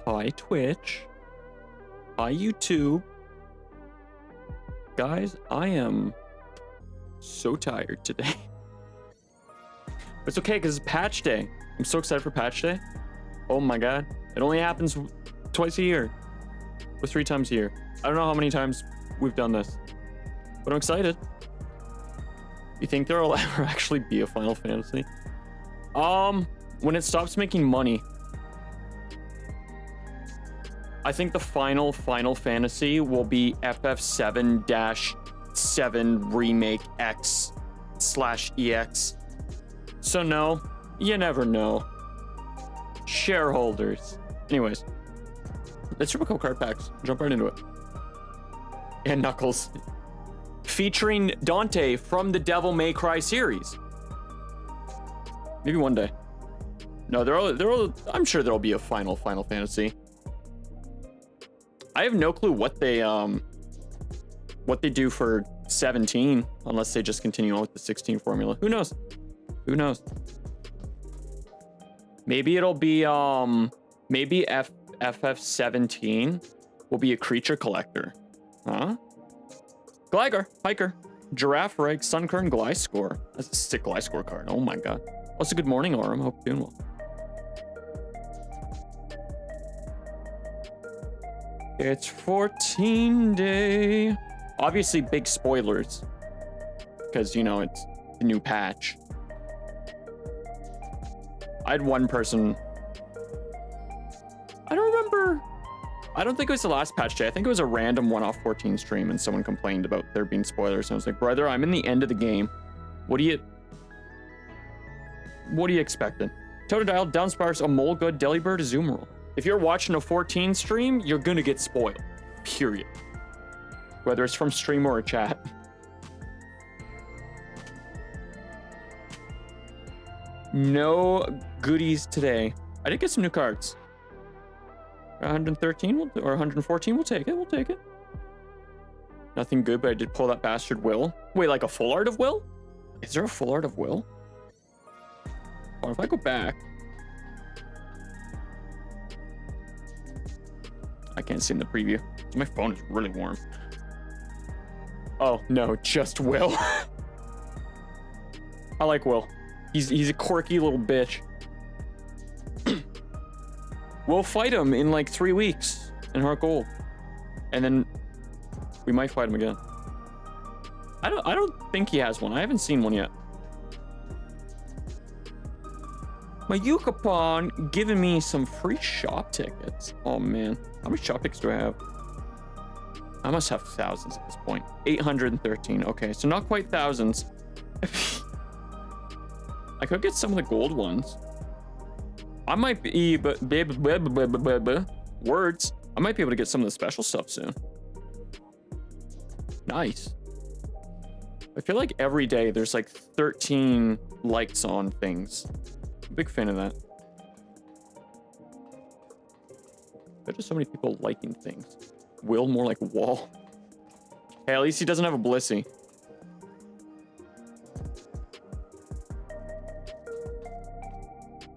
Hi, Twitch. Hi, YouTube. Guys, I am so tired today. But it's okay, because it's patch day. I'm so excited for patch day. Oh my god. It only happens twice a year. Or 3 times a year. I don't know how many times we've done this. But I'm excited. You think there will ever actually be a Final Fantasy? When it stops making money. I think the final Final Fantasy will be FF7-7 Remake X/EX. So no, you never know. Shareholders. Anyways, let's triple co card packs. Jump right into it. And Knuckles. Featuring Dante from the Devil May Cry series. Maybe one day. No, I'm sure there'll be a Final Fantasy. I have no clue what they do for 17, unless they just continue on with the 16 formula. Who knows? Who knows? Maybe it'll be maybe FF17 will be a creature collector. Huh? Gligar, Hiker, Giraffe Reg, Sunkern, Gliscor. That's a sick Gliscor card. Oh my god. Also, good morning, Aurum. Hope you're doing well. It's 14 day. Obviously, big spoilers. Because, you know, it's the new patch. I had one person. I don't remember. I don't think it was the last patch day. I think it was a random one-off 14 stream and someone complained about there being spoilers. And I was like, brother, I'm in the end of the game. What are you expecting? Totodile, Downsparks, a Mole Good, Delibird, a Zoomerl. If you're watching a 14 stream, you're gonna get spoiled. Period. Whether it's from stream or a chat. No goodies today. I did get some new cards. 113 or 114, we'll take it. We'll take it. Nothing good, but I did pull that bastard Will. Wait, like a full art of Will? Is there a full art of Will? Or if I go back. I can't see in the preview. My phone is really warm. Oh, no, just Will. I like Will. He's a quirky little bitch. We'll fight him in like 3 weeks in Heart Gold. And then we might fight him again. I don't think he has one. I haven't seen one yet. My Yukapon giving me some free shop tickets. Oh man, how many shop tickets do I have? I must have thousands at this point. 813. Okay, so not quite thousands. I could get some of the gold ones. I might be, words. I might be able to get some of the special stuff soon. Nice. I feel like every day there's like 13 likes on things. Big fan of that. There's just so many people liking things. Will more like wall. Hey, at least he doesn't have a Blissey.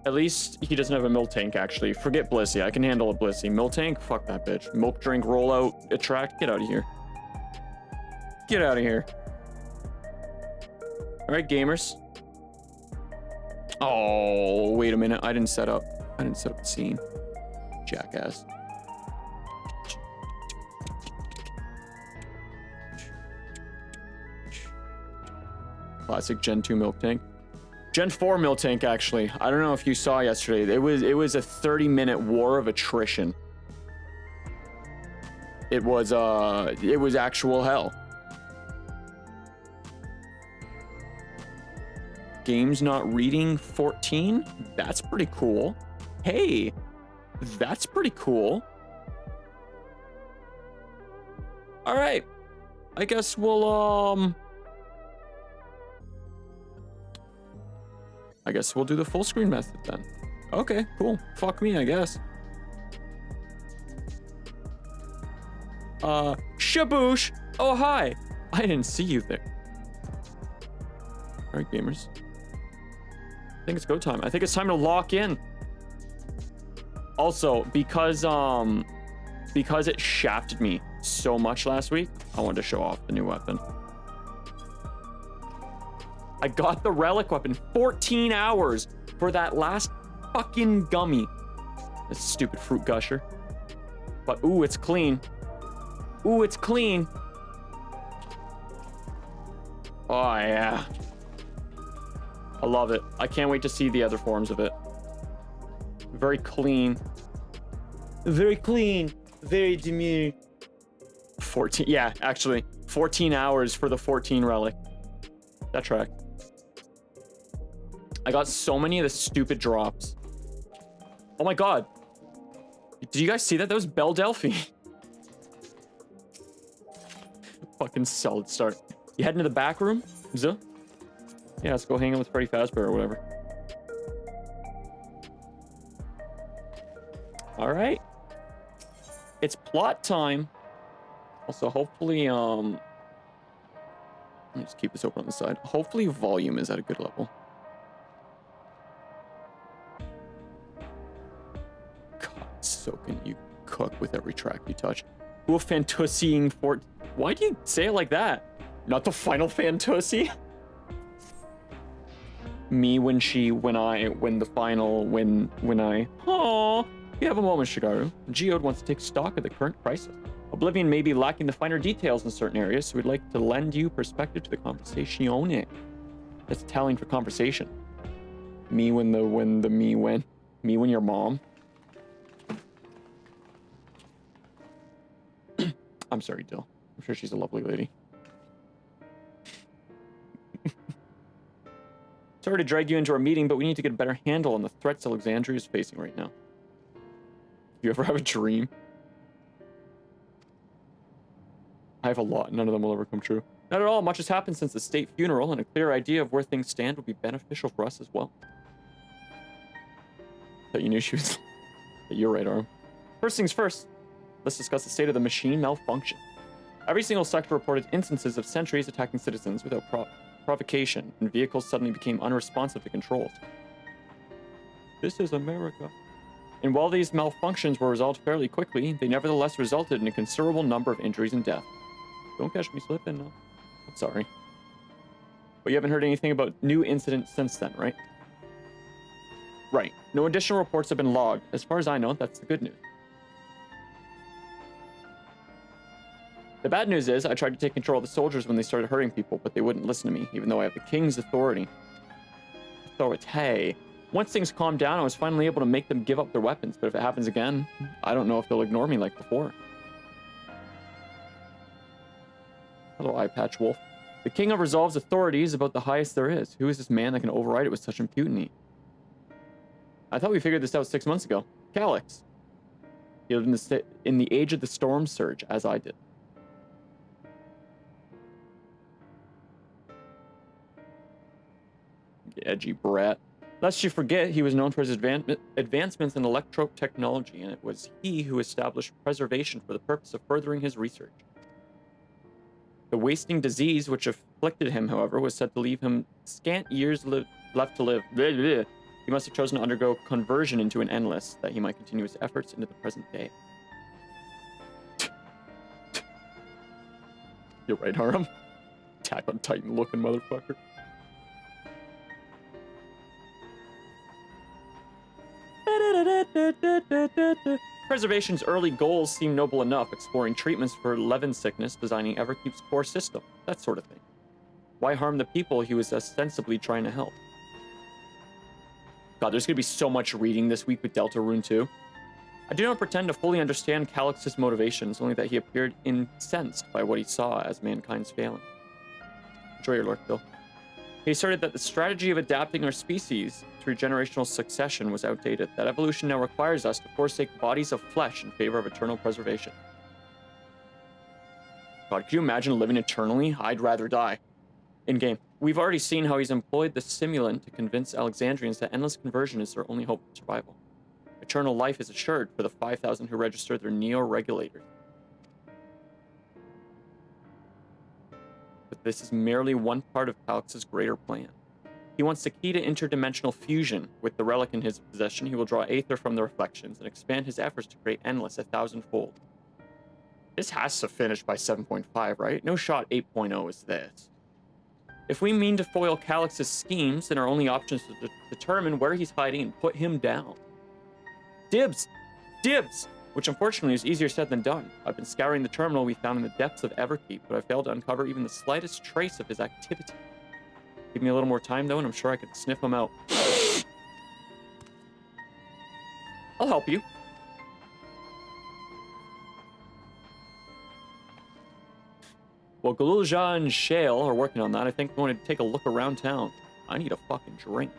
At least he doesn't have a Miltank, actually. Forget Blissey. I can handle a Blissey. Miltank? Fuck that bitch. Milk Drink, Rollout, Attract. Get out of here. Get out of here. Alright, gamers. Oh, wait a minute. I didn't set up the scene. Jackass. Classic Gen 2 Milk Tank. Gen 4 Milk Tank, actually. I don't know if you saw yesterday. It was a 30-minute war of attrition. It was actual hell. Games not reading 14? That's pretty cool. Hey, that's pretty cool. All right. I guess we'll do the full screen method then. Okay, cool. Fuck me, I guess. Shaboosh. Oh, hi. I didn't see you there. All right, gamers. I think it's go time. I think it's time to lock in. Also, because it shafted me so much last week, I wanted to show off the new weapon. I got the relic weapon 14 hours for that last fucking gummy. This stupid fruit gusher. But ooh, it's clean. Ooh, it's clean. Oh yeah. I love it. I can't wait to see the other forms of it. Very clean. Very clean. Very demure. 14, yeah, actually. 14 hours for the 14 relic. That track. I got so many of the stupid drops. Oh my god. Did you guys see that? That was Belle Delphi. Fucking solid start. You heading to the back room? Zuh? Yeah, let's go hang out with Freddy Fazbear or whatever. All right. It's plot time. Also, hopefully, let me just keep this open on the side. Hopefully volume is at a good level. God, so can you cook with every track you touch. Who a fantassying fort. Why do you say it like that? Not the Final Fantasy? Me when I. Aww. You have a moment, Shigaru. Geode wants to take stock of the current crisis. Oblivion may be lacking the finer details in certain areas, so we'd like to lend you perspective to the conversatione. That's Italian for conversation. Me when your mom. I'm sorry, Dill. I'm sure she's a lovely lady. Sorry to drag you into our meeting, but we need to get a better handle on the threats Alexandria is facing right now. You ever have a dream? I have a lot. None of them will ever come true. Not at all. Much has happened since the state funeral, and a clear idea of where things stand would be beneficial for us as well. Thought you knew she was... You're right, Arm. First things first. Let's discuss the state of the machine malfunction. Every single sector reported instances of sentries attacking citizens without provocation, and vehicles suddenly became unresponsive to controls. This is America. And while these malfunctions were resolved fairly quickly, they nevertheless resulted in a considerable number of injuries and death. Don't catch me slipping, no. I'm sorry. But you haven't heard anything about new incidents since then, right? Right. No additional reports have been logged. As far as I know, that's the good news. The bad news is, I tried to take control of the soldiers when they started hurting people, but they wouldn't listen to me, even though I have the king's authority. Authority. Once things calmed down, I was finally able to make them give up their weapons, but if it happens again, I don't know if they'll ignore me like before. Hello, Eye Patch Wolf. The king resolves authority is about the highest there is. Who is this man that can override it with such impunity? I thought we figured this out 6 months ago. Calyx. He lived in the age of the storm surge, as I did. Edgy brat. Lest you forget, he was known for his advancements in electro technology, and it was he who established preservation for the purpose of furthering his research. The wasting disease which afflicted him, however, was said to leave him scant years left to live. Blah, blah, blah. He must have chosen to undergo conversion into an endless, that he might continue his efforts into the present day. You're right, Haram. Attack on Titan looking motherfucker. Preservation's early goals seem noble enough, exploring treatments for Levin sickness, designing Everkeep's core system, that sort of thing. Why harm the people he was ostensibly trying to help? God, there's gonna be so much reading this week with Deltarune 2. I do not pretend to fully understand Calyx's motivations, only that he appeared incensed by what he saw as mankind's failing. Enjoy your lurk, Bill. He asserted that the strategy of adapting our species through generational succession was outdated, that evolution now requires us to forsake bodies of flesh in favor of eternal preservation. God, could you imagine living eternally? I'd rather die. In-game. We've already seen how he's employed the simulant to convince Alexandrians that endless conversion is their only hope for survival. Eternal life is assured for the 5,000 who registered their neo-regulators. But this is merely one part of Calyx's greater plan. He wants the key to interdimensional fusion. With the relic in his possession, he will draw aether from the reflections and expand his efforts to create endless 1,000-fold. This has to finish by 7.5, right? No shot 8.0 is this. If we mean to foil Calix's schemes, then our only option is to determine where he's hiding and put him down. Dibs! Dibs! Which unfortunately is easier said than done. I've been scouring the terminal we found in the depths of Everkeep, but I failed to uncover even the slightest trace of his activity. Give me a little more time, though, and I'm sure I could sniff him out. I'll help you. Well, Galulja and Shale are working on that. I think I'm going to take a look around town. I need a fucking drink.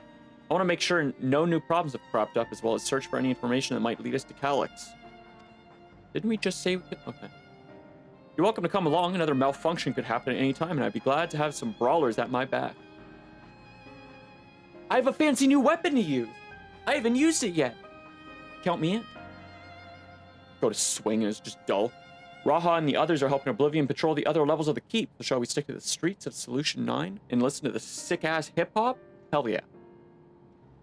I want to make sure no new problems have cropped up, as well as search for any information that might lead us to Calix. Didn't we just say we could? Okay. You're welcome to come along. Another malfunction could happen at any time, and I'd be glad to have some brawlers at my back. I have a fancy new weapon to use. I haven't used it yet. Count me in. Go to swing and it's just dull. Raha and the others are helping Oblivion patrol the other levels of the keep. So shall we stick to the streets of Solution 9 and listen to the sick-ass hip-hop? Hell yeah.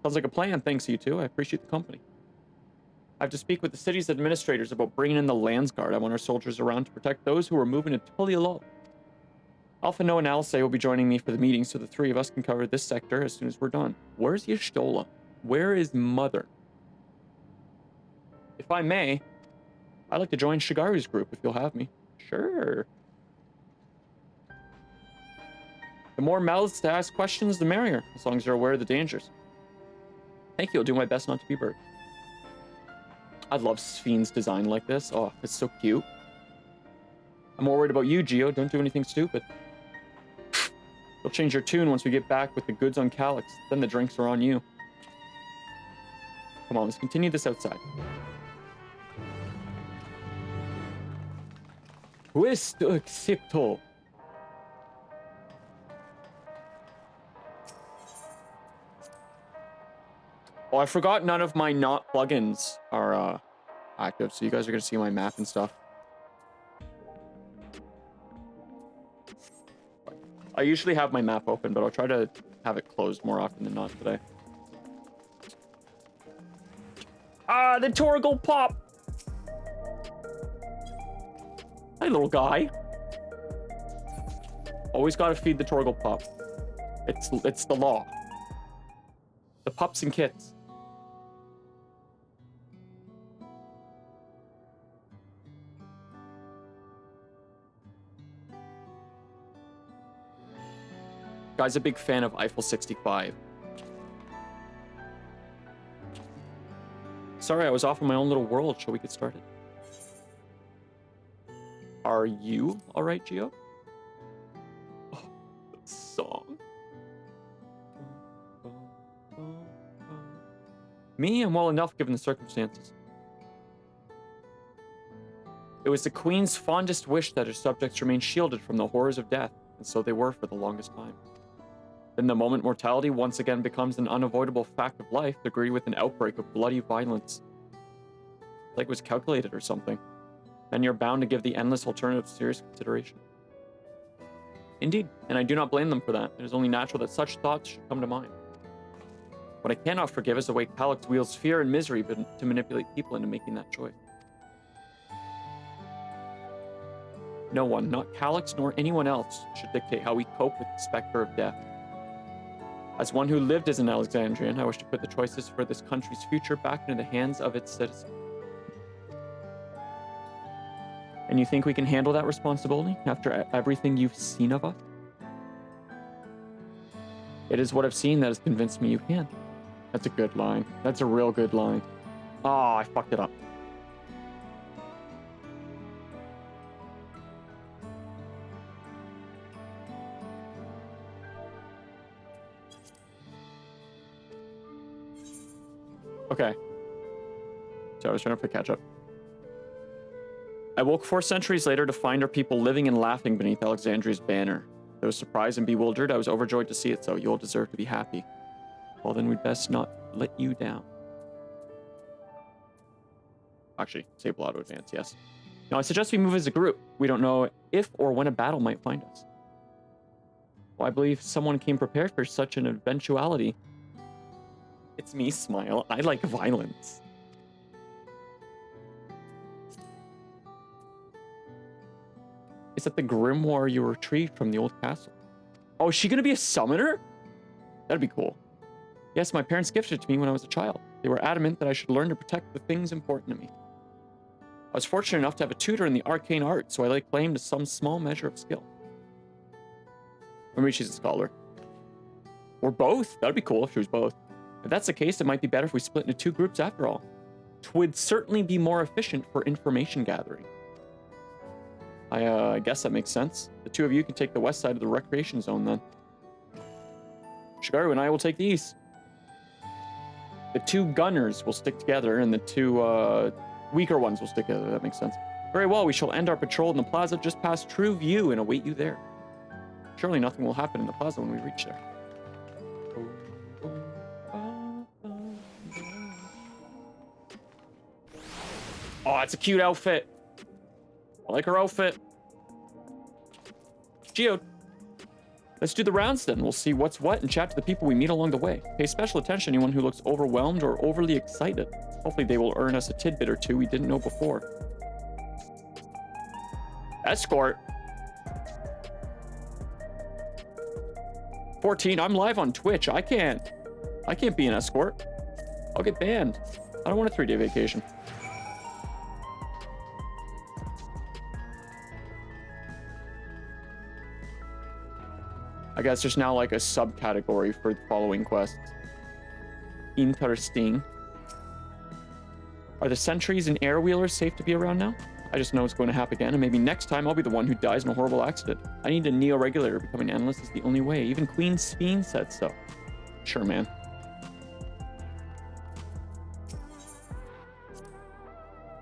Sounds like a plan, thanks to you two. I appreciate the company. I have to speak with the city's administrators about bringing in the Landsguard. I want our soldiers around to protect those who are moving to Tulialo. Alpha, Noah, and Alcé will be joining me for the meeting, so the three of us can cover this sector as soon as we're done. Where's Y'shtola? Where is Mother? If I may, I'd like to join Shigaru's group if you'll have me. Sure. The more mouths to ask questions, the merrier, as long as they're aware of the dangers. Thank you, I'll do my best not to be burnt. I love Spheen's design like this. Oh, it's so cute. I'm more worried about you, Geo. Don't do anything stupid. You'll change your tune once we get back with the goods on Calix. Then the drinks are on you. Come on, let's continue this outside. Questo accepto. Oh, I forgot none of my not plugins are active, so you guys are gonna see my map and stuff. I usually have my map open, but I'll try to have it closed more often than not today. Ah, the Torgal pop! Hi, little guy. Always gotta feed the Torgal pup. It's the law. The pups and kits. Guy's a big fan of Eiffel 65. Sorry, I was off in my own little world. Shall we get started? Are you alright, Geo? Oh, that song. Me, I'm well enough given the circumstances. It was the Queen's fondest wish that her subjects remain shielded from the horrors of death, and so they were for the longest time. Then the moment mortality once again becomes an unavoidable fact of life, they agree with an outbreak of bloody violence. Like it was calculated or something. And you're bound to give the endless alternative serious consideration. Indeed, and I do not blame them for that. It is only natural that such thoughts should come to mind. What I cannot forgive is the way Calix wields fear and misery to manipulate people into making that choice. No one, not Calix nor anyone else, should dictate how we cope with the specter of death. As one who lived as an Alexandrian, I wish to put the choices for this country's future back into the hands of its citizens. And you think we can handle that responsibility after everything you've seen of us? It is what I've seen that has convinced me you can. That's a good line. That's a real good line. Oh, I fucked it up. Okay. So I was trying to play catch up. I woke 4 centuries later to find our people living and laughing beneath Alexandria's banner. Though surprised and bewildered, I was overjoyed to see it, so you'll deserve to be happy. Well, then we'd best not let you down. Actually, save auto advance, yes. Now, I suggest we move as a group. We don't know if or when a battle might find us. Well, I believe someone came prepared for such an eventuality. It's me, Smile. I like violence. Is that the grimoire you retrieved from the old castle? Oh, is she gonna be a summoner? That'd be cool. Yes, my parents gifted it to me when I was a child. They were adamant that I should learn to protect the things important to me. I was fortunate enough to have a tutor in the arcane art, so I lay claim to some small measure of skill. Maybe she's a scholar. Or both. That'd be cool if she was both. If that's the case, it might be better if we split into 2 groups after all. Twould certainly be more efficient for information gathering. I guess that makes sense. The 2 of you can take the west side of the recreation zone then. Shigaru and I will take the east. The 2 gunners will stick together and the 2 weaker ones will stick together. That makes sense. Very well, we shall end our patrol in the plaza just past True View and await you there. Surely nothing will happen in the plaza when we reach there. Oh, it's a cute outfit. I like her outfit. Geode. Let's do the rounds then. We'll see what's what and chat to the people we meet along the way. Pay special attention to anyone who looks overwhelmed or overly excited. Hopefully they will earn us a tidbit or 2 we didn't know before. Escort. 14, I'm live on Twitch. I can't be an escort. I'll get banned. I don't want a 3-day vacation. I guess there's now like a subcategory for the following quests. Interesting. Are the sentries and air wheelers safe to be around now? I just know it's going to happen again, and maybe next time I'll be the one who dies in a horrible accident. I need a neo-regulator. Becoming analyst is the only way. Even Queen Speen said so. Sure, man.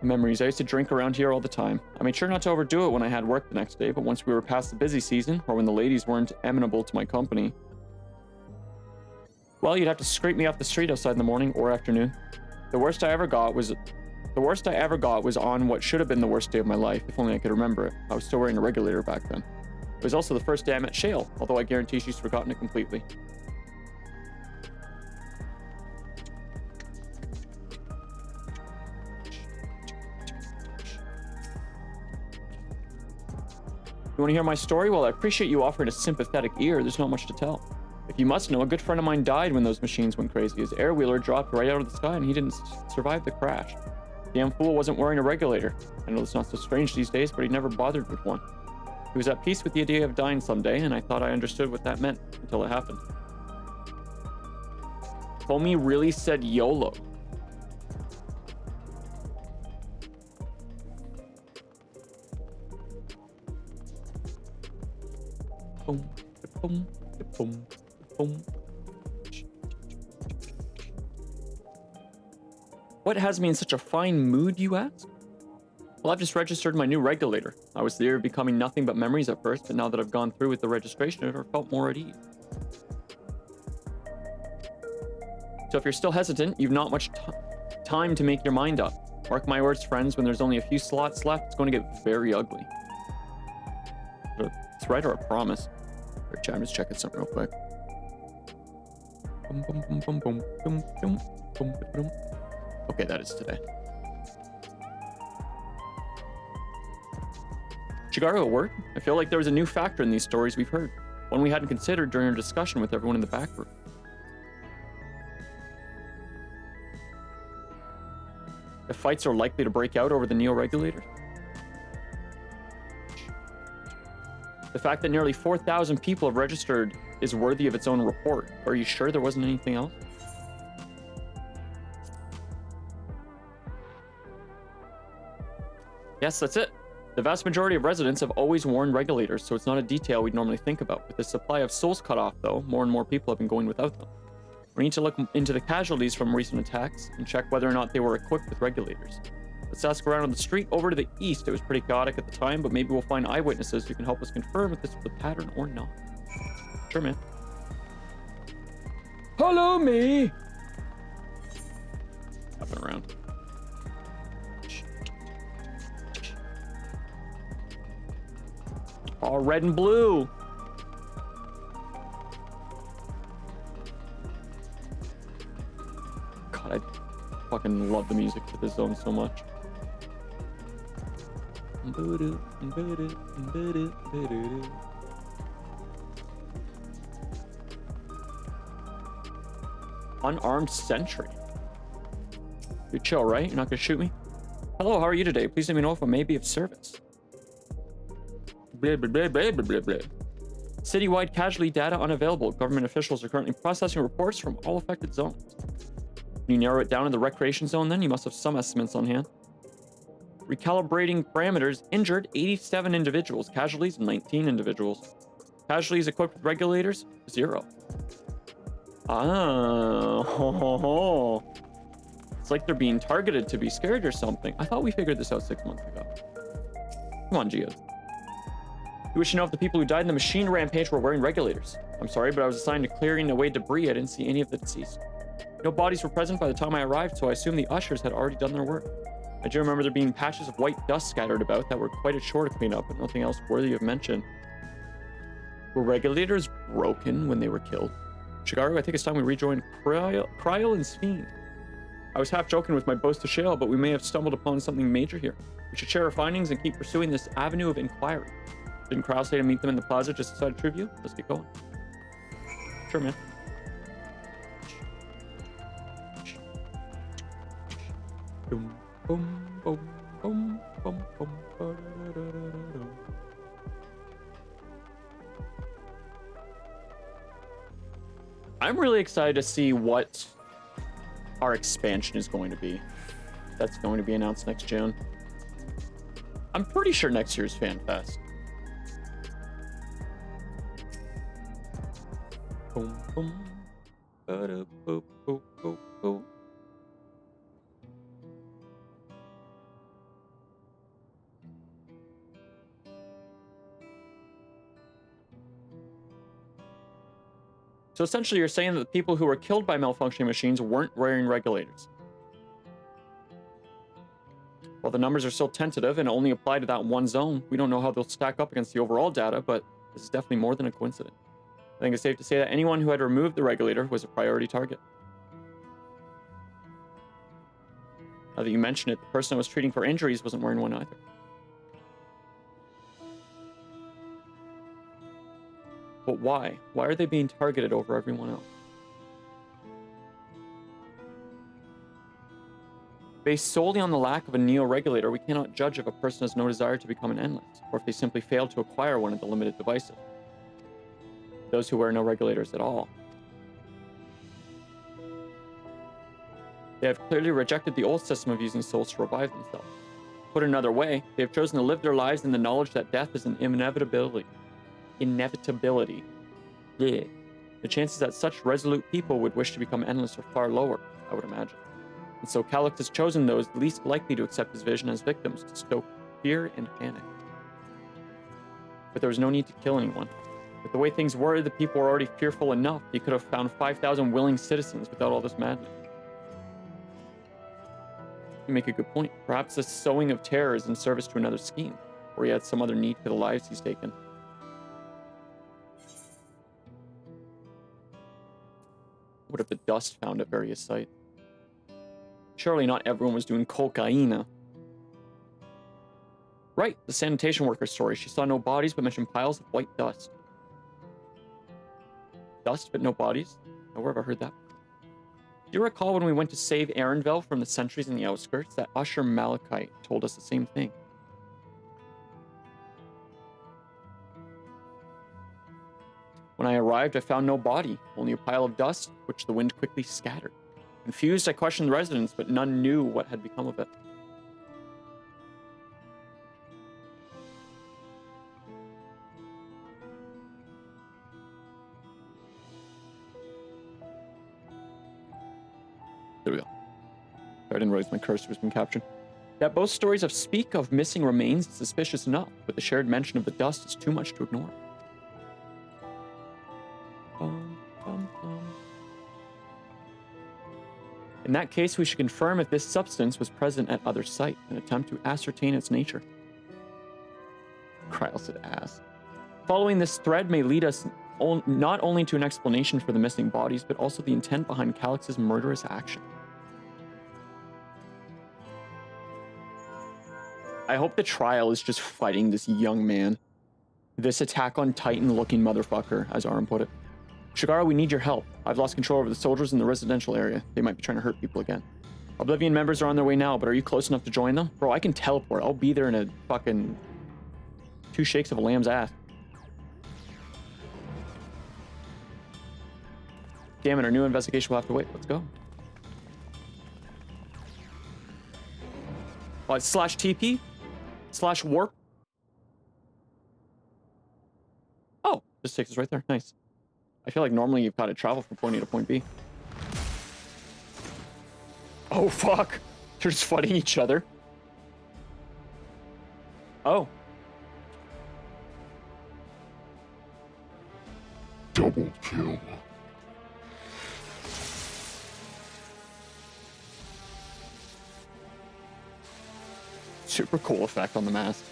Memories. I used to drink around here all the time. I made sure not to overdo it when I had work the next day, but once we were past the busy season, or when the ladies weren't amenable to my company, well, you'd have to scrape me off the street outside in the morning or afternoon. The worst I ever got was on what should have been the worst day of my life, if only I could remember it. I was still wearing a regulator back then. It was also the first day I met Shale, although I guarantee she's forgotten it completely. You want to hear my story? Well, I appreciate you offering a sympathetic ear. There's not much to tell. If you must know, a good friend of mine died when those machines went crazy. His air wheeler dropped right out of the sky and he didn't survive the crash. Damn fool wasn't wearing a regulator. I know it's not so strange these days, but he never bothered with one. He was at peace with the idea of dying someday, and I thought I understood what that meant until it happened. Comey really said YOLO. Boom, boom, boom, boom. What has me in such a fine mood, you ask? Well, I've just registered my new regulator. I was there becoming nothing but memories at first, but now that I've gone through with the registration, I've felt more at ease. So if you're still hesitant, you've not much time to make your mind up. Mark my words, friends, when there's only a few slots left, it's going to get very ugly. A threat or a promise? I'm just checking something real quick. Okay, that is today. Shigaru, a word? I feel like there was a new factor in these stories we've heard. One we hadn't considered during our discussion with everyone in the back room. The fights are likely to break out over the neo-regulator. The fact that nearly 4,000 people have registered is worthy of its own report. Are you sure there wasn't anything else? Yes, that's it. The vast majority of residents have always worn regulators, so it's not a detail we'd normally think about. With the supply of souls cut off, though, more and more people have been going without them. We need to look into the casualties from recent attacks and check whether or not they were equipped with regulators. Let's ask around on the street over to the east. It was pretty chaotic at the time, but maybe we'll find eyewitnesses who can help us confirm if this was a pattern or not. Sure, man. Follow me! Hopping around. Oh, red and blue. fucking love the music for this zone so much. Unarmed sentry. You're chill, right? You're not gonna shoot me? Hello, how are you today? Please let me know if I may be of service. Blah, blah, blah, blah, blah, blah. Citywide casualty data unavailable. Government officials are currently processing reports from all affected zones. Can you narrow it down in the recreation zone then? You must have some estimates on hand. Recalibrating parameters. Injured 87 individuals. Casualties 19 individuals. Casualties equipped with regulators 0. Oh. It's like they're being targeted to be scared or something. I thought we figured this out 6 months ago. Come on, Geos. You wish to know if the people who died in the machine rampage were wearing regulators. I'm sorry, but I was assigned to clearing away debris. I didn't see any of the deceased. No bodies were present by the time I arrived, so I assume the ushers had already done their work. I do remember there being patches of white dust scattered about that were quite a chore to clean up, but nothing else worthy of mention. Were regulators broken when they were killed? Shigaru, I think it's time we rejoin Kryl and Sphene. I was half joking with my boast to Shale, but we may have stumbled upon something major here. We should share our findings and keep pursuing this avenue of inquiry. Didn't Kryl say to meet them in the plaza just outside Triview? Let's get going. Sure, man. I'm really excited to see what our expansion is going to be. That's going to be announced next June. I'm pretty sure next year's FanFest. Boom, boom. Ba-da, boop, boop, boop, boop. So essentially you're saying that the people who were killed by malfunctioning machines weren't wearing regulators. While the numbers are still tentative and only apply to that one zone, we don't know how they'll stack up against the overall data, but this is definitely more than a coincidence. I think it's safe to say that anyone who had removed the regulator was a priority target. Now that you mention it, the person I was treating for injuries wasn't wearing one either. But why? Why are they being targeted over everyone else? Based solely on the lack of a neo-regulator, we cannot judge if a person has no desire to become an endless, or if they simply failed to acquire one of the limited devices. Those who wear no regulators at all. They have clearly rejected the old system of using souls to revive themselves. Put another way, they have chosen to live their lives in the knowledge that death is an inevitability. Yeah. The chances that such resolute people would wish to become endless are far lower, I would imagine. And so Calyx has chosen those least likely to accept his vision as victims to stoke fear and panic. But there was no need to kill anyone. With the way things were, the people were already fearful enough. He could have found 5,000 willing citizens without all this madness. You make a good point. Perhaps this sowing of terror is in service to another scheme, or he had some other need for the lives he's taken. What if the dust found at various sites? Surely not everyone was doing cocaine. Right, the sanitation worker story. She saw no bodies but mentioned piles of white dust. Dust but no bodies? Where have I heard that? Do you recall when we went to save Erenvel from the sentries in the outskirts that Usher Malachite told us the same thing? When I arrived, I found no body, only a pile of dust, which the wind quickly scattered. Confused, I questioned the residents, but none knew what had become of it. There we go. I didn't realize my cursor was being captured. That both stories speak of missing remains is suspicious enough, but the shared mention of the dust is too much to ignore. In that case, we should confirm if this substance was present at other sites and attempt to ascertain its nature. Kryl said ass. Following this thread may lead us not only to an explanation for the missing bodies, but also the intent behind Calyx's murderous action. I hope the trial is just fighting this young man. This Attack on Titan looking motherfucker, as Aram put it. Shigara, we need your help. I've lost control over the soldiers in the residential area. They might be trying to hurt people again. Oblivion members are on their way now, but are you close enough to join them? Bro, I can teleport. I'll be there in a fucking 2 shakes of a lamb's ass. Damn it, our new investigation will have to wait. Let's go. Slash TP? Slash warp? Oh, this takes us right there. Nice. I feel like normally you've got to travel from point A to point B. Oh, fuck. They're just fighting each other. Oh. Double kill. Super cool effect on the mask.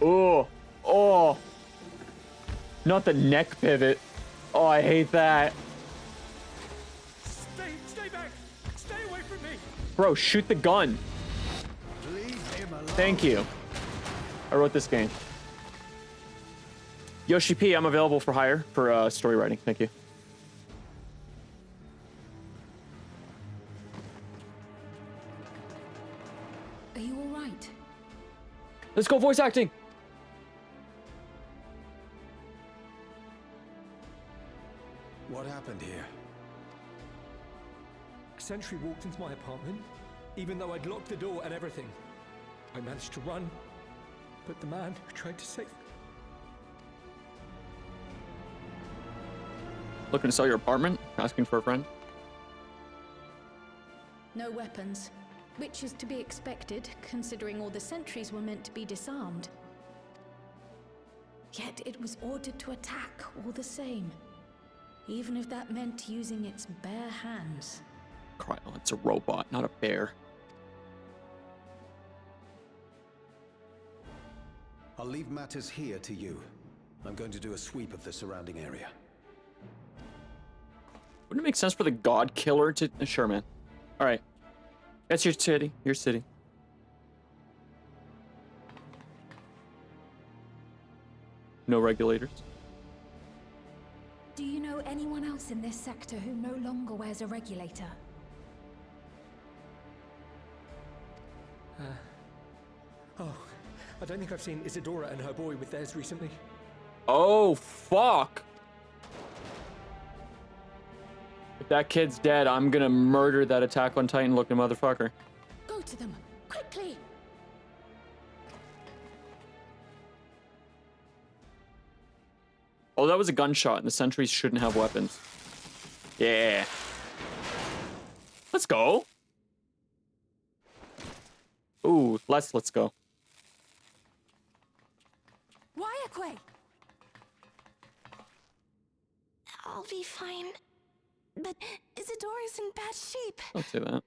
Oh, oh. Not the neck pivot. Oh, I hate that. Stay back. Stay away from me. Bro, shoot the gun. Leave him alone. Thank you. I wrote this game. Yoshi P, I'm available for hire for story writing. Thank you. Are you all right? Let's go voice acting. What happened here? A sentry walked into my apartment, even though I'd locked the door and everything. I managed to run, but the man who tried to save me. Looking to sell your apartment? Asking for a friend? No weapons, which is to be expected, considering all the sentries were meant to be disarmed. Yet it was ordered to attack all the same, even if that meant using its bare hands. Cryo, it's a robot, not a bear. I'll leave matters here to you. I'm going to do a sweep of the surrounding area. Wouldn't it make sense for the God Killer to... Sure, man. Alright. That's your city. Your city. No regulators. Do you know anyone else in this sector who no longer wears a regulator? Oh, I don't think I've seen Isadora and her boy with theirs recently. Oh, fuck. If that kid's dead, I'm gonna murder that Attack on Titan looking motherfucker. Go to them, quickly! Oh, that was a gunshot, and the sentries shouldn't have weapons. Yeah. Let's go. Ooh, let's go. Wyaquay! I'll be fine. But Isadora's in bad shape. Don't say that.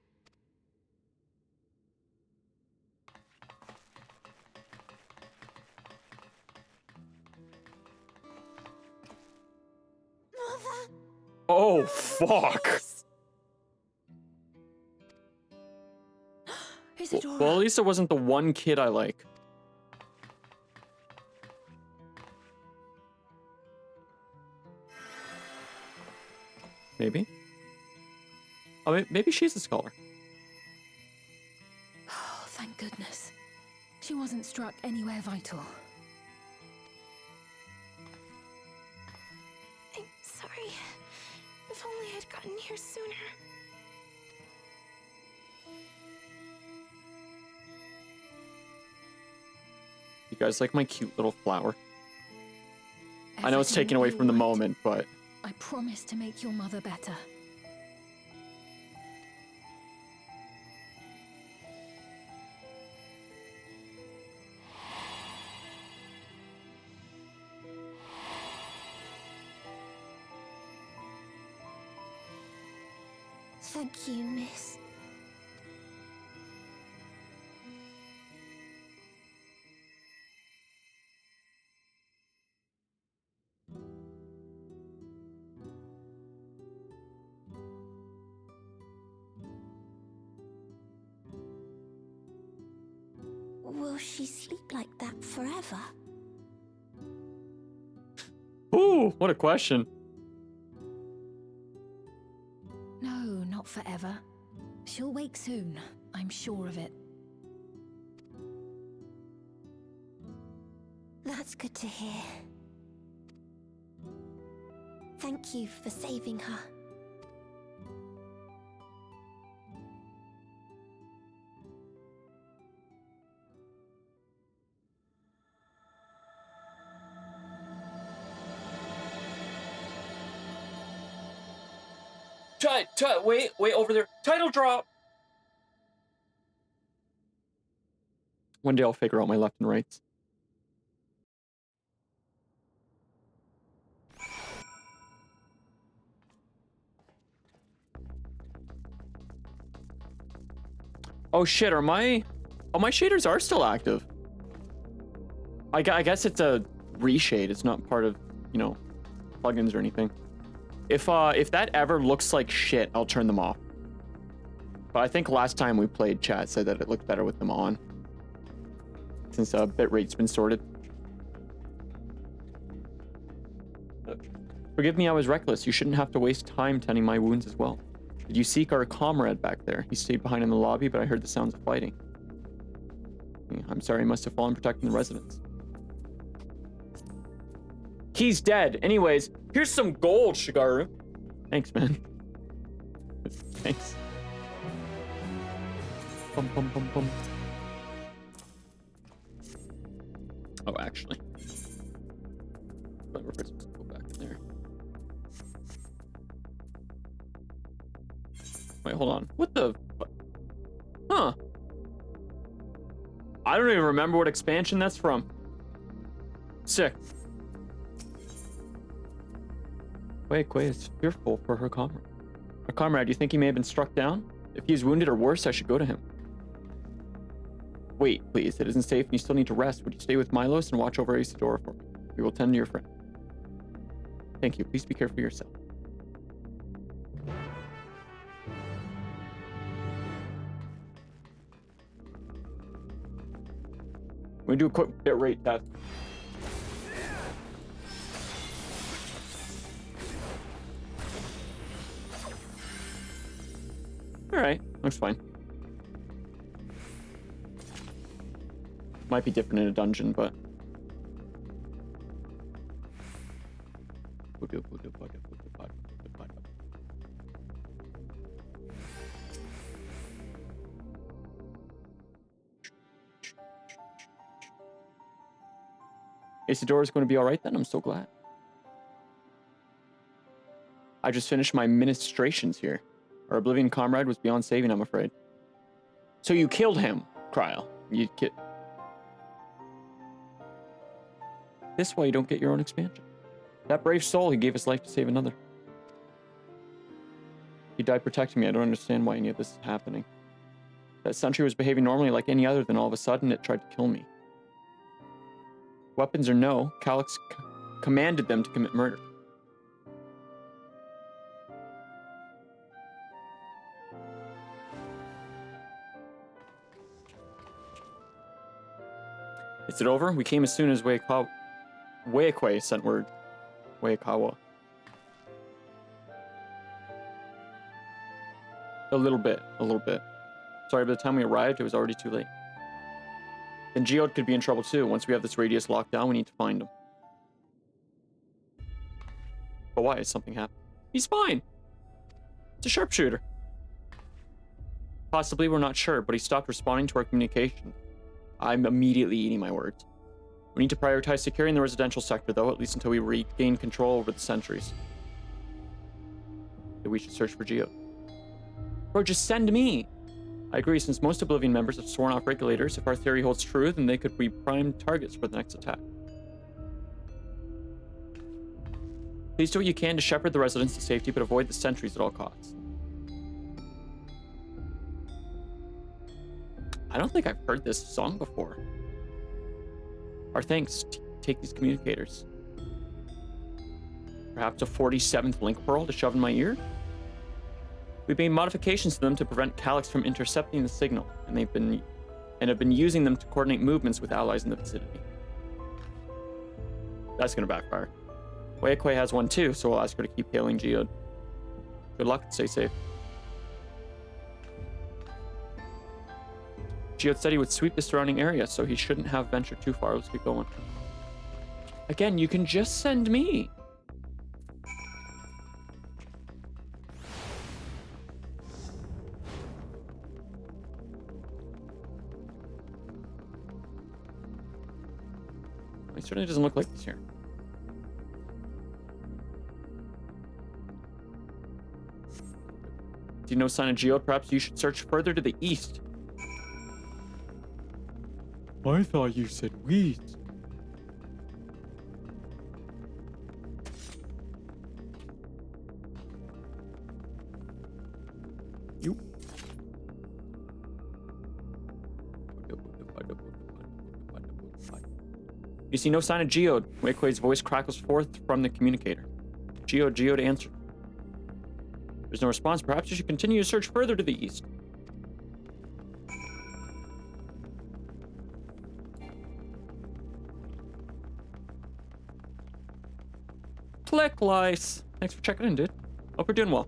Mother. Oh, fuck. Isadora! Well, at least it wasn't the one kid I like. Maybe. Oh, maybe she's a scholar. Oh, thank goodness. She wasn't struck anywhere vital. I'm sorry. If only I'd gotten here sooner. You guys like my cute little flower? I know it's Everything taken away will be from the right. moment, but... I promise to make your mother better. Thank you, miss. Will she sleep like that forever? Ooh, what a question. No, not forever. She'll wake soon, I'm sure of it. That's good to hear. Thank you for saving her. Wait over there. Title drop. One day I'll figure out my left and rights. Oh shit, are my... Oh, my shaders are still active. I guess it's a reshade. It's not part of, you know, plugins or anything. If that ever looks like shit, I'll turn them off. But I think last time we played, chat said that it looked better with them on. Since bitrate's been sorted. Forgive me, I was reckless. You shouldn't have to waste time tending my wounds as well. Did you seek our comrade back there? He stayed behind in the lobby, but I heard the sounds of fighting. I'm sorry, he must have fallen protecting the residents. He's dead. Anyways, here's some gold, Shigaru. Thanks, man. Thanks. Bum, bum, bum, bum. Oh, actually. Go back in there. Wait, hold on. What the... Huh. I don't even remember what expansion that's from. Sick. Quay is fearful for her comrade. Her comrade, do you think he may have been struck down? If he is wounded or worse, I should go to him. Wait, please. It isn't safe and you still need to rest. Would you stay with Milos and watch over Isidora for me? We will tend to your friend. Thank you. Please be careful yourself. We're gonna do a quick bitrate test. Alright, looks fine. Might be different in a dungeon, but... Isidora's going to be alright then? I'm so glad. I just finished my ministrations here. Our Oblivion comrade was beyond saving, I'm afraid. So you killed him, Cryle. You get... This way you don't get your own expansion. That brave soul, he gave his life to save another. He died protecting me. I don't understand why any of this is happening. That sentry was behaving normally like any other, then all of a sudden it tried to kill me. Weapons or no, Calyx commanded them to commit murder. Is it over? We came as soon as Weikwe sent word. Weikawa. A little bit. Sorry, by the time we arrived, it was already too late. Then Geode could be in trouble too. Once we have this radius locked down, we need to find him. But why? Has something happened? He's fine! It's a sharpshooter. Possibly, we're not sure, but he stopped responding to our communication. I'm immediately eating my words. We need to prioritize securing the residential sector, though, at least until we regain control over the sentries. We should search for Geode. Bro, just send me! I agree, since most Oblivion members have sworn off regulators, if our theory holds true, then they could be prime targets for the next attack. Please do what you can to shepherd the residents to safety, but avoid the sentries at all costs. I don't think I've heard this song before. Our thanks, take these communicators. Perhaps a 47th link pearl to shove in my ear? We've made modifications to them to prevent Calyx from intercepting the signal, and they've been and have been using them to coordinate movements with allies in the vicinity. That's gonna backfire. Weikwe has one too, so I'll ask her to keep hailing Geode. Good luck and stay safe. Geode said he would sweep the surrounding area, so he shouldn't have ventured too far. Let's keep going. Again, you can just send me. It certainly doesn't look like this here. Do you know sign of Geode? Perhaps you should search further to the east. I thought you said west. You. You see no sign of Geode. Weikwe's voice crackles forth from the communicator. Geode answered. There's no response. Perhaps you should continue to search further to the east. Click lice. Thanks for checking in, dude. Hope you're doing well.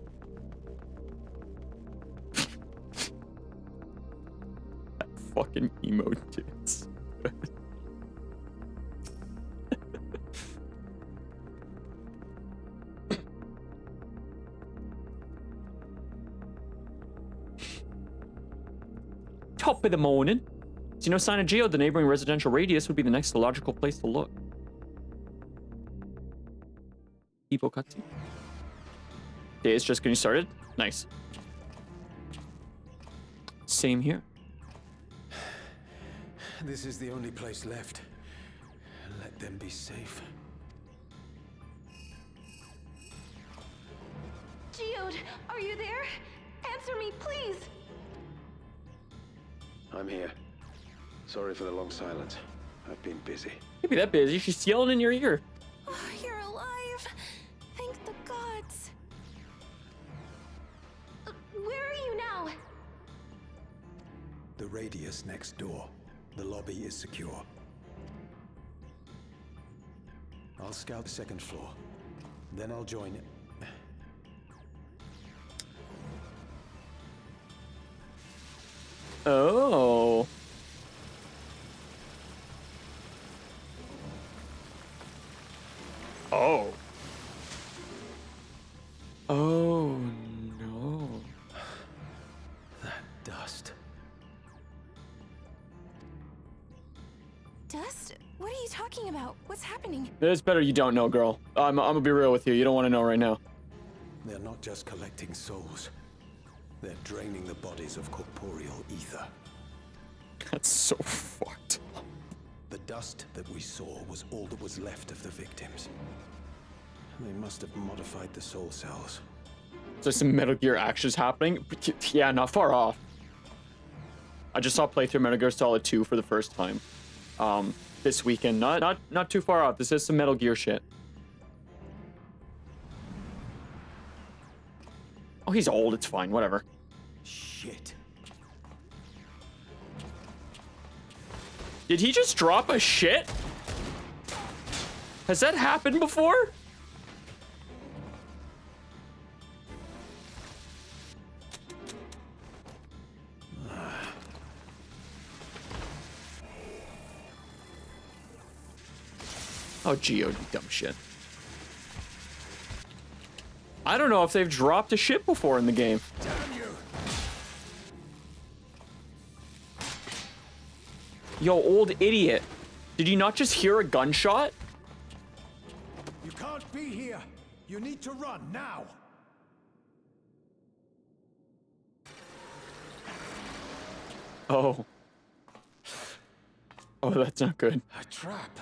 That fucking emote, dudes. Top of the morning. See no sign of Geode. The neighboring residential radius would be the next logical place to look. People cutscene. Day is just getting started. Nice. Same here. This is the only place left. Let them be safe. Geode, are you there? Answer me, please. I'm here. Sorry for the long silence. I've been busy. Can't be that busy. She's yelling in your ear. Oh, you're alive. Thank the gods. Where are you now? The radius next door. The lobby is secure. I'll scout the second floor. Then I'll join it. Oh. Oh. Oh no. That dust. Dust? What are you talking about? What's happening? It's better you don't know, girl. I'm gonna be real with you. You don't want to know right now. They're not just collecting souls. They're draining the bodies of corporeal ether. That's so fucked. The dust that we saw was all that was left of the victims. They must have modified the soul cells. So some Metal Gear actions happening? Yeah, not far off. I just saw playthrough Metal Gear Solid 2 for the first time. This weekend. Not too far off. This is some Metal Gear shit. Oh, he's old. It's fine. Whatever. Shit. Did he just drop a shit? Has that happened before? Oh, Geode, you dumb shit. I don't know if they've dropped a shit before in the game. Damn you! Yo, old idiot. Did you not just hear a gunshot? You can't be here. You need to run now. Oh. Oh, that's not good. A trap.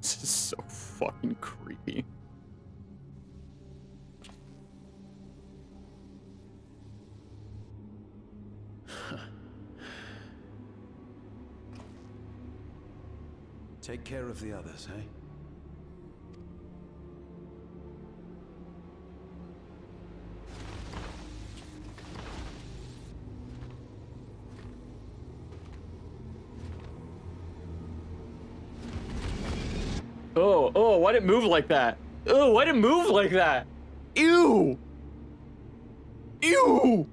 This is so fucking creepy. Take care of the others, eh? Oh, why'd it move like that? Oh, why'd it move like that? Ew! Ew!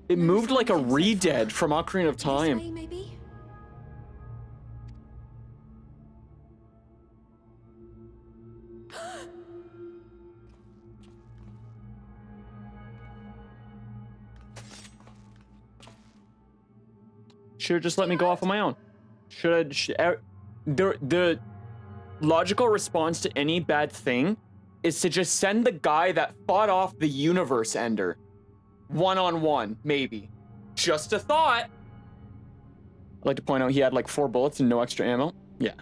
It moved like a re-dead from Ocarina of This Time. way, maybe? Should've just let me go off on my own. The logical response to any bad thing is to just send the guy that fought off the universe ender. One-on-one, maybe. Just a thought. I'd like to point out he had like 4 bullets and no extra ammo. Yeah.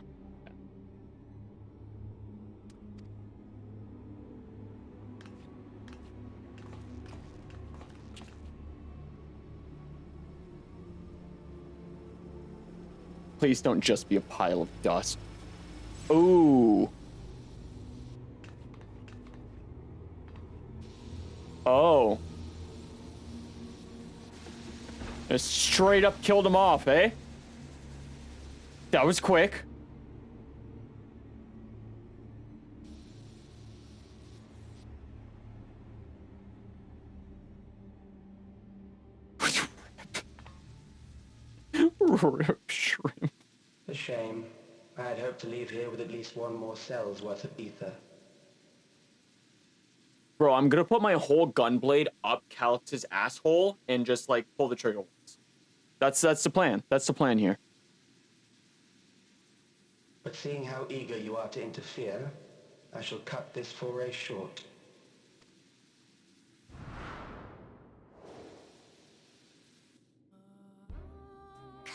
Please don't just be a pile of dust. Ooh. Oh. Just straight up killed him off, eh? That was quick. Rip shrimp. A shame. I had hoped to leave here with at least one more cell's worth of ether. Bro, I'm gonna put my whole gunblade up Calix's asshole and just like pull the trigger once. That's the plan. That's the plan here. But seeing how eager you are to interfere, I shall cut this foray short.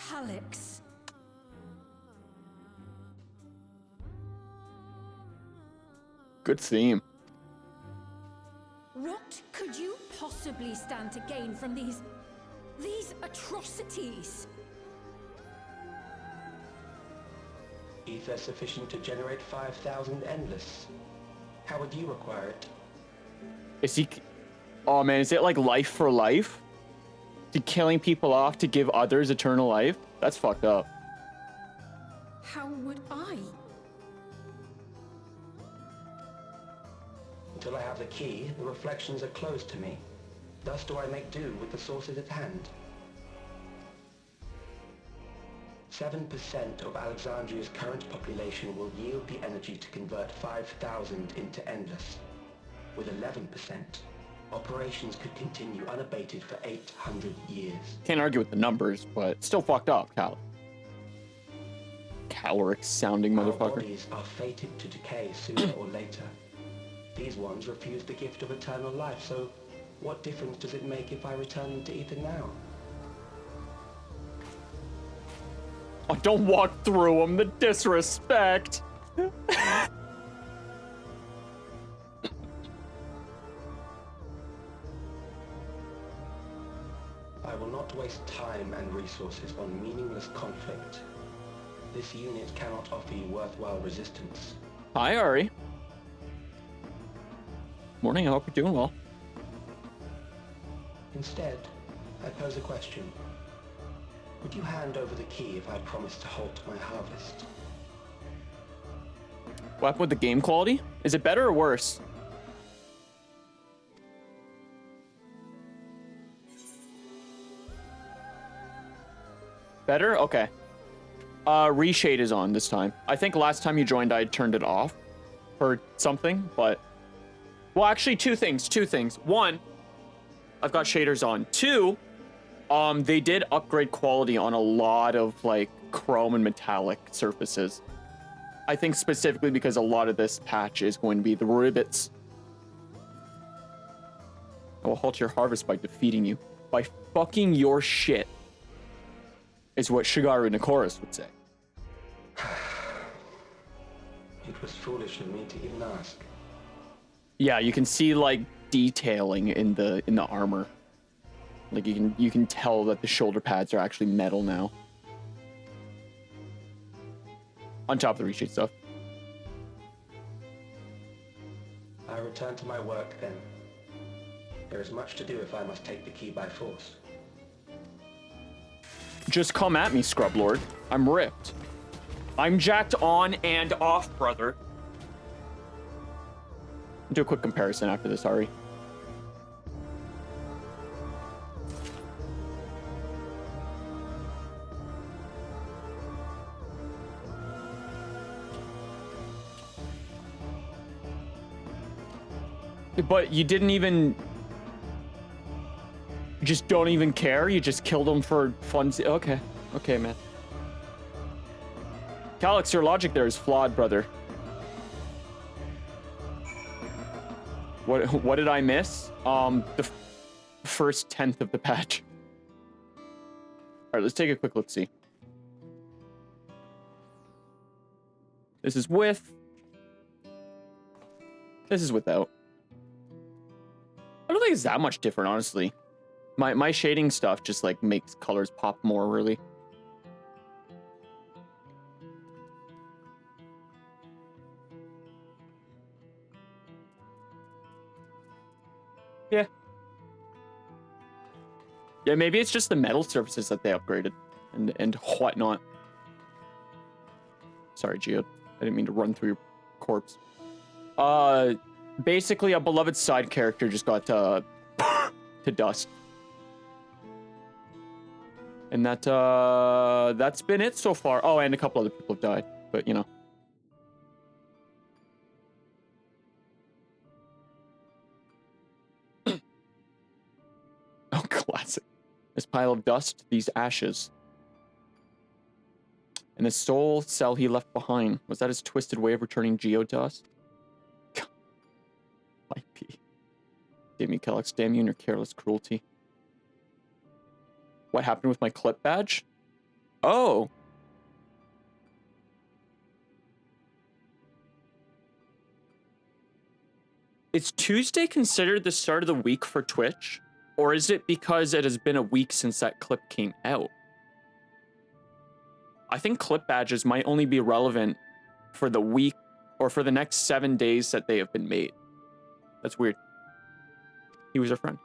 Calix. Good theme. What could you possibly stand to gain from these atrocities? Ether sufficient to generate 5,000 endless. How would you require it? Is he... Oh man, is it like life for life? To killing people off to give others eternal life? That's fucked up. How would I? Until I have the key, the reflections are closed to me. Thus do I make do with the sources at hand. 7% of Alexandria's current population will yield the energy to convert 5,000 into endless. With 11%, operations could continue unabated for 800 years. Can't argue with the numbers, but still fucked up, caloric sounding Our motherfucker. bodies are fated to decay sooner or later. These ones refuse the gift of eternal life, so what difference does it make if I return them to ether now? Oh, don't walk through them, the disrespect. I will not waste time and resources on meaningless conflict. This unit cannot offer you worthwhile resistance. Hi, Ari. Morning, I hope you're doing well. Instead, I pose a question. Would you hand over the key if I promised to halt my harvest? What happened with the game quality? Is it better or worse? Better? Okay. Reshade is on this time. I think last time you joined, I turned it off or something, but... Well, actually, two things. One, I've got shaders on. Two, they did upgrade quality on a lot of, like, chrome and metallic surfaces. I think specifically because a lot of this patch is going to be the ribbits. I will halt your harvest by defeating you. By fucking your shit. Is what Shigaru Nikoris would say. It was foolish of me to even ask. Yeah, you can see like detailing in the armor. Like you can tell that the shoulder pads are actually metal now. On top of the reshape stuff. I return to my work then. There is much to do if I must take the key by force. Just come at me, Scrub Lord. I'm ripped. I'm jacked on and off, brother. Do a quick comparison after this, Ari. But you didn't even... You just don't even care? You just killed him for fun? Okay. Okay, man. Calyx, your logic there is flawed, brother. What did I miss? The first 10th of the patch. Alright, let's take a quick look-see. This is with. This is without. I don't think it's that much different, honestly. My shading stuff just like makes colors pop more, really. Yeah. Yeah, maybe it's just the metal surfaces that they upgraded and whatnot. Sorry, Geode. I didn't mean to run through your corpse. Basically a beloved side character just got to dust. And that's been it so far. Oh, and a couple other people have died, but you know. Oh, classic. This pile of dust, these ashes. And the soul cell he left behind. Was that his twisted way of returning Geo to us? IP. Damn you, Calyx. Damn you and your careless cruelty. What happened with my clip badge? Oh. Is Tuesday considered the start of the week for Twitch? Or is it because it has been a week since that clip came out? I think clip badges might only be relevant for the week or for the next 7 days that they have been made. That's weird. He was our friend.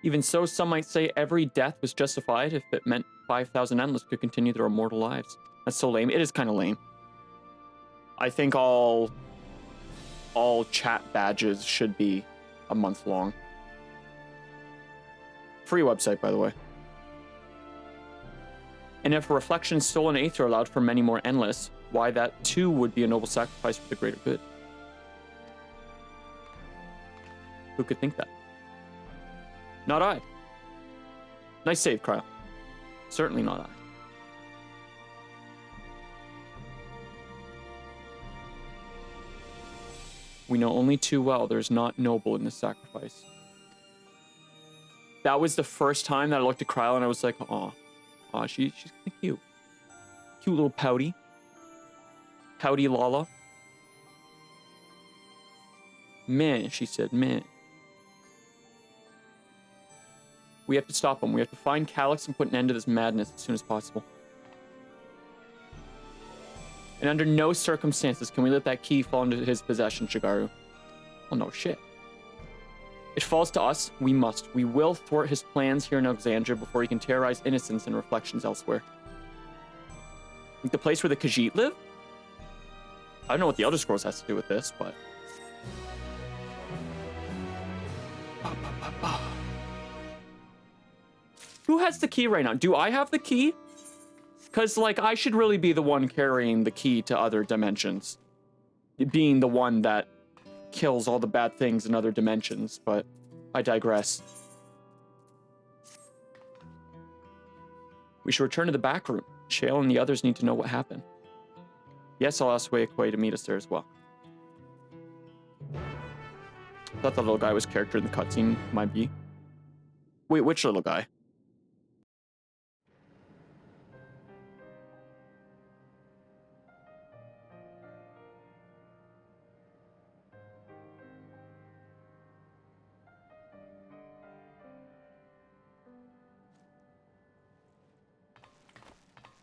Even so, some might say every death was justified if it meant 5,000 endless could continue their immortal lives. That's so lame. It is kind of lame. I think all chat badges should be a month long. Free website, by the way. And if reflection, soul, and aether allowed for many more endless, why that too would be a noble sacrifice for the greater good. Who could think that? Not I. Nice save, Cryo. Certainly not I. We know only too well there's not noble in this sacrifice. That was the first time that I looked at Cryo and I was like, aw. Aw, she's kind of cute. Cute little pouty. Pouty Lala. Meh, she said, meh. We have to stop him. We have to find Calyx and put an end to this madness as soon as possible. And under no circumstances can we let that key fall into his possession, Shigaru. Oh no, shit. It falls to us. We must. We will thwart his plans here in Alexandria before he can terrorize innocents and reflections elsewhere. Like the place where the Khajiit live? I don't know what the Elder Scrolls has to do with this, but... Who has the key right now? Do I have the key? Because, like, I should really be the one carrying the key to other dimensions. Being the one that kills all the bad things in other dimensions, but I digress. We should return to the back room. Shale and the others need to know what happened. Yes, I'll ask Wei to meet us there as well. I thought the little guy was character in the cutscene. Might be. Wait, which little guy?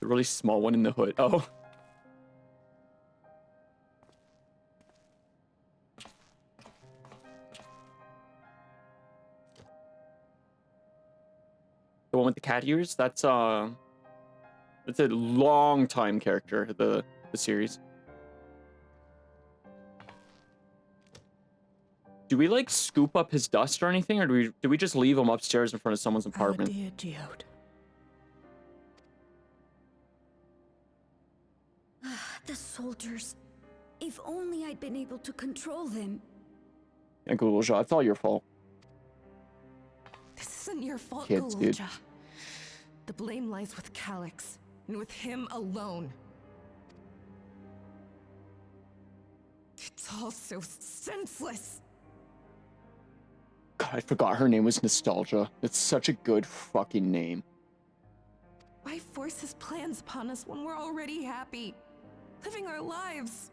The really small one in the hood. Oh. The one with the cat ears? That's a long time character, the series. Do we like scoop up his dust or anything, or do we just leave him upstairs in front of someone's apartment? Our dear Geode. The soldiers. If only I'd been able to control them. Yeah, Gulja, it's all your fault. This isn't your fault, Kids, dude. Gulja. The blame lies with Calyx, and with him alone. It's all so senseless. God, I forgot her name was Nostalgia. It's such a good fucking name. Why force his plans upon us when we're already happy? Living our lives.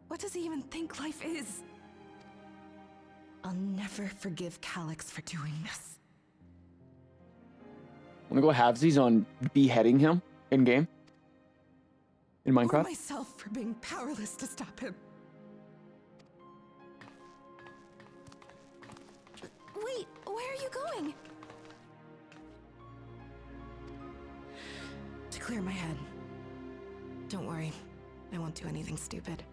What does he even think life is? I'll never forgive Calyx for doing this. Wanna go halvesies on beheading him in game? In Or Minecraft? myself for being powerless to stop him. Wait, where are you going? To clear my head. Don't worry, I won't do anything stupid.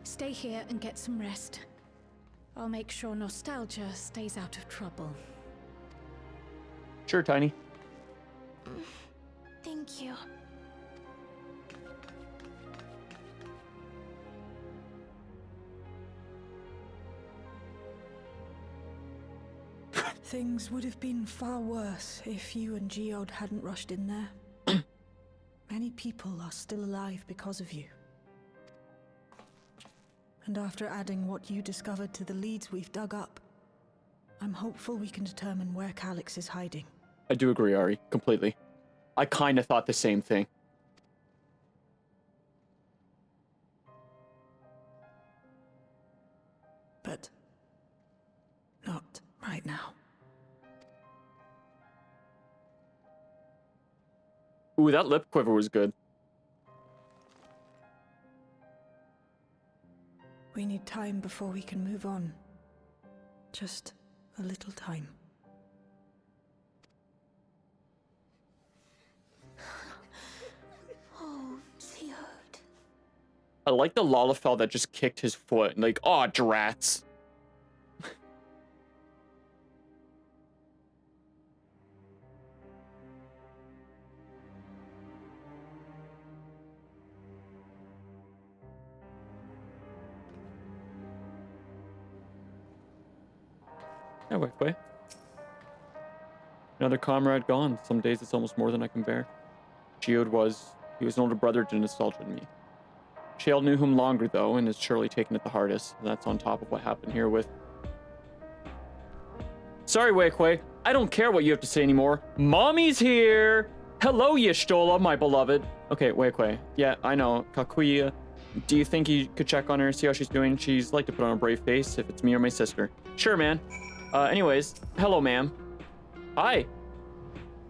Stay here and get some rest. I'll make sure Nostalgia stays out of trouble. Sure, Tiny. Thank you. Things would have been far worse if you and Geode hadn't rushed in there. Many people are still alive because of you. And after adding what you discovered to the leads we've dug up, I'm hopeful we can determine where Calyx is hiding. I do agree, Ari, completely. I kind of thought the same thing. But not right now. Ooh, that lip quiver was good. We need time before we can move on. Just a little time. Oh, Geode. I like the Lalafell that just kicked his foot. Like, aw, drats. Yeah, wait. Another comrade gone. Some days it's almost more than I can bear. Geode he was an older brother to Nostalgia than me. Shale knew him longer, though, and has surely taken it the hardest. And that's on top of what happened here with... Sorry, Wakeway. I don't care what you have to say anymore. Mommy's here! Hello, Y'shtola, my beloved. Okay, Wakeway. Yeah, I know. Kakuya. Do you think you could check on her, see how she's doing? She's like to put on a brave face if it's me or my sister. Sure, man. Anyways, hello, ma'am. Hi.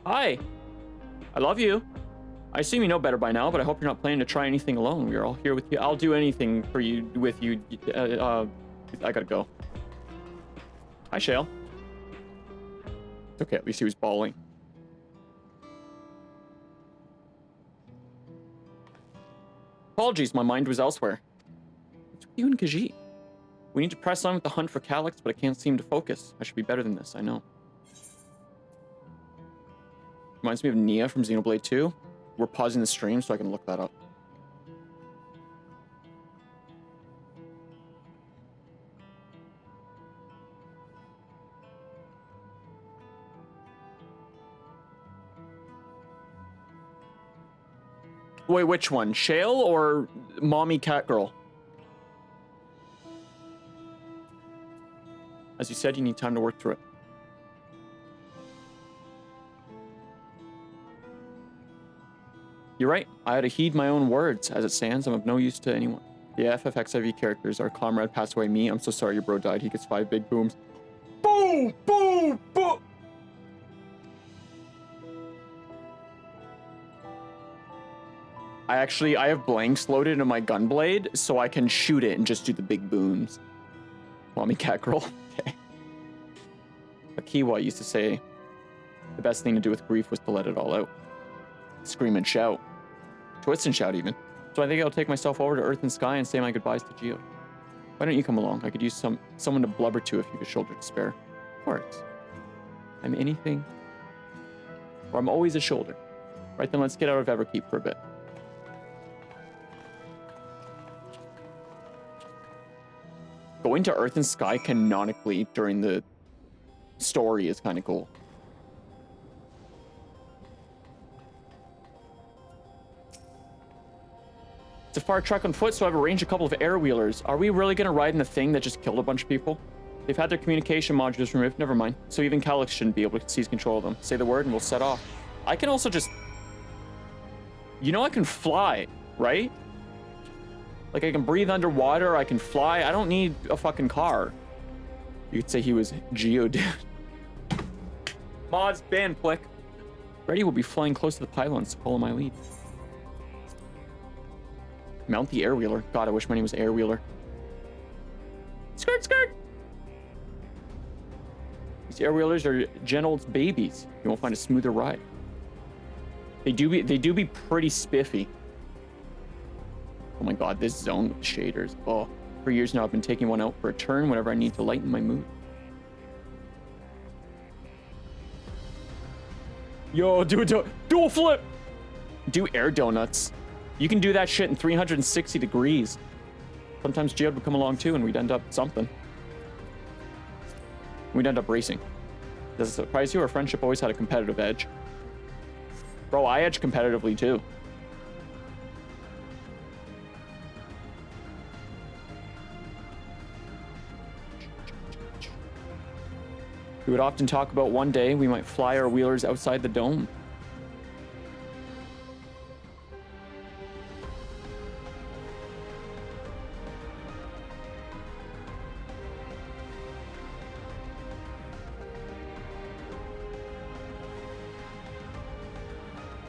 Hi. I love you. I assume you know better by now, but I hope you're not planning to try anything alone. We're all here with you. I'll do anything for you, with you. I gotta go. Hi, Shale. It's okay, at least he was bawling. Apologies, my mind was elsewhere. What's with you and Khajiit? We need to press on with the hunt for Calyx, but I can't seem to focus. I should be better than this, I know. Reminds me of Nia from Xenoblade 2. We're pausing the stream so I can look that up. Wait, which one? Shale or Mommy Cat Girl? As you said, you need time to work through it. You're right. I ought to heed my own words. As it stands, I'm of no use to anyone. The FFXIV characters, our comrade passed away. Me, I'm so sorry your bro died. He gets 5 big booms. Boom! Boo! Boo! Boo! I have blanks loaded in my gun blade, so I can shoot it and just do the big booms. Mommy cat girl. Okay. Akiwa used to say the best thing to do with grief was to let it all out. Scream and shout. Twist and shout even. So I think I'll take myself over to Earth and Sky and say my goodbyes to Geo. Why don't you come along? I could use someone to blubber to if you've a shoulder to spare. Of course. I'm anything. Or I'm always a shoulder. Right then, let's get out of Everkeep for a bit. Going to Earth and Sky canonically during the story is kind of cool. It's a far trek on foot, so I've arranged a couple of air wheelers. Are we really going to ride in the thing that just killed a bunch of people? They've had their communication modules removed. Never mind. So even Calyx shouldn't be able to seize control of them. Say the word and we'll set off. I can also just... You know I can fly, right? Like I can breathe underwater, I can fly. I don't need a fucking car. You could say he was Geo dude. Mods, ban, Plick. Ready will be flying close to the pylons to follow my lead. Mount the airwheeler. God, I wish my name was Airwheeler. Skirt, skirt! These airwheelers are Genald's babies. You won't find a smoother ride. They do be pretty spiffy. Oh my god, this zone with shaders. Oh, for years now I've been taking one out for a turn whenever I need to lighten my mood. Yo, do a dual flip! Do air donuts. You can do that shit in 360 degrees. Sometimes Geode would come along too and we'd end up something. We'd end up racing. Does it surprise you? Our friendship always had a competitive edge. Bro, I edge competitively too. We would often talk about one day we might fly our wheelers outside the dome.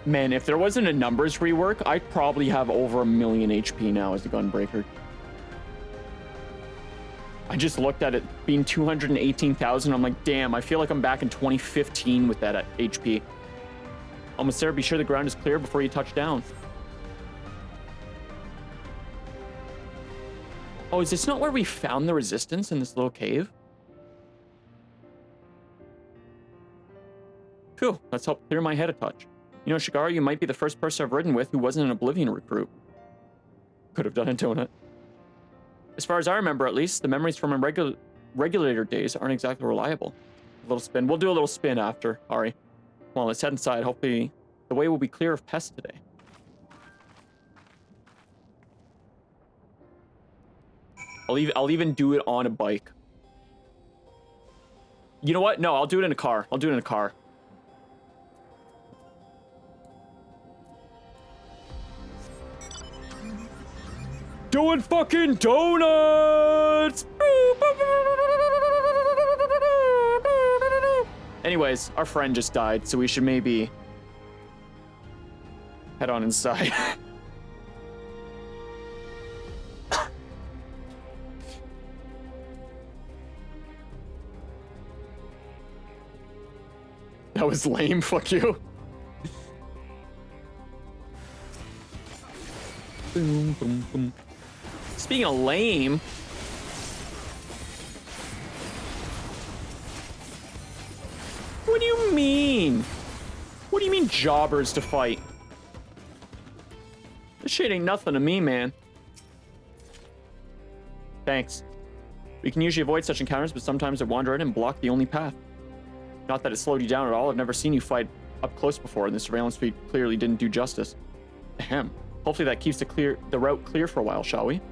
Man, if there wasn't a numbers rework, I'd probably have over 1 million HP now as a gunbreaker. I just looked at it being 218,000. I'm like, damn, I feel like I'm back in 2015 with that HP. Almost there, be sure the ground is clear before you touch down. Oh, is this not where we found the resistance in this little cave? Phew, let's help clear my head a touch. You know, Shigara, you might be the first person I've ridden with who wasn't an Oblivion recruit. Could have done a donut. As far as I remember, at least, the memories from my regulator days aren't exactly reliable. A little spin. We'll do a little spin after, Ari. Come on, let's head inside. Hopefully, the way will be clear of pests today. I'll even do it on a bike. You know what? No, I'll do it in a car. I'll do it in a car. Doing fucking donuts! Anyways, our friend just died, so we should maybe head on inside. That was lame, fuck you. Boom, boom, boom. Speaking of lame, what do you mean? What do you mean jobbers to fight? This shit ain't nothing to me, man. Thanks. We can usually avoid such encounters, but sometimes they wander in and block the only path. Not that it slowed you down at all. I've never seen you fight up close before, and the surveillance feed clearly didn't do justice. Ahem. Hopefully that keeps the route clear for a while, shall we?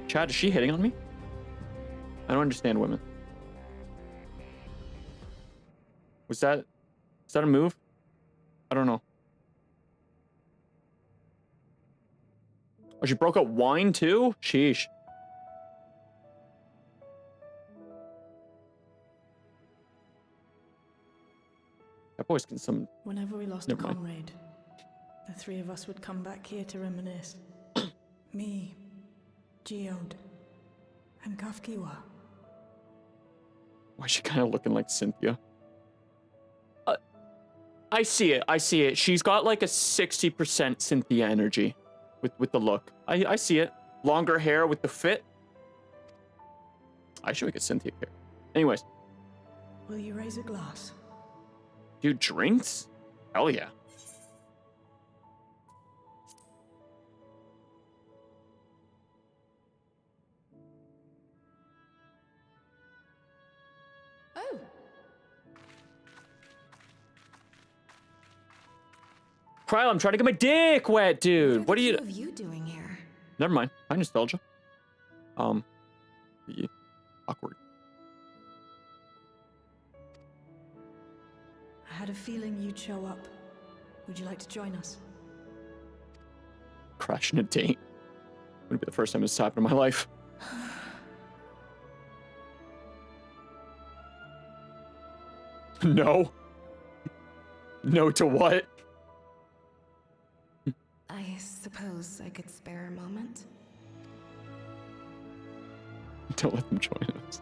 Chad, is she hitting on me? I don't understand women. Is that a move? I don't know. Oh, she broke out wine too? Sheesh. That boy's getting some. Whenever we lost a Never mind. comrade, the three of us would come back here to reminisce. Me, Geode, and Kafkiwa. Why is she kind of looking like Cynthia? I see it. I see it. She's got like a 60% Cynthia energy with the look. I see it. Longer hair with the fit. I should make a Cynthia hair. Anyways, Will you raise a glass? dude, drinks? Hell yeah. Oh, Kryl, I'm trying to get my dick wet, dude. What are you? What are you doing here? Never mind. I nostalgia. Yeah. Awkward. I had a feeling you'd show up. Would you like to join us? Crashing a date. Wouldn't be the first time this happened in my life. No. No to what? I suppose I could spare a moment. Don't let them join us.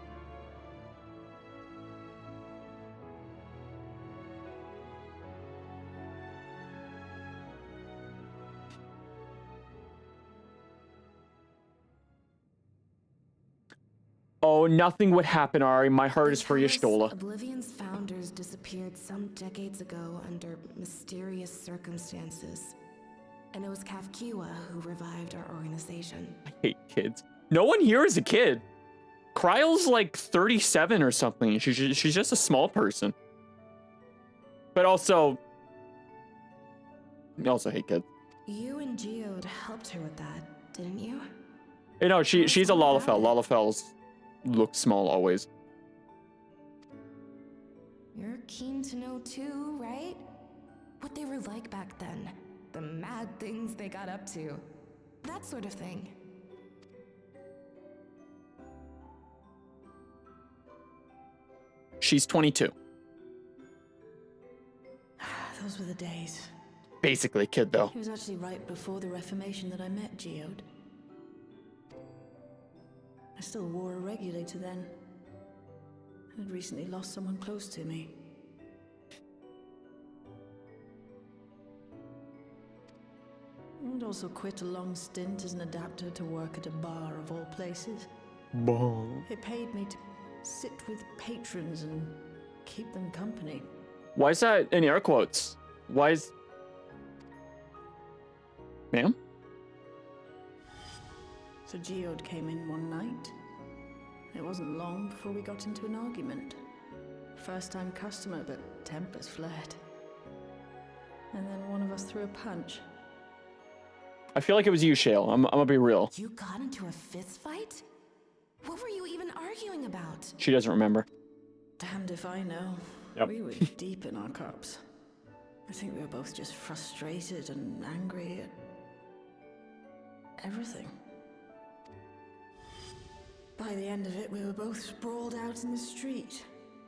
Oh, nothing would happen, Ari. My heart is for Y'shtola. Oblivion's founders disappeared some decades ago under mysterious circumstances. And it was Kafkiwa who revived our organization. I hate kids. No one here is a kid. Kryl's like 37 or something. She's just a small person. But also... I also hate kids. You and Geode helped her with that, didn't you? You know, she's a Lalafell. Lalafels look small always. You're keen to know too, right? What they were like back then. The mad things they got up to. That sort of thing. She's 22. Those were the days. Basically a kid, though. It was actually right before the Reformation that I met Geode. I still wore a regulator then. I'd recently lost someone close to me. I'd also quit a long stint as an adapter to work at a bar of all places. It paid me to sit with patrons and keep them company. Why is that in air quotes? Why is... Ma'am? So Geode came in one night. It wasn't long before we got into an argument. First-time customer, but tempers flared. And then one of us threw a punch. I feel like it was you, Shale. I'm gonna be real. You got into a fist fight? What were you even arguing about? She doesn't remember. Damned if I know. Yep. We were deep in our cups. I think we were both just frustrated and angry at everything. By the end of it, we were both sprawled out in the street.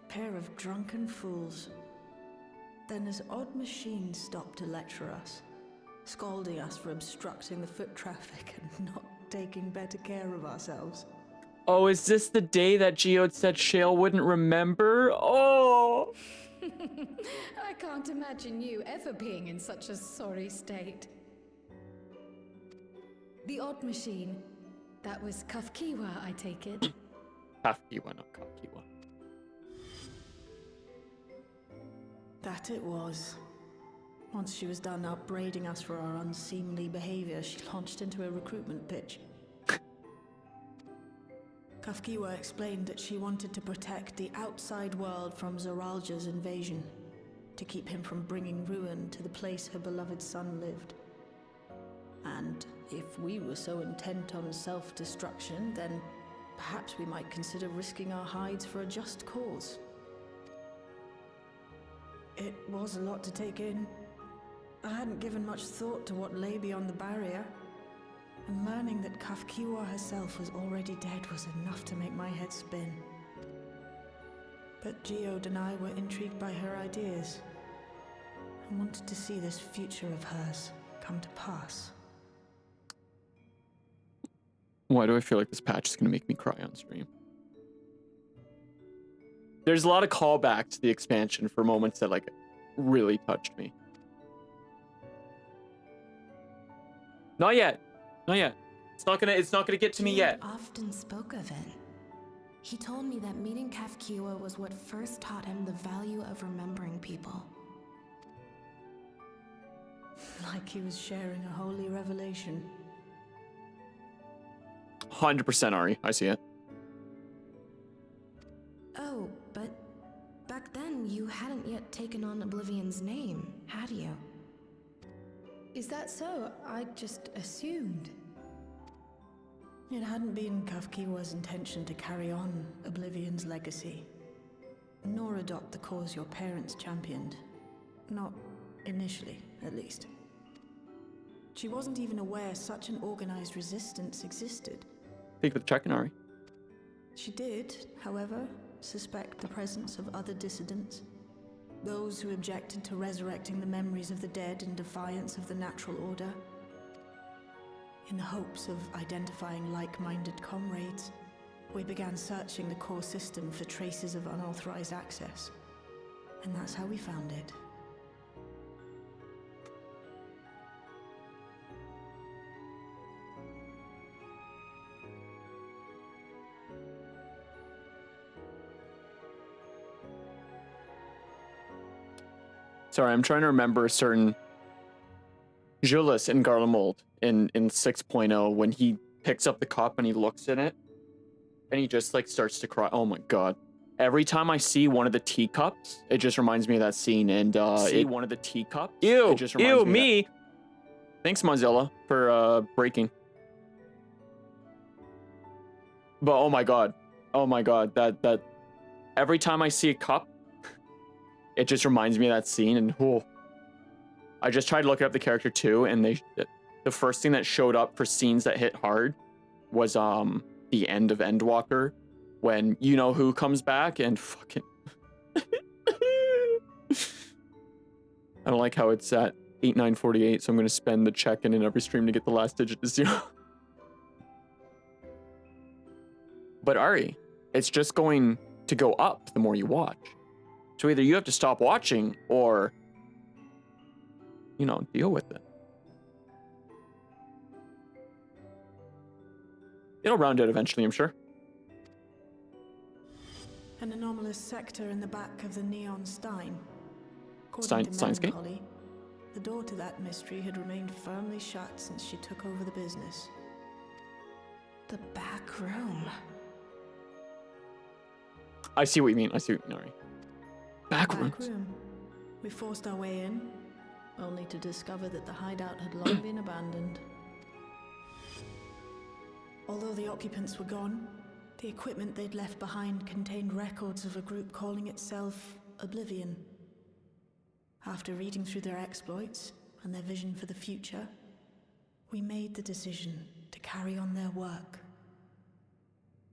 Pair of drunken fools. Then this odd machine stopped to lecture us, scolding us for obstructing the foot traffic and not taking better care of ourselves. Oh, is this the day that Geode said Shale wouldn't remember? Oh! I can't imagine you ever being in such a sorry state. The odd machine. That was Kafkiwa, I take it. Kafkiwa, not Kafkiwa. That it was. Once she was done upbraiding us for our unseemly behavior, she launched into a recruitment pitch. Kafkiwa explained that she wanted to protect the outside world from Zoralja's invasion, to keep him from bringing ruin to the place her beloved son lived. And if we were so intent on self-destruction, then perhaps we might consider risking our hides for a just cause. It was a lot to take in. I hadn't given much thought to what lay beyond the barrier, and learning that Kafkiwa herself was already dead was enough to make my head spin. But Geode and I were intrigued by her ideas, I wanted to see this future of hers come to pass. Why do I feel like this patch is gonna make me cry on stream? There's a lot of callbacks to the expansion for moments that like really touched me. Not yet. Not yet. It's not gonna get to me yet. Often spoke of it. He told me that meeting Kafkiwa was what first taught him the value of remembering people. Like he was sharing a holy revelation. 100% Ari. I see it. Oh, but back then you hadn't yet taken on Oblivion's name, had you? Is that so? I just assumed. It hadn't been Kafkiwa's intention to carry on Oblivion's legacy, nor adopt the cause your parents championed. Not initially, at least. She wasn't even aware such an organized resistance existed. Thank you for the check-in, Ari. She did, however, suspect the presence of other dissidents. Those who objected to resurrecting the memories of the dead in defiance of the natural order. In the hopes of identifying like-minded comrades, we began searching the core system for traces of unauthorized access. And that's how we found it. Sorry, I'm trying to remember a certain Julius in Garlemald in 6.0 when he picks up the cup and he looks in it and he just like starts to cry. Oh my god. Every time I see one of the teacups, it just reminds me of that scene. And one of the teacups. Ew, it just reminds me. Thanks, Mozilla, for breaking. But oh my god, that every time I see a cup, it just reminds me of that scene. And whoa, I just tried to look up the character too, and the first thing that showed up for scenes that hit hard was the end of Endwalker, when you know who comes back and fucking I don't like how it's at 8948, so I'm gonna spend the check-in in every stream to get the last digit to 0. But Ari, it's just going to go up the more you watch. So either you have to stop watching or, you know, deal with it. It'll round out eventually, I'm sure. An anomalous sector in the back of the Neon Stein. According to Melancholy, the door to that mystery had remained firmly shut since she took over the business. The back room. I see what you mean. Ari. Back rooms. We forced our way in, only to discover that the hideout had long been abandoned. Although the occupants were gone, the equipment they'd left behind contained records of a group calling itself Oblivion. After reading through their exploits and their vision for the future, we made the decision to carry on their work.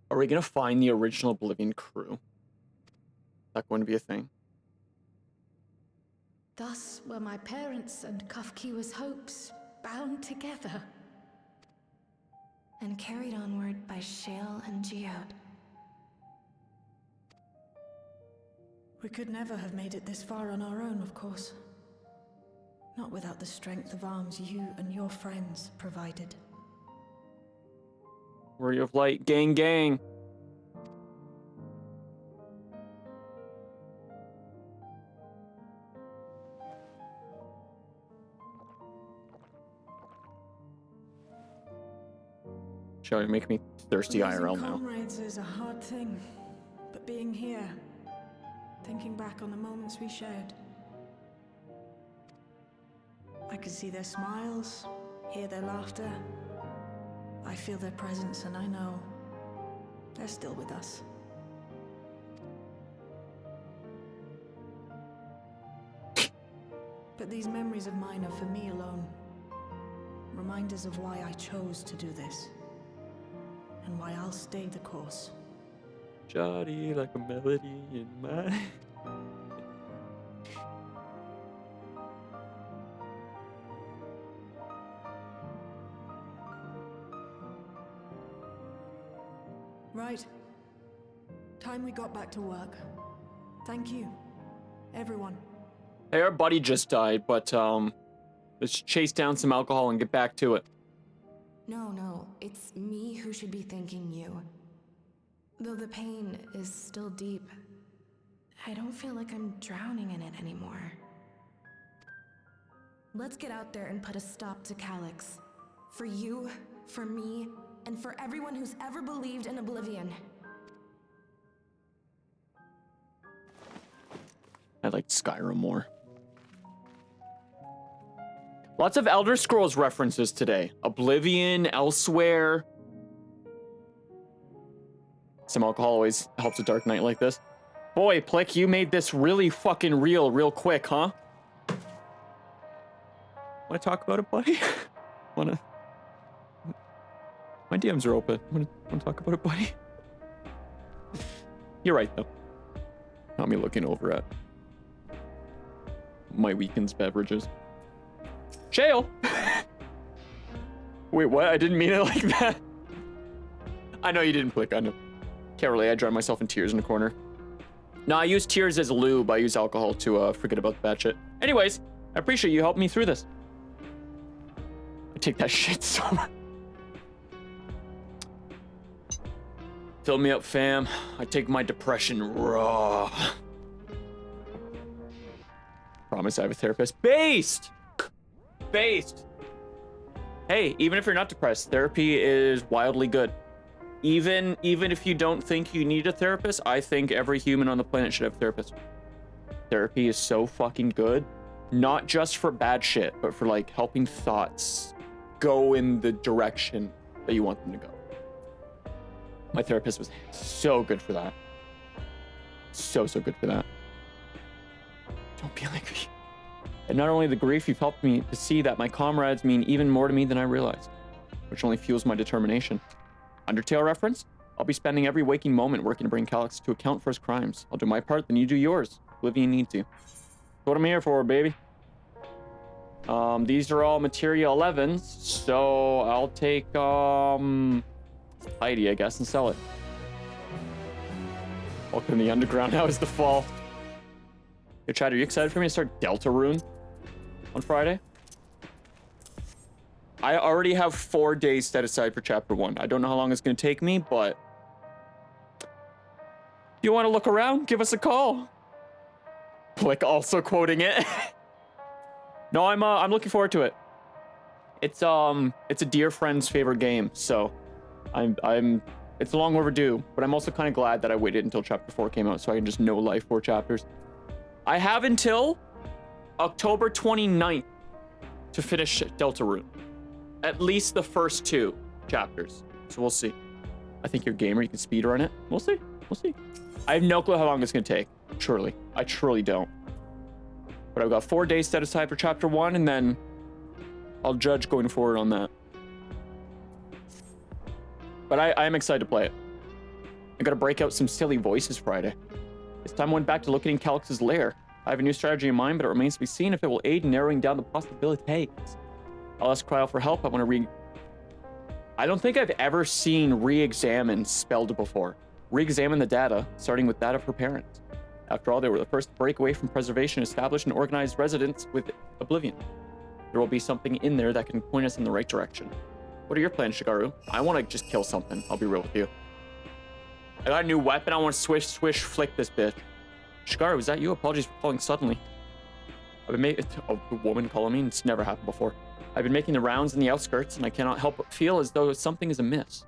Are we gonna find the original Oblivion crew? Is that going to be a thing? Thus were my parents' and Kafkiwa's hopes bound together. And carried onward by Shale and Geode. We could never have made it this far on our own, of course. Not without the strength of arms you and your friends provided. Warrior of Light, gang, gang. Shall we make me thirsty IRL now? Comrades is a hard thing, but being here, thinking back on the moments we shared, I could see their smiles, hear their laughter. I feel their presence, and I know they're still with us. But these memories of mine are for me alone. Reminders of why I chose to do this. And why I'll stay the course. Jolly like a melody in my... Right. Time we got back to work. Thank you, everyone. Hey, our buddy just died, but let's chase down some alcohol and get back to it. No, it's me who should be thanking you. Though the pain is still deep, I don't feel like I'm drowning in it anymore. Let's get out there and put a stop to Calyx. For you, for me, and for everyone who's ever believed in Oblivion. I like Skyrim more. Lots of Elder Scrolls references today. Oblivion, elsewhere. Some alcohol always helps a dark night like this. Boy, Plick, you made this really fucking real quick, huh? Want to talk about it, buddy? Wanna... My DMs are open. Want to talk about it, buddy? You're right, though. Not me looking over at my weekend's beverages. Shale! Wait, what? I didn't mean it like that. I know you didn't Plick, I know. Can't relate, I drowned myself in tears in a corner. No, I use tears as lube. I use alcohol to forget about the bad shit. Anyways, I appreciate you helping me through this. I take that shit so much. Fill me up, fam. I take my depression raw. Promise I have a therapist. Based! Hey, even if you're not depressed, therapy is wildly good. Even if you don't think you need a therapist, I think every human on the planet should have a therapist. Therapy is so fucking good. Not just for bad shit, but for like helping thoughts go in the direction that you want them to go. My therapist was so good for that. So good for that. Don't be like me. And not only the grief, you've helped me to see that my comrades mean even more to me than I realized, which only fuels my determination. Undertale reference? I'll be spending every waking moment working to bring Calyx to account for his crimes. I'll do my part, then you do yours. Oblivion needs you. That's what I'm here for, baby. These are all materia 11s, so I'll take Heidi, I guess, and sell it. Welcome to the underground. How is the fall? Hey, Chad, are you excited for me to start Deltarune on Friday? I already have 4 days set aside for chapter 1. I don't know how long it's going to take me, but you want to look around? Give us a call. Like also quoting it. No, I'm looking forward to it. It's a dear friend's favorite game, so it's long overdue, but I'm also kind of glad that I waited until chapter 4 came out so I can just know life 4 chapters. I have until October 29th to finish Deltarune. At least the first 2 chapters. So we'll see. I think you're a gamer, you can speedrun it. We'll see. I have no clue how long it's gonna take. Truly. I truly don't. But I've got 4 days set aside for chapter 1, and then I'll judge going forward on that. But I am excited to play it. I gotta break out some silly voices Friday. It's time I went back to looking in Calyx's lair. I have a new strategy in mind, but it remains to be seen if it will aid in narrowing down the possibilities. I'll ask Cryo for help. I don't think I've ever seen re-examine spelled before. Re-examine the data, starting with that of her parents. After all, they were the first to break away from preservation, establish an organized residence with Oblivion. There will be something in there that can point us in the right direction. What are your plans, Shigaru? I want to just kill something. I'll be real with you. I got a new weapon. I want to swish, flick this bitch. Shigaru, is that you? Apologies for calling suddenly. I've been making a woman calling me. It's never happened before. I've been making the rounds in the outskirts, and I cannot help but feel as though something is amiss.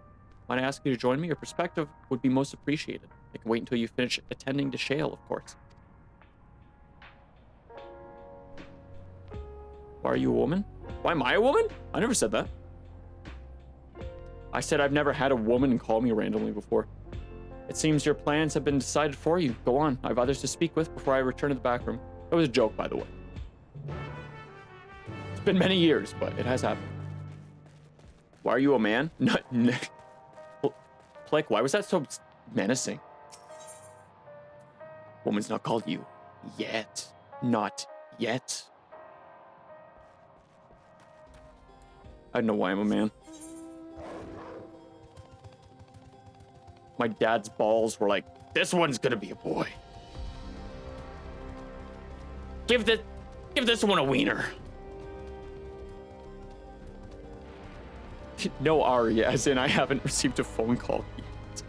Might I ask you to join me? Your perspective would be most appreciated. I can wait until you finish attending to Shale, of course. Why are you a woman? Why am I a woman? I never said that. I said I've never had a woman call me randomly before. It seems your plans have been decided for you. Go on. I have others to speak with before I return to the back room. That was a joke, by the way. It's been many years, but it has happened. Why are you a man? Plick, why was that so menacing? Woman's not called you. Yet. Not yet. I don't know why I'm a man. my dad's balls were like, this one's gonna be a boy. Give this one a wiener. No Ari, as in I haven't received a phone call yet.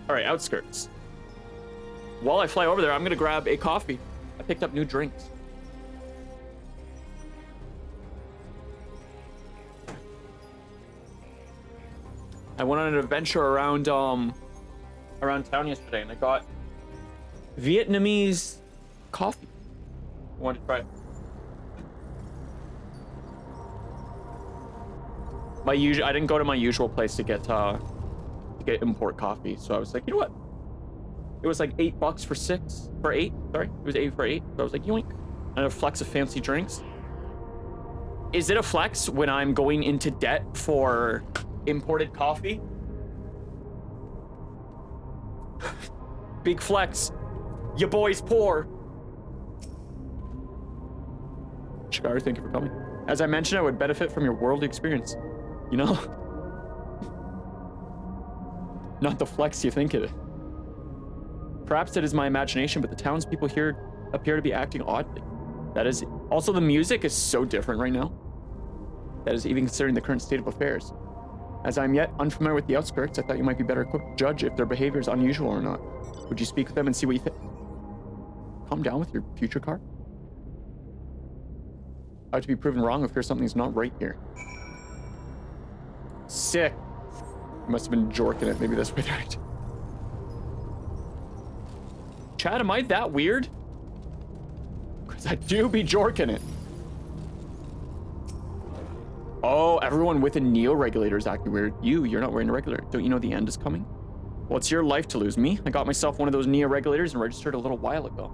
All right, outskirts. While I fly over there, I'm gonna grab a coffee. I picked up new drinks. I went on an adventure around town yesterday, and I got Vietnamese coffee. I wanted to try it. I didn't go to my usual place to get import coffee, so I was like, you know what? It was like $8 for 8. Sorry, it was 8 for 8. So I was like, yoink. And a flex of fancy drinks. Is it a flex when I'm going into debt for imported coffee? Big flex. Your boy's poor. Shikari, thank you for coming. As I mentioned, I would benefit from your worldly experience. You know? Not the flex you think it is. Perhaps it is my imagination, but the townspeople here appear to be acting oddly. That is, also the music is so different right now. That is even considering the current state of affairs. As I'm yet unfamiliar with the outskirts, I thought you might be better equipped to judge if their behavior is unusual or not. Would you speak with them and see what you think? Calm down with your future car. I have to be proven wrong if there's something's not right here. Sick. Must have been jorking it. Maybe that's right. Chad, am I that weird? Because I do be jorking it. Oh, everyone with a neo-regulator is acting weird. You're not wearing a regulator. Don't you know the end is coming? Well, it's your life to lose. Me? I got myself one of those neo-regulators and registered a little while ago.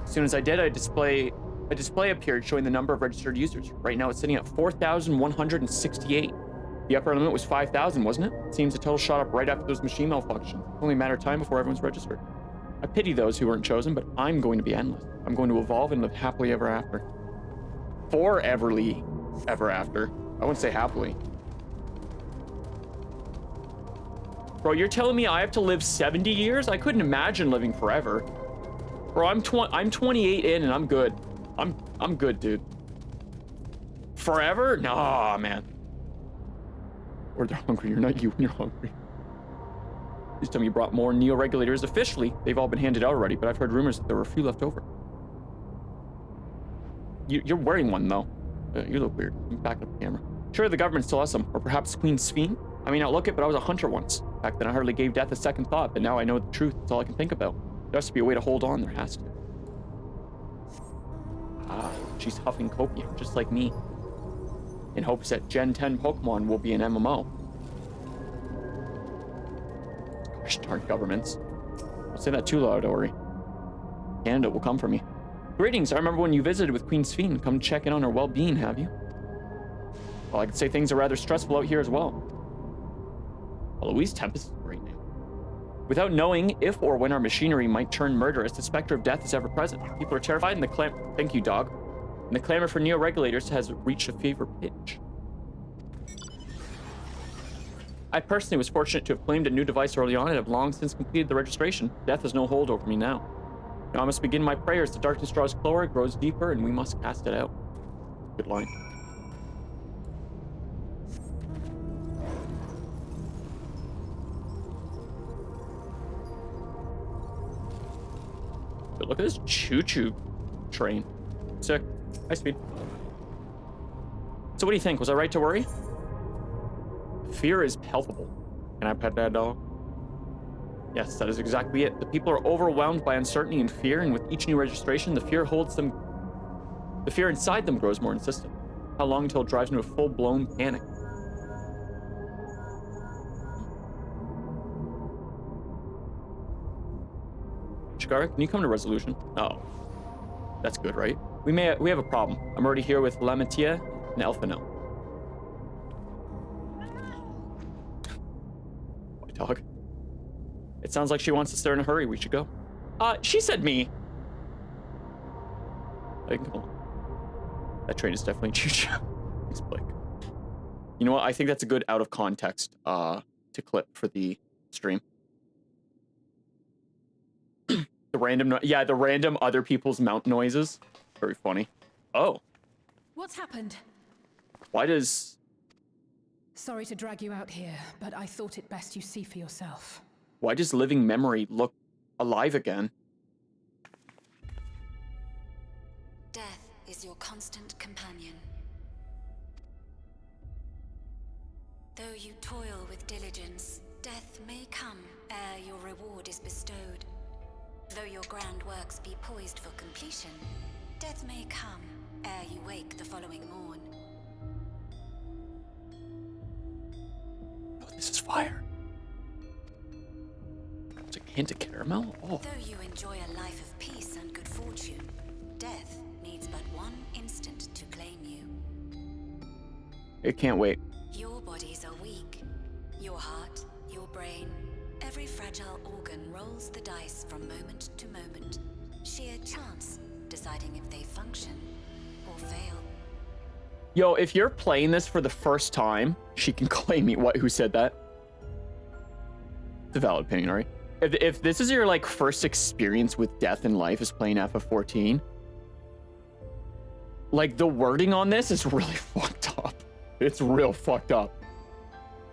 As soon as I did, a display appeared showing the number of registered users. Right now, it's sitting at 4,168. The upper limit was 5,000, wasn't it? It seems the total shot up right after those machine malfunctions. It's only a matter of time before everyone's registered. I pity those who weren't chosen, but I'm going to be endless. I'm going to evolve and live happily ever after. Foreverly ever after. I wouldn't say happily. Bro, you're telling me I have to live 70 years? I couldn't imagine living forever. Bro, I'm 28 in and I'm good. I'm good, dude. Forever? Nah, man. Or they're hungry. You're not you when you're hungry. Please tell me you brought more neo-regulators. Officially, they've all been handed out already, but I've heard rumors that there were a few left over. You're wearing one, though. You look weird. Back up the camera. Sure, the government still has some. Or perhaps Queen Sphene? I may not look it, but I was a hunter once. Back then, I hardly gave death a second thought, but now I know the truth. That's all I can think about. There has to be a way to hold on. There has to. Ah, she's huffing copium, just like me. In hopes that Gen 10 Pokemon will be an MMO. Gosh darn governments. Don't say that too loud, Ori. Canada will come for me. Greetings, I remember when you visited with Queen Sphene. Come check in on her well-being, have you? Well, I could say things are rather stressful out here as well. Well, Louise Tempest is great now. Without knowing if or when our machinery might turn murderous, the specter of death is ever present. People are terrified and the thank you, dog. And the clamor for neo-regulators has reached a fever pitch. I personally was fortunate to have claimed a new device early on and have long since completed the registration. Death has no hold over me now. Now I must begin my prayers. The darkness draws closer, it grows deeper, and we must cast it out. Good line. But look at this choo-choo train. Sick. High speed. So what do you think? Was I right to worry? Fear is palpable. Can I pet that dog? Yes, that is exactly it. The people are overwhelmed by uncertainty and fear, and with each new registration, the fear inside them grows more insistent. How long until it drives into a full-blown panic? Shikara, can you come to resolution? Oh. That's good, right? We have a problem. I'm already here with Lamitia and Elfino. Why, dog? It sounds like she wants us there in a hurry. We should go. She said me. I can come on. That train is definitely choo-choo. Thanks, Blake. You know what? I think that's a good out of context to clip for the stream. The random, the random other people's mount noises. Very funny. Oh. What's happened? Why does... Sorry to drag you out here, but I thought it best you see for yourself. Why does living memory look alive again? Death is your constant companion. Though you toil with diligence, death may come ere your reward is bestowed. Though your grand works be poised for completion, death may come ere you wake the following morn. Oh, this is fire. It's like a hint of caramel? Oh. Though you enjoy a life of peace and good fortune, death needs but one instant to claim you. I can't wait. Your bodies are weak. Your heart, your brain, every fragile organ rolls the dice from moment to moment. Sheer chance deciding if they function or fail. Yo, if you're playing this for the first time, she can claim me. What? Who said that? It's a valid opinion, right? If this is your like first experience with death in life is playing FF14, like the wording on this is really fucked up. It's real fucked up.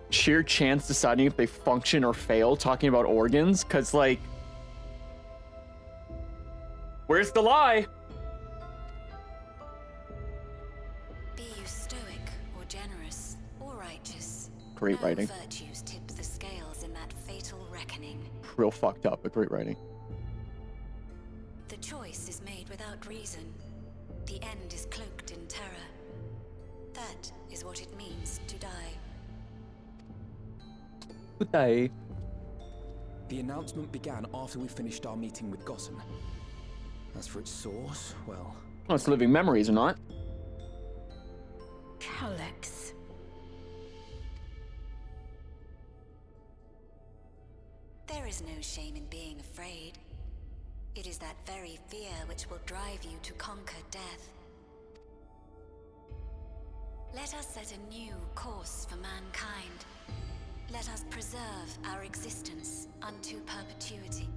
Sheer chance deciding if they function or fail, talking about organs, cause like, where's the lie? Be you stoic or generous or righteous. Great writing. Virtues tip the scales in that fatal reckoning. Real fucked up, but great writing. The choice is made without reason. The end is cloaked in terror. That is what it means to die. Good day. The announcement began after we finished our meeting with Gossen. As for its source, well... Oh, it's living memories or not? Calyx. There is no shame in being afraid. It is that very fear which will drive you to conquer death. Let us set a new course for mankind. Let us preserve our existence unto perpetuity.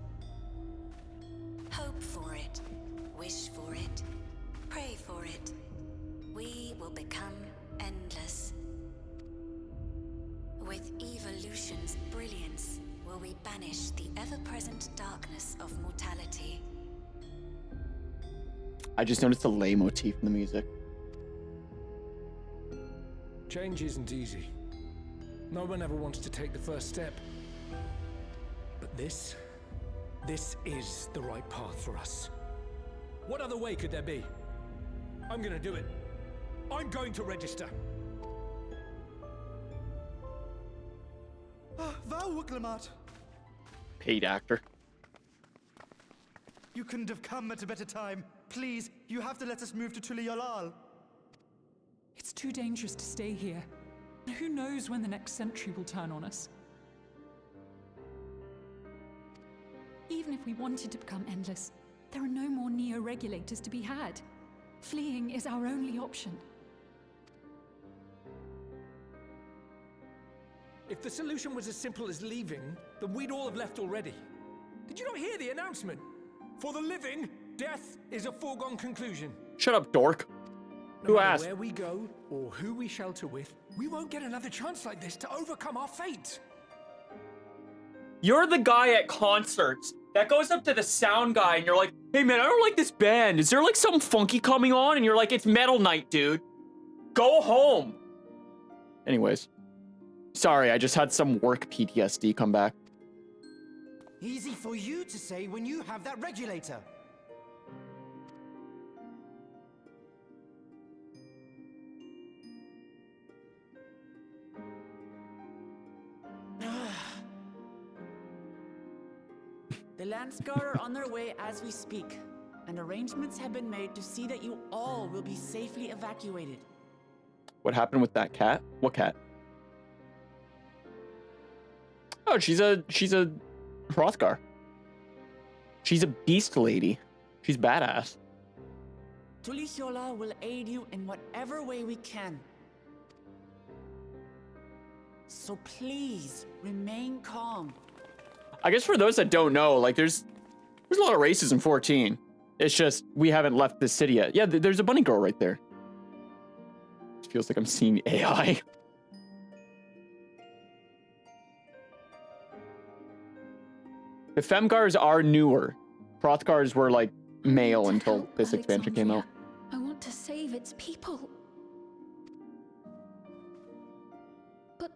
Hope for it, wish for it, pray for it. We will become endless. With evolution's brilliance, will we banish the ever-present darkness of mortality. I just noticed a lay motif in the music. Change isn't easy. No one ever wants to take the first step. But this is the right path for us. What other way could there be? I'm gonna do it. I'm going to register. Paid actor. You couldn't have come at a better time. Please, you have to let us move to Tuliolal. It's too dangerous to stay here. Who knows when the next century will turn on us? Even if we wanted to become endless, there are no more neo-regulators to be had. Fleeing is our only option. If the solution was as simple as leaving, then we'd all have left already. Did you not hear the announcement? For the living, death is a foregone conclusion. Shut up, dork. No Who matter asked? where we go, or who we shelter with, we won't get another chance like this to overcome our fate. You're the guy at concerts that goes up to the sound guy and you're like, hey man, I don't like this band. Is there like something funky coming on? And you're like, it's metal night, dude. Go home. Anyways. Sorry, I just had some work PTSD come back. Easy for you to say when you have that regulator. The Landsguard are on their way as we speak, and arrangements have been made to see that you all will be safely evacuated. What happened with that cat? What cat? Oh, she's a Hrothgar. She's a beast lady. She's badass. Tulishola will aid you in whatever way we can. So please, remain calm. I guess for those that don't know, like there's a lot of races in 14. It's just we haven't left the city yet. Yeah, there's a bunny girl right there. It feels like I'm seeing AI. The Femgars are newer. Hrothgars were like male until this expansion came out. I want to save its people. But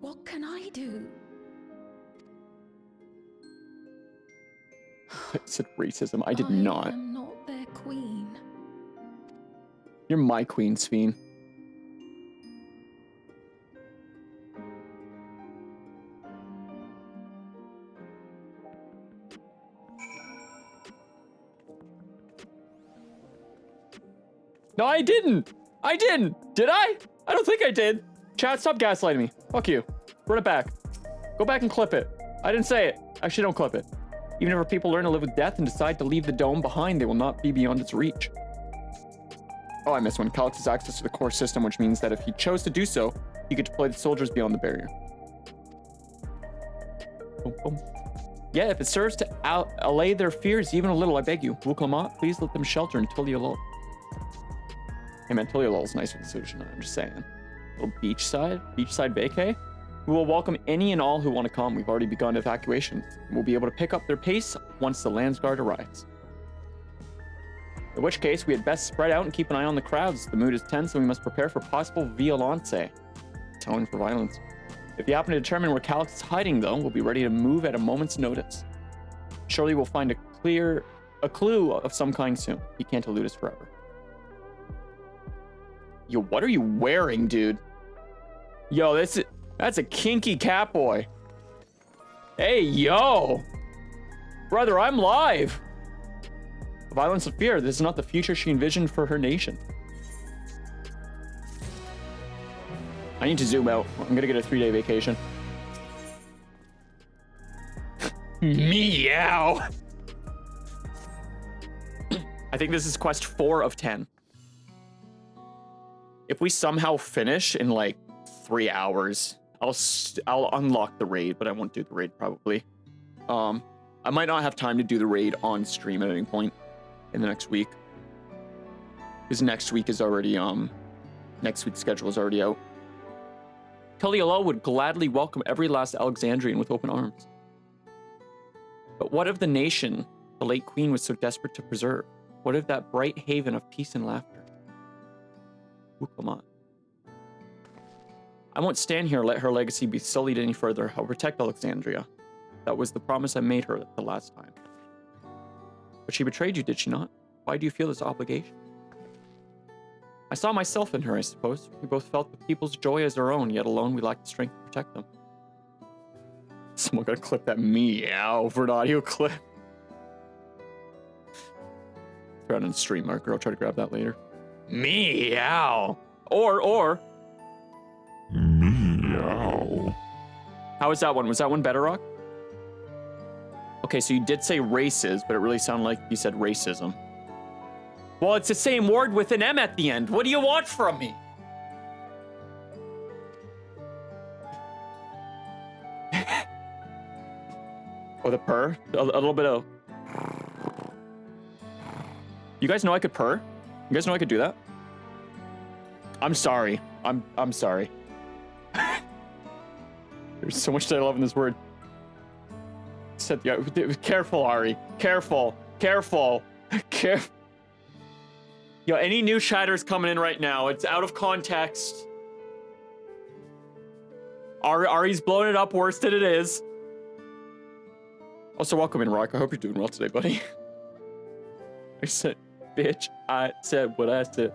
what can I do? I said racism. I did not. I am not their queen. You're my queen, Sveen. No, I didn't. I didn't. Did I? I don't think I did. Chat, stop gaslighting me. Fuck you. Run it back. Go back and clip it. I didn't say it. Actually, don't clip it. Even if our people learn to live with death and decide to leave the dome behind, they will not be beyond its reach. Oh, I missed one. Calix has access to the core system, which means that if he chose to do so, he could deploy the soldiers beyond the barrier. Boom, boom. Yeah, if it serves to allay their fears even a little, I beg you. Wuklamat, please let them shelter in Tulialol. Hey man, Tulialol's nice with the solution, I'm just saying. Little beachside vacay. We will welcome any and all who want to come. We've already begun evacuation. We'll be able to pick up their pace once the Landsguard arrives. In which case, we had best spread out and keep an eye on the crowds. The mood is tense and we must prepare for possible violence. Tone for violence. If you happen to determine where Calix is hiding, though, we'll be ready to move at a moment's notice. Surely we'll find a clue of some kind soon. He can't elude us forever. Yo, what are you wearing, dude? Yo, that's a kinky cat boy. Hey, yo. Brother, I'm live. Violence and fear. This is not the future she envisioned for her nation. I need to zoom out. I'm gonna get a 3-day vacation. Meow. I think this is quest 4 of 10. If we somehow finish in like 3 hours, I'll unlock the raid, but I won't do the raid probably. I might not have time to do the raid on stream at any point in the next week, because next week is already next week's schedule is already out. Tulialol would gladly welcome every last Alexandrian with open arms. But what of the nation the late queen was so desperate to preserve? What of that bright haven of peace and laughter? Ooh, come on. I won't stand here and let her legacy be sullied any further. I'll protect Alexandria. That was the promise I made her the last time. But she betrayed you, did she not? Why do you feel this obligation? I saw myself in her, I suppose. We both felt the people's joy as our own, yet alone we lacked the strength to protect them. Someone gotta clip that meow for an audio clip. Throw it on stream marker. I'll try to grab that later. Meow. Or. Meow. How was that one? Was that one better, Rock? Okay, so you did say races, but it really sounded like you said racism. Well, it's the same word with an M at the end. What do you want from me? Oh, the purr? A little bit of... You guys know I could purr? You guys know I could do that? I'm sorry. I'm sorry. There's so much that I love in this word. Said, yeah, careful, Ari. Careful. Yo, any new chatters coming in right now, it's out of context. Ari's blowing it up worse than it is. Also, welcome in, Rock. I hope you're doing well today, buddy. I said, bitch, I said what I said.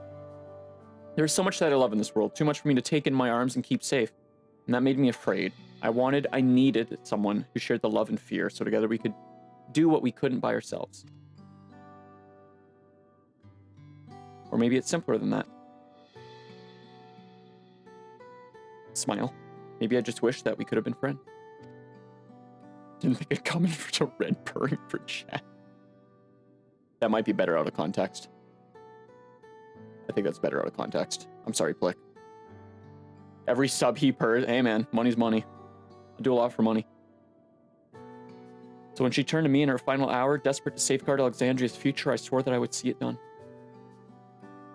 There's so much that I love in this world, too much for me to take in my arms and keep safe. And that made me afraid. I needed someone who shared the love and fear, so together we could do what we couldn't by ourselves. Or maybe it's simpler than that. Smile. Maybe I just wish that we could have been friends. Didn't think I'd come in for a red purring for chat. That might be better out of context. I think that's better out of context. I'm sorry, Plick. Every sub he purrs. Hey man, money's money. I do a lot for money. So when she turned to me in her final hour, desperate to safeguard Alexandria's future, I swore that I would see it done.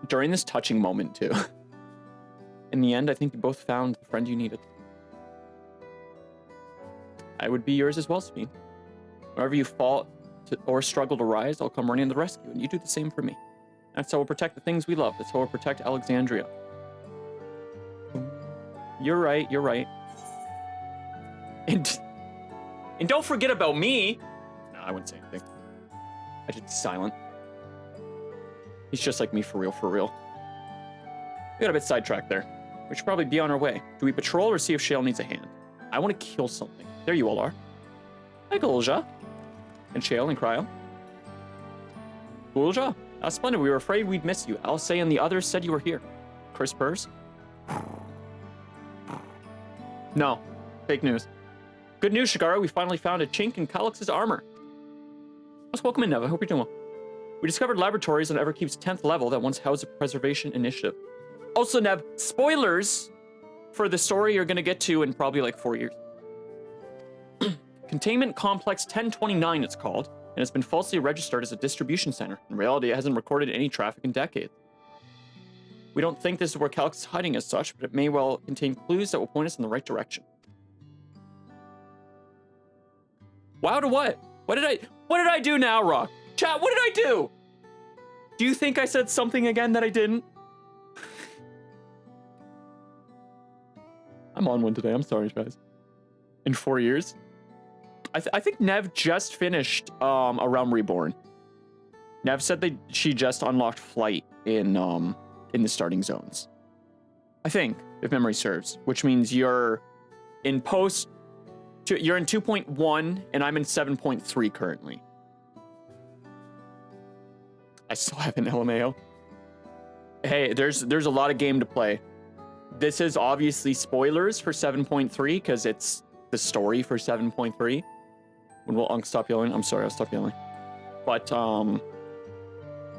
During this touching moment, too. In the end, I think you both found the friend you needed. I would be yours as well, Speed. Whenever you fall or struggle to rise, I'll come running to the rescue, and you do the same for me. That's how we'll protect the things we love. That's how we'll protect Alexandria. You're right, you're right. And don't forget about me. No, I wouldn't say anything. I just be silent. He's just like me for real, for real. We got a bit sidetracked there. We should probably be on our way. Do we patrol or see if Shale needs a hand? I want to kill something. There you all are. Hi, Gulja. And Shale and Cryo. Gulja, that's splendid. We were afraid we'd miss you. Alcé and the others said you were here. Chris Purse? No. Fake news. Good news, Shigara. We finally found a chink in Calix's armor. Let's welcome in, Nev. I hope you're doing well. We discovered laboratories on Everkeep's 10th level that once housed a preservation initiative. Also, Nev, spoilers for the story you're going to get to in probably like 4 years. Containment Complex 1029, it's called, and it's been falsely registered as a distribution center. In reality, it hasn't recorded any traffic in decades. We don't think this is where Calix is hiding as such, but it may well contain clues that will point us in the right direction. Wow, to what? What did I do now, Rock? Chat, what did I do? Do you think I said something again that I didn't? I'm on one today. I'm sorry, guys. In 4 years? I think Nev just finished A Realm Reborn. Nev said that she just unlocked flight in the starting zones. I think, if memory serves, which means you're in 2.1 and I'm in 7.3 currently. I still have an LMAO. Hey, there's a lot of game to play. This is obviously spoilers for 7.3 because it's the story for 7.3. When will Unk stop yelling? I'm sorry, I'll stop yelling. But I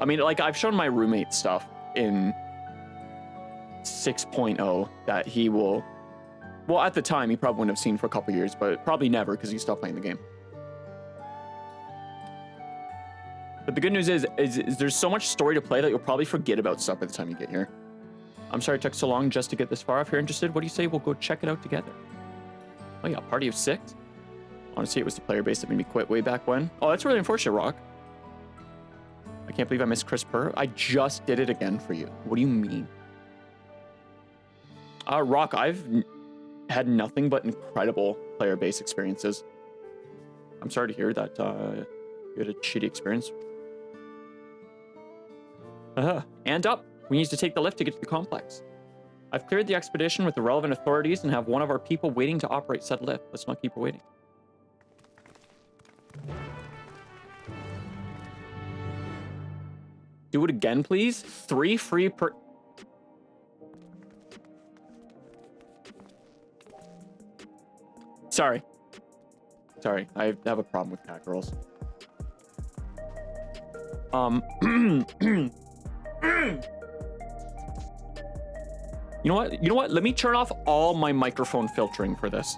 mean, like, I've shown my roommate stuff in 6.0 that he will, well, at the time he probably wouldn't have seen for a couple years, but probably never because he stopped playing the game. But the good news is there's so much story to play that you'll probably forget about stuff by the time you get here. I'm sorry it took so long just to get this far. If you're interested, what do you say we'll go check it out together? Oh yeah, party of 6? Honestly, it was the player base that made me quit way back when. Oh, that's really unfortunate, Rock. I can't believe I missed Chris Purr. I just did it again for you. What do you mean? Rock, I've had nothing but incredible player base experiences. I'm sorry to hear that you had a shitty experience. And up. We need to take the lift to get to the complex. I've cleared the expedition with the relevant authorities and have one of our people waiting to operate said lift. Let's not keep her waiting. Do it again, please. 3 free per... Sorry. Sorry, I have a problem with cat girls. You know what? Let me turn off all my microphone filtering for this.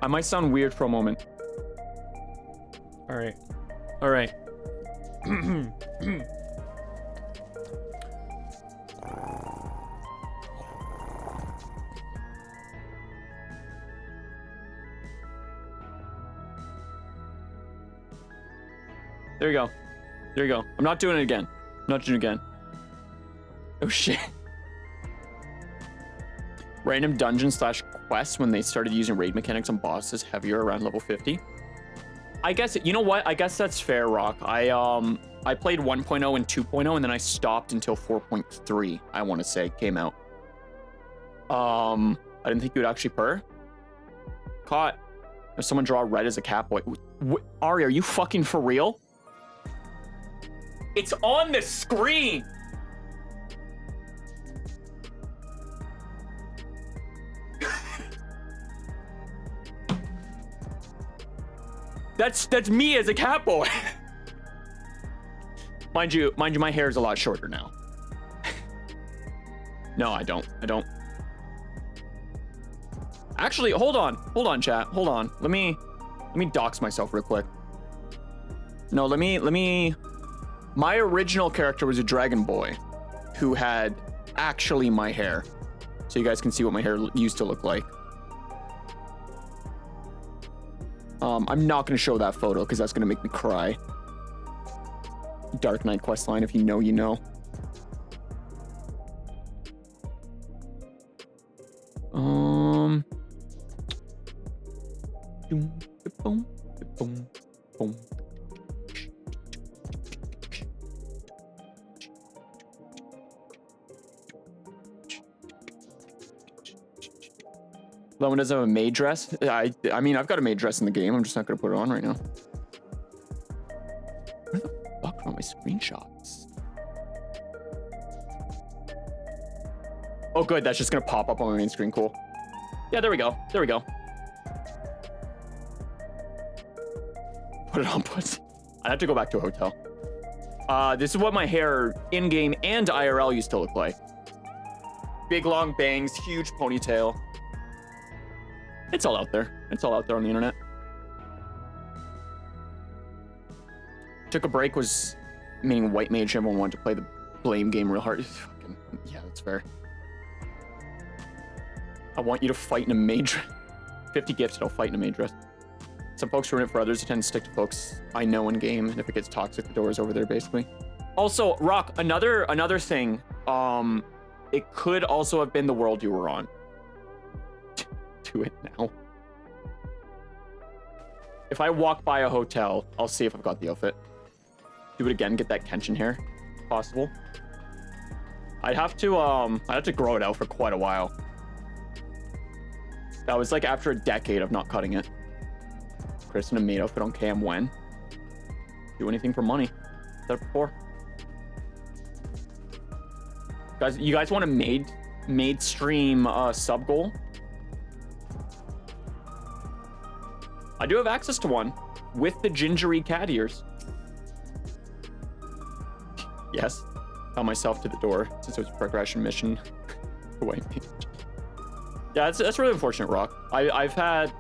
I might sound weird for a moment. All right. All right. There you go. There you go. I'm not doing it again. I'm not doing it again. Oh shit. Random dungeon / quests when they started using raid mechanics on bosses heavier around level 50. I guess, you know what? I guess that's fair, Rock. I played 1.0 and 2.0 and then I stopped until 4.3, I want to say, came out. I didn't think you would actually purr. Caught. If someone draw red as a cat boy. Ari, are you fucking for real? It's on the screen. That's me as a cat boy. Mind you, my hair is a lot shorter now. No, I don't. I don't. Actually, hold on, chat. Hold on. Let me dox myself real quick. No, let me. My original character was a dragon boy who had actually my hair. So you guys can see what my hair used to look like. I'm not going to show that photo because that's going to make me cry. Dark Knight questline, if you know, you know. Boom, boom, boom. That one doesn't have a maid dress. I mean, I've got a maid dress in the game. I'm just not gonna put it on right now. Where the fuck are all my screenshots? Oh, good. That's just gonna pop up on my main screen. Cool. Yeah, there we go. There we go. Put it on, put. I have to go back to a hotel. This is what my hair in-game and IRL used to look like. Big long bangs, huge ponytail. It's all out there. It's all out there on the internet. Took a break, was meaning white mage. Everyone wanted to play the blame game real hard. Fucking, yeah, that's fair. I want you to fight in a mage. 50 gifts, I'll fight in a mage dress. Some folks ruin it for others. I tend to stick to folks I know in game, and if it gets toxic, the door is over there, basically. Also, Rock, another thing. It could also have been the world you were on. Do it now. If I walk by a hotel, I'll see if I've got the outfit. Do it again, get that Kenshin hair, if possible. I'd have to grow it out for quite a while. That was like after a decade of not cutting it. Chris in a maid outfit on cam when? Do anything for money. Said it before. Guys, you guys want a maid stream sub goal? I do have access to one with the gingery cat ears. Yes, found myself to the door since it was a progression mission. Yeah, that's really unfortunate, Rock. I've had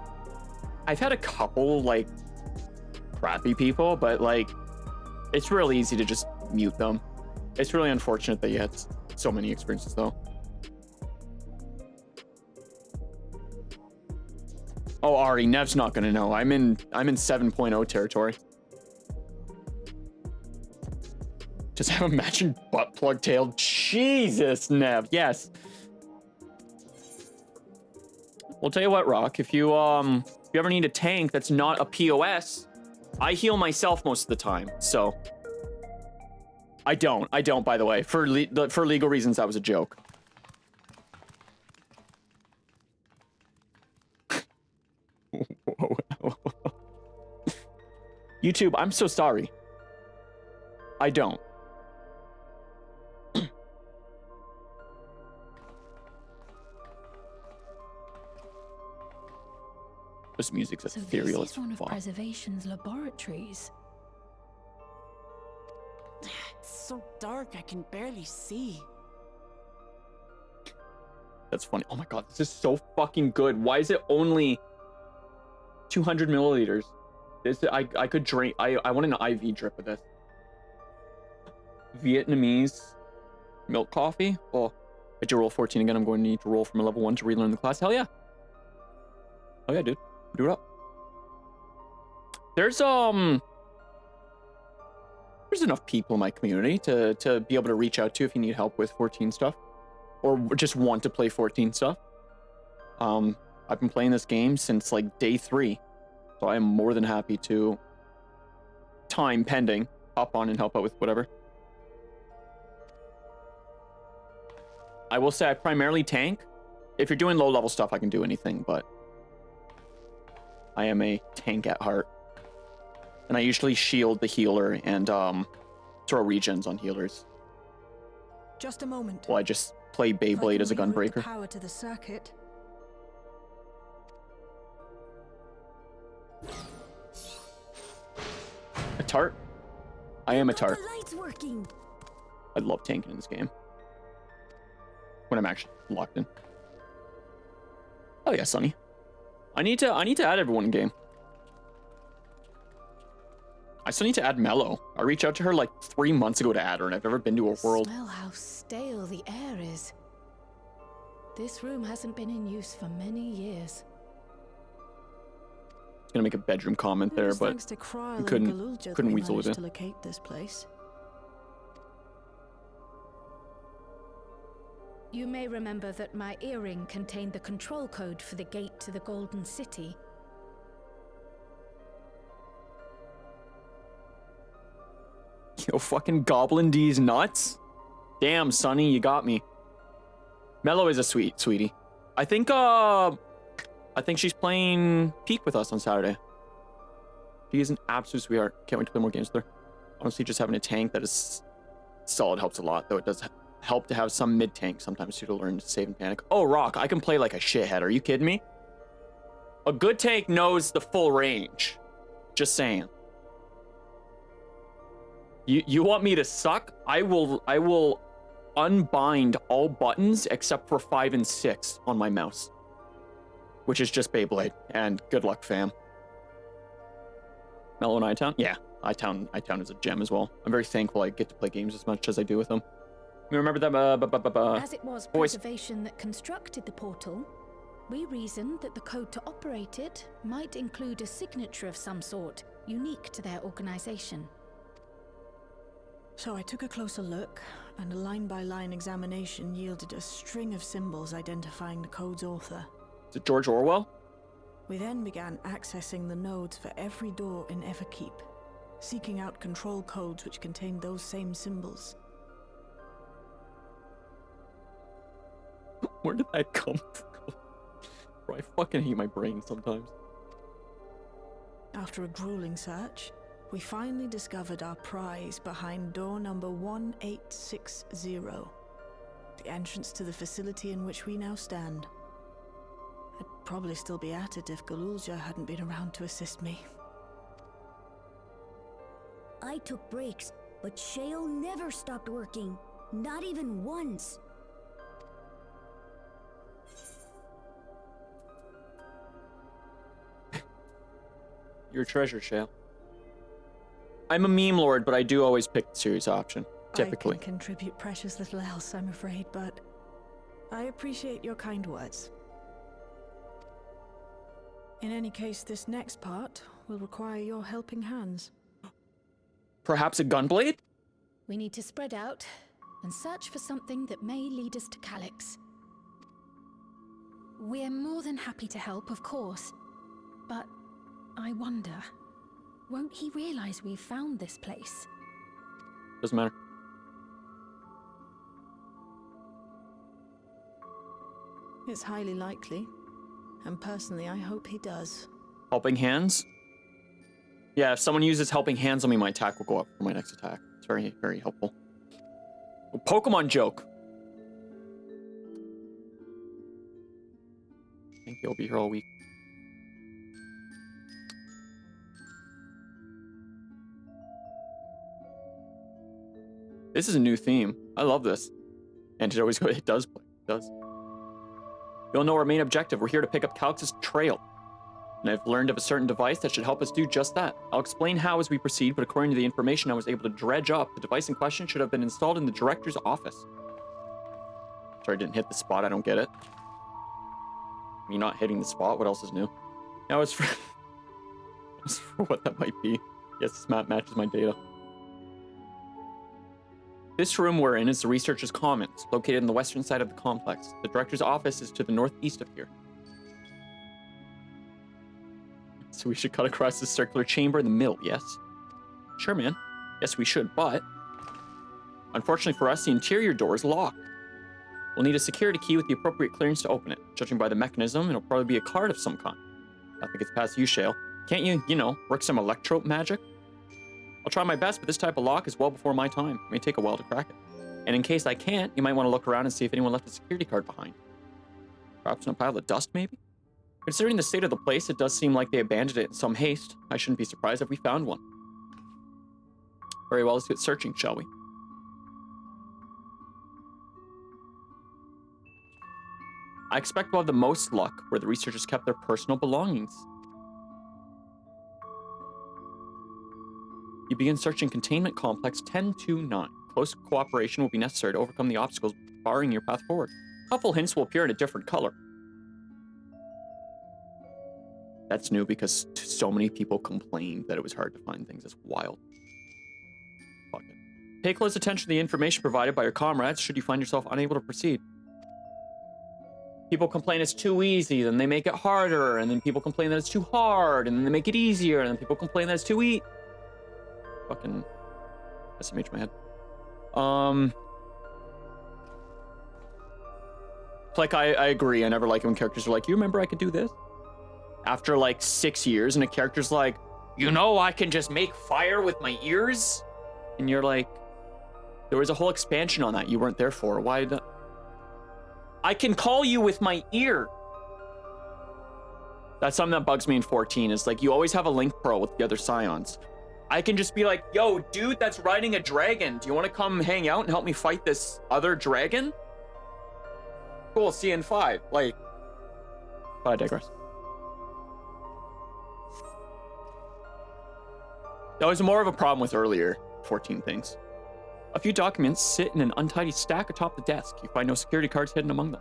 a couple like crappy people, but like it's really easy to just mute them. It's really unfortunate that you had so many experiences though. Oh, Ari, Nev's not gonna know. I'm in 7.0 territory. Just have a matching butt plug tail. Jesus, Nev. Yes. Well, tell you what, Rock. If you ever need a tank that's not a POS, I heal myself most of the time. So I don't. By the way, for legal reasons, that was a joke. YouTube, I'm so sorry. I don't. This music's ethereal as This is one of fuck. Preservation's laboratories. It's so dark, I can barely see. That's funny. Oh my god, this is so fucking good. Why is it only 200 milliliters? I could drink. I want an IV drip of this. Vietnamese milk coffee. Oh, I had to roll 14 again. I'm going to need to roll from a level 1 to relearn the class. Hell yeah. Oh yeah, dude. Do it up. There's enough people in my community to be able to reach out to if you need help with 14 stuff, or just want to play 14 stuff. I've been playing this game since like day 3, so I am more than happy to, time pending, hop on and help out with whatever. I will say I primarily tank. If you're doing low level stuff, I can do anything, but I am a tank at heart. And I usually shield the healer and throw regens on healers. Just a moment. Well, I just play Beyblade as a gunbreaker. Power to the circuit. A tart? I am a tart. The light's working. I love tanking in this game. when I'm actually locked in. Oh yeah, Sunny. I need to add everyone in game. I still need to add Mello. I reached out to her like 3 months ago to add her, and I've never been to a world. Smell how stale the air is. This room hasn't been in use for many years. I was gonna make a bedroom comment there, but Thanks to Krile and couldn't Galulja that couldn't we weasel it managed in. to locate this place. You may remember that my earring contained the control code for the gate to the Golden City. Yo, fucking Goblin D's nuts. Damn, Sonny, you got me. Mello is a sweetie. I think she's playing Peak with us on Saturday. She is an absolute sweetheart. Can't wait to play more games with her. Honestly, just having a tank that is solid helps a lot, though it does help to have some mid tank sometimes too, to learn to save and panic. Oh, Rock, I can play like a shithead. Are you kidding me? A good tank knows the full range. Just saying. You want me to suck? I will unbind all buttons except for 5 and 6 on my mouse, which is just Beyblade. And good luck, fam. Mellow and I-Town? Yeah, I-Town is a gem as well. I'm very thankful I get to play games as much as I do with them. You remember that? As it was voice. preservation that constructed the portal, we reasoned that the code to operate it might include a signature of some sort, unique to their organization. So I took a closer look, and a line-by-line examination yielded a string of symbols identifying the code's author. Is it George Orwell? We then began accessing the nodes for every door in Everkeep, seeking out control codes which contained those same symbols. Where did that come from? Bro, I fucking hate my brain sometimes. After a grueling search, we finally discovered our prize behind door number 1860, the entrance to the facility in which we now stand. I'd probably still be at it if Galulja hadn't been around to assist me. I took breaks, but Shale never stopped working. Not even once. Your treasure, Shale. I'm a meme lord, but I do always pick the serious option, typically. I can contribute precious little else, I'm afraid, but I appreciate your kind words. In any case, this next part will require your helping hands. Perhaps a gunblade? We need to spread out and search for something that may lead us to Calyx. We're more than happy to help, of course. But I wonder, won't he realize we've found this place? Doesn't matter. It's highly likely. And personally, I hope he does. Helping hands? Yeah, if someone uses helping hands on me, my attack will go up for my next attack. It's very, very helpful. A Pokemon joke. I think he'll be here all week. This is a new theme. I love this. And it does play. It does. You'll know our main objective. We're here to pick up Calyx's trail. And I've learned of a certain device that should help us do just that. I'll explain how as we proceed, but according to the information I was able to dredge up, the device in question should have been installed in the director's office. Sorry, I didn't hit the spot. I don't get it. Me not hitting the spot? What else is new? Now it's for... it's for what that might be. Yes, this map matches my data. This room we're in is the Researcher's Commons, located on the western side of the complex. The director's office is to the northeast of here. So we should cut across this circular chamber in the middle, yes? Sure, man. Yes, we should, but... unfortunately for us, the interior door is locked. We'll need a security key with the appropriate clearance to open it. Judging by the mechanism, it'll probably be a card of some kind. Nothing gets past you, Shale. Can't you, work some electrope magic? I'll try my best, but this type of lock is well before my time. It may take a while to crack it. And in case I can't, you might want to look around and see if anyone left a security card behind. Perhaps in a pile of dust, maybe? Considering the state of the place, it does seem like they abandoned it in some haste. I shouldn't be surprised if we found one. Very well, let's get searching, shall we? I expect we'll have the most luck where the researchers kept their personal belongings. You begin searching Containment Complex 1029. Close cooperation will be necessary to overcome the obstacles barring your path forward. Helpful hints will appear in a different color. That's new because so many people complained that it was hard to find things. It's wild. Fuck it. Pay close attention to the information provided by your comrades should you find yourself unable to proceed. People complain it's too easy, then they make it harder, and then people complain that it's too hard, and then they make it easier, and then people complain that it's too easy. Fucking SMH my head. Like, I agree. I never like it when characters are like, you remember I could do this? After like 6 years, and a character's like, you know, I can just make fire with my ears? And you're like, there was a whole expansion on that you weren't there for. Why the... I can call you with my ear. That's something that bugs me in 14, is like, you always have a link pearl with the other scions. I can just be like, yo, dude that's riding a dragon, do you want to come hang out and help me fight this other dragon? Cool, see you in 5. Like, but I digress. That was more of a problem with earlier 14 things. A few documents sit in an untidy stack atop the desk. You find no security cards hidden among them.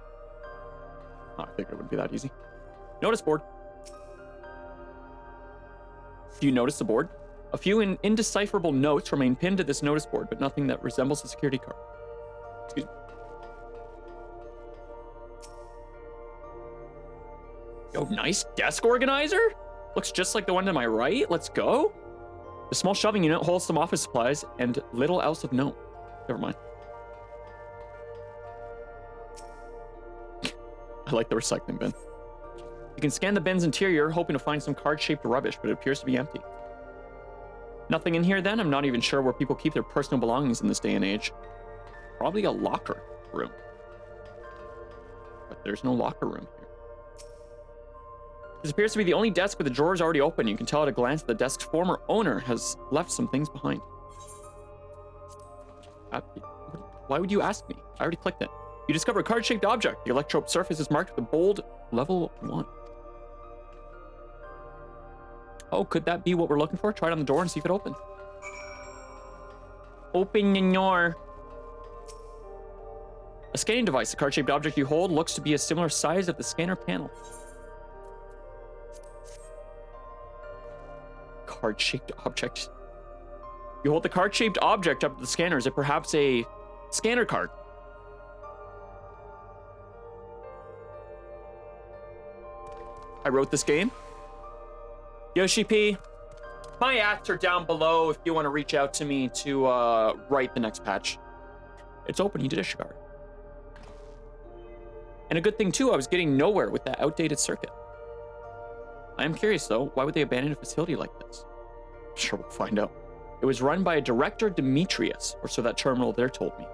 Oh, I figured it wouldn't be that easy. Notice board. Do you notice the board? A few indecipherable notes remain pinned to this notice board, but nothing that resembles a security card. Excuse me. Yo, nice desk organizer? Looks just like the one to my right. Let's go. The small shelving unit holds some office supplies and little else of note. Never mind. I like the recycling bin. You can scan the bin's interior, hoping to find some card-shaped rubbish, but it appears to be empty. Nothing in here then? I'm not even sure where people keep their personal belongings in this day and age. Probably a locker room. But there's no locker room here. This appears to be the only desk with the drawers already open. You can tell at a glance that the desk's former owner has left some things behind. Why would you ask me? I already clicked it. You discover a card-shaped object. The electrode surface is marked with a bold level 1. Oh, could that be what we're looking for? Try it on the door and see if it opens. Open the door. A scanning device. The card-shaped object you hold looks to be a similar size of the scanner panel. Card-shaped object. You hold the card-shaped object up to the scanner. Is it perhaps a scanner card? I wrote this game. Yoshi P, my ads are down below if you want to reach out to me to write the next patch. It's open. He did a Ishigard. And a good thing too, I was getting nowhere with that outdated circuit. I am curious though, why would they abandon a facility like this? Sure, we'll find out. It was run by a director Demetrius, or so that terminal there told me.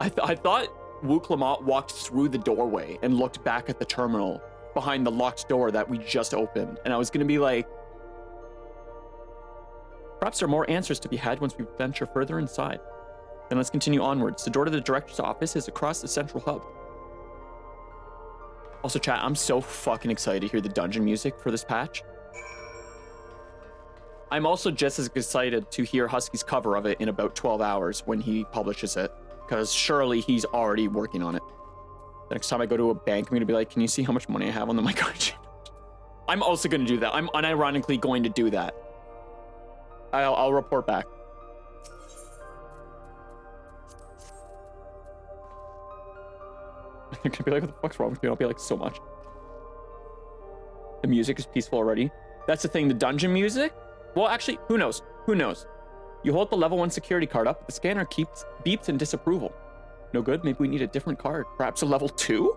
I thought Wu Clement walked through the doorway and looked back at the terminal behind the locked door that we just opened. And I was going to be like, perhaps there are more answers to be had once we venture further inside. Then let's continue onwards. The door to the director's office is across the central hub. Also, chat, I'm so fucking excited to hear the dungeon music for this patch. I'm also just as excited to hear Husky's cover of it in about 12 hours when he publishes it, because surely he's already working on it. The next time I go to a bank, I'm going to be like, can you see how much money I have on my card? I'm also going to do that. I'm unironically going to do that. I'll report back. They're going to be like, what the fuck's wrong with me? I'll be like, so much. The music is peaceful already. That's the thing, the dungeon music? Well, actually, who knows? Who knows? You hold the level 1 security card up, the scanner beeps in disapproval. No good? Maybe we need a different card. Perhaps a level 2?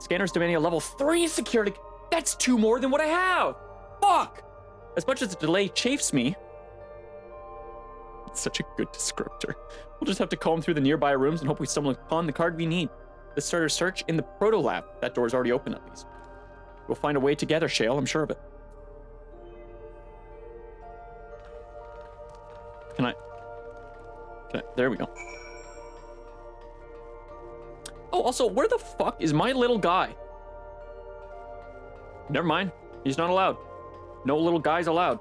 Scanner's demanding a level 3 security. That's 2 more than what I have. Fuck! As much as the delay chafes me, it's such a good descriptor. We'll just have to comb through the nearby rooms and hope we stumble upon the card we need. Let's start our search in the proto lab. That door's already open at least. We'll find a way together, Shale. I'm sure of it. Can I? There we go. Oh, also, where the fuck is my little guy? Never mind. He's not allowed. No little guys allowed.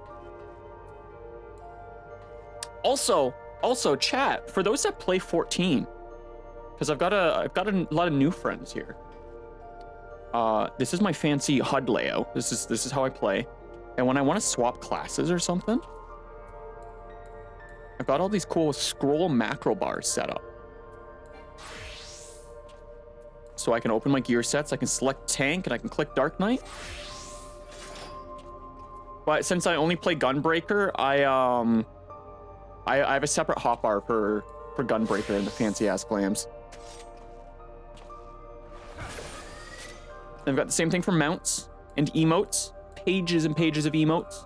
Also, chat, for those that play 14, because I've got a lot of new friends here. This is my fancy HUD layout. This is how I play. And when I want to swap classes or something, I've got all these cool scroll macro bars set up. So I can open my gear sets, I can select tank, and I can click Dark Knight. But since I only play Gunbreaker, I have a separate hotbar for Gunbreaker and the fancy ass glams. I've got the same thing for mounts and emotes, pages and pages of emotes.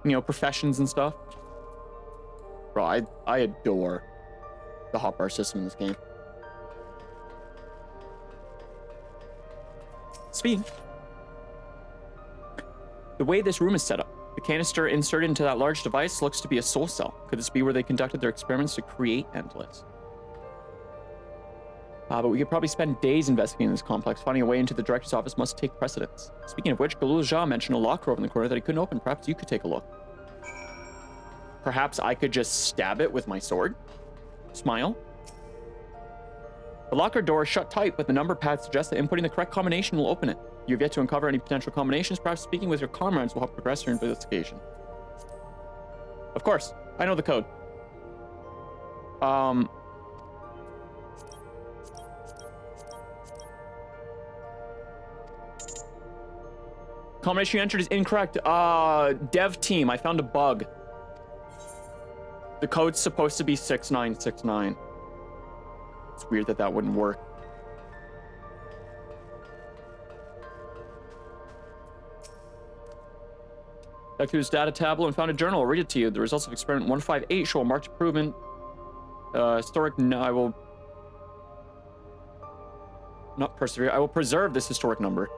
You know, professions and stuff. Bro, I adore the hotbar system in this game. Speaking. The way this room is set up, the canister inserted into that large device looks to be a soul cell. Could this be where they conducted their experiments to create Endless? But we could probably spend days investigating this complex. Finding a way into the director's office must take precedence. Speaking of which, Galul Jha mentioned a locker over in the corner that he couldn't open. Perhaps you could take a look. Perhaps I could just stab it with my sword? Smile. The locker door is shut tight, but the number pad suggests that inputting the correct combination will open it. You have yet to uncover any potential combinations. Perhaps speaking with your comrades will help progress your investigation. Of course, I know the code. Combination you entered is incorrect. Dev team, I found a bug. The code's supposed to be 6969. It's weird that that wouldn't work. Back to his data tableau and found a journal. I'll read it to you. The results of experiment 158 show a marked improvement. Historic, no, I will not persevere. I will preserve this historic number.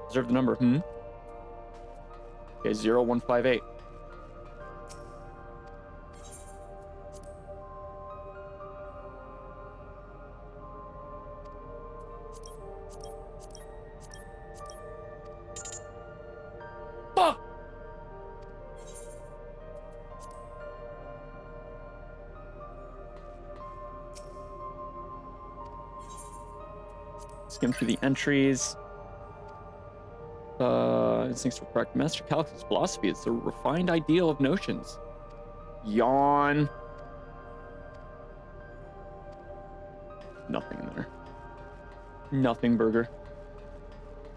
Preserve the number. Okay, 0158. Fuck! Skim through the entries. Instincts were correct. Master Calix's philosophy is the refined ideal of notions. Yawn. Nothing in there. Nothing, Burger.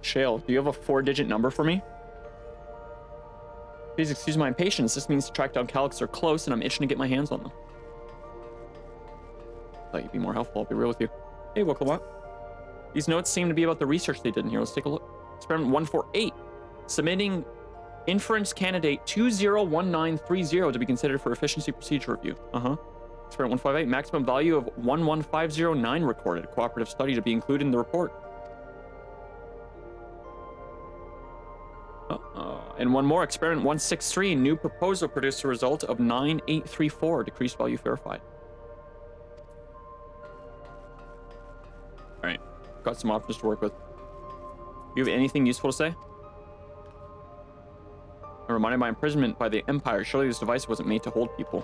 Shale, do you have a 4-digit number for me? Please excuse my impatience. This means to track down Calix are close, and I'm itching to get my hands on them. Thought you'd be more helpful. I'll be real with you. Hey, Wokalot. These notes seem to be about the research they did in here. Let's take a look. Experiment 148. Submitting inference candidate 201930 to be considered for efficiency procedure review. Experiment 158. Maximum value of 11509 recorded. Cooperative study to be included in the report. And one more. Experiment 163. New proposal produced a result of 9834. Decreased value verified. All right. Got some options to work with. You have anything useful to say? I'm reminded of my imprisonment by the Empire. Surely this device wasn't made to hold people.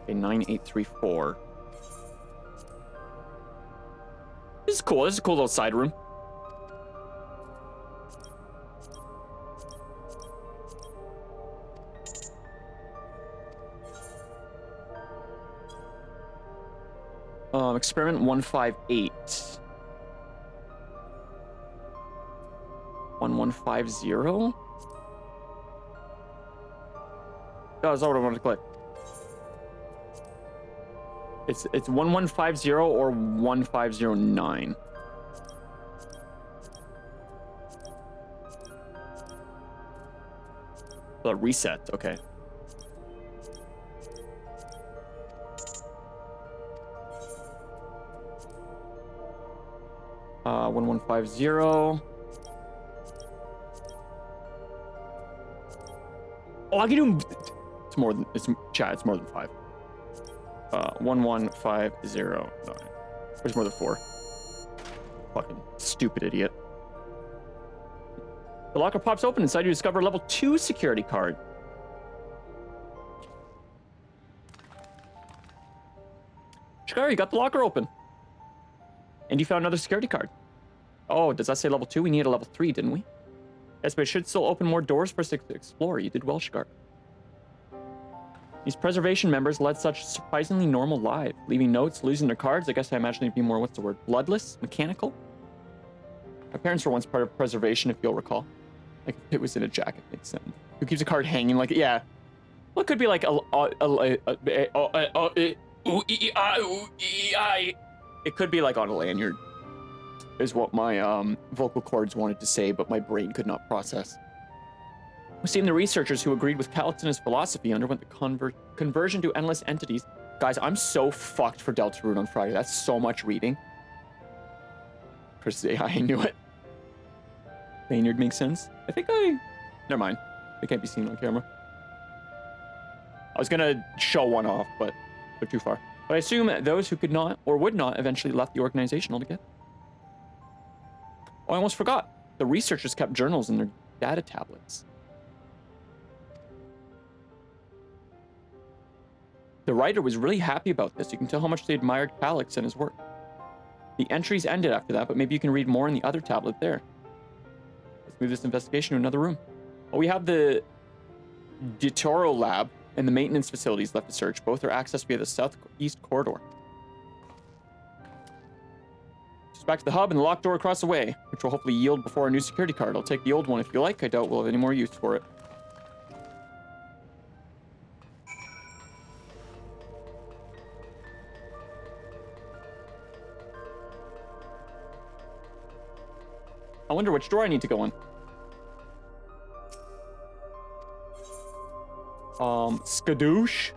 Okay, 9834. This is cool. This is a cool little side room. Experiment 158. 1150? Oh, that's not what I wanted to click. It's 1150 or 1509. The reset, okay. Uh, 1150. Oh, I can do. It's more than 5. 11509. There's more than 4. Fucking stupid idiot. The locker pops open. Inside you discover a level 2 security card. Shikari, you got the locker open. And you found another security card. Oh, does that say level 2? We need a level 3, didn't we? Yes, but it should still open more doors for us to explore. You did well, Shikari. These preservation members led such surprisingly normal lives, leaving notes, losing their cards. I guess I imagine they'd be more, what's the word, bloodless, mechanical? My parents were once part of preservation, if you'll recall. Like, if it was in a jacket, makes sense. Who keeps a card hanging like, yeah. Well, it could be like it could be like on a lanyard, is what my vocal cords wanted to say, but my brain could not process. We've seen the researchers who agreed with Calix and his philosophy underwent the conversion to endless entities. Guys, I'm so fucked for Deltarune on Friday. That's so much reading. Chris, I knew it. Lanyard makes sense. Never mind. They can't be seen on camera. I was gonna show one off, but they're too far. But I assume those who could not or would not eventually left the organization altogether. Oh, I almost forgot. The researchers kept journals in their data tablets. The writer was really happy about this. You can tell how much they admired Calix and his work. The entries ended after that, but maybe you can read more in the other tablet there. Let's move this investigation to another room. Well, we have the Dawntrail lab and the maintenance facilities left to search. Both are accessed via the southeast corridor. Just back to the hub and the locked door across the way, which will hopefully yield before our new security card. I'll take the old one if you like. I doubt we'll have any more use for it. I wonder which door I need to go in. Skadoosh.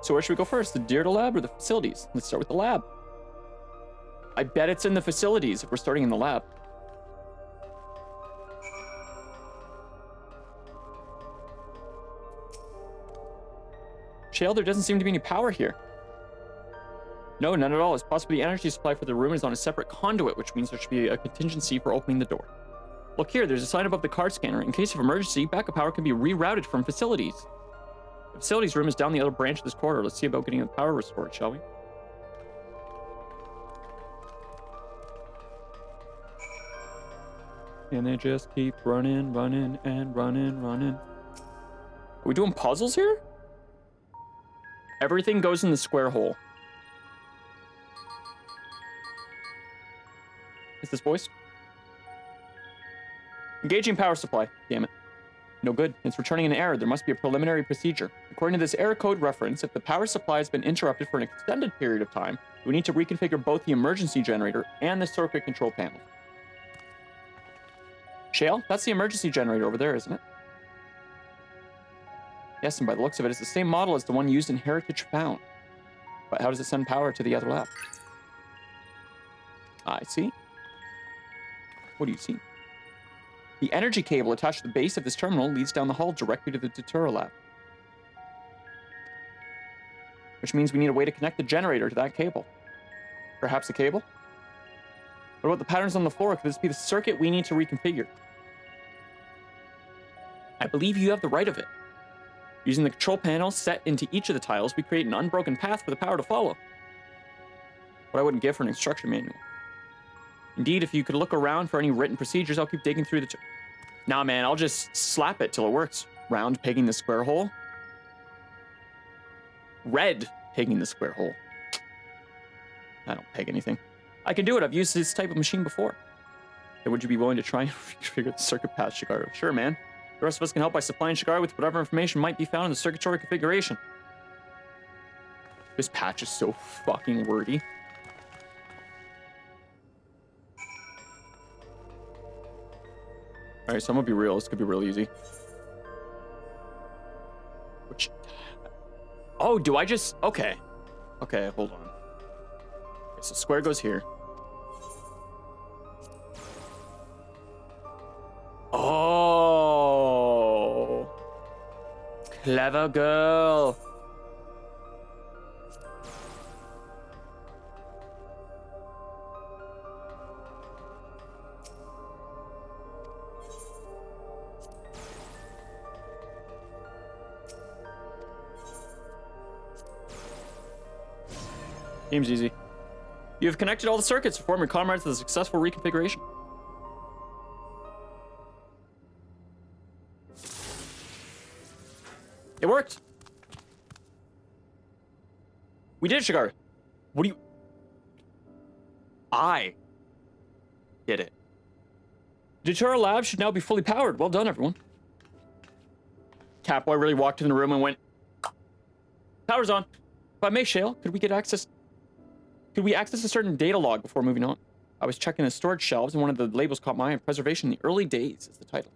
So where should we go first? The Dawntrail lab or the facilities? Let's start with the lab. I bet it's in the facilities if we're starting in the lab. Shale, there doesn't seem to be any power here. No, none at all. It's possibly the energy supply for the room is on a separate conduit, which means there should be a contingency for opening the door. Look here, there's a sign above the card scanner. In case of emergency, backup power can be rerouted from facilities. The facilities room is down the other branch of this corridor. Let's see about getting the power restored, shall we? And they just keep running, running, and running, running. Are we doing puzzles here? Everything goes in the square hole. Is this voice? Engaging power supply. Damn it. No good. It's returning an error. There must be a preliminary procedure. According to this error code reference, if the power supply has been interrupted for an extended period of time, we need to reconfigure both the emergency generator and the circuit control panel. Shale, that's the emergency generator over there, isn't it? Yes, and by the looks of it, it's the same model as the one used in Heritage Found. But how does it send power to the other lab? I see. What do you see? The energy cable attached to the base of this terminal leads down the hall directly to the Dawntrail lab. Which means we need a way to connect the generator to that cable. Perhaps a cable? What about the patterns on the floor? Could this be the circuit we need to reconfigure? I believe you have the right of it. Using the control panel set into each of the tiles, we create an unbroken path for the power to follow. What I wouldn't give for an instruction manual. Indeed, if you could look around for any written procedures, I'll keep digging through the... Nah, man, I'll just slap it till it works. Round pegging the square hole. Red pegging the square hole. I don't peg anything. I can do it. I've used this type of machine before. Then would you be willing to try and reconfigure the circuit path, Shikara? Sure, man. The rest of us can help by supplying Shikara with whatever information might be found in the circuitry configuration. This patch is so fucking wordy. Alright, so I'm gonna be real. This could be real easy. Which... Oh, do I just... Okay. Okay, hold on. Okay, so square goes here. Oh. Clever girl. Game's easy. You have connected all the circuits to form your comrades with a successful reconfiguration. It worked. We did, Shigar. What do you... I did it. Dawntrail Lab should now be fully powered. Well done, everyone. Catboy really walked in the room and went, power's on. If I may, Shale, could we access a certain data log before moving on? I was checking the storage shelves and one of the labels caught my eye. Preservation in the early days is the title.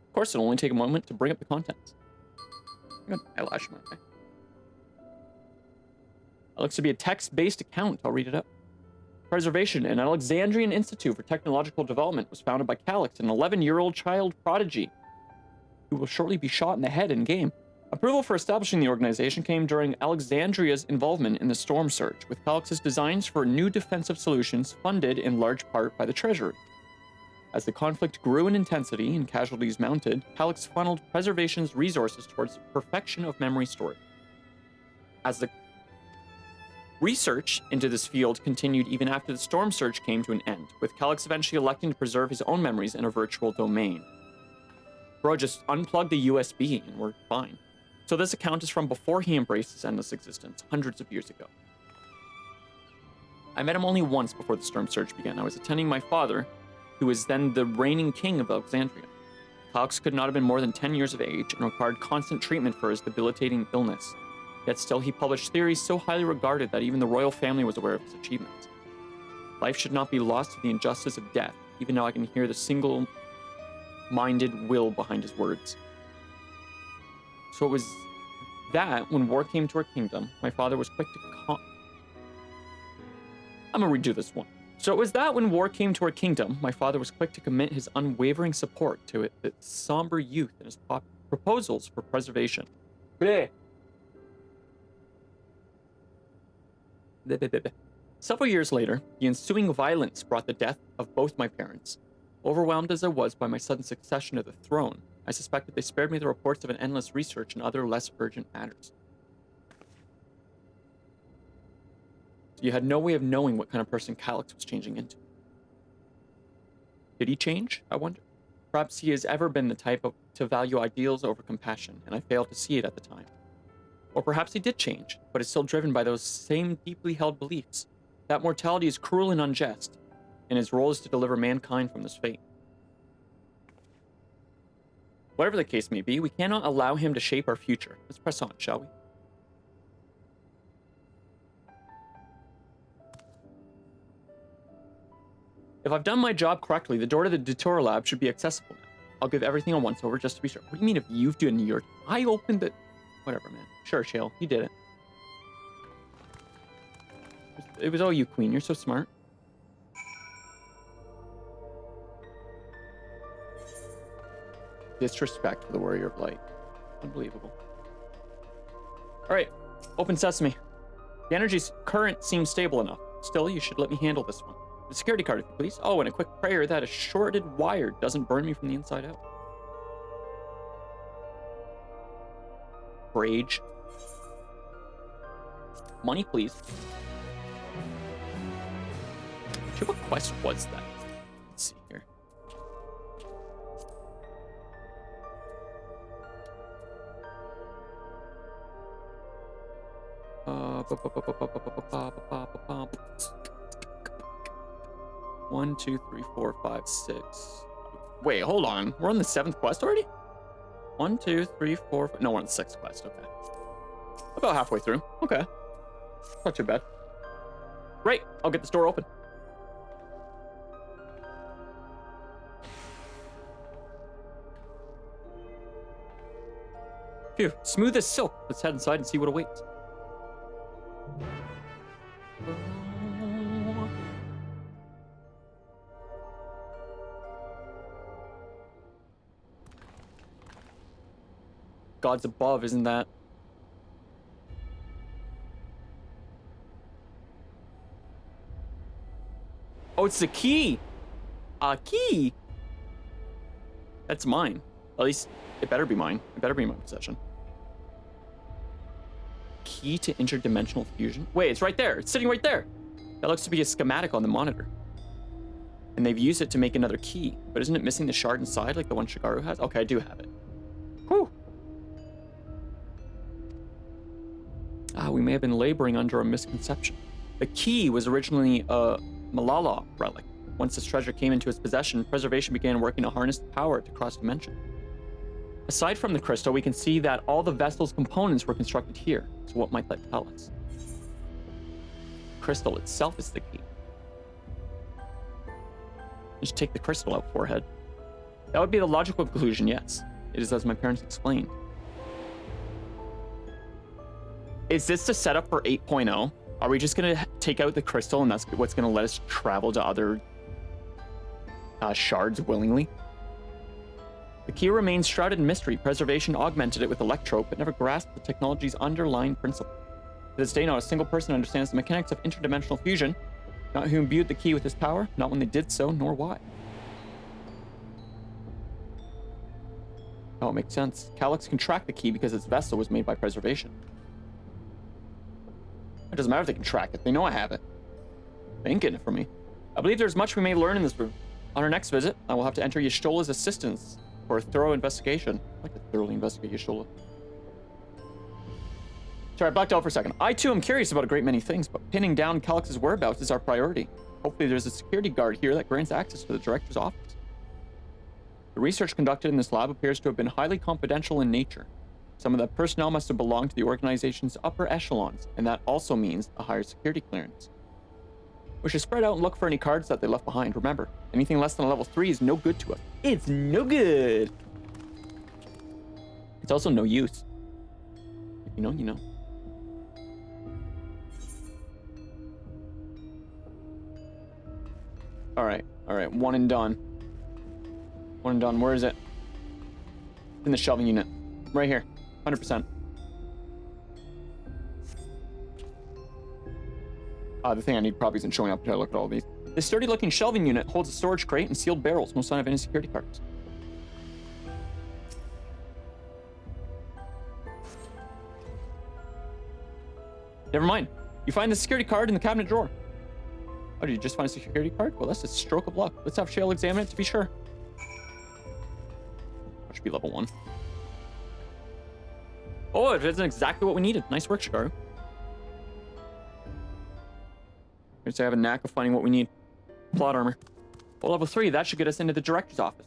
Of course, it'll only take a moment to bring up the contents. I got an eyelash in my eye. It looks to be a text-based account. I'll read it up. Preservation, an Alexandrian Institute for Technological Development, was founded by Calix, an 11-year-old child prodigy who will shortly be shot in the head in-game. Approval for establishing the organization came during Alexandria's involvement in the Storm Surge, with Calix's designs for new defensive solutions funded in large part by the Treasury. As the conflict grew in intensity and casualties mounted, Calix funneled Preservation's resources towards the perfection of memory storage. As the research into this field continued even after the Storm Surge came to an end, with Calix eventually electing to preserve his own memories in a virtual domain. Bro just unplugged the USB and we're fine. So this account is from before he embraced his endless existence, hundreds of years ago. I met him only once before the Storm Surge began. I was attending my father, who was then the reigning king of Alexandria. Calix could not have been more than 10 years of age and required constant treatment for his debilitating illness. Yet still he published theories so highly regarded that even the royal family was aware of his achievements. Life should not be lost to the injustice of death, even though I can hear the single-minded will behind his words. So it was that when war came to our kingdom, my father was quick to I'm gonna redo this one. So it was that when war came to our kingdom, my father was quick to commit his unwavering support to its somber youth and his proposals for preservation. Bleh. Several years later, the ensuing violence brought the death of both my parents. Overwhelmed as I was by my sudden succession to the throne, I suspected they spared me the reports of an endless research and other less urgent matters. So you had no way of knowing what kind of person Calix was changing into. Did he change, I wonder? Perhaps he has ever been the type to value ideals over compassion, and I failed to see it at the time. Or perhaps he did change, but is still driven by those same deeply held beliefs, that mortality is cruel and unjust, and his role is to deliver mankind from this fate. Whatever the case may be, we cannot allow him to shape our future. Let's press on, shall we? If I've done my job correctly, the door to the Dawntrail Lab should be accessible now. I'll give everything a once-over just to be sure. What do you mean if you've done your... I opened it. Whatever, man. Sure, Shale. You did it. It was all you, Queen. You're so smart. Disrespect for the Warrior of Light. Unbelievable. Alright. Open sesame. The energy current seems stable enough. Still, you should let me handle this one. The security card, if you please. Oh, and a quick prayer that a shorted wire doesn't burn me from the inside out. Rage. Money, please. Actually, what quest was that? Let's see here. One, two, three, 4, 5, 6. Wait, hold on. We're on the 7th quest already? 1, 2, 3, 4, 5. No, we're on the 6th quest. Okay. About halfway through. Okay. Not too bad. Great. I'll get this door open. Phew. Smooth as silk. Let's head inside and see what awaits. Gods above, isn't that? Oh, it's the key! A key! That's mine. At least It better be mine. It better be in my possession. Key to interdimensional fusion. Wait, it's right there. It's sitting right there. That looks to be a schematic on the monitor. And they've used it to make another key. But isn't it missing the shard inside like the one Shigaru has? Okay, I do have it. Whew. Ah, we may have been laboring under a misconception. The key was originally a Malala relic. Once this treasure came into its possession, preservation began working to harness the power to cross dimension. Aside from the crystal, we can see that all the vessel's components were constructed here. So what might that tell us? The crystal itself is the key. Just take the crystal out, forehead. That would be the logical conclusion, yes. It is as my parents explained. Is this the setup for 8.0? Are we just gonna take out the crystal and that's what's gonna let us travel to other shards willingly? The key remains shrouded in mystery. Preservation augmented it with electrope, but never grasped the technology's underlying principle. To this day, not a single person understands the mechanics of interdimensional fusion, not who imbued the key with this power, not when they did so, nor why. Oh, it makes sense. Calyx can track the key because its vessel was made by preservation. It doesn't matter if they can track it. They know I have it. They ain't getting it from me. I believe there's much we may learn in this room. On our next visit, I will have to enter Y'shtola's assistance for a thorough investigation. I'd like to thoroughly investigate Y'shtola. Sorry, I blacked out for a second. I too am curious about a great many things, but pinning down Calyx's whereabouts is our priority. Hopefully there's a security guard here that grants access to the director's office. The research conducted in this lab appears to have been highly confidential in nature. Some of the personnel must have belonged to the organization's upper echelons, and that also means a higher security clearance. We should spread out and look for any cards that they left behind. Remember, anything less than a level 3 is no good to us. It's no good. It's also no use. If you know, you know. All right, one and done. One and done, where is it? In the shelving unit, right here, 100%. The thing I need probably isn't showing up until I look at all these. This sturdy looking shelving unit holds a storage crate and sealed barrels, no sign of any security cards. Never mind, you find the security card in the cabinet drawer. Oh, did you just find a security card? Well, that's a stroke of luck. Let's have Shale examine it to be sure. That should be level 1. Oh, it isn't exactly what we needed. Nice work, Shigaru. I have a knack of finding what we need. Plot armor. Well, level 3, that should get us into the director's office.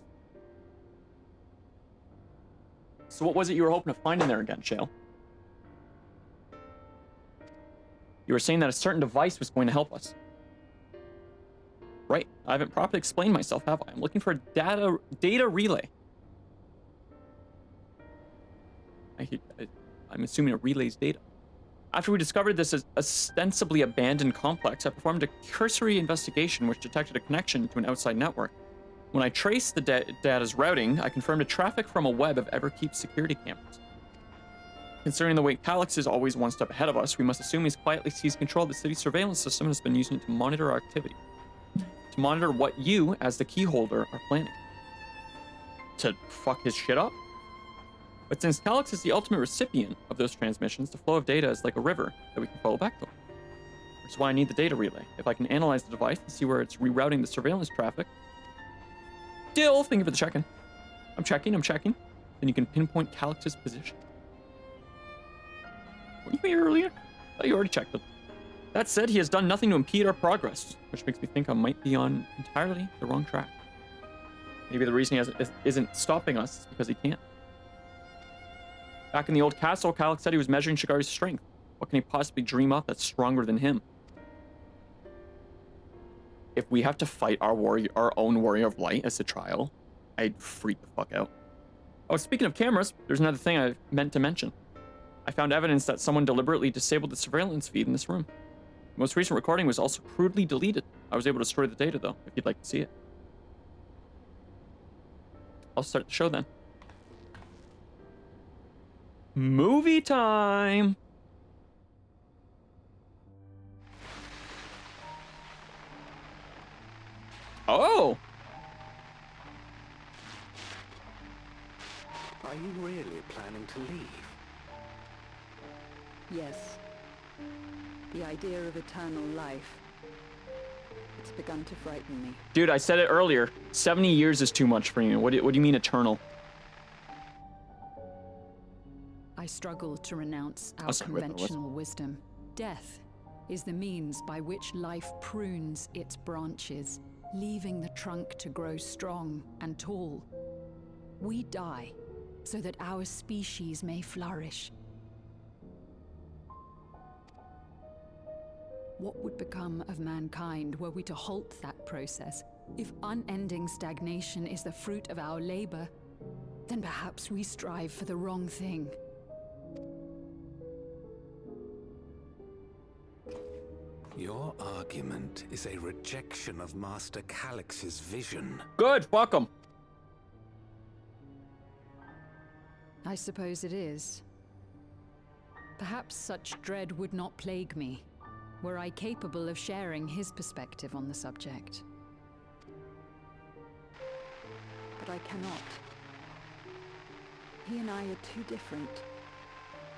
So what was it you were hoping to find in there again, Shale? You were saying that a certain device was going to help us. Right, I haven't properly explained myself, have I? I'm looking for a data relay. I'm assuming it relays data. After we discovered this ostensibly abandoned complex, I performed a cursory investigation which detected a connection to an outside network. When I traced the data's routing, I confirmed a traffic from a web of Everkeep's security cameras. Considering the way Calyx is always one step ahead of us, we must assume he's quietly seized control of the city's surveillance system and has been using it to monitor our activity. To monitor what you, as the key holder, are planning. To fuck his shit up? But since Calyx is the ultimate recipient of those transmissions, the flow of data is like a river that we can follow back to him. Which is why I need the data relay. If I can analyze the device and see where it's rerouting the surveillance traffic. Dill, thank you for the check-in. I'm checking. Then you can pinpoint Calyx's position. Were you here earlier? Oh, you already checked it. That said, he has done nothing to impede our progress, which makes me think I might be on entirely the wrong track. Maybe the reason he isn't stopping us is because he can't. Back in the old castle, Calyx said he was measuring Shigaru's strength. What can he possibly dream up that's stronger than him? If we have to fight our own warrior of light as a trial, I'd freak the fuck out. Oh, speaking of cameras, there's another thing I meant to mention. I found evidence that someone deliberately disabled the surveillance feed in this room. The most recent recording was also crudely deleted. I was able to destroy the data, though, if you'd like to see it. I'll start the show then. Movie time! Oh! Are you really planning to leave? Yes. The idea of eternal life. It's begun to frighten me. Dude, I said it earlier. 70 years is too much for you. What do you mean eternal? I struggle to renounce our conventional wisdom. Death is the means by which life prunes its branches, leaving the trunk to grow strong and tall. We die so that our species may flourish. What would become of mankind were we to halt that process? If unending stagnation is the fruit of our labor, then perhaps we strive for the wrong thing. Your argument is a rejection of Master Calix's vision. Good, welcome. I suppose it is. Perhaps such dread would not plague me, were I capable of sharing his perspective on the subject. But I cannot. He and I are too different,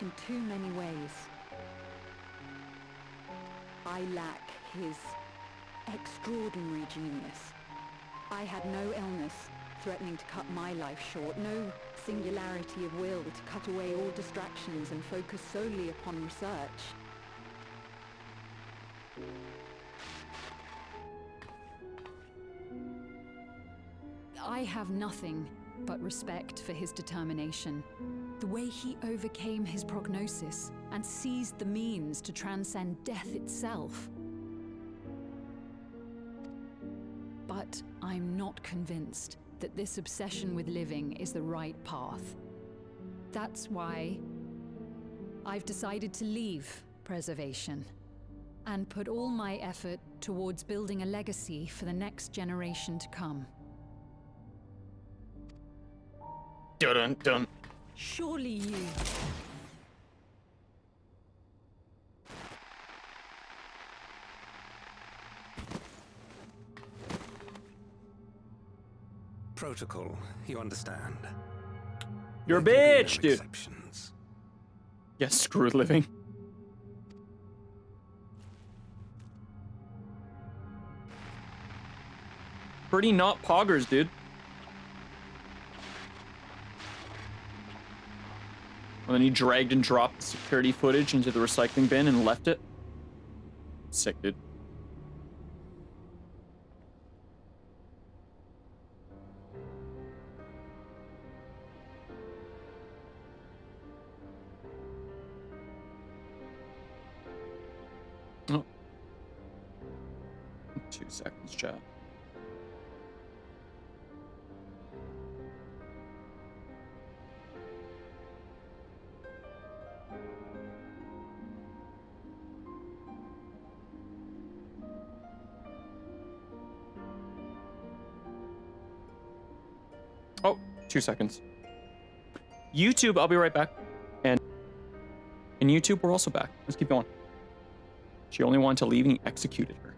in too many ways. I lack his extraordinary genius. I had no illness threatening to cut my life short, no singularity of will to cut away all distractions and focus solely upon research. I have nothing but respect for his determination. The way he overcame his prognosis and seized the means to transcend death itself. But I'm not convinced that this obsession with living is the right path. That's why I've decided to leave preservation and put all my effort towards building a legacy for the next generation to come. Dun dun. Surely you... Protocol, you understand. You're a bitch, dude. Yes, screw living. Pretty not poggers, dude. And then he dragged and dropped the security footage into the recycling bin and left it. Sick, dude. Oh. 2 seconds, chat. Oh, 2 seconds. YouTube, I'll be right back. And in YouTube, we're also back. Let's keep going. She only wanted to leave and he executed her.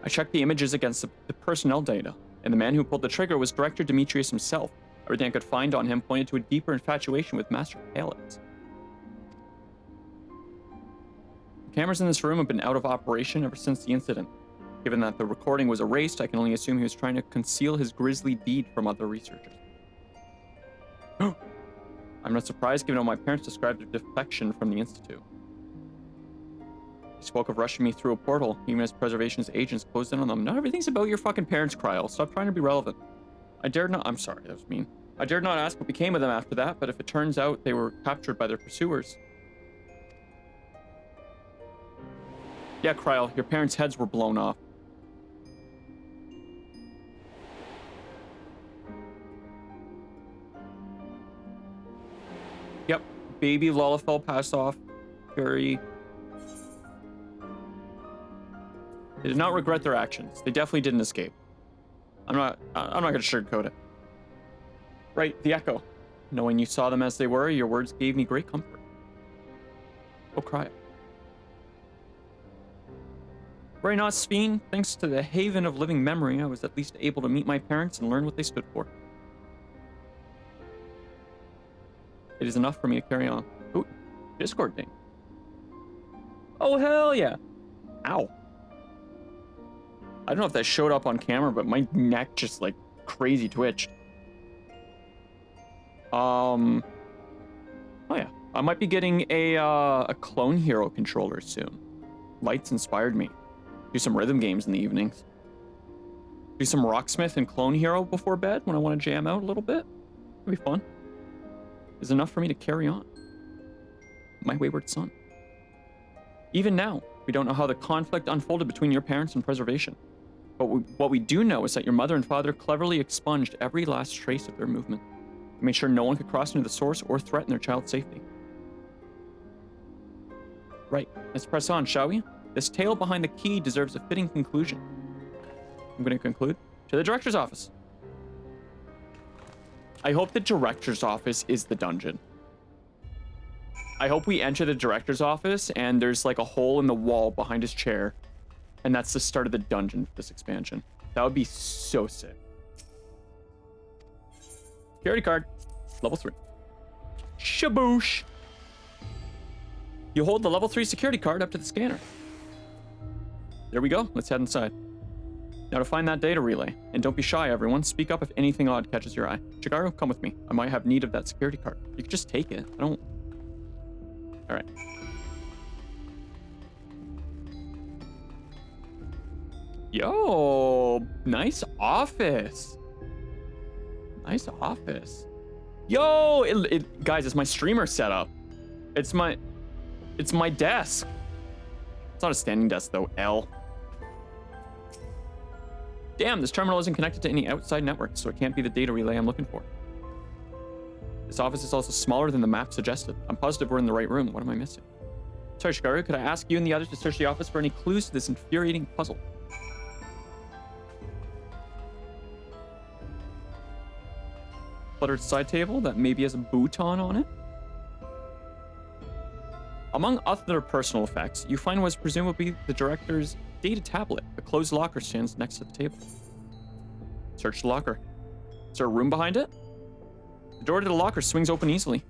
I checked the images against the personnel data, and the man who pulled the trigger was Director Demetrius himself. Everything I could find on him pointed to a deeper infatuation with Master Calix. The cameras in this room have been out of operation ever since the incident. Given that the recording was erased, I can only assume he was trying to conceal his grisly deed from other researchers. I'm not surprised given how my parents described their defection from the Institute. He spoke of rushing me through a portal, even as preservation's agents closed in on them. Not everything's about your fucking parents, Kryl. Stop trying to be relevant. I dared not— I'm sorry, that was mean. I dared not ask what became of them after that, but if it turns out they were captured by their pursuers... Yeah, Kryl, your parents' heads were blown off. Yep, baby Lullifell passed off. Very... They did not regret their actions. They definitely didn't escape. I'm not gonna sugarcoat it. Right, the Echo. Knowing you saw them as they were, your words gave me great comfort. Oh, cry. Right not, Sveen. Thanks to the haven of living memory, I was at least able to meet my parents and learn what they stood for. It is enough for me to carry on. Ooh, Discord thing. Oh, hell yeah. Ow. I don't know if that showed up on camera, but my neck just like crazy twitched. Oh yeah. I might be getting a Clone Hero controller soon. Lights inspired me. Do some rhythm games in the evenings. Do some Rocksmith and Clone Hero before bed when I want to jam out a little bit. It'll be fun. It's enough for me to carry on. My wayward son. Even now, we don't know how the conflict unfolded between your parents and preservation. But what we do know is that your mother and father cleverly expunged every last trace of their movement. They made sure no one could cross into the source or threaten their child's safety. Right, let's press on, shall we? This tale behind the key deserves a fitting conclusion. I'm going to conclude to the director's office. I hope the director's office is the dungeon. I hope we enter the director's office and there's like a hole in the wall behind his chair. And that's the start of the dungeon for this expansion. That would be so sick. Security card. Level 3. Shaboosh. You hold the level 3 security card up to the scanner. There we go. Let's head inside. Now to find that data relay. And don't be shy, everyone. Speak up if anything odd catches your eye. Chigaro, come with me. I might have need of that security card. You can just take it. I don't... Alright. Yo, nice office. Nice office. Yo, guys, it's my streamer setup. It's my desk. It's not a standing desk though, L. Damn, this terminal isn't connected to any outside network, so it can't be the data relay I'm looking for. This office is also smaller than the map suggested. I'm positive we're in the right room. What am I missing? Sorry, Shikaru, could I ask you and the others to search the office for any clues to this infuriating puzzle? Cluttered side table that maybe has a bouton on it. Among other personal effects, you find what's presumably the director's data tablet. A closed locker stands next to the table. Search the locker. Is there a room behind it? The door to the locker swings open easily.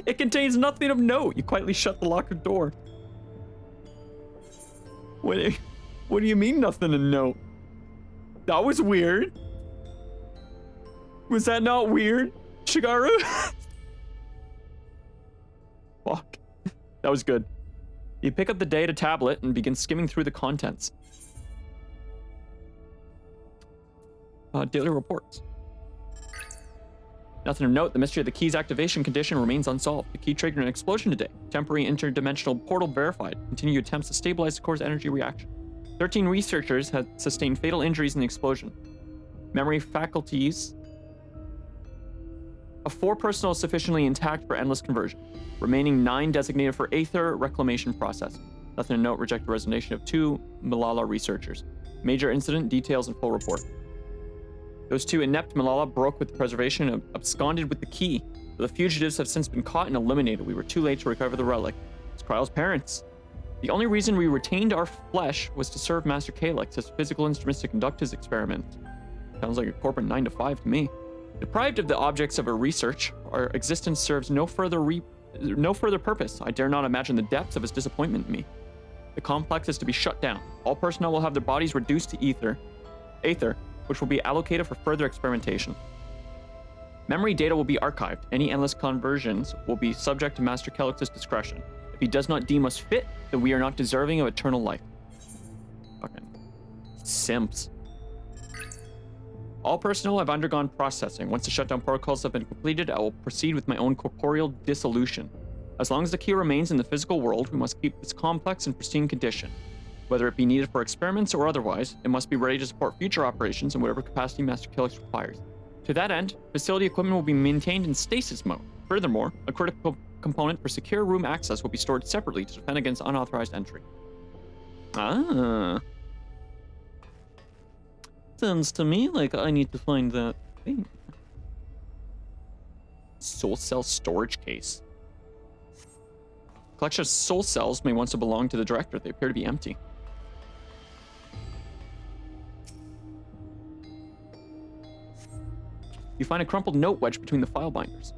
It contains nothing of note. You quietly shut the locker door. What do you mean nothing of note? That was weird. Was that not weird, Shigaru? Fuck. That was good. You pick up the data tablet and begin skimming through the contents. Daily reports. Nothing of note, the mystery of the key's activation condition remains unsolved. The key triggered an explosion today. Temporary interdimensional portal verified. Continued attempts to stabilize the core's energy reaction. 13 researchers had sustained fatal injuries in the explosion. Memory faculties of 4 personnel sufficiently intact for endless conversion. Remaining 9 designated for Aether reclamation process. Nothing to note, reject the resignation of 2 Malala researchers. Major incident, details, and full report. Those 2 inept Malala broke with the preservation and absconded with the key. But the fugitives have since been caught and eliminated. We were too late to recover the relic. It's Kryle's parents. The only reason we retained our flesh was to serve Master Calyx as physical instruments to conduct his experiments. Sounds like a corporate 9 to 5 to me. Deprived of the objects of our research, our existence serves no further purpose. I dare not imagine the depths of his disappointment in me. The complex is to be shut down. All personnel will have their bodies reduced to Aether, which will be allocated for further experimentation. Memory data will be archived. Any endless conversions will be subject to Master Calyx's discretion. If he does not deem us fit, then we are not deserving of eternal life. Fucking simps. All personnel have undergone processing. Once the shutdown protocols have been completed, I will proceed with my own corporeal dissolution. As long as the key remains in the physical world, we must keep this complex in pristine condition. Whether it be needed for experiments or otherwise, it must be ready to support future operations in whatever capacity Master Calyx requires. To that end, facility equipment will be maintained in stasis mode. Furthermore, a critical component for secure room access will be stored separately to defend against unauthorized entry. Ah. Sounds to me like I need to find that thing. Soul cell storage case. Collection of soul cells may once have belonged to the director. They appear to be empty. You find a crumpled note wedged between the file binders.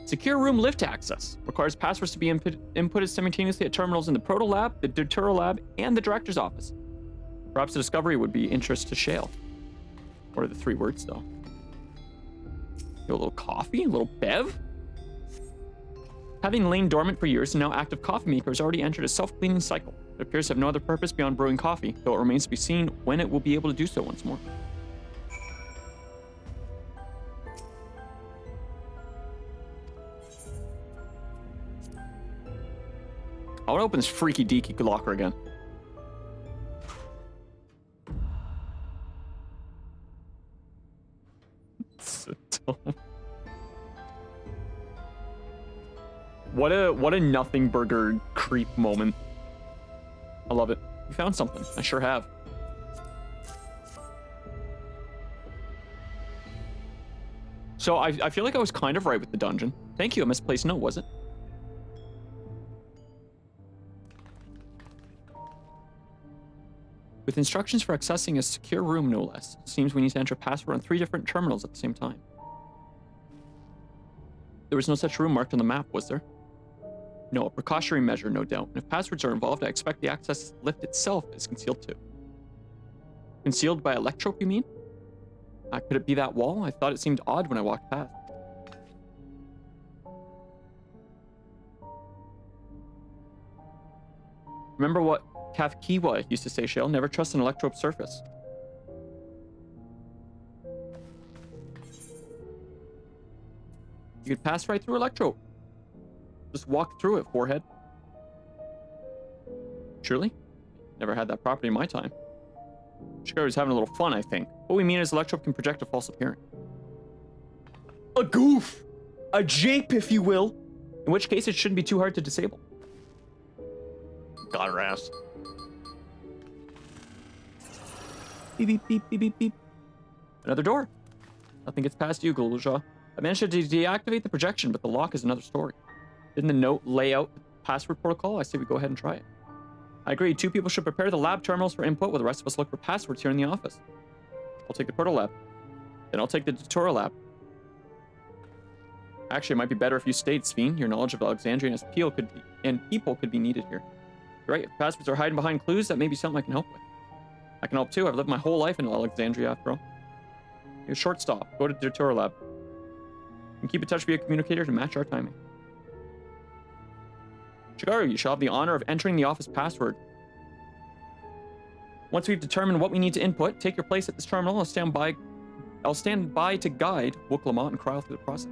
Secure room lift access. Requires passwords to be inputted simultaneously at terminals in the Proto Lab, the Dawntrail Lab, and the Director's Office. Perhaps the discovery would be interest to Shale. What are the 3 words, though? A little coffee? A little bev? Having lain dormant for years, the now active coffee maker has already entered a self-cleaning cycle. It appears to have no other purpose beyond brewing coffee, though it remains to be seen when it will be able to do so once more. I want to open this freaky deaky locker again. So dumb. What a nothing burger creep moment. I love it. You found something. I sure have. So I feel like I was kind of right with the dungeon. Thank you, a misplaced note, was it? With instructions for accessing a secure room, no less. Seems we need to enter a password on 3 different terminals at the same time. There was no such room marked on the map, was there? No, a precautionary measure, no doubt. And if passwords are involved, I expect the access lift itself is concealed too. Concealed by electrope, you mean? Could it be that wall? I thought it seemed odd when I walked past. Remember what Kafkiwa used to say, Shale? Never trust an electrope surface. You could pass right through electrope. Just walk through it, forehead. Surely? Never had that property in my time. Shikaru's having a little fun, I think. What we mean is electrope can project a false appearance. A goof! A jape, if you will. In which case, it shouldn't be too hard to disable. Got her ass. Beep, beep, beep, beep, beep, beep. Another door. Nothing gets past you, Gulja. I managed to deactivate the projection, but the lock is another story. Didn't the note lay out the password protocol? I say we go ahead and try it. I agree. 2 people should prepare the lab terminals for input, while the rest of us look for passwords here in the office. I'll take the Proto Lab. Then I'll take the Dawntrail Lab. Actually, it might be better if you stayed, Sphene. Your knowledge of Alexandria and people could be needed here. You're right. If passwords are hiding behind clues, that may be something I can help with. I can help too. I've lived my whole life in Alexandria, after all. Here's a short stop. Go to the Dawntrail Lab. And keep in touch via communicator to match our timing. Shigaru, you shall have the honor of entering the office password. Once we've determined what we need to input, take your place at this terminal. I'll stand by to guide Wook Lamont and Kryl through the process.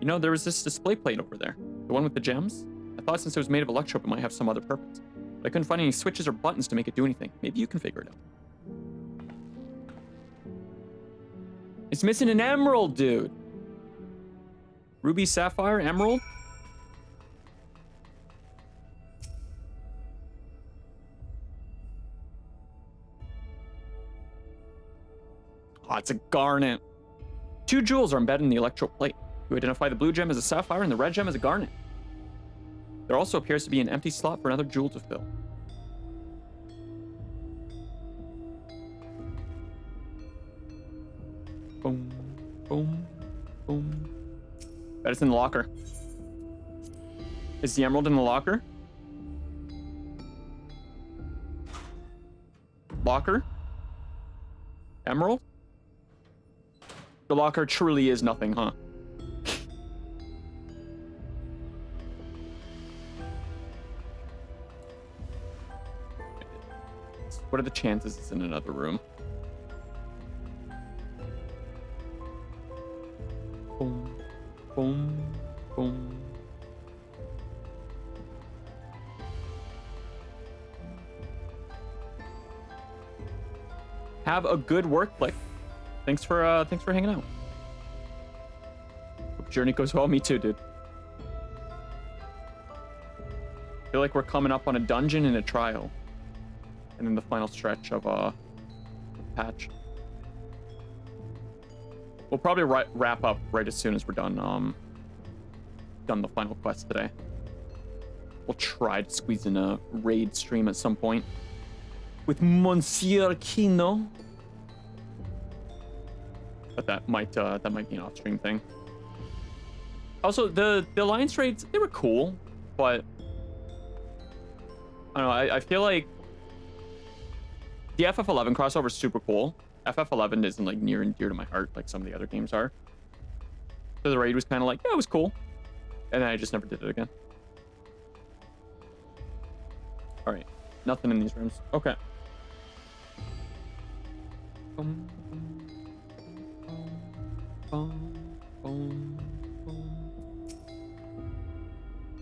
You know, there was this display plate over there. The one with the gems. I thought since it was made of electrope, it might have some other purpose. But I couldn't find any switches or buttons to make it do anything. Maybe you can figure it out. It's missing an emerald, dude. Ruby, sapphire, emerald? Oh, it's a garnet. 2 jewels are embedded in the electrope plate. You identify the blue gem as a sapphire and the red gem as a garnet. There also appears to be an empty slot for another jewel to fill. Boom, boom, boom. Bet it's in the locker. Is the emerald in the locker? Locker? Emerald? The locker truly is nothing, huh? What are the chances it's in another room? Boom, boom, boom. Have a good work, Blick. Thanks for hanging out. Hope journey goes well. Me too, dude. I feel like we're coming up on a dungeon and a trial. And then the final stretch of patch. We'll probably wrap up right as soon as we're done the final quest today. We'll try to squeeze in a raid stream at some point with Monsieur Kino. But that might be an off-stream thing. Also, the alliance raids, they were cool, but I don't know. I feel like the FF11 crossover is super cool. FF11 isn't like near and dear to my heart like some of the other games are. So the raid was kind of like, yeah, it was cool, and then I just never did it again. All right, nothing in these rooms. Okay.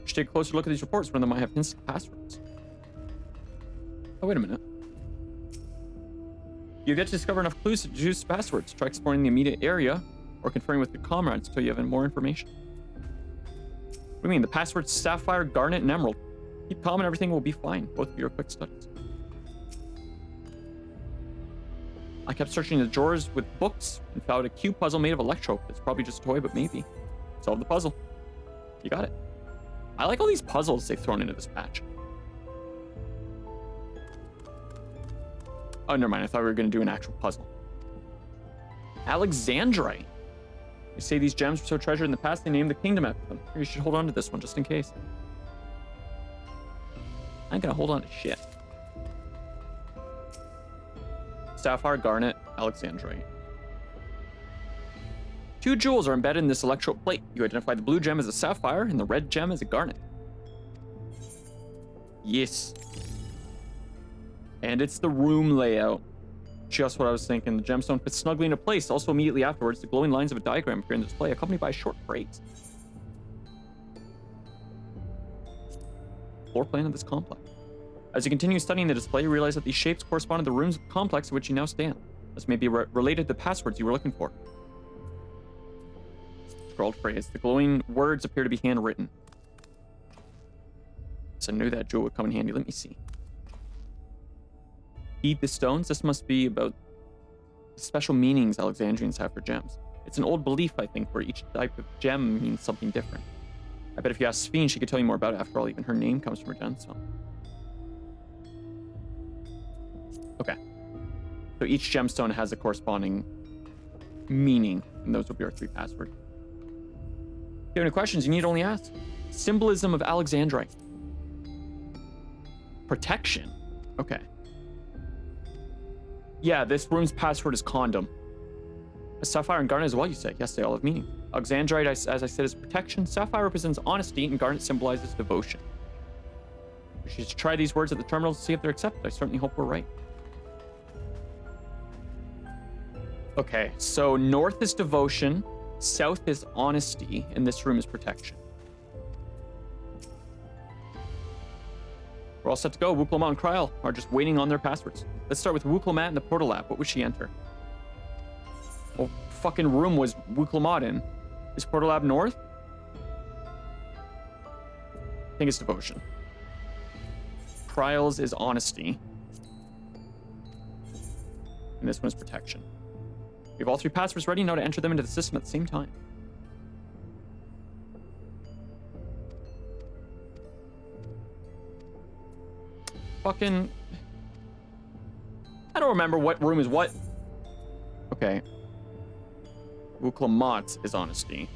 Should take a closer look at these reports. One of them might have hints to passwords. Oh, wait a minute. You've yet to discover enough clues to deduce passwords. Try exploring the immediate area or conferring with your comrades until you have more information. What do you mean? The passwords Sapphire, Garnet, and Emerald. Keep calm and everything will be fine. Both of your quick studies. I kept searching the drawers with books and found a cube puzzle made of electro. It's probably just a toy, but maybe. Solve the puzzle. You got it. I like all these puzzles they've thrown into this patch. Oh, never mind. I thought we were going to do an actual puzzle. Alexandrite. They say these gems were so treasured in the past, they named the kingdom after them. You should hold on to this one just in case. I ain't gonna hold on to shit. Sapphire, Garnet, Alexandrite. 2 jewels are embedded in this electrode plate. You identify the blue gem as a sapphire and the red gem as a garnet. Yes. And it's the room layout. Just what I was thinking. The gemstone fits snugly into place. Also, immediately afterwards, the glowing lines of a diagram appear in the display, accompanied by a short phrase. Floor plan of this complex. As you continue studying the display, you realize that these shapes correspond to the rooms of the complex in which you now stand. This may be related to the passwords you were looking for. Scrawled phrase. The glowing words appear to be handwritten. So I knew that jewel would come in handy. Let me see. Heed the stones. This must be about special meanings Alexandrians have for gems. It's an old belief, I think, where each type of gem means something different. I bet if you asked Sphene, she could tell you more about it. After all, even her name comes from her gemstone. Okay. So each gemstone has a corresponding meaning, and those will be our 3 passwords. If you have any questions, you need only ask. Symbolism of Alexandrite. Protection. Okay. Yeah, this room's password is condom. A sapphire and garnet as well, you say. Yes, they all have meaning. Alexandrite, as I said, is protection. Sapphire represents honesty, and garnet symbolizes devotion. We should try these words at the terminal to see if they're accepted. I certainly hope we're right. Okay, so north is devotion, south is honesty, and this room is protection. We're all set to go. Wuklomat and Kryl are just waiting on their passwords. Let's start with Wuklomat in the portal lab. What would she enter? What fucking room was Wuklomat in? Is portal lab north? I think it's devotion. Kryl's is honesty. And this one's protection. We have all 3 passwords ready now to enter them into the system at the same time. Fucking... I don't remember what room is what. Okay. Wuklomat is honesty.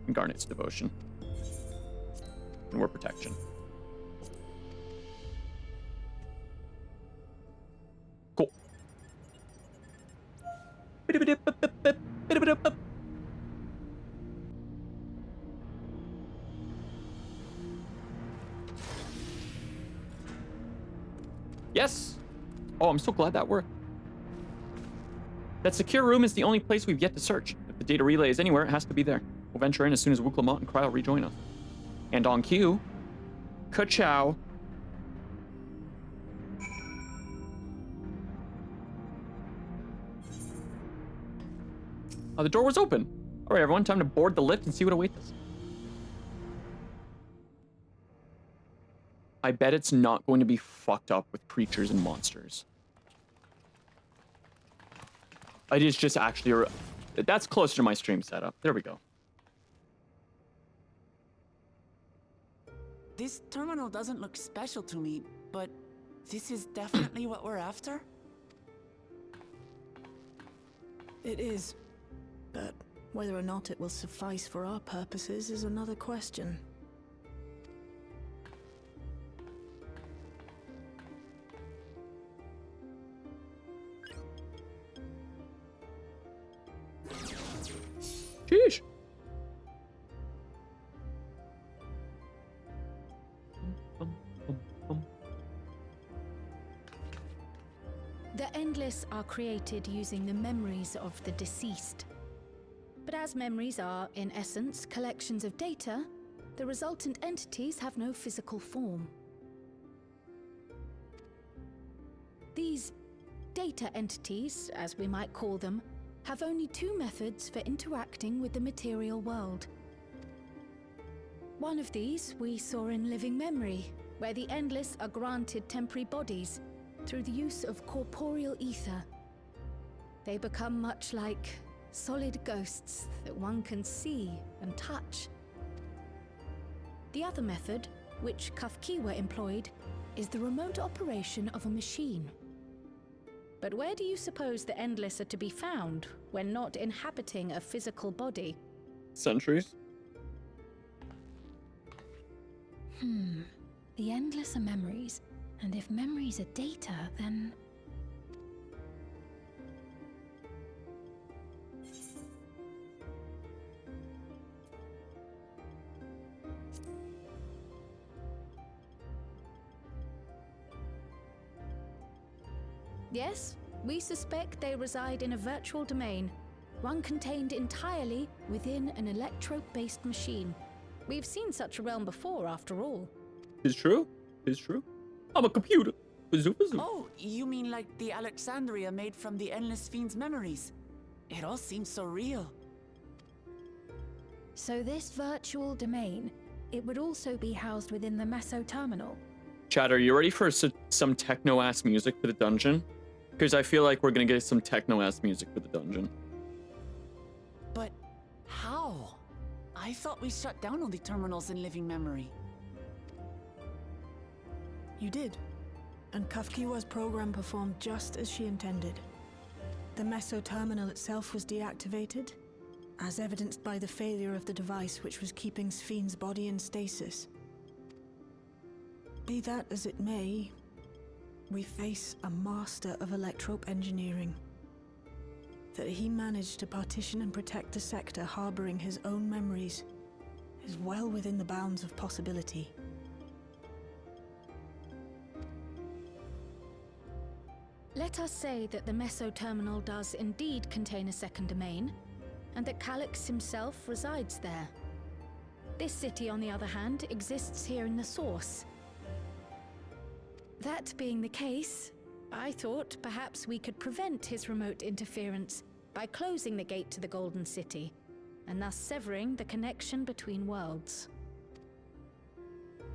And Garnet's devotion. And we're protection. Cool. Yes. Oh, I'm so glad that worked. That secure room is the only place we've yet to search. If the data relay is anywhere, it has to be there. We'll venture in as soon as Wuklomat and Kryl rejoin us. And on cue, ka-chow. Oh, the door was open. All right, everyone, time to board the lift and see what awaits us. I bet it's not going to be fucked up with creatures and monsters. It is just actually... That's closer to my stream setup. There we go. This terminal doesn't look special to me, but this is definitely what we're after? It is. But whether or not it will suffice for our purposes is another question. Sheesh. The Endless are created using the memories of the deceased. But as memories are, in essence, collections of data, the resultant entities have no physical form. These data entities, as we might call them, have only two methods for interacting with the material world. One of these we saw in Living Memory, where the Endless are granted temporary bodies through the use of corporeal ether. They become much like solid ghosts that one can see and touch. The other method, which Kafkiwa employed, is the remote operation of a machine. But where do you suppose the Endless are to be found when not inhabiting a physical body? Sentries? The Endless are memories, and if memories are data, then... Yes, we suspect they reside in a virtual domain, one contained entirely within an electro-based machine. We've seen such a realm before, after all. It's true. It's true. I'm a computer. Bazoo, bazoo. Oh, you mean like the Alexandria made from the Endless Fiend's memories? It all seems so real. So this virtual domain, it would also be housed within the Meso Terminal? Chad, are you ready for some techno-ass music for the dungeon? Because I feel like we're gonna get some techno-ass music for the dungeon. But how? I thought we shut down all the terminals in Living Memory. You did. And Kafkiwa's program performed just as she intended. The Meso Terminal itself was deactivated, as evidenced by the failure of the device which was keeping Spheen's body in stasis. Be that as it may, we face a master of electrope engineering. That he managed to partition and protect the sector harboring his own memories is well within the bounds of possibility. Let us say that the Meso Terminal does indeed contain a second domain, and that Calyx himself resides there. This city, on the other hand, exists here in the Source. That being the case, I thought perhaps we could prevent his remote interference by closing the gate to the Golden City, and thus severing the connection between worlds.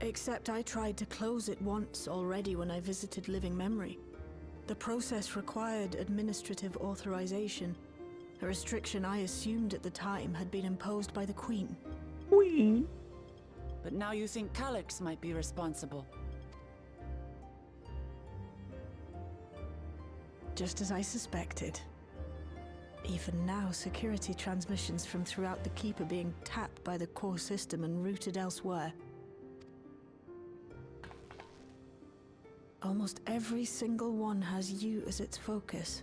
Except I tried to close it once already when I visited Living Memory. The process required administrative authorization, a restriction I assumed at the time had been imposed by the Queen. Queen? But now you think Calyx might be responsible. Just as I suspected. Even now, security transmissions from throughout the Keep are being tapped by the core system and routed elsewhere. Almost every single one has you as its focus.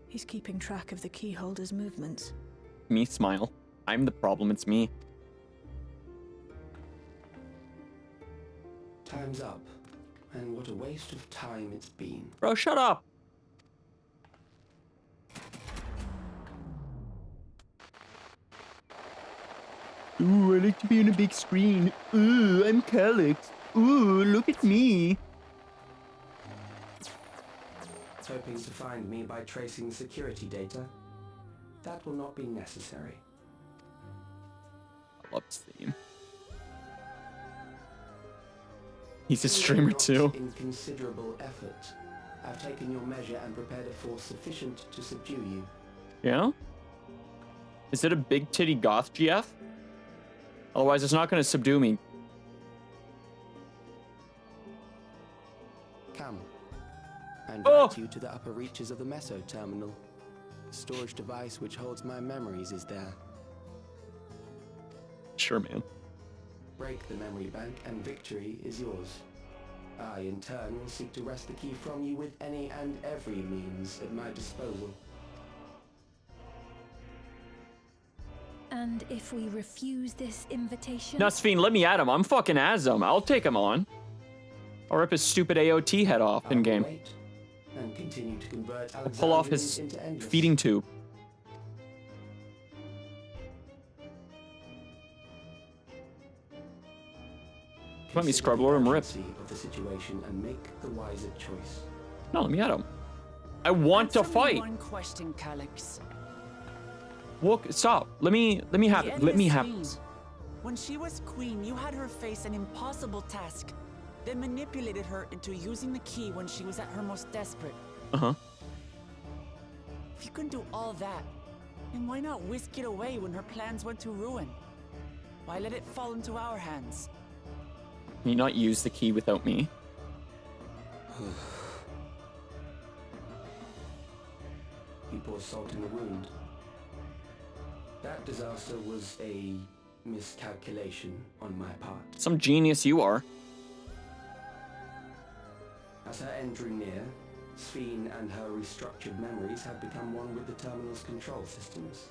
He's keeping track of the keyholder's movements. Me smile. I'm the problem, it's me. Time's up. And what a waste of time it's been. Bro, shut up! Ooh, I like to be on a big screen. Ooh, I'm Calyx. Ooh, look at me. Hoping to find me by tracing security data? That will not be necessary. I love this theme. He's a streamer too. In considerable effort, I've taken your measure and prepared a force sufficient to subdue you. Yeah? Is it a big titty goth GF? Otherwise, it's not going to subdue me. Come. I invite you to the upper reaches of the Meso Terminal. storage device which holds my memories is there. Sure, man. Break the memory bank and victory is yours. I, in turn, will seek to wrest the key from you with any and every means at my disposal. And if we refuse this invitation? Nasfeen, let me at him. I'm fucking Azam. I'll take him on. I'll rip his stupid AOT head off in game. And continue to convert I'll pull off his feeding tube. Let me scrub lord him rip. Of the situation and make the wiser choice. No, let me at him. I want to fight. One question, Calyx. Walk, stop. Let me have it. Let me have it. When she was queen, you had her face an impossible task, then manipulated her into using the key when she was at her most desperate. Uh-huh. If you can do all that, then why not whisk it away when her plans went to ruin? Why let it fall into our hands? Can you not use the key without me? He pours salt in the wound. That disaster was a miscalculation on my part. Some genius you are. As her end drew near, Sphene and her restructured memories had become one with the terminal's control systems.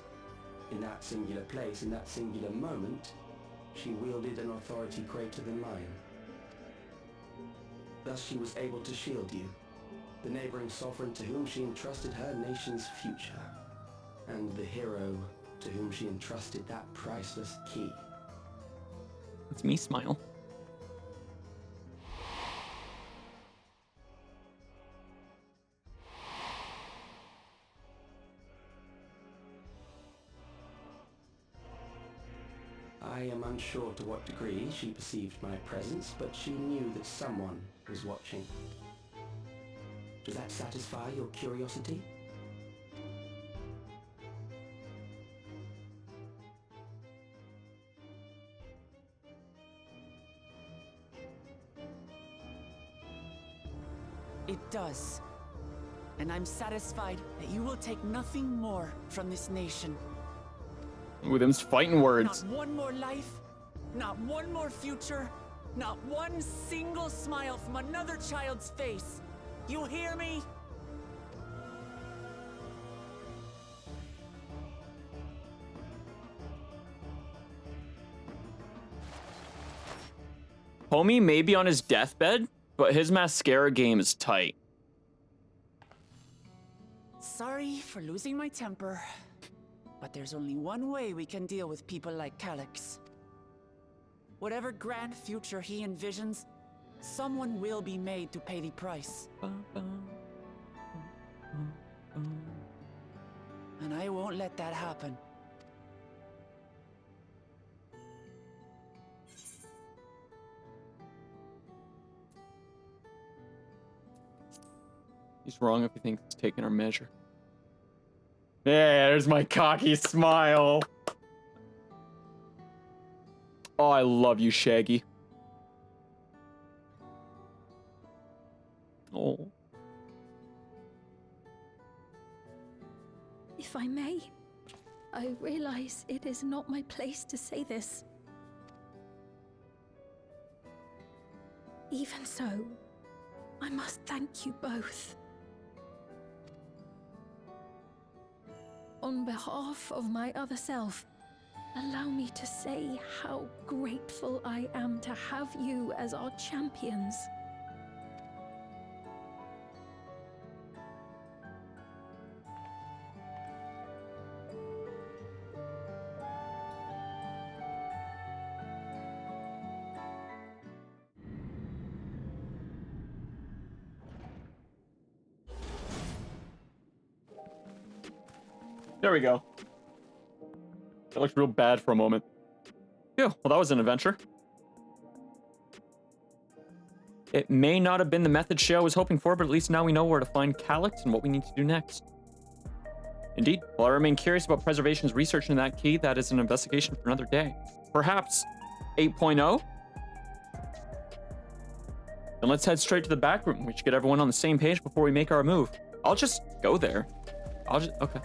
In that singular place, in that singular moment, she wielded an authority greater than mine. Thus she was able to shield you, the neighboring sovereign to whom she entrusted her nation's future, and the hero to whom she entrusted that priceless key. It's me, Smile. I am unsure to what degree she perceived my presence, but she knew that someone was watching. Does that satisfy your curiosity? It does. And I'm satisfied that you will take nothing more from this nation. With them's fighting words. Not one more life, not one more future, not one single smile from another child's face. You hear me? Homie may be on his deathbed, but his mascara game is tight. Sorry for losing my temper, but there's only one way we can deal with people like Calyx. Whatever grand future he envisions, someone will be made to pay the price. And I won't let that happen. He's wrong if he thinks he's taking our measure. Yeah, there's my cocky smile. Oh, I love you, Shaggy. Oh. If I may, I realize it is not my place to say this. Even so, I must thank you both. On behalf of my other self, allow me to say how grateful I am to have you as our champions. There we go. That looked real bad for a moment. Yeah, well, that was an adventure. It may not have been the method Shale was hoping for, but at least now we know where to find Calyx and what we need to do next. Indeed, while I remain curious about Preservation's research into that key, that is an investigation for another day. Perhaps 8.0? Then let's head straight to the back room. We should get everyone on the same page before we make our move. I'll just go there. Okay.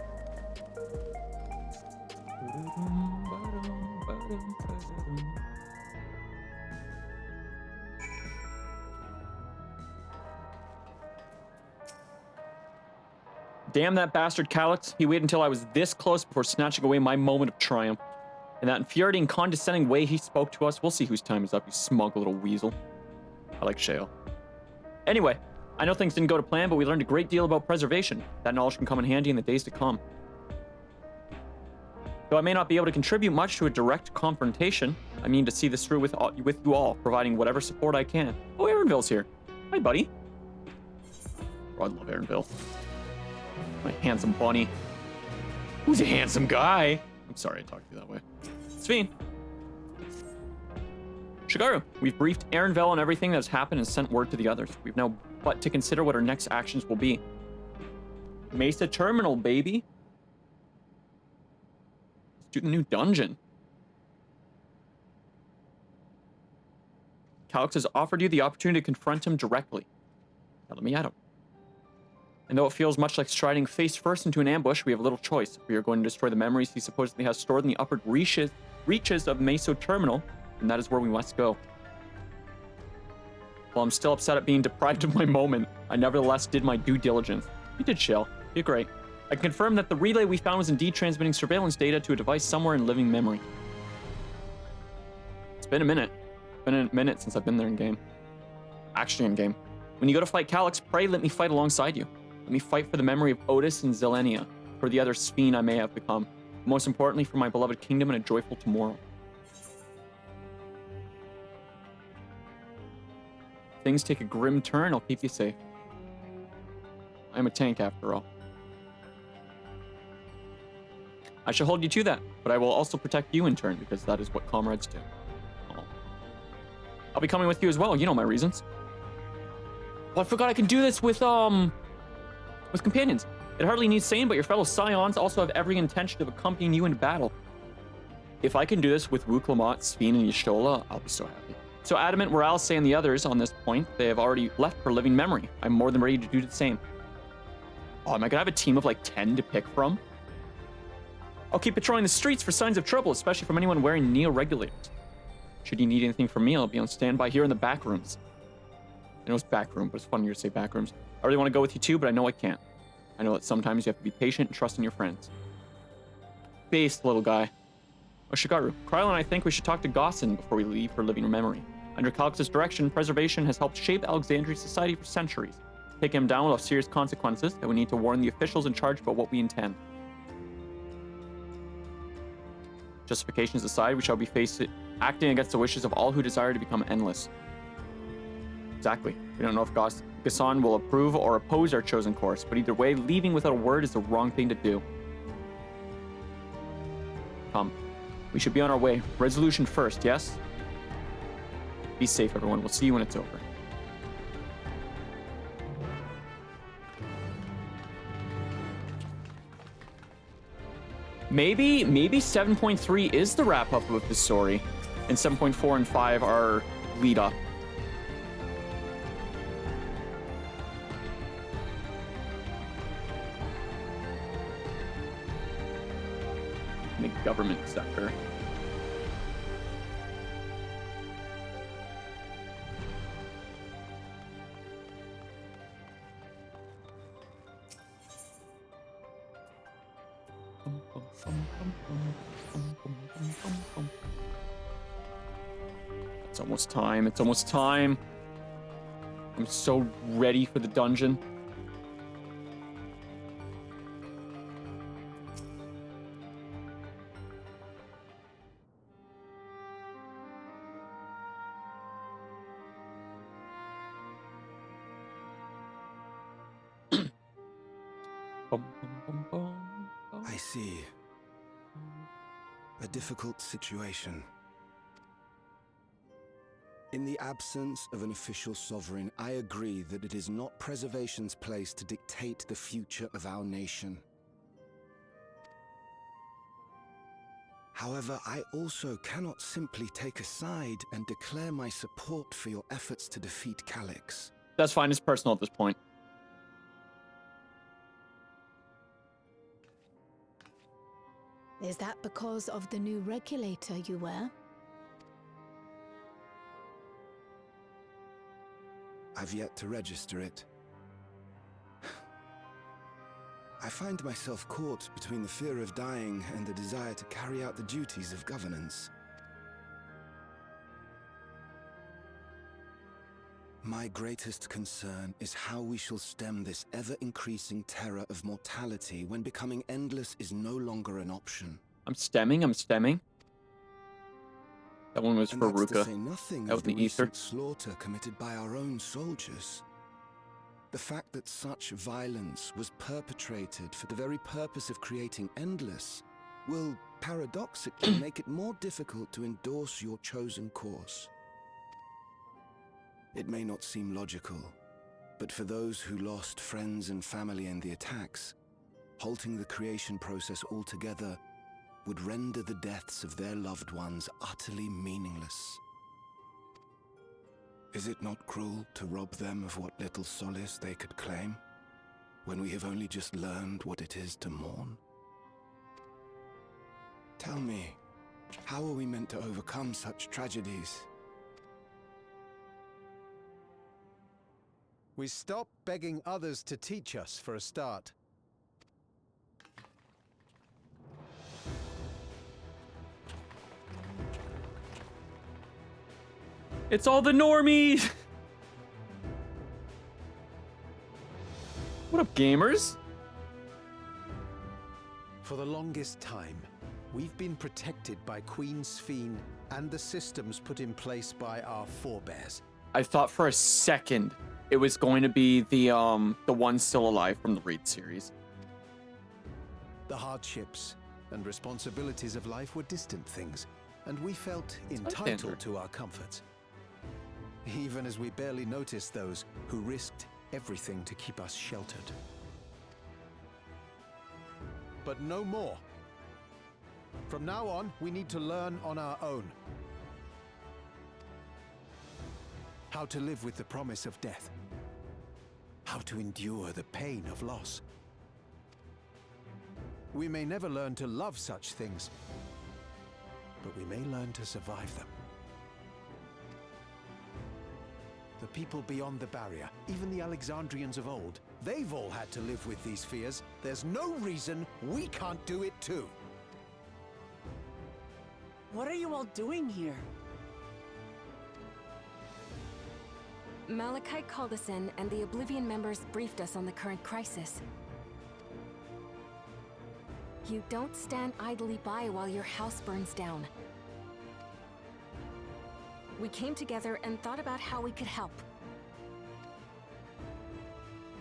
Damn that bastard Calyx. He waited until I was this close before snatching away my moment of triumph. In that infuriating, condescending way he spoke to us, we'll see whose time is up, you smug little weasel. I like Shale. Anyway, I know things didn't go to plan, but we learned a great deal about preservation. That knowledge can come in handy in the days to come. Though I may not be able to contribute much to a direct confrontation, I mean to see this through with you all, providing whatever support I can. Oh, Aaronville's here. Hi, buddy. Oh, I love Aaronville. My handsome bunny. Who's a handsome guy? I'm sorry I talked to you that way. Sveen. Shigaru, we've briefed Aaronville on everything that has happened and sent word to the others. We've now but to consider what our next actions will be. Mesa Terminal, baby. Let's do the new dungeon. Calyx has offered you the opportunity to confront him directly. Now let me at him. And though it feels much like striding face first into an ambush, we have little choice. We are going to destroy the memories he supposedly has stored in the upward reaches of Meso Terminal, and that is where we must go. While I'm still upset at being deprived of my moment, I nevertheless did my due diligence. You did, Shale. You're great. I can confirm that the relay we found was indeed transmitting surveillance data to a device somewhere in living memory. It's been a minute. It's been a minute since I've been there in game. Actually in game. When you go to fight Calyx, pray let me fight alongside you. Let me fight for the memory of Otis and Zelenia, for the other Sphene I may have become, but most importantly for my beloved kingdom and a joyful tomorrow. If things take a grim turn, I'll keep you safe. I'm a tank after all. I shall hold you to that, but I will also protect you in turn, because that is what comrades do. Oh. I'll be coming with you as well, you know my reasons. Oh, I forgot I can do this with companions. It hardly needs saying, but your fellow Scions also have every intention of accompanying you into battle. If I can do this with Wu Clement, Sphene, and Y'shtola, I'll be so happy. So Adamant, Morales, and the others on this point, they have already left for living memory. I'm more than ready to do the same. Oh, am I gonna have a team of like 10 to pick from? I'll keep patrolling the streets for signs of trouble, especially from anyone wearing neo-regulators. Should you need anything from me, I'll be on standby here in the back rooms. I know it's back room, but it's funnier to say back rooms. I really want to go with you too, but I know I can't. I know that sometimes you have to be patient and trust in your friends. Based, little guy. Oh, Shigaru, Kryl and I think we should talk to Gossin before we leave for living memory. Under Calyx's direction, preservation has helped shape Alexandria's society for centuries. Taking him down will have serious consequences that we need to warn the officials in charge about what we intend. Justifications aside, we shall be acting against the wishes of all who desire to become endless. Exactly. We don't know if Gassan will approve or oppose our chosen course, but either way, leaving without a word is the wrong thing to do. Come. We should be on our way. Resolution first, yes? Be safe, everyone. We'll see you when it's over. Maybe 7.3 is the wrap-up of this story, and 7.4 and 5 are lead-up. In the government sector. It's almost time. It's almost time. I'm so ready for the dungeon. I see. A difficult situation. In the absence of an official sovereign, I agree that it is not preservation's place to dictate the future of our nation. However, I also cannot simply take a side and declare my support for your efforts to defeat Calyx. That's fine. It's personal at this point. Is that because of the new regulator you wear? I've yet to register it. I find myself caught between the fear of dying and the desire to carry out the duties of governance. My greatest concern is how we shall stem this ever-increasing terror of mortality when becoming endless is no longer an option. I'm stemming. That one was And for that's to Ruka. say nothing Out of the in the ether. recent slaughter committed by our own soldiers. The fact that such violence was perpetrated for the very purpose of creating Endless will paradoxically make it more difficult to endorse your chosen course. It may not seem logical, but for those who lost friends and family in the attacks, halting the creation process altogether would render the deaths of their loved ones utterly meaningless. Is it not cruel to rob them of what little solace they could claim, when we have only just learned what it is to mourn? Tell me, how are we meant to overcome such tragedies? We stop begging others to teach us for a start. It's all the normies! What up, gamers? For the longest time, we've been protected by Queen Sphene and the systems put in place by our forebears. I thought for a second it was going to be the one still alive from the Reed series. The hardships and responsibilities of life were distant things, and we felt entitled to our comforts. Even as we barely noticed those who risked everything to keep us sheltered. But no more. From now on, we need to learn on our own. How to live with the promise of death. How to endure the pain of loss. We may never learn to love such things, but we may learn to survive them. The people beyond the barrier, even the Alexandrians of old, they've all had to live with these fears. There's no reason we can't do it too. What are you all doing here? Malachite called us in, and the Oblivion members briefed us on the current crisis. You don't stand idly by while your house burns down. We came together and thought about how we could help.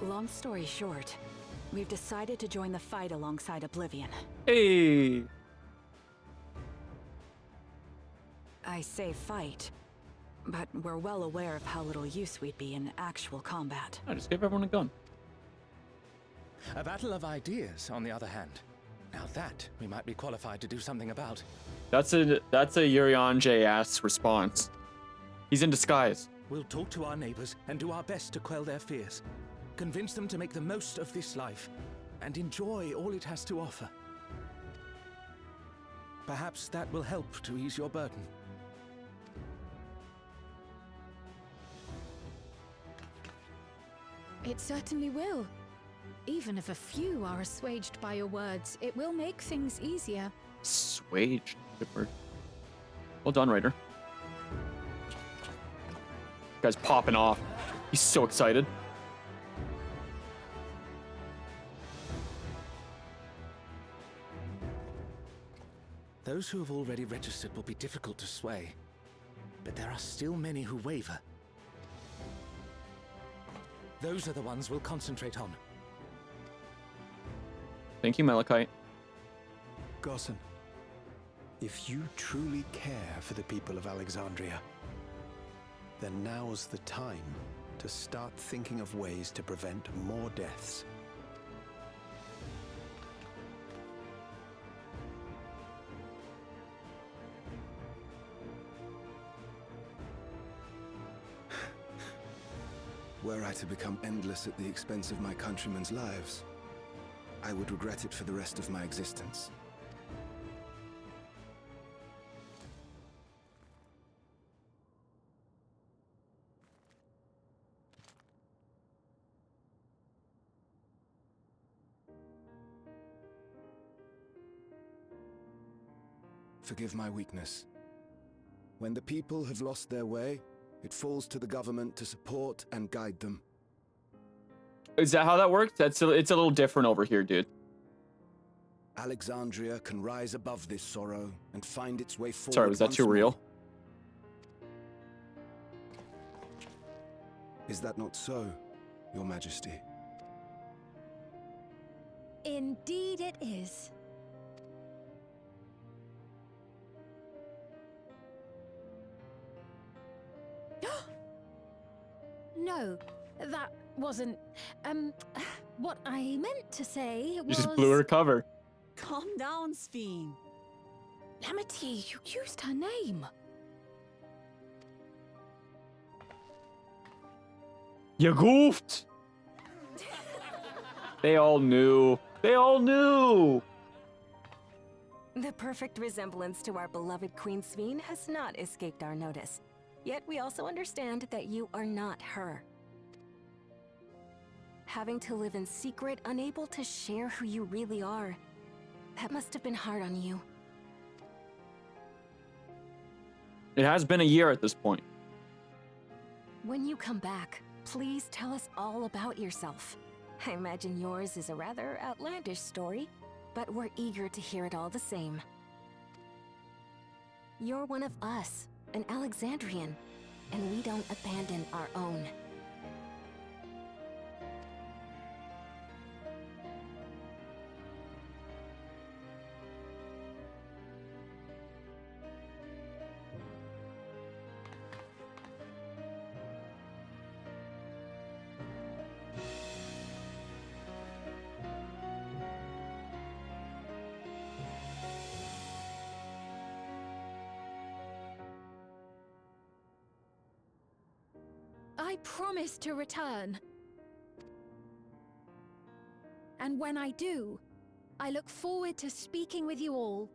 Long story short, we've decided to join the fight alongside Oblivion. Hey! I say fight, but we're well aware of how little use we'd be in actual combat. I just gave everyone a gun. A battle of ideas, on the other hand. Now that we might be qualified to do something about. That's a Urian J-ass response. He's in disguise. We'll talk to our neighbors and do our best to quell their fears. Convince them to make the most of this life and enjoy all it has to offer. Perhaps that will help to ease your burden. It certainly will. Even if a few are assuaged by your words, it will make things easier. Assuaged. Good word. Well done, Ryder. Guy's popping off. He's so excited. Those who have already registered will be difficult to sway, but there are still many who waver. Those are the ones we'll concentrate on. Thank you, Malachite. Gossan, if you truly care for the people of Alexandria, then now's the time to start thinking of ways to prevent more deaths. Were I to become endless at the expense of my countrymen's lives, I would regret it for the rest of my existence. Forgive my weakness. When the people have lost their way, it falls to the government to support and guide them. Is that how that works? It's a little different over here, dude. Alexandria can rise above this sorrow and find its way forward. Sorry, was that too real? Is that not so, Your Majesty? Indeed it is. No, that wasn't, what I meant to say was... You just blew her cover. Calm down, Sphene. Lamity, you used her name. You goofed! They all knew. They all knew! The perfect resemblance to our beloved Queen Sphene has not escaped our notice. Yet we also understand that you are not her. Having to live in secret, unable to share who you really are, that must have been hard on you. It has been a year at this point. When you come back, please tell us all about yourself. I imagine yours is a rather outlandish story, but we're eager to hear it all the same. You're one of us, an Alexandrian, and we don't abandon our own. I promise to return. And when I do, I look forward to speaking with you all.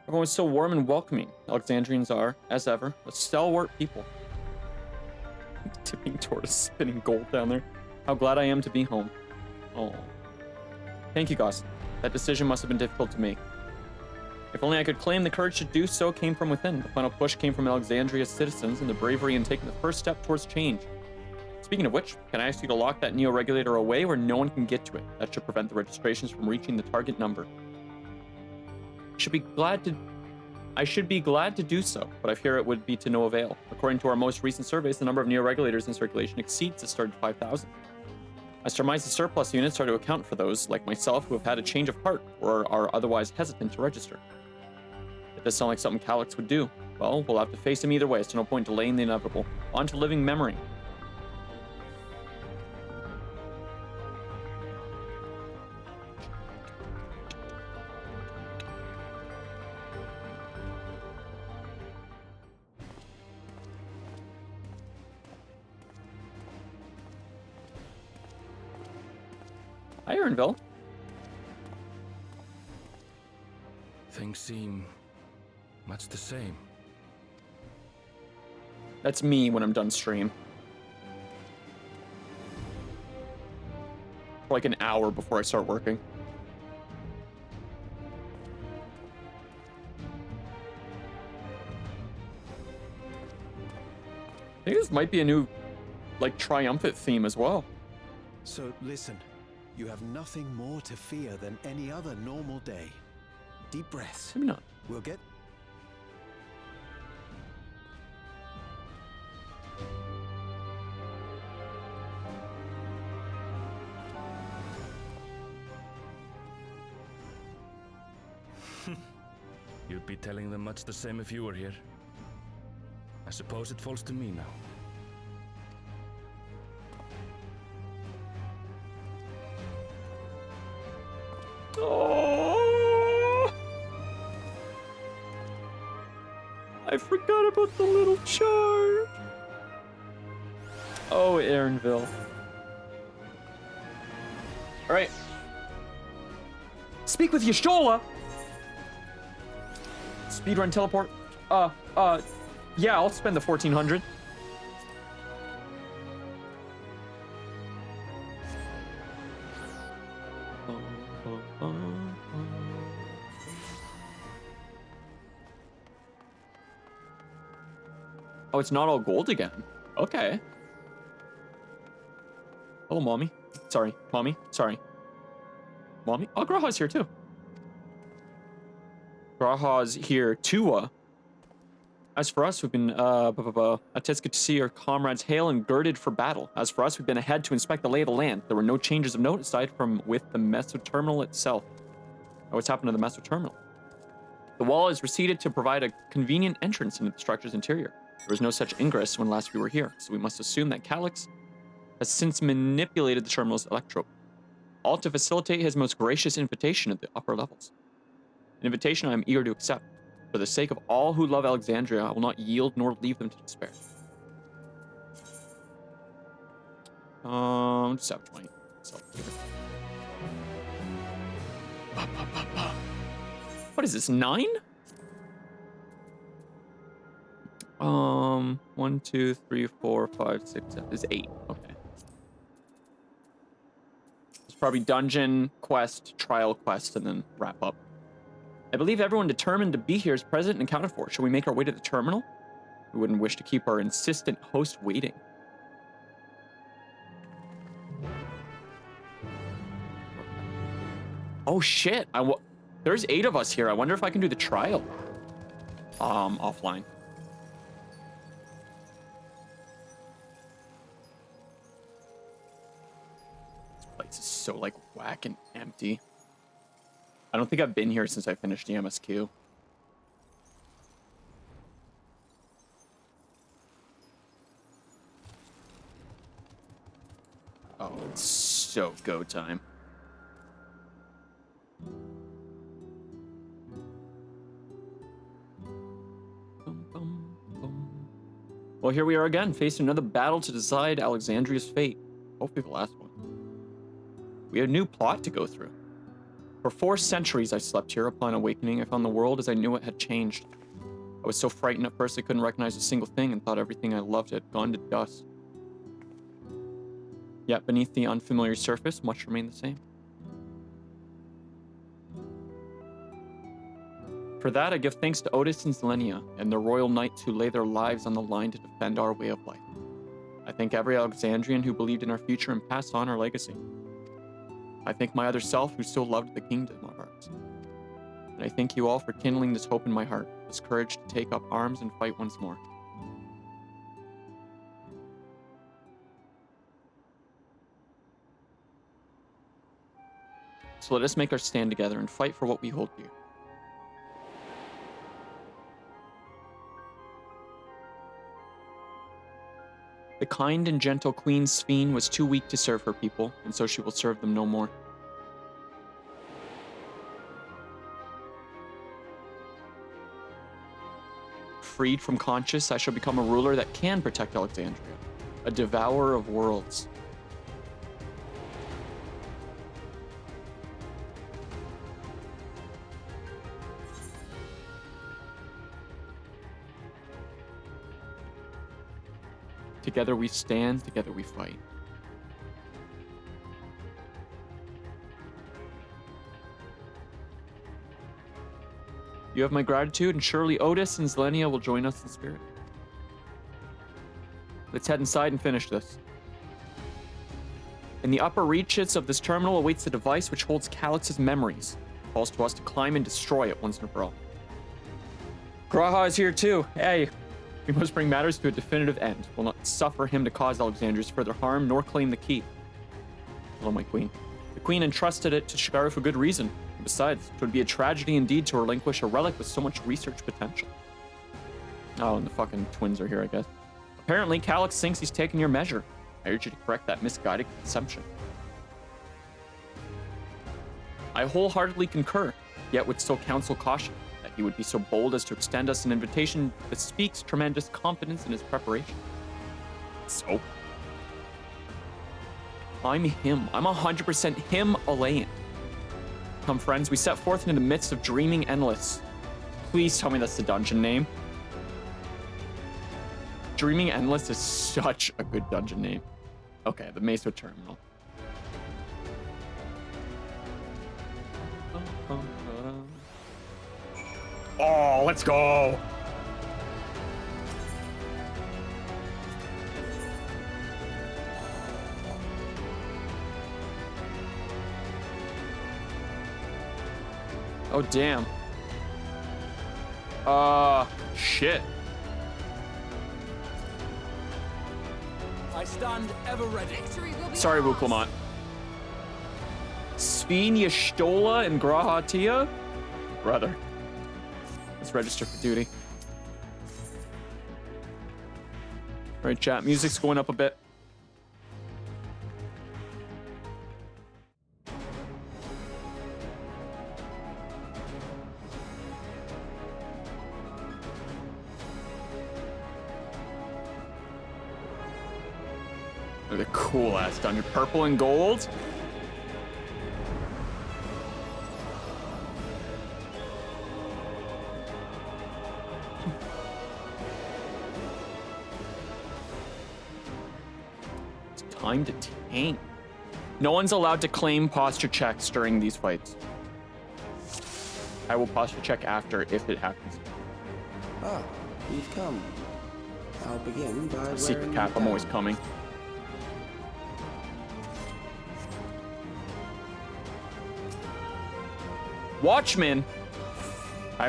Everyone was so warm and welcoming. Alexandrians are, as ever, a stalwart people. Tipping tortoise spinning gold down there. How glad I am to be home. Oh. Thank you, Goss. That decision must have been difficult to make. If only I could claim the courage to do so came from within. The final push came from Alexandria's citizens and the bravery in taking the first step towards change. Speaking of which, can I ask you to lock that neo-regulator away where no one can get to it? That should prevent the registrations from reaching the target number. I should be glad to do so, but I fear it would be to no avail. According to our most recent surveys, the number of neo-regulators in circulation exceeds the started 5,000. I surmise the surplus units are to account for those, like myself, who have had a change of heart or are otherwise hesitant to register. It does sound like something Calyx would do. Well, we'll have to face him either way, so no point delaying the inevitable. On to living memory. Hi, Ernville. Things seem much the same. That's me when I'm done stream. For like an hour before I start working. I think this might be a new, like, triumphant theme as well. So listen. You have nothing more to fear than any other normal day. Deep breaths. Maybe not. We'll get... You'd be telling them much the same if you were here. I suppose it falls to me now. Oh, I forgot about the little charge. Oh, Ernville. All right, Speak with Y'shtola! Speedrun teleport. Yeah, I'll spend the 1400. Oh, it's not all gold again. Okay. Hello, mommy. Sorry, mommy. Sorry. Mommy? Oh, Graha's here too. Graha's here too. As for us, we've been, it's good to see our comrades hail and girded for battle. As for us, we've been ahead to inspect the lay of the land. There were no changes of note aside from with the meso-terminal itself. Oh, what's happened to the meso-terminal? The wall is receded to provide a convenient entrance into the structure's interior. There was no such ingress when last we were here, so we must assume that Calyx has since manipulated the terminal's electrode, all to facilitate his most gracious invitation at the upper levels. An invitation I am eager to accept. For the sake of all who love Alexandria, I will not yield nor leave them to despair. 720. What is this, 9? 1, 2, 3, 4, 5, 6, 7. This is 8. Okay. It's probably dungeon, quest, trial quest, and then wrap up. I believe everyone determined to be here is present and accounted for. Shall we make our way to the terminal? We wouldn't wish to keep our insistent host waiting. Oh shit! There's 8 of us here. I wonder if I can do the trial. Offline. This place is so like whack and empty. I don't think I've been here since I finished the MSQ. Oh, it's so go time. Well, here we are again, facing another battle to decide Alexandria's fate. Hopefully the last one. We have a new plot to go through. For 4 centuries I slept here. Upon awakening, I found the world as I knew it had changed. I was so frightened at first I couldn't recognize a single thing and thought everything I loved had gone to dust. Yet beneath the unfamiliar surface, much remained the same. For that, I give thanks to Otis and Zelenia and the royal knights who lay their lives on the line to defend our way of life. I thank every Alexandrian who believed in our future and passed on our legacy. I thank my other self who still loved the kingdom of ours. And I thank you all for kindling this hope in my heart, this courage to take up arms and fight once more. So let us make our stand together and fight for what we hold dear. The kind and gentle Queen Sphene was too weak to serve her people, and so she will serve them no more. Freed from conscience, I shall become a ruler that can protect Alexandria, a devourer of worlds. Together we stand, together we fight. You have my gratitude, and surely Otis and Zelenia will join us in spirit. Let's head inside and finish this. In the upper reaches of this terminal awaits the device which holds Calyx's memories. It falls to us to climb and destroy it once and for all. Graha is here too. Hey. We must bring matters to a definitive end. We'll not suffer him to cause Alexandria's further harm, nor claim the key. Hello, my queen. The queen entrusted it to Shikaru for good reason. And besides, it would be a tragedy indeed to relinquish a relic with so much research potential. Oh, and the fucking twins are here, I guess. Apparently, Calyx thinks he's taken your measure. I urge you to correct that misguided consumption. I wholeheartedly concur, yet would still counsel caution. He would be so bold as to extend us an invitation that speaks tremendous confidence in his preparation. So? I'm him. I'm 100% him, Elaine. become friends, we set forth into the midst of dreaming endless. Please tell me that's the dungeon name. Dreaming Endless is such a good dungeon name. Okay, the Mesa Terminal. Oh, let's go! Oh, damn. Shit. I stand ever ready. Sorry, Wuklamont. Sveen Yashtola and Grahatia? Brother. Let's register for duty. Alright, chat. Music's going up a bit. Look at the cool ass dungeon. Purple and gold. It's time to tank. No one's allowed to claim posture checks during these fights. I will posture check after if it happens. Ah, you've come. I'll begin by Secret cap, I'm always coming. Watchman. I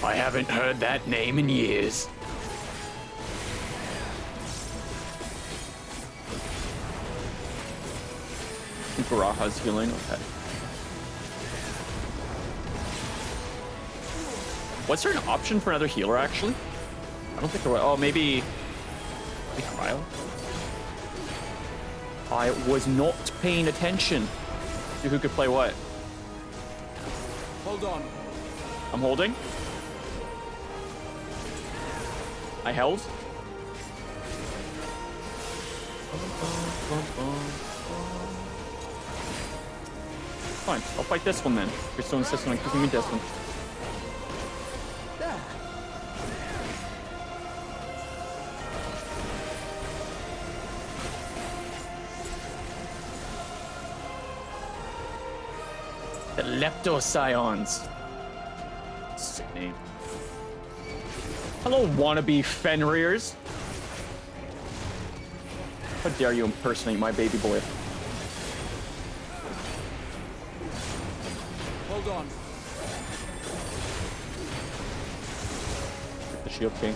haven't heard that name in years. Garaha's healing. Okay. Was there an option for another healer actually? I don't think there was. Oh, maybe Cryo. I was not paying attention to who could play what. Hold on. I'm holding. I held. Fine, I'll fight this one then. You're still insisting on giving me this one. The Leptoscions. Sick name. Hello, wannabe Fenrir's. How dare you impersonate my baby boy? Hold on. The shield king.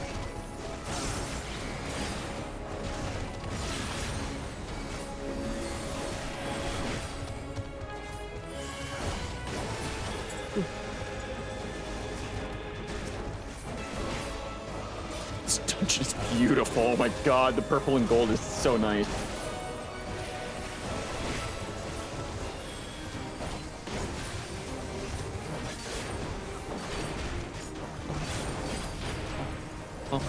This dungeon is beautiful. Oh my god, the purple and gold is so nice. Alright,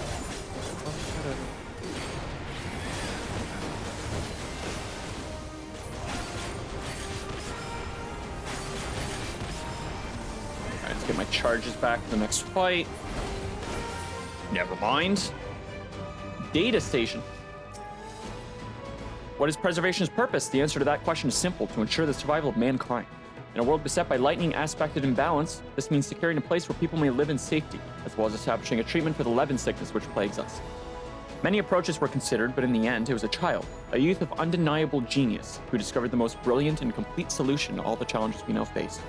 let's get my charges back for the next fight. Never mind. Data station. What is preservation's purpose? The answer to that question is simple: to ensure the survival of mankind. In a world beset by lightning aspected imbalance, this means securing a place where people may live in safety, as well as establishing a treatment for the Levin sickness which plagues us. Many approaches were considered, but in the end, it was a child, a youth of undeniable genius, who discovered the most brilliant and complete solution to all the challenges we now face.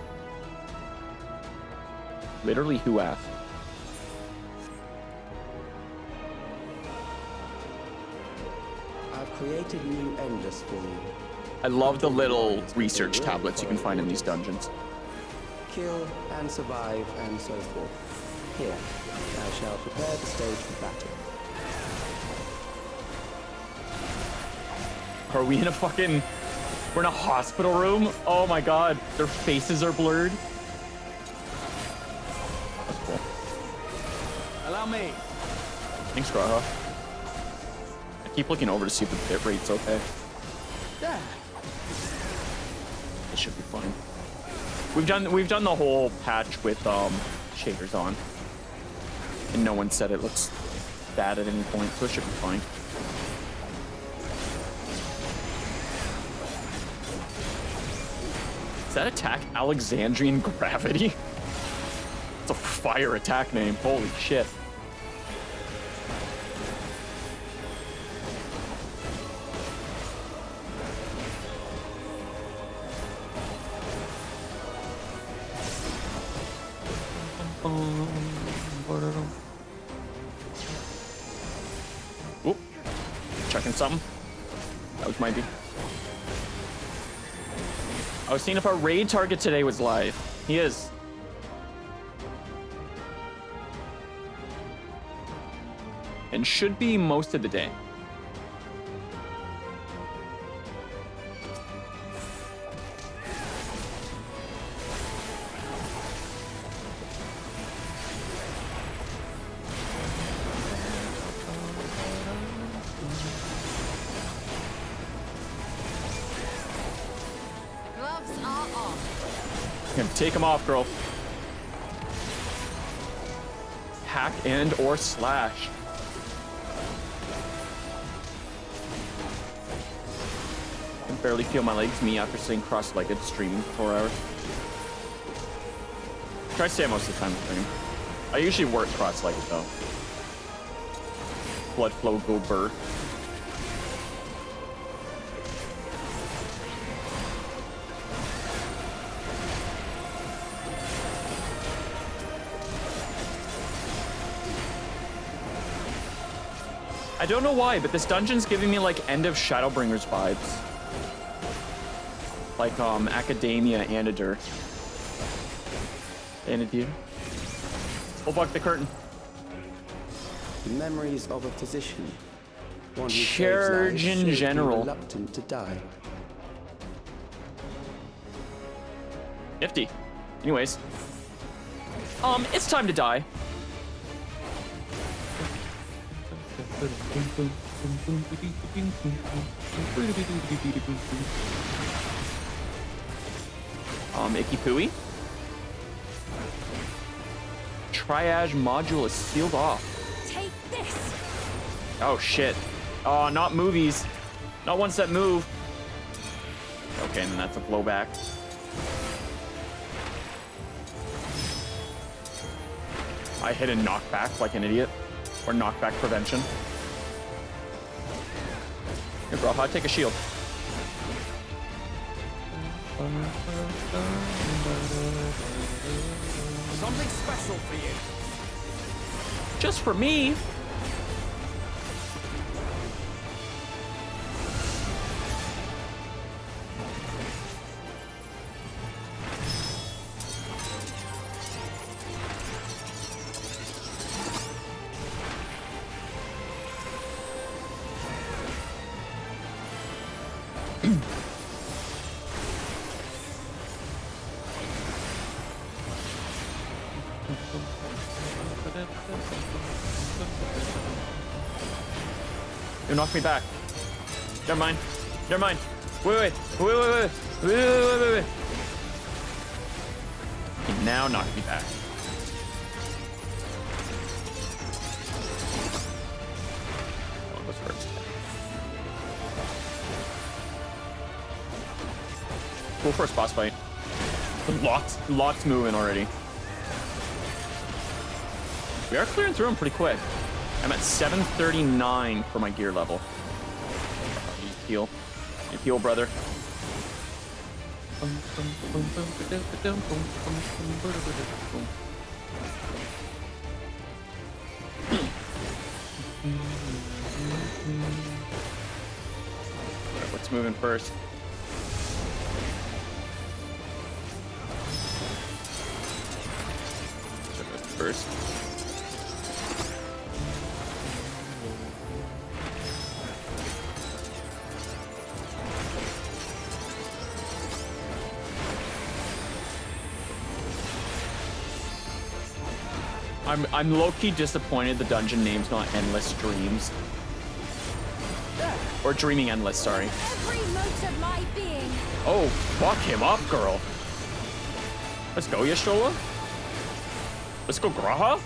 Literally, who asked? I've created new endless for you. I love the little research tablets you can find in these dungeons. Kill and survive and so forth. Here, I shall prepare the stage for battle. Are we in a fucking... We're in a hospital room? Oh my god, their faces are blurred. That's cool. Allow me. Thanks, Graha. I keep looking over to see if the bit rate's okay. There. It should be fine. We've done the whole patch with shaders on, and no one said it looks bad at any point, so it should be fine. Does that attack Alexandrian Gravity? It's a fire attack name. Holy shit. Oop. Checking something. That was might be. I was seeing if our raid target today was live. He is. And should be most of the day. Gloves are off. Take him off, girl. Hack and or slash. I can barely feel my legs me after sitting cross-legged streaming for 4 hours. Try to stay most of the time stream. I usually work cross-legged though. Blood flow go burr. I don't know why, but this dungeon's giving me like End of Shadowbringers vibes. Like Academia Anadir. Anadir. Pull back the curtain. Memories of a physician. One who Charge in should general. be reluctant to die. Nifty. Anyways. It's time to die. Icky Pooey. Triage module is sealed off. Take this. Oh shit. Oh, not movies. Not ones that move. Okay, and then that's a blowback. I hit a knockback like an idiot. Or knockback prevention. Here, bro, I'll take a shield. Something special for you. Just for me. You knocked me back. Never mind. Never mind. Wait. You now knocked me back. One goes first. Cool first boss fight. Lots moving already. We are clearing through them pretty quick. I'm at 739 for my gear level. You heal. You heal, brother. Alright, what's moving first? First. I'm low-key disappointed the dungeon name's not Endless Dreams. Or Dreaming Endless, sorry. Every mote of my being. Oh, fuck him up, girl. Let's go, Yashola. Let's go, Graha. I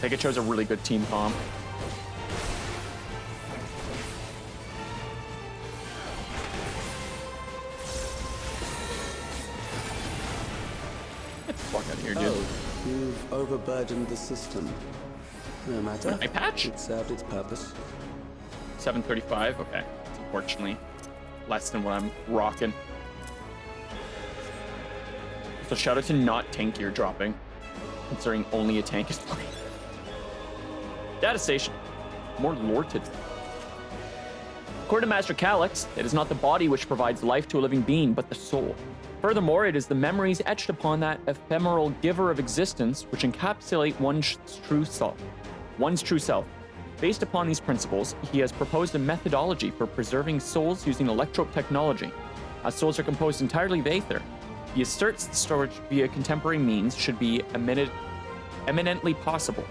think it chose a really good team comp. Get the fuck out of here, dude. Oh, you've overburdened the system. No matter. My patch? It served its purpose. 735. Okay. It's unfortunately less than what I'm rocking. So shout out to not tank gear dropping, considering only a tank is playing. Data station. More lorted. According to Master Calyx, it is not the body which provides life to a living being, but the soul. Furthermore, it is the memories etched upon that ephemeral giver of existence which encapsulate one's true self. Based upon these principles, he has proposed a methodology for preserving souls using electrope technology. As souls are composed entirely of aether, he asserts the storage via contemporary means should be eminently possible.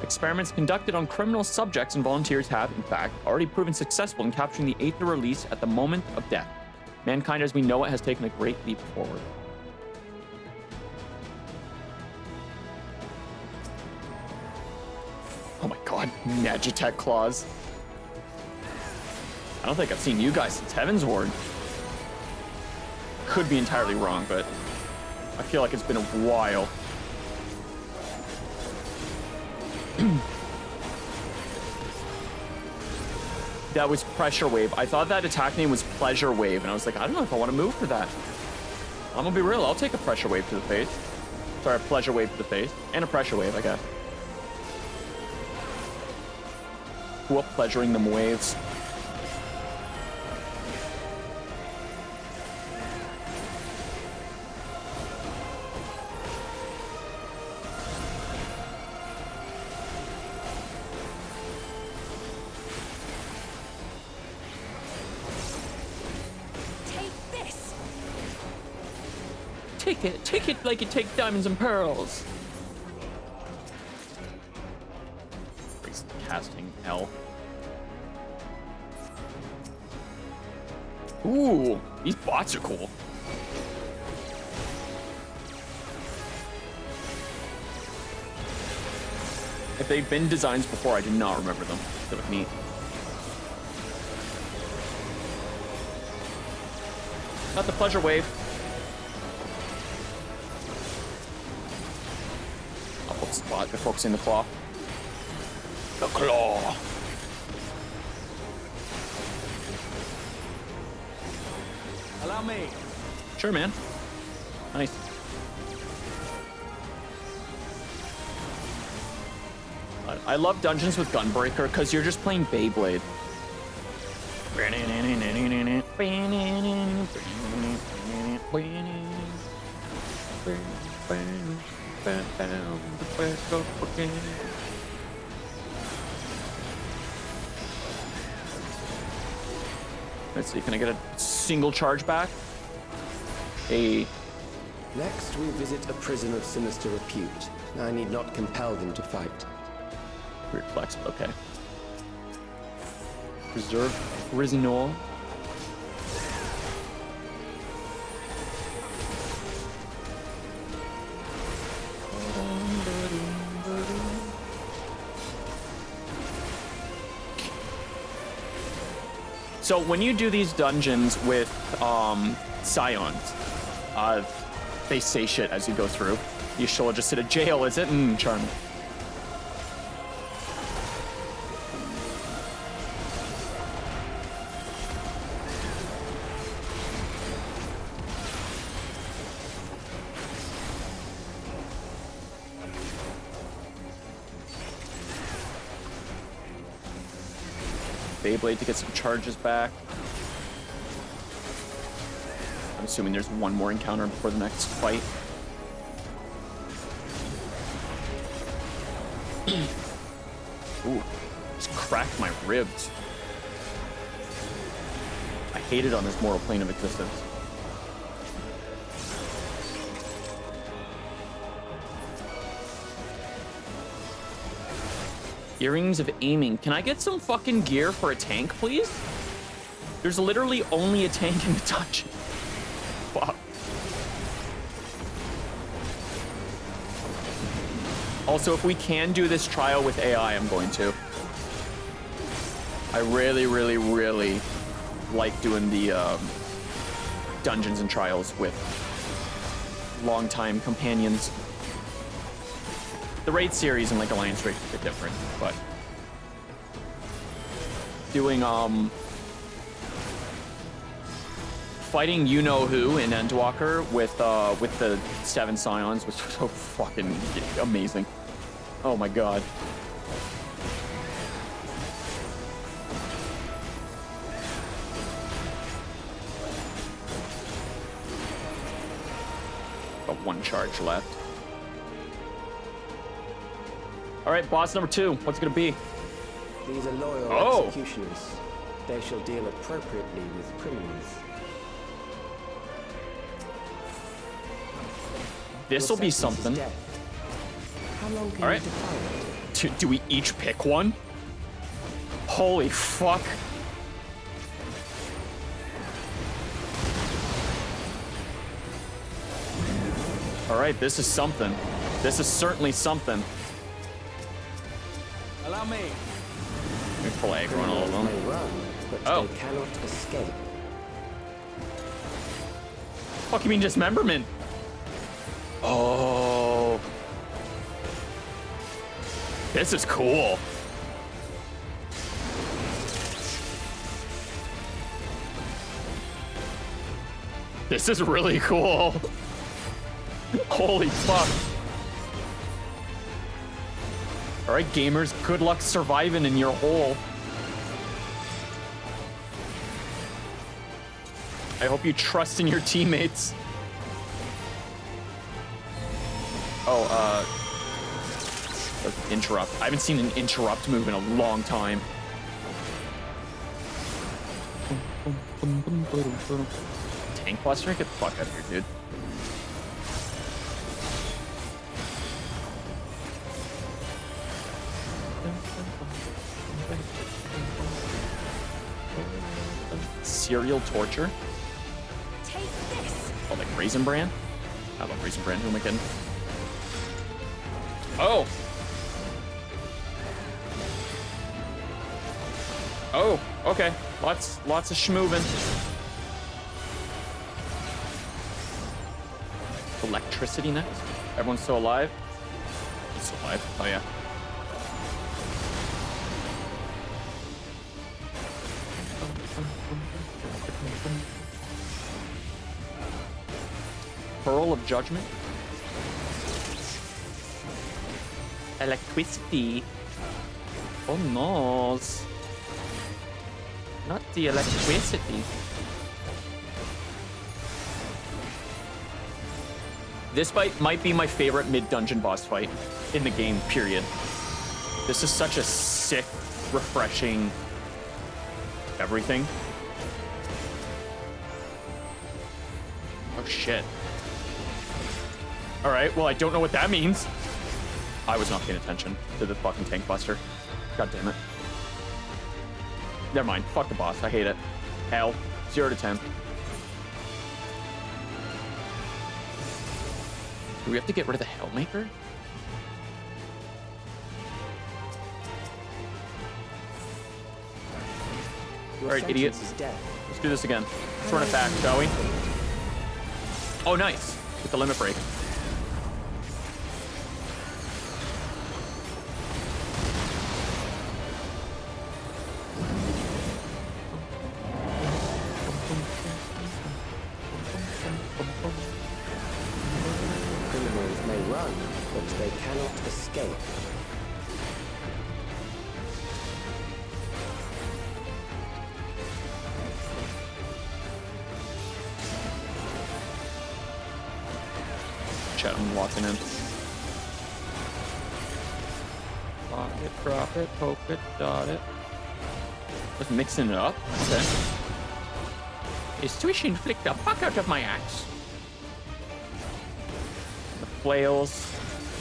Experiments conducted on criminal subjects and volunteers have, in fact, already proven successful in capturing the aether release at the moment of death. Mankind as we know it has taken a great leap forward. Oh my god, Magitech claws. I don't think I've seen you guys since Heaven's Ward. Could be entirely wrong, but I feel like it's been a while. That was Pressure Wave. I thought that attack name was Pleasure Wave, and I was like, I don't know if I want to move for that. I'm gonna be real, I'll take a Pressure Wave to the face. Sorry, a Pleasure Wave to the face. And a Pressure Wave, I guess. Whoop, pleasuring them waves. Take it like you take diamonds and pearls. Casting L. Ooh, these bots are cool. If they've been designs before, I do not remember them. They look neat. Not the Pleasure Wave. Spot, they're focusing the claw. The claw. Allow me. Sure, man. Nice. I love dungeons with Gunbreaker because you're just playing Beyblade. Let's see, can I get a single charge back? Next, we visit a prison of sinister repute. I need not compel them to fight. Weird flex, but okay. Preserve Prisoner. So when you do these dungeons with Scions, they say shit as you go through. You should just hit a jail, is it? Charming. Beyblade to get some charges back. I'm assuming there's one more encounter before the next fight. Ooh, just cracked my ribs. I hate it on this mortal plane of existence. Earrings of aiming. Can I get some fucking gear for a tank, please? There's literally only a tank in the dungeon. Fuck. Also, if we can do this trial with AI, I'm going to. I really, really, really like doing the dungeons and trials with longtime companions. The raid series and like Alliance raid is a bit different, but doing fighting you know who in Endwalker with the 7 Scions was so fucking amazing. Oh my god. Got 1 charge left. All right, boss number 2. What's it gonna be? These are loyal Oh. executioners. They shall deal appropriately with criminals. This'll be something. How long can All right. you defy it? Do we each pick one? Holy fuck. All right, this is something. This is certainly something. Allow me. Let me pull aggro on all of them. They run, but Oh. they cannot escape. Fuck you mean dismemberment? Oh. This is cool. This is really cool. Holy fuck. All right, gamers, good luck surviving in your hole. I hope you trust in your teammates. Oh, interrupt. I haven't seen an interrupt move in a long time. Tank Buster? Get the fuck out of here, dude. Serial torture? Take this. Oh, like Raisin Bran? I love Raisin Bran. Who am I kidding? Oh! Oh, okay. Lots of schmoovin'. Electricity next. Everyone's still alive? Still alive. Oh yeah. Pearl of Judgment. Electricity. Oh no. Not the electricity. This fight might be my favorite mid-dungeon boss fight in the game, period. This is such a sick, refreshing everything. Oh shit. Alright, well I don't know what that means. I was not paying attention to the fucking tank buster. God damn it. Never mind. Fuck the boss. I hate it. Hell. 0 to 10. Do we have to get rid of the Hellmaker? Alright, idiot. Let's do this again. Let's run it back, shall we? Oh, nice. With the limit break. Criminals may run, but they cannot escape. Chatman walking in. Lock it, drop it, poke it, dot it. Just mixing it up. Okay. His tuition flicked the fuck out of my axe. The flails.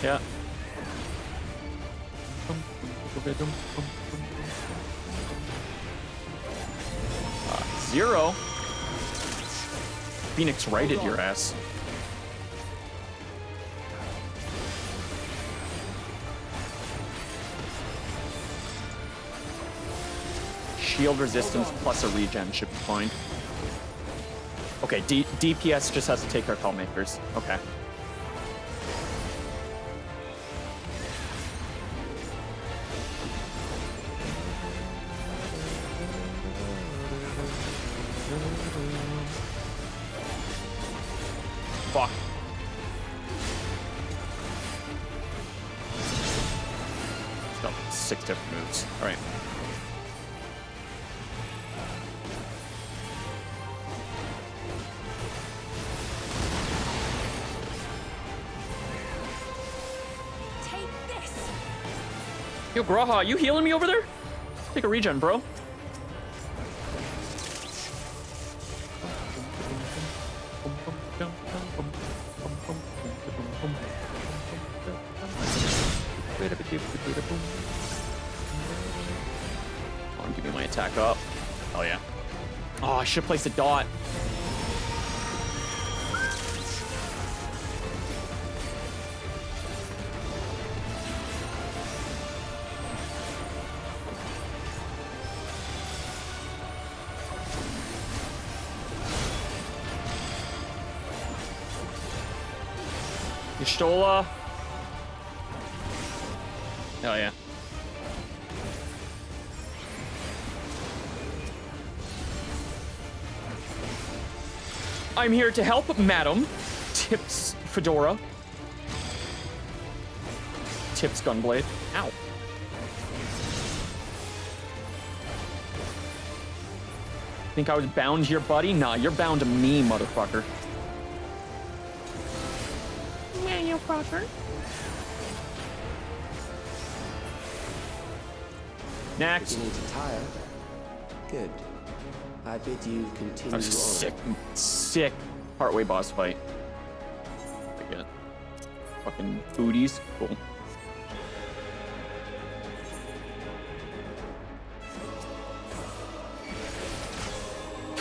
Yeah. 0. Phoenix righted your ass. shield resistance plus a regen should be fine. Okay, DPS just has to take our call makers. Okay. Fuck. It's got like 6 different moves. All right. Take this. Yo, Graha, you healing me over there? Take a regen, bro. Come on, give me my attack up. Oh yeah. Oh, I should place a dot. Y'shtola. Oh yeah. I'm here to help, madam. Tips Fedora. Tips Gunblade. Ow. Think I was bound here, buddy? Nah, you're bound to me, motherfucker. Motherfucker. Next. Beginning to tire. Good. I bid you continue. That was a sick partway boss fight. I get fucking booties. Cool.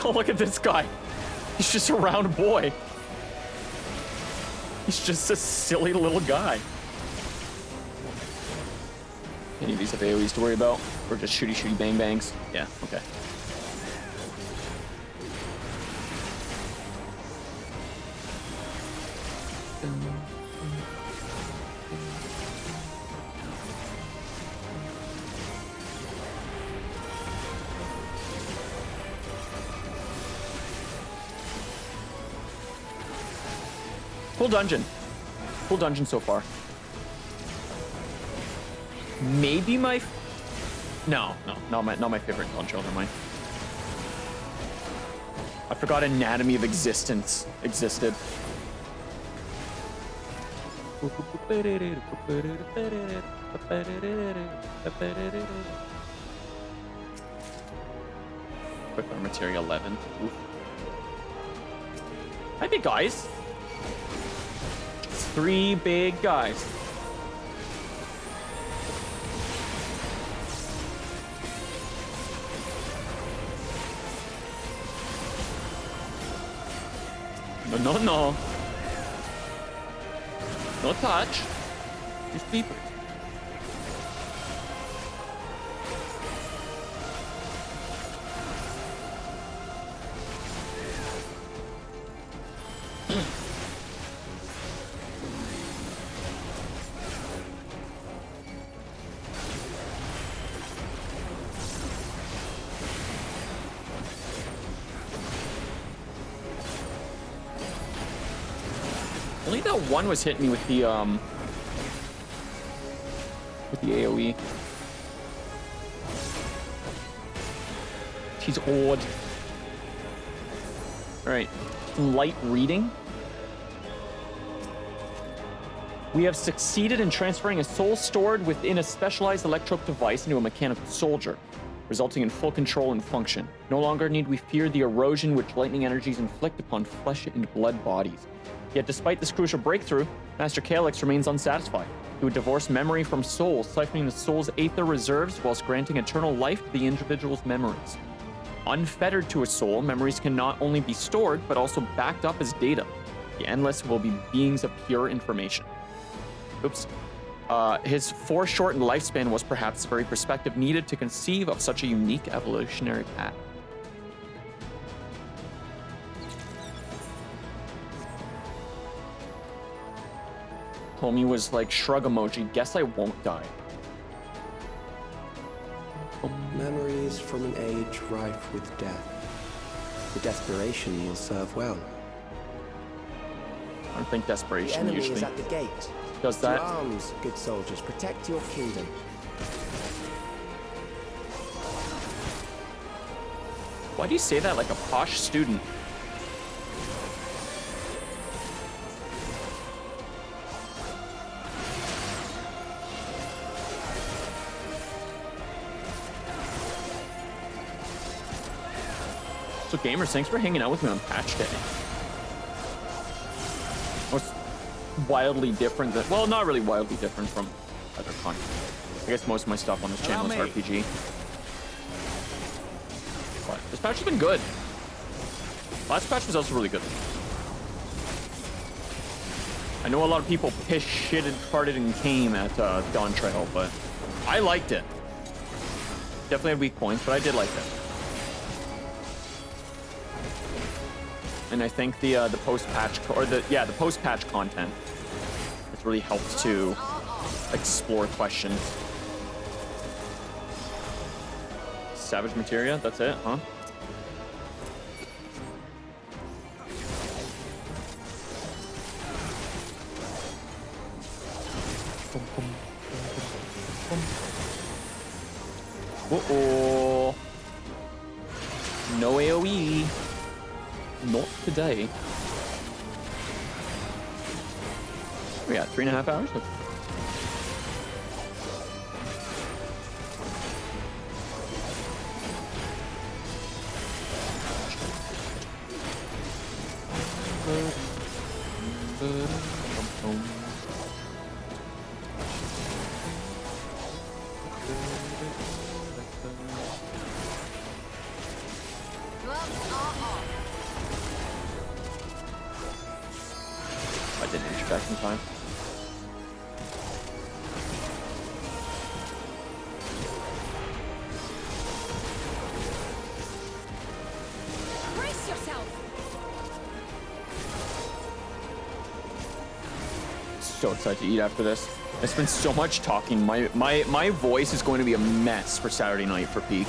Oh, look at this guy. He's just a round boy. He's just a silly little guy. Any of these have AoEs to worry about? Or just shooty bang bangs? Yeah, okay. Full dungeon. Full dungeon so far. Maybe my... No, not my favorite Dawntrail, never mind. I forgot Anatomy of Existence existed. Quick armor material 11. Oof. Hi, big guys. 3 big guys. No. No touch. These people. Only that one was hitting me with the AoE. He's odd. All right, light reading. We have succeeded in transferring a soul stored within a specialized electrope device into a mechanical soldier, resulting in full control and function. No longer need we fear the erosion which lightning energies inflict upon flesh and blood bodies. Yet despite this crucial breakthrough, Master Calyx remains unsatisfied. He would divorce memory from soul, siphoning the soul's aether reserves whilst granting eternal life to the individual's memories. Unfettered to a soul, memories can not only be stored, but also backed up as data. The Endless will be beings of pure information. Oops. His foreshortened lifespan was perhaps the very perspective needed to conceive of such a unique evolutionary path. Homie was like, shrug emoji, guess I won't die. Memories from an age rife with death. The desperation will serve well. I don't think desperation the enemy usually is at the gate. does that. To arms, good soldiers, protect your kingdom. Why do you say that like a posh student? So gamers, thanks for hanging out with me on patch day. What's wildly different than, well, not really wildly different from other content. I guess most of my stuff on this channel is RPG. But this patch has been good. Last patch was also really good. I know a lot of people pissed, shitted, farted, and came at Dawntrail, but I liked it. Definitely had weak points, but I did like it. And I think the post-patch, or the post-patch content has really helped to explore questions. Savage materia, that's it, huh? Uh-oh. No AoE. Not today. We got 3.5 hours. I didn't interject in time. Brace yourself. So excited to eat after this. I spent so much talking. My voice is going to be a mess for Saturday night for Peak.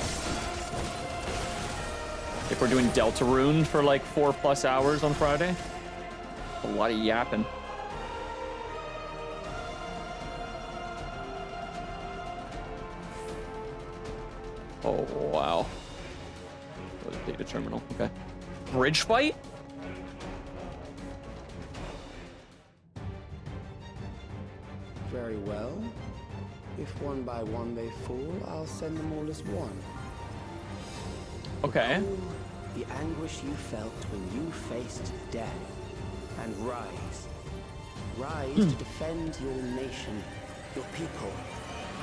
If we're doing Deltarune for like 4+ hours on Friday. A lot of yapping. Oh, wow. What a data terminal. Okay. Bridge fight? Very well. If one by one they fall, I'll send them all as one. Okay. Recall the anguish you felt when you faced death. And rise. Rise to defend your nation, your people,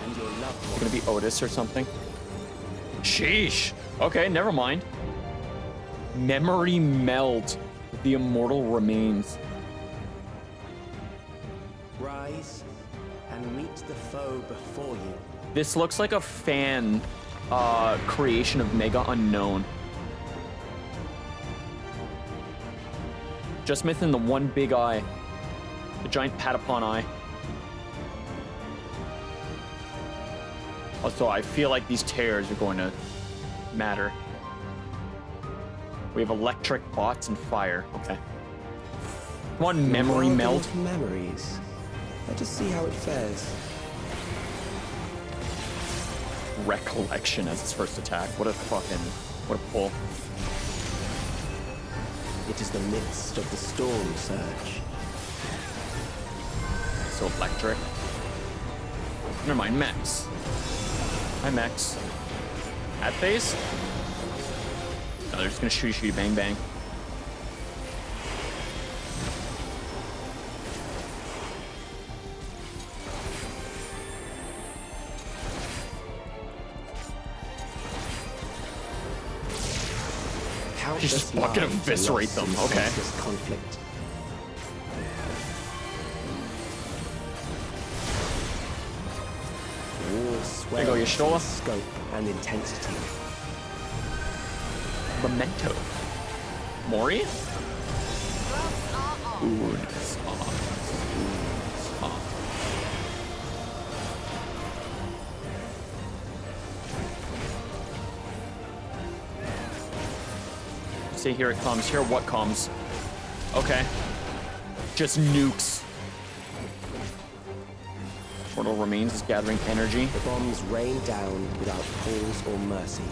and your loved ones. It's gonna be Otis or something. Sheesh. Okay, never mind. Memory meld. The immortal remains. Rise and meet the foe before you. This looks like a fan creation of Mega Unknown. Just missing the one big eye. The giant Patapon eye. Also, I feel like these tears are going to matter. We have electric, bots, and fire. Okay. One memory meld. Memories. Let us see how it fares. Recollection as its first attack. What a pull. It is the midst of the storm surge. So electric. Never mind, Max. Hi, Max. At base? No, they're just gonna shooty bang bang. He's just fucking eviscerate them. Okay. Conflict. There you go, swells in Y'shtola. scope and intensity. Memento. Mori? Ooh, nice. See, here it comes. Here what comes. Okay. Just nukes. Portal remains is gathering energy. The bombs rain down without pause or mercy.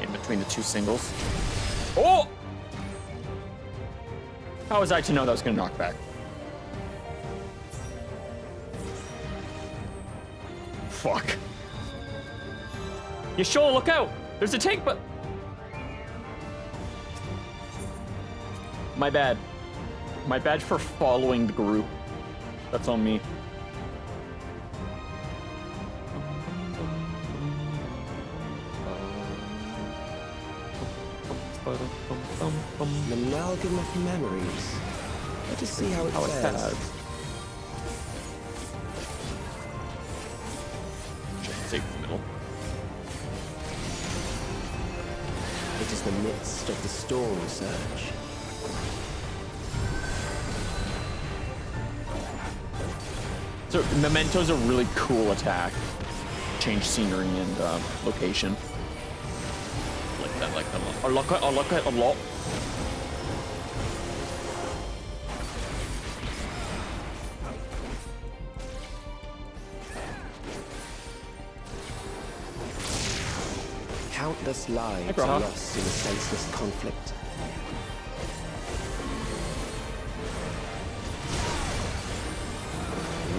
In between the two singles. Oh! How was I to know that was gonna knock back? Fuck. Y'shtola, look out! There's a tank, but... My bad. My bad for following the group. That's on me. An amalgam of memories. Let us see how it fares. Safe in the middle. It is the midst of the storm surge. So Memento's a really cool attack. Change scenery and location. Like that a lot. I like it a lot. Countless lives are lost in a senseless conflict.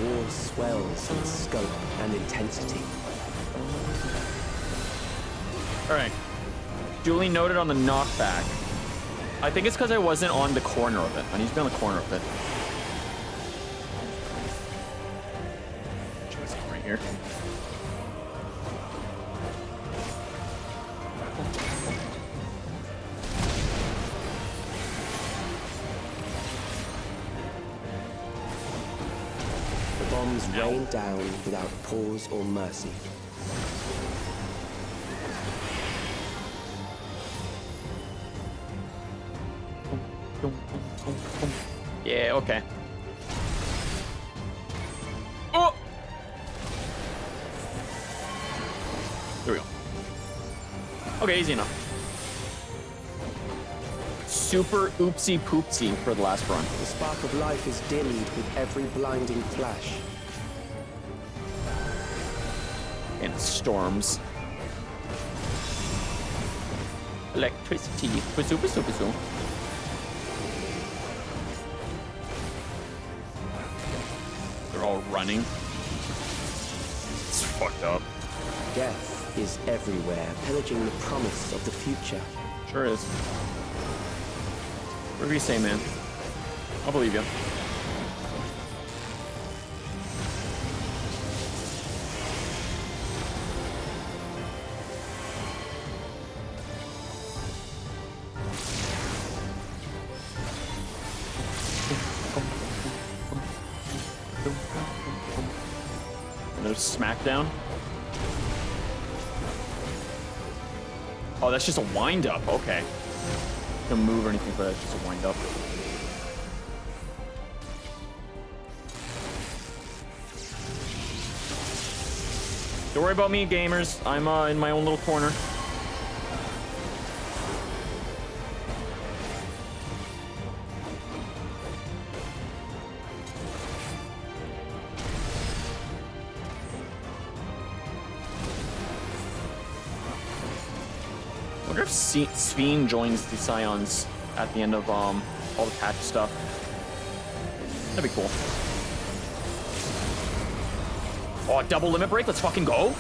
War swells in scope and intensity. Alright. Duly noted on the knockback. I think it's because I wasn't on the corner of it. I need to be on the corner of it. Right here. The bombs rain down without pause or mercy. Yeah, okay. Oh! There we go. Okay, easy enough. Super oopsie poopsie for the last run. The spark of life is dimmed with every blinding flash. And storms. Electricity. Pusu, pusu, pusu. They're all running. It's fucked up. Death is everywhere, pillaging the promise of the future. Sure is. Whatever you say, man. I'll believe you. Another smackdown. Oh, that's just a wind up. Okay. Don't move or anything, but that's just a wind up. Don't worry about me, gamers. I'm in my own little corner. I wonder if Sphene joins the Scions at the end of all the patch stuff. That'd be cool. Oh, double limit break. Let's fucking go.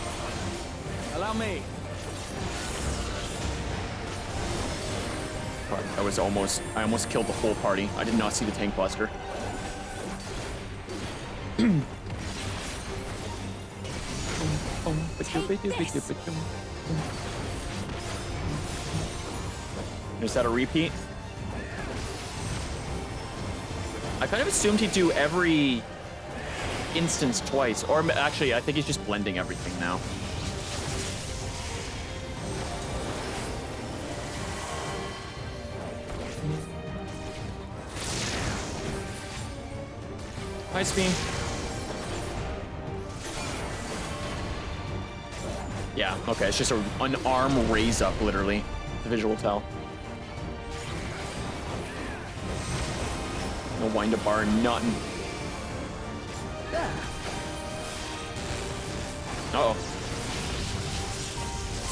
Allow me. I almost killed the whole party. I did not see the tank buster. Is that a repeat? I kind of assumed he'd do every instance twice. Or actually, I think he's just blending everything now. Nice beam. Yeah, okay, it's just an arm raise up, literally. The visual tell. No wind up bar, nothing. Uh-oh.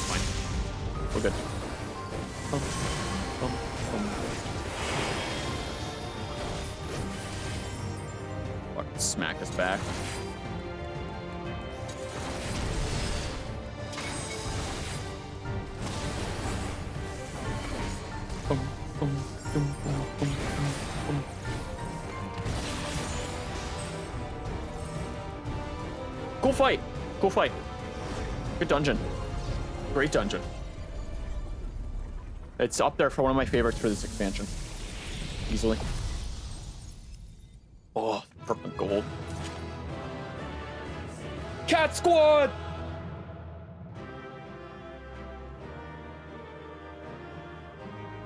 Fine. We're good. Fucking smack us back. Cool fight. Cool fight. Good dungeon. Great dungeon. It's up there for one of my favorites for this expansion. Easily. Oh, purple gold. Cat Squad!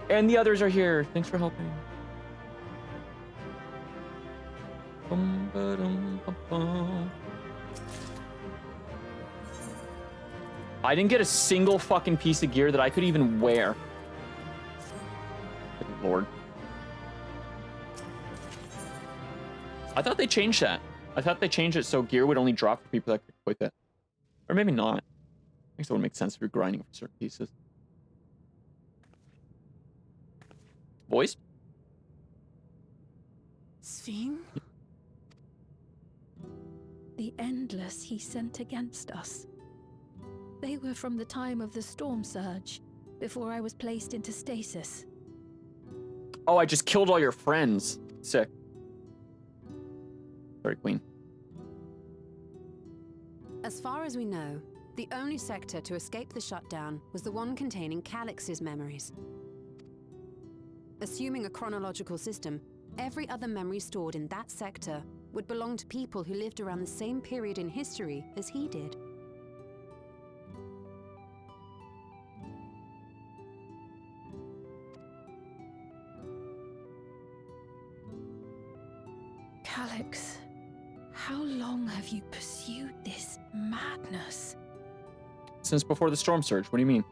And the others are here. Thanks for helping. I didn't get a single fucking piece of gear that I could even wear. Good Lord. I thought they changed that. I thought they changed it so gear would only drop for people that could quit it. Or maybe not. I guess it would make sense if you're grinding for certain pieces. Boys? Sphene? The Endless he sent against us. They were from the time of the storm surge, before I was placed into stasis. Oh, I just killed all your friends. Sick. Sorry, Queen. As far as we know, the only sector to escape the shutdown was the one containing Calix's memories. Assuming a chronological system, every other memory stored in that sector would belong to people who lived around the same period in history as he did. Calix, how long have you pursued this madness? Since before the storm surge, what do you mean?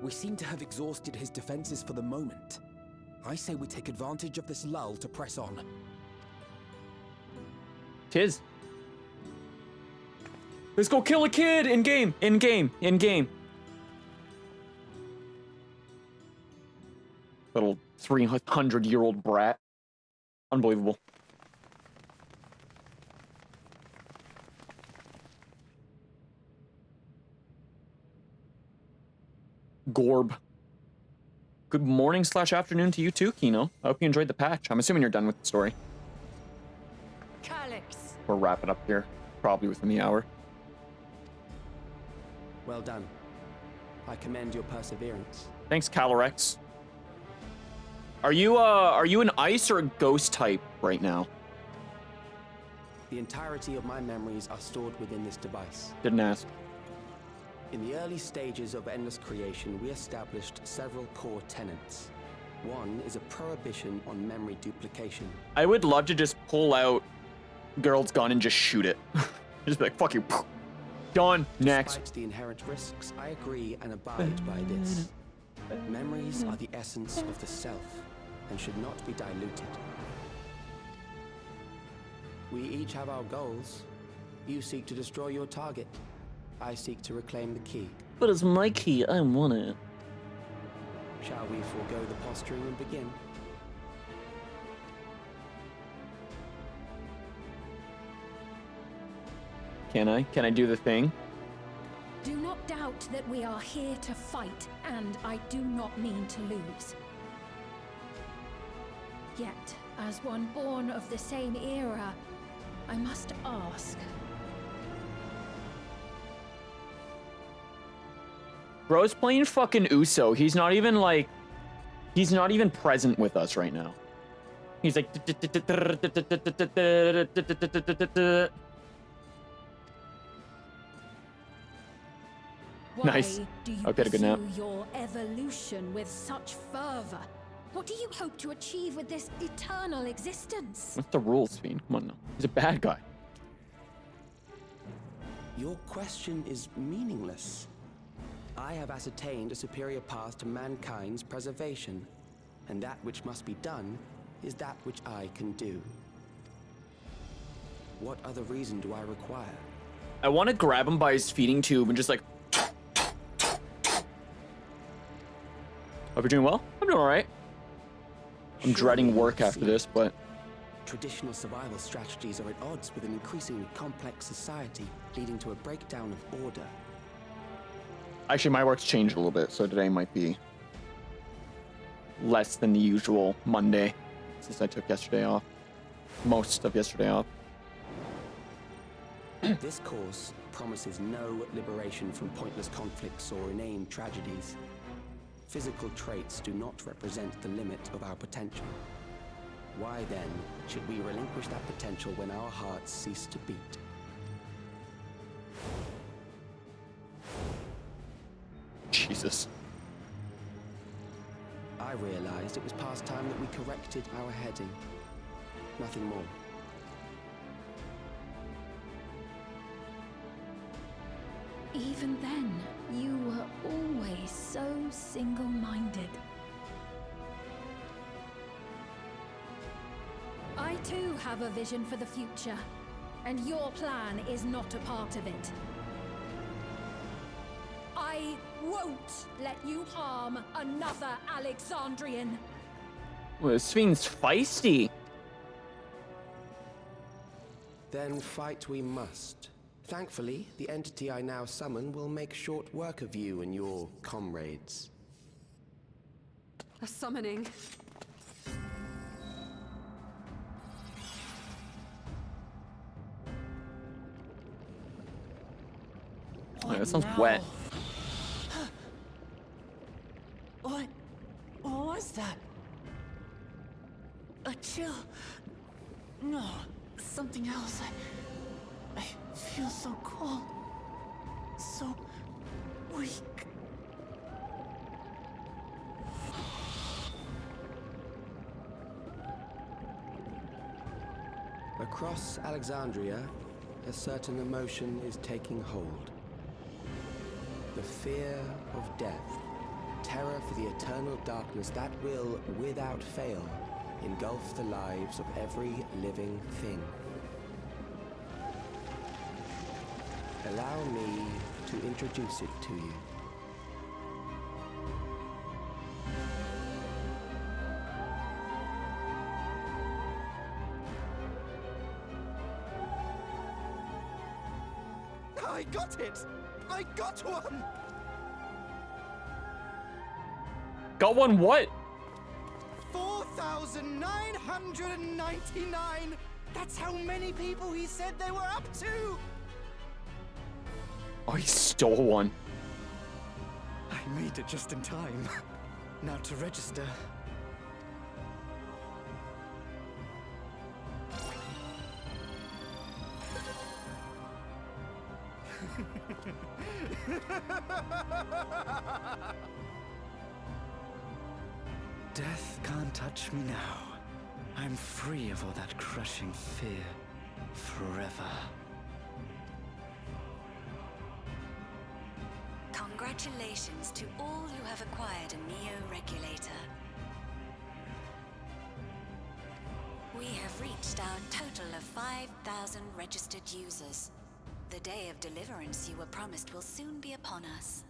We seem to have exhausted his defenses for the moment. I say we take advantage of this lull to press on. Tis. Let's go kill a kid in game, in game, in game. Little 300-year-old brat. Unbelievable. Gorb. Good morning / afternoon to you too, Kino. I hope you enjoyed the patch. I'm assuming you're done with the story. Calix! We'll wrap it up here, probably within the hour. Well done. I commend your perseverance. Thanks, Calorex. Are you an ice or a ghost type right now? The entirety of my memories are stored within this device. Didn't ask. In the early stages of Endless Creation, we established several core tenets. One is a prohibition on memory duplication. I would love to just pull out Geralt's gun and just shoot it. Just be like, fuck you. Done. Next. Despite the inherent risks, I agree and abide by this. Memories are the essence of the self and should not be diluted. We each have our goals. You seek to destroy your target. I seek to reclaim the key. But it's my key, I want it. Shall we forego the posturing and begin? Can I? Can I do the thing? Do not doubt that we are here to fight, and I do not mean to lose. Yet, as one born of the same era, I must ask. Bro's playing fucking Uso. He's not even like He's not even present with us right now. He's like. Nice. Why do you Okay, good nap. pursue your evolution with such fervor? What do you hope to achieve with this eternal existence? What's the rules, Fiend? Come on now. He's a bad guy. Your question is meaningless. I have ascertained a superior path to mankind's preservation, and that which must be done is that which I can do. What other reason do I require? I want to grab him by his feeding tube and just like. Hope you're doing well. I'm doing all right. I'm dreading work after this, but. Traditional survival strategies are at odds with an increasingly complex society, leading to a breakdown of order. Actually, my work's changed a little bit, so today might be less than the usual Monday, since I took yesterday off. Most of yesterday off. This course promises no liberation from pointless conflicts or inane tragedies. Physical traits do not represent the limit of our potential. Why then should we relinquish that potential when our hearts cease to beat? Jesus. I realized it was past time that we corrected our heading. Nothing more. Even then, you were always so single-minded. I too have a vision for the future, and your plan is not a part of it. I won't let you harm another Alexandrian. Well, this fiend's feisty. Then fight we must. Thankfully, the entity I now summon will make short work of you and your comrades. A summoning. Yeah, that sounds wet. What was that? A chill? No, something else. I feel so cold. So weak. Across Alexandria, a certain emotion is taking hold. The fear of death. Terror for the eternal darkness that will, without fail, engulf the lives of every living thing. Allow me to introduce it to you. I got it! I got one! Got one what? 4,999! That's how many people he said they were up to! Oh, he stole one. I made it just in time. Now to register. Death can't touch me now. I'm free of all that crushing fear. Forever. Congratulations to all who have acquired a Neo-Regulator. We have reached our total of 5,000 registered users. The day of deliverance you were promised will soon be upon us.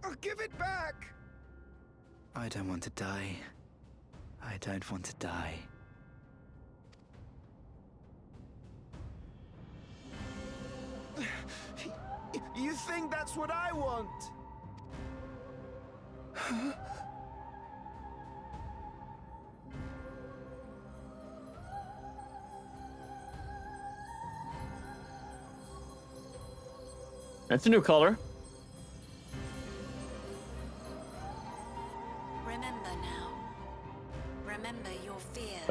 I'll give it back! I don't want to die. I don't want to die. You think that's what I want? That's a new color.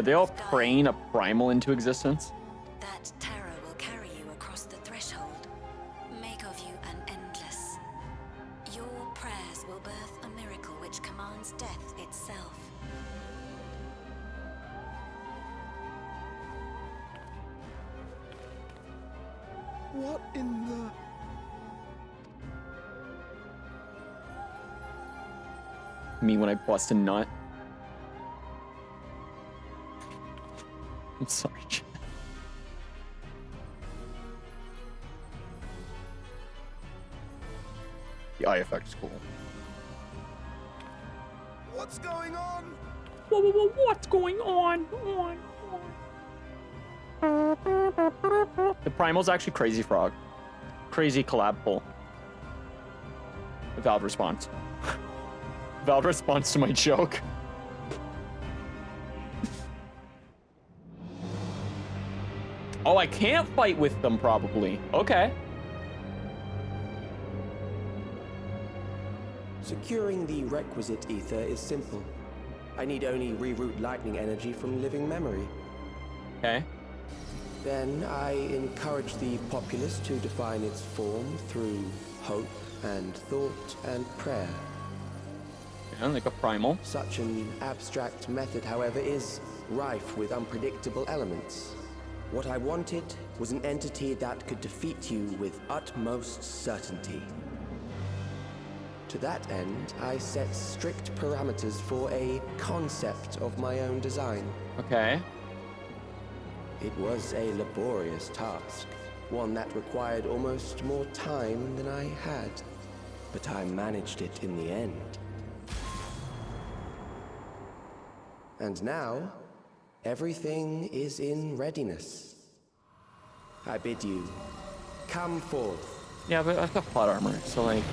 they all praying a primal into existence? That terror will carry you across the threshold, make of you an endless. Your prayers will birth a miracle which commands death itself. What in the... Me when I bust a nut. I'm sorry, Chad. The eye effect is cool. What's going on? What's going on? The primal's actually Crazy Frog. Crazy collab pull. Valve response. Valve response to my joke. Oh, I can't fight with them probably. Okay. Securing the requisite ether is simple. I need only reroute lightning energy from living memory. Okay. Then I encourage the populace to define its form through hope and thought and prayer. Yeah, like a primal. Such an abstract method, however, is rife with unpredictable elements. What I wanted was an entity that could defeat you with utmost certainty. To that end, I set strict parameters for a concept of my own design. Okay. It was a laborious task, one that required almost more time than I had. But I managed it in the end. And now, everything is in readiness. I bid you, come forth. Yeah, but I've got plot armor, so like...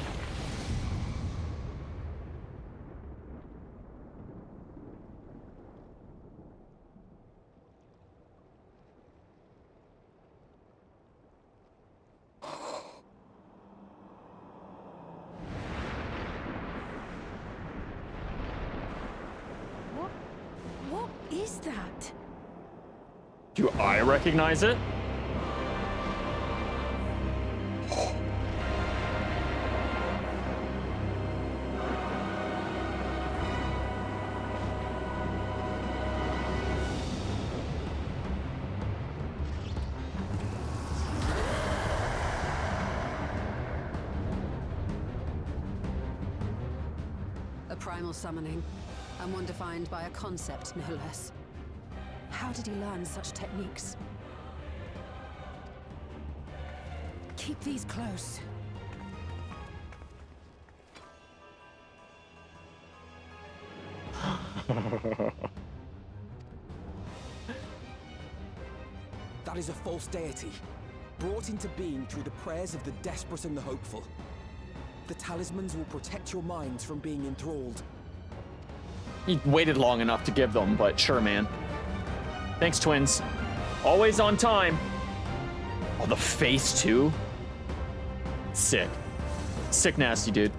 What is that? Do I recognize it? A primal summoning, and one defined by a concept, no less. How did he learn such techniques? Keep these close. That is a false deity, brought into being through the prayers of the desperate and the hopeful. The talismans will protect your minds from being enthralled. He waited long enough to give them, but sure, man. Thanks, twins. Always on time. Oh, the face, too. Sick. Sick nasty, dude.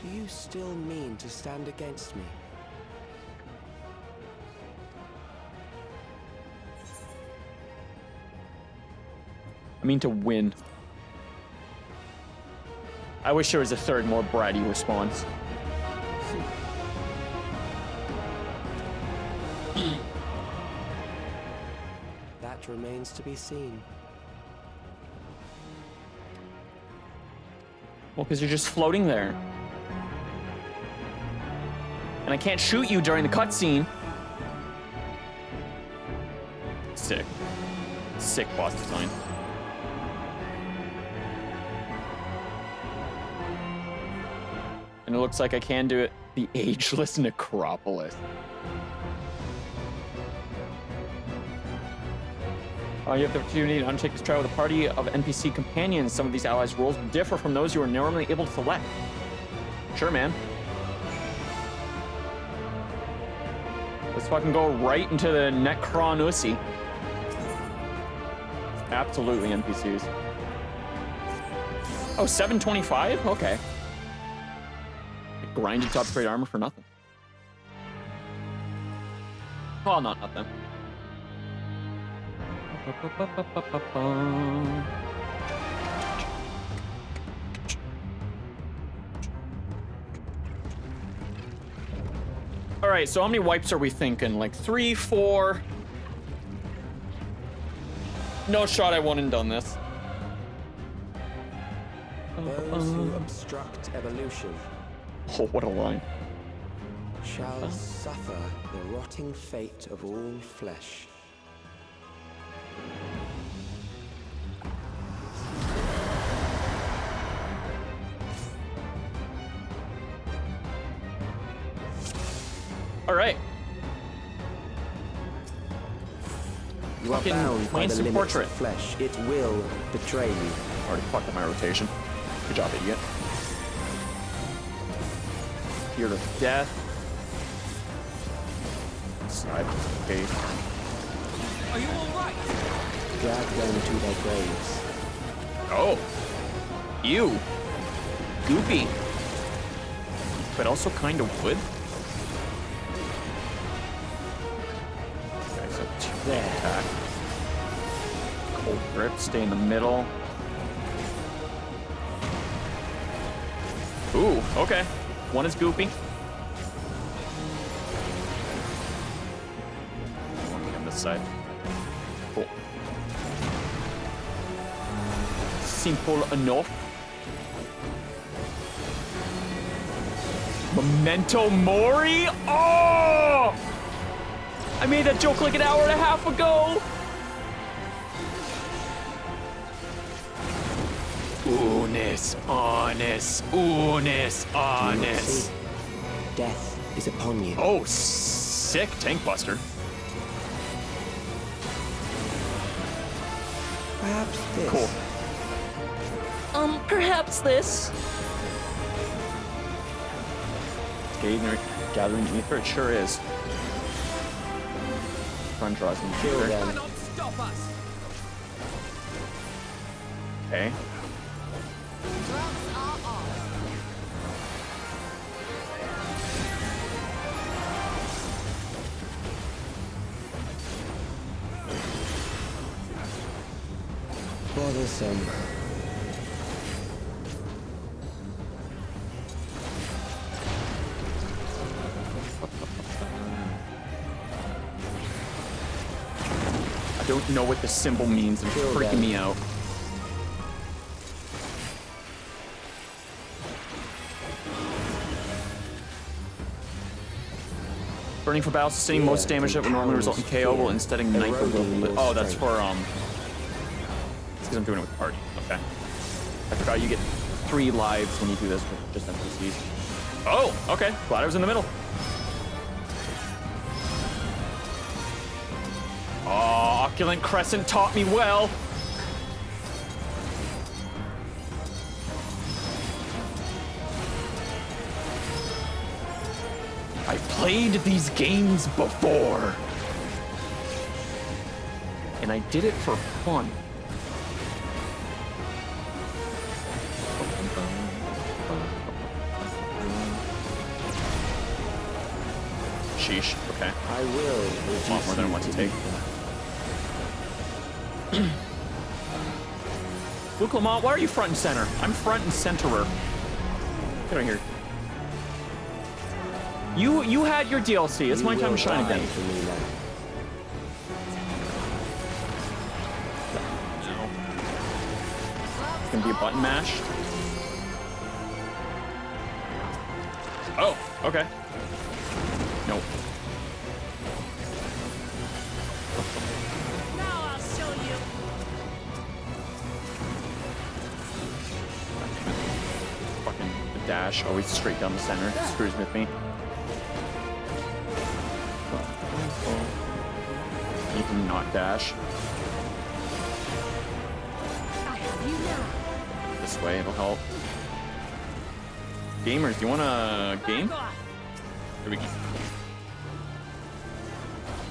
Do you still mean to stand against me? I mean to win. I wish there was a third, more bratty response. That remains to be seen. Well, because you're just floating there. And I can't shoot you during the cutscene. Sick. Sick boss design. And it looks like I can do it. The Ageless Necropolis. You have the opportunity to undertake this trial with a party of NPC companions. Some of these allies' roles differ from those you are normally able to select. Sure, man. Let's fucking go right into the Necronussy. Absolutely NPCs. Oh, 725? Okay. I grinded to upgrade armor for nothing. Oh, not them. All right, so how many wipes are we thinking? Like 3, 4? No shot I won and done this. Those who obstruct evolution Oh, what a line. shall suffer the rotting fate of all flesh. All right. You are Fucking bound by the instant limits portrait. of flesh. It will betray you. Already fucked up my rotation. Good job, idiot. Fear of death. Side case. Are you alright? Drag them to their graves. Oh. Ew. Goopy. But also kind of wood. Okay, so 2 attack. Cold grip, stay in the middle. Ooh, okay. One is goopy. One on this side. Cool. Simple enough. Memento Mori? Oh! I made that joke like an hour and a half ago. Unis, honest, unis, honest. Death is upon you. Oh, sick tank buster. Perhaps this. Cool. Perhaps this. Gathering ether, it sure is. Front draws in Kill ether. them. Cannot stop us. Okay. Bothersome. I don't know what the symbol means. It's Kill freaking them. me out. Burning for battle, sustaining most damage that would normally result in KO will instead ignite the will. Oh, that's for it's because I'm doing it with party. Okay. I forgot you get 3 lives when you do this with just NPCs. Oh, okay. Glad I was in the middle. Oh, Opulent Crescent taught me well. I played these games before. And I did it for fun. Sheesh, okay. I will reduce A lot more than I want to take. Luke Lamont, why are you front and center? I'm front and centerer. Get out of here. You had your DLC. It's my time to shine again. It's gonna be a button mash. Oh, okay. Nope. Now I'll show you. Fucking the dash always straight down the center. Screws with me. You can not dash. This way, it'll help. Gamers, do you want a game? Here we go.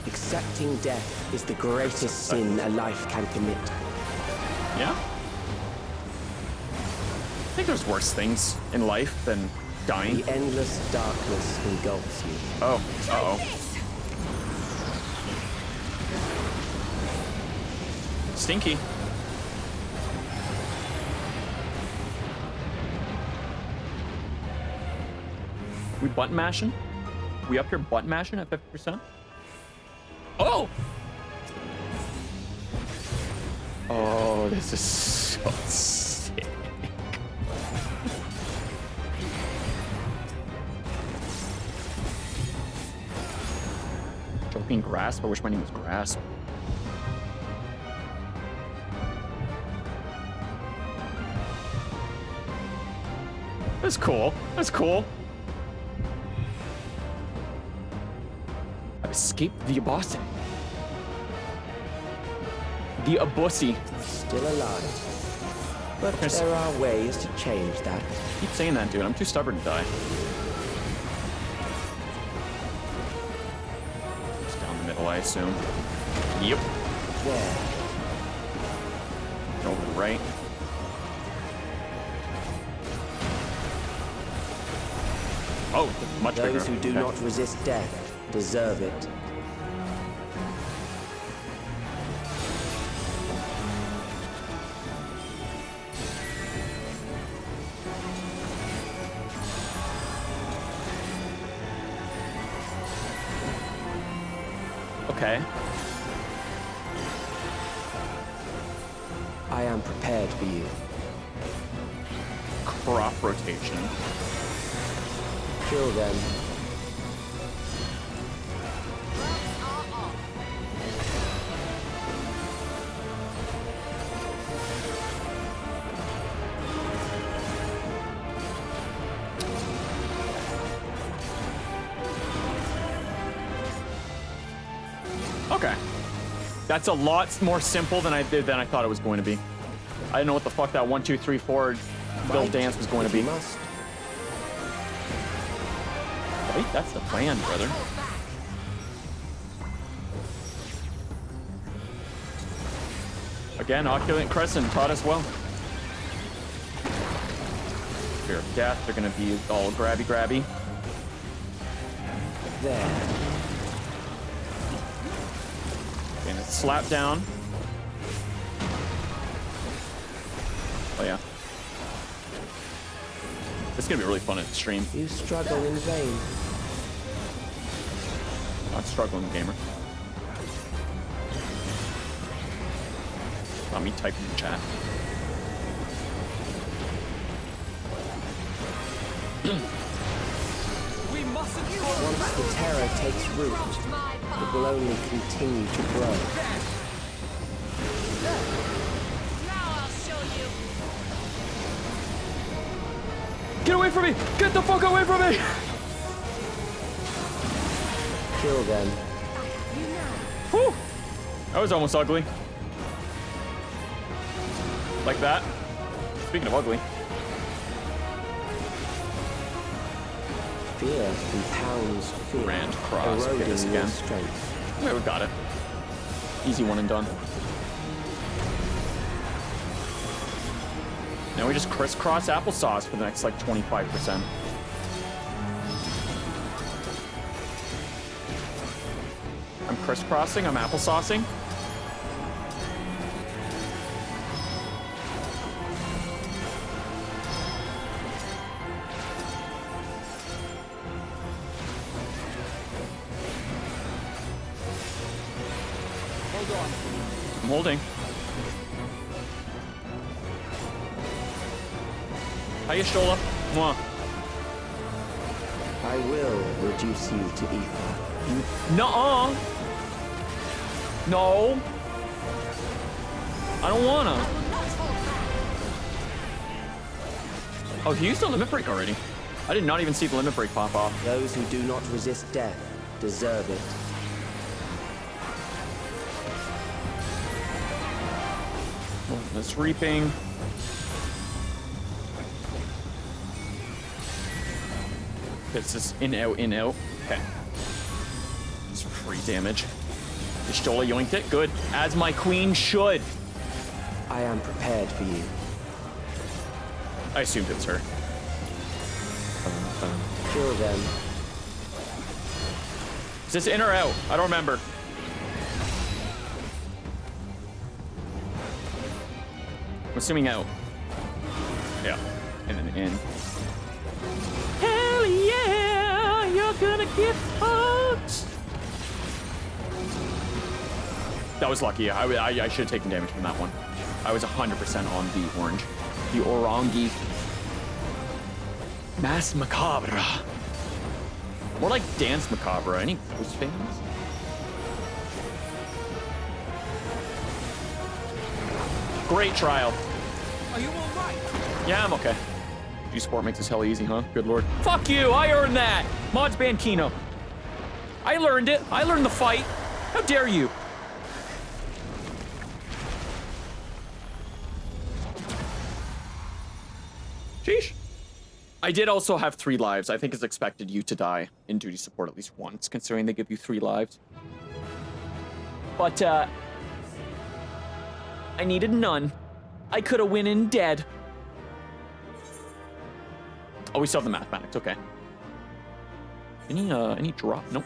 Accepting death is the greatest sin a life can commit. Yeah? I think there's worse things in life than dying. The endless darkness engulfs you. Oh, uh-oh. Stinky. We button mashing? We up here button mashing at 50%? Oh! Oh, this is so sick. Joking Grasp? I wish my name was Grasp. That's cool. That's cool. I've escaped the Abossi. The Abossi. Still alive. But there are ways to change that. Keep saying that, dude. I'm too stubborn to die. Just down the middle, I assume. Yep. There. Over to the right. Oh, much bigger. Those who do not resist death deserve it. Okay. I am prepared for you. Crop rotation. Kill them. Okay. That's a lot more simple than I thought it was going to be. I didn't know what the fuck that 1, 2, 3, 4 little dance was going to be. Must. Right? That's the plan, brother. Again, Oculent Crescent taught us well. Fear of death, they're gonna be all grabby. There. And it's slap down. Oh yeah. This is gonna be really fun at the stream. You struggle in vain. Not struggling, gamer. Not me typing in chat. We mustn't. Once the terror takes root, it will only continue to grow. Get away from me! Get the fuck away from me! Kill them. Whew! That was almost ugly. Like that. Speaking of ugly. Fear compounds fear. Grand cross. Okay, this again. Yeah, we got it. Easy one and done. Now we just crisscross applesauce for the next like 25%. I'm crisscrossing, I'm applesaucing. Hold on. I'm holding. Hiya, Shola. Mwah. I will reduce you to ether. Nuh-uh. No. I don't wanna. Oh, he used a limit break already. I did not even see the limit break pop off. Those who do not resist death deserve it. Oh, this reaping. It's just in, out, in, out. Okay. It's free damage. The Stola yoinked it. Good. As my queen should. I am prepared for you. I assumed it was her. Kill them. Is this in or out? I don't remember. I'm assuming out. Yeah. And then in. Hell yeah! You're gonna get fucked! That was lucky. I should have taken damage from that one. I was 100% on the orange. The orangi. Mass Macabre. More like Dance Macabre. Any Ghost fans? Great trial. Are you alright? Yeah, I'm okay. G-Sport makes this hell easy, huh? Good lord. Fuck you! I earned that! Mods ban Kino. I learned it. I learned the fight. How dare you? Sheesh. I did also have 3 lives. I think it's expected you to die in duty support at least once, considering they give you 3 lives. But, I needed none. I could have went in dead. Oh, we still have the mathematics, okay. Any drop? Nope.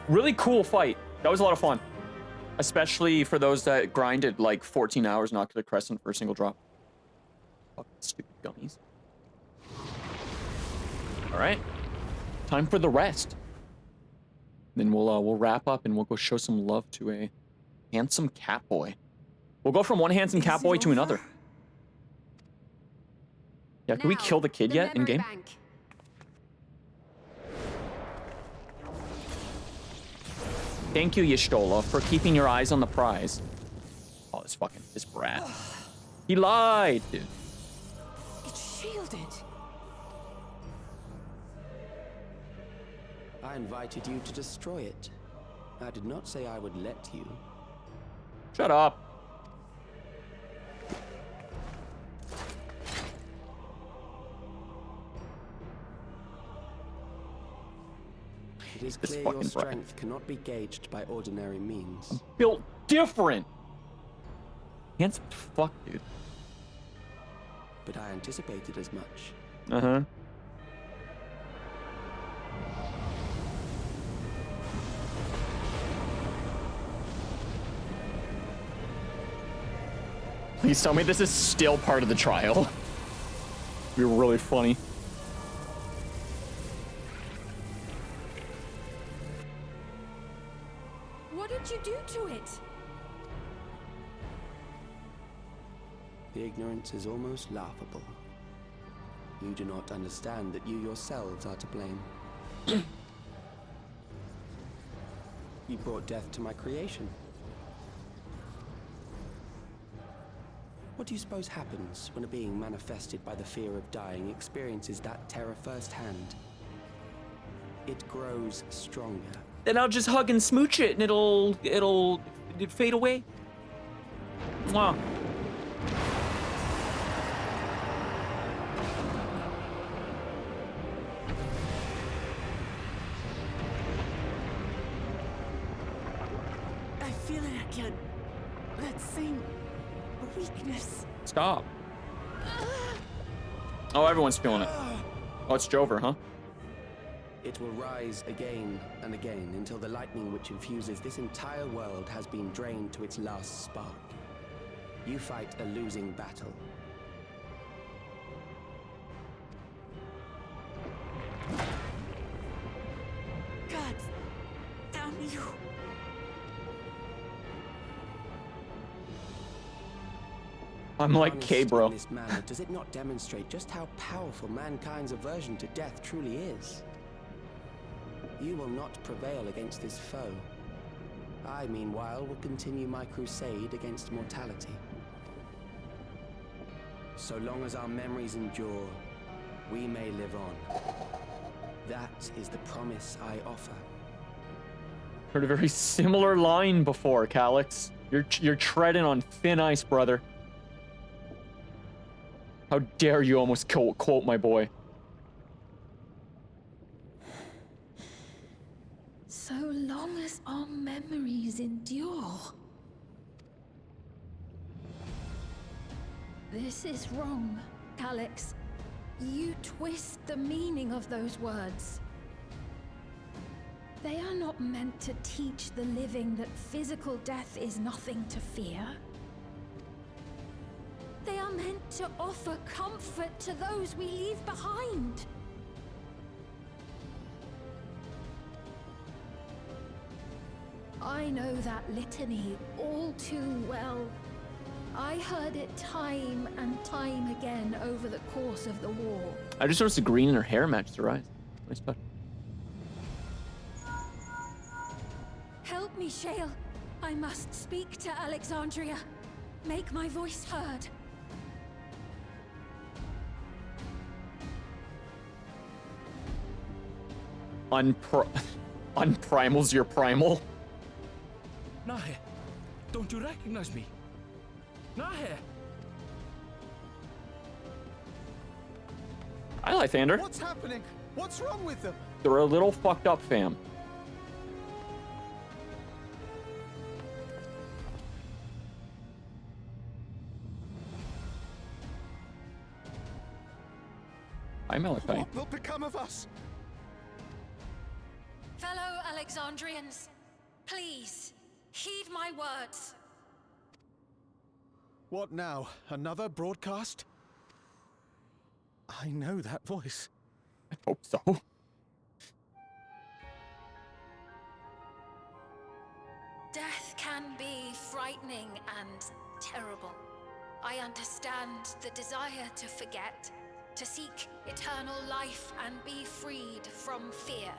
Really cool fight. That was a lot of fun. Especially for those that grinded like 14 hours not to the crescent for a single drop. Fucking stupid gummies. All right. Time for the rest. Then we'll wrap up and we'll go show some love to a handsome cat boy. We'll go from one handsome cat boy to another. Yeah, can we kill the kid yet in game? Thank you, Y'shtola, for keeping your eyes on the prize. Oh, this brat. He lied, dude. It's shielded. I invited you to destroy it. I did not say I would let you. Shut up. It is clear your strength cannot be gauged by ordinary means. I'm built different. Handsome fuck, dude. But I anticipated as much. Uh-huh. Please tell me this is still part of the trial. You're really funny. What did you do to it? The ignorance is almost laughable. You do not understand that you yourselves are to blame. You brought death to my creation. What do you suppose happens when a being manifested by the fear of dying experiences that terror firsthand? It grows stronger. Then I'll just hug and smooch it and it'll fade away. Mwah. I feel it again. That same weakness. Stop. Oh, everyone's feeling it. Oh, it's Jover, huh? It will rise again and again until the lightning which infuses this entire world has been drained to its last spark. You fight a losing battle. God damn you. I'm like K, bro. In this manner, does it not demonstrate just how powerful mankind's aversion to death truly is? You will not prevail against this foe. I, meanwhile, will continue my crusade against mortality. So long as our memories endure, we may live on. That is the promise I offer. Heard a very similar line before, Calyx. You're treading on thin ice, brother. How dare you almost quote my boy. So long as our memories endure. This is wrong, Calyx. You twist the meaning of those words. They are not meant to teach the living that physical death is nothing to fear. They are meant to offer comfort to those we leave behind. I know that litany all too well. I heard it time and time again over the course of the war. I just noticed the green in her hair matches her eyes. Nice touch. Help me, Shale. I must speak to Alexandria. Make my voice heard. Unprimal's your primal? Nahe, don't you recognize me? Nahe! Hi, Lythander. What's happening? What's wrong with them? They're a little fucked up, fam. Hi, Malachi. What will become of us? Fellow Alexandrians, please, heed my words. What now? Another broadcast? I know that voice. I hope so. Death can be frightening and terrible. I understand the desire to forget, to seek eternal life and be freed from fear.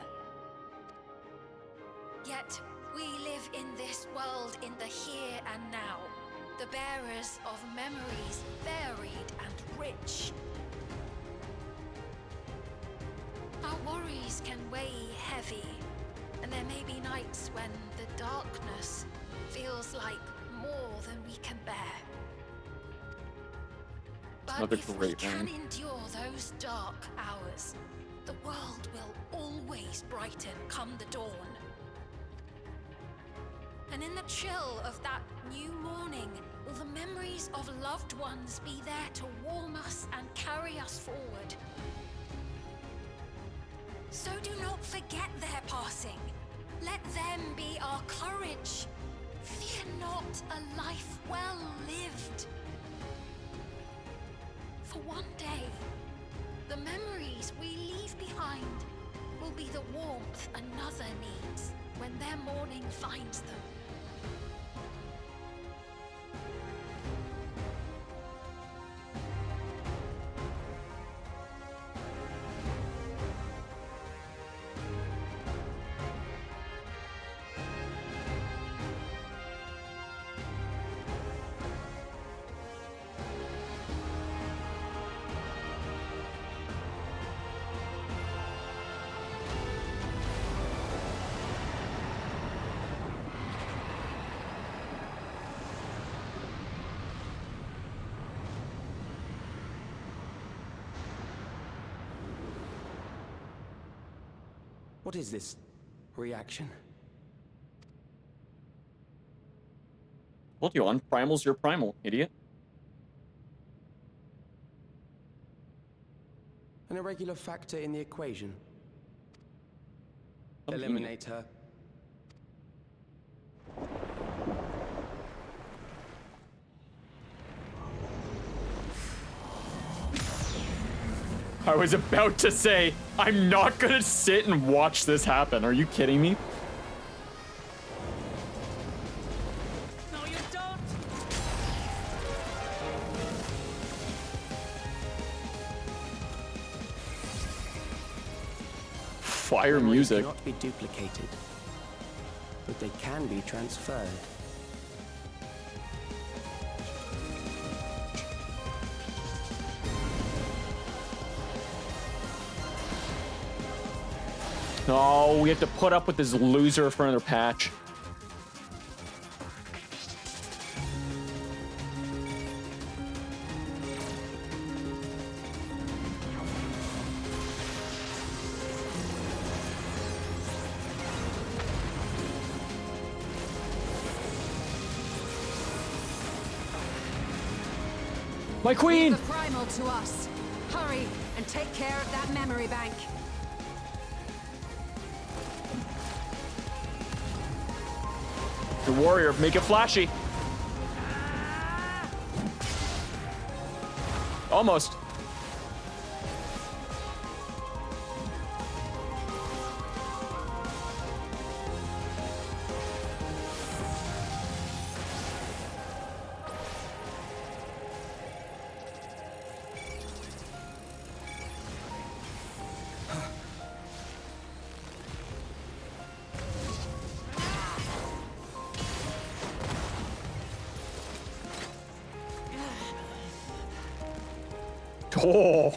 Yet, we live in this world in the here and now, the bearers of memories varied and rich. Our worries can weigh heavy, and there may be nights when the darkness feels like more than we can bear. But if we can endure those dark hours, the world will always brighten come the dawn. And in the chill of that new morning, will the memories of loved ones be there to warm us and carry us forward? So do not forget their passing. Let them be our courage. Fear not a life well lived. For one day, the memories we leave behind will be the warmth another needs when their morning finds them. What is this reaction? Told you, Unprimal's your primal, idiot. An irregular factor in the equation. Eliminate her. I was about to say, I'm not gonna sit and watch this happen. Are you kidding me? No, you don't! Fire music. Cannot be duplicated, but they can be transferred. No, we have to put up with this loser for another patch. My queen! Leave the primal to us. Hurry and take care of that memory bank. The warrior, make it flashy. Almost. Oh.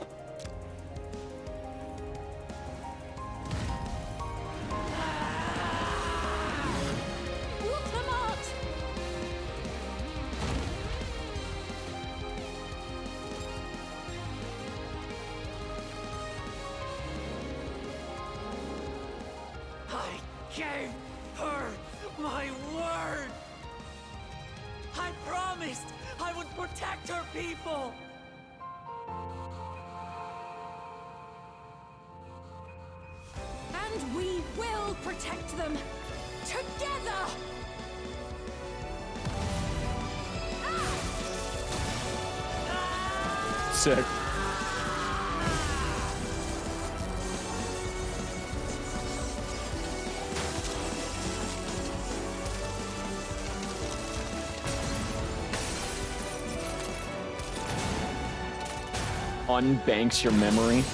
I gave her my word! I promised I would protect her people! And we will protect them together! Sick. Unbanks your memory.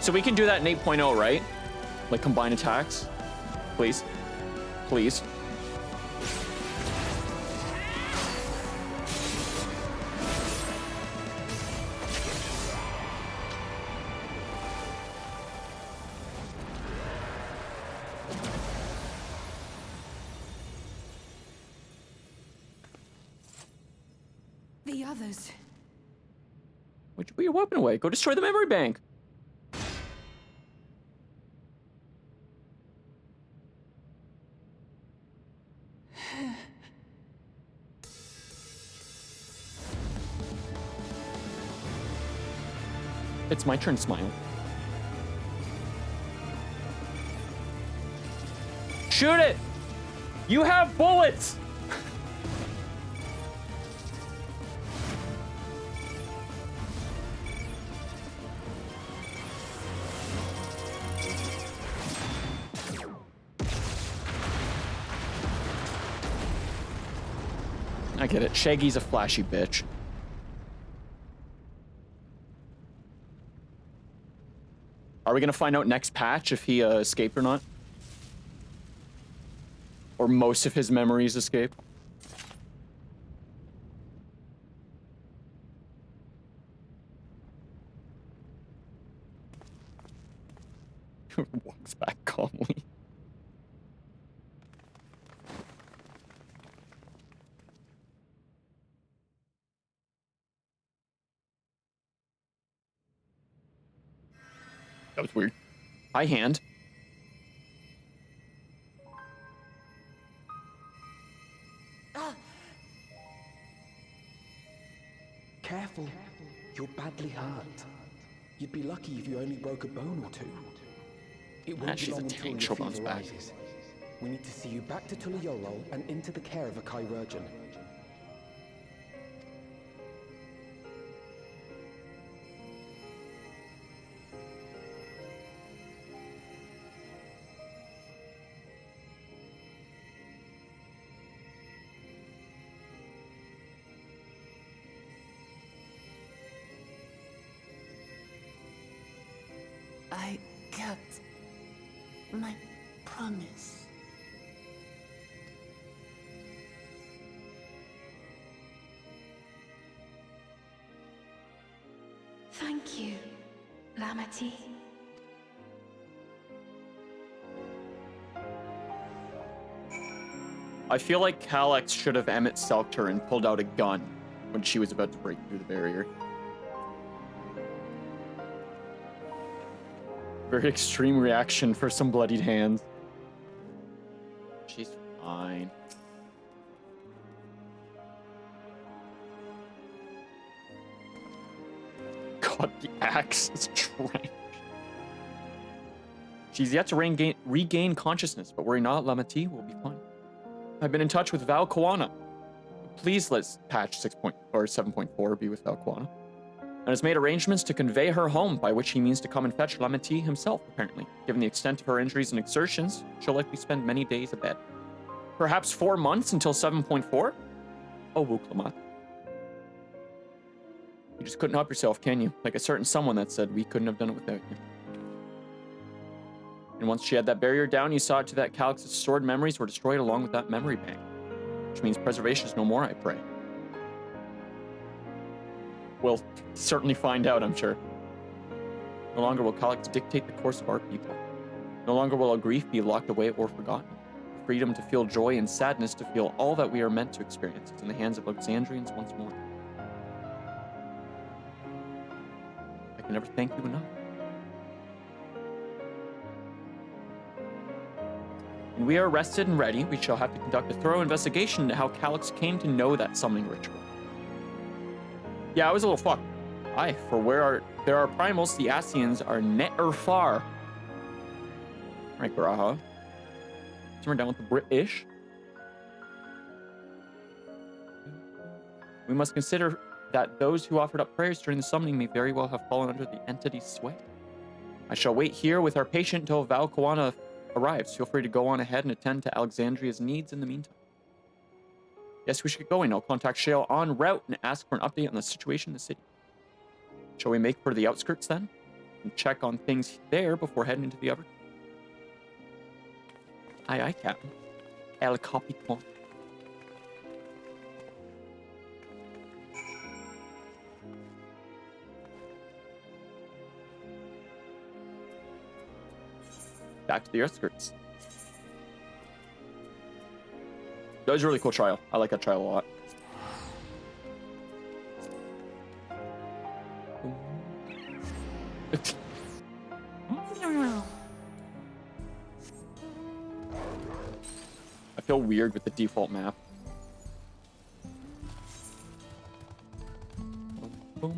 So we can do that in 8.0, right? Like combine attacks? Please. Please. The others. Why'd you put your weapon away? Go destroy the memory bank. It's my turn to smile. Shoot it! You have bullets! I get it. Shaggy's a flashy bitch. Are we gonna find out next patch if he escaped or not? Or most of his memories escaped? Walks back calmly. That was weird. High hand. Careful. You're badly hurt. You'd be lucky if you only broke a bone or two. It won't be long until your fever rises. We need to see you back to Tuliyorol and into the care of a chirurgeon. I kept my promise. Thank you, Lamity. I feel like Calyx should have Emmett stalked her and pulled out a gun when she was about to break through the barrier. Very extreme reaction for some bloodied hands. She's fine. God, the axe is trash. She's yet to regain consciousness, but worry not, Lamati will be fine. I've been in touch with Val Kawana, please let patch 7.4 be with Valquana, and has made arrangements to convey her home, by which he means to come and fetch Lamenti himself, apparently. Given the extent of her injuries and exertions, she'll likely spend many days abed. Perhaps 4 months until 7.4? Oh, Wuklamat. You just couldn't help yourself, can you? Like a certain someone that said, we couldn't have done it without you. And once she had that barrier down, you saw it to that Calix's stored memories were destroyed along with that memory bank. Which means preservation is no more, I pray. We'll certainly find out, I'm sure. No longer will Calix dictate the course of our people. No longer will our grief be locked away or forgotten. Freedom to feel joy and sadness, to feel all that we are meant to experience, is in the hands of Alexandrians once more. I can never thank you enough. When we are rested and ready, we shall have to conduct a thorough investigation into how Calix came to know that summoning ritual. Yeah, I was a little fucked. Aye, for where there are primals, the Asians are netter far. Right, Graha. We're down with the British. We must consider that those who offered up prayers during the summoning may very well have fallen under the entity's sway. I shall wait here with our patient until Valquana arrives. Feel free to go on ahead and attend to Alexandria's needs in the meantime. Yes, we should get going. I'll contact Shale en route and ask for an update on the situation in the city. Shall we make for the outskirts then? And check on things there before heading into the other? Aye, aye, Captain. El Capitan. Back to the outskirts. That was a really cool trial. I like that trial a lot. I feel weird with the default map. I'm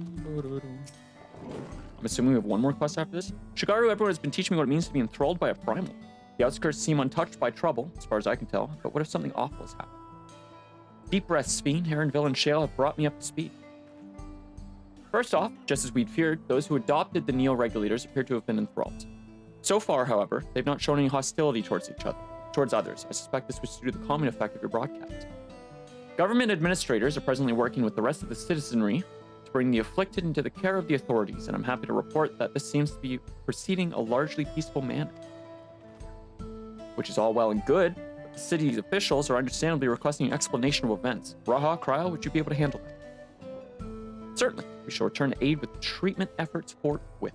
assuming we have one more quest after this. Shigaru, everyone has been teaching me what it means to be enthralled by a primal. The outskirts seem untouched by trouble, as far as I can tell, but what if something awful has happened? Deep breaths, Speen, Heronville, and Shale have brought me up to speed. First off, just as we'd feared, those who adopted the Neo-Regulators appear to have been enthralled. So far, however, they've not shown any hostility towards others. I suspect this was due to the calming effect of your broadcast. Government administrators are presently working with the rest of the citizenry to bring the afflicted into the care of the authorities, and I'm happy to report that this seems to be proceeding a largely peaceful manner. Which is all well and good, but the city's officials are understandably requesting an explanation of events. Raha, Kryal, would you be able to handle that? Certainly. We shall return to aid with treatment efforts forthwith.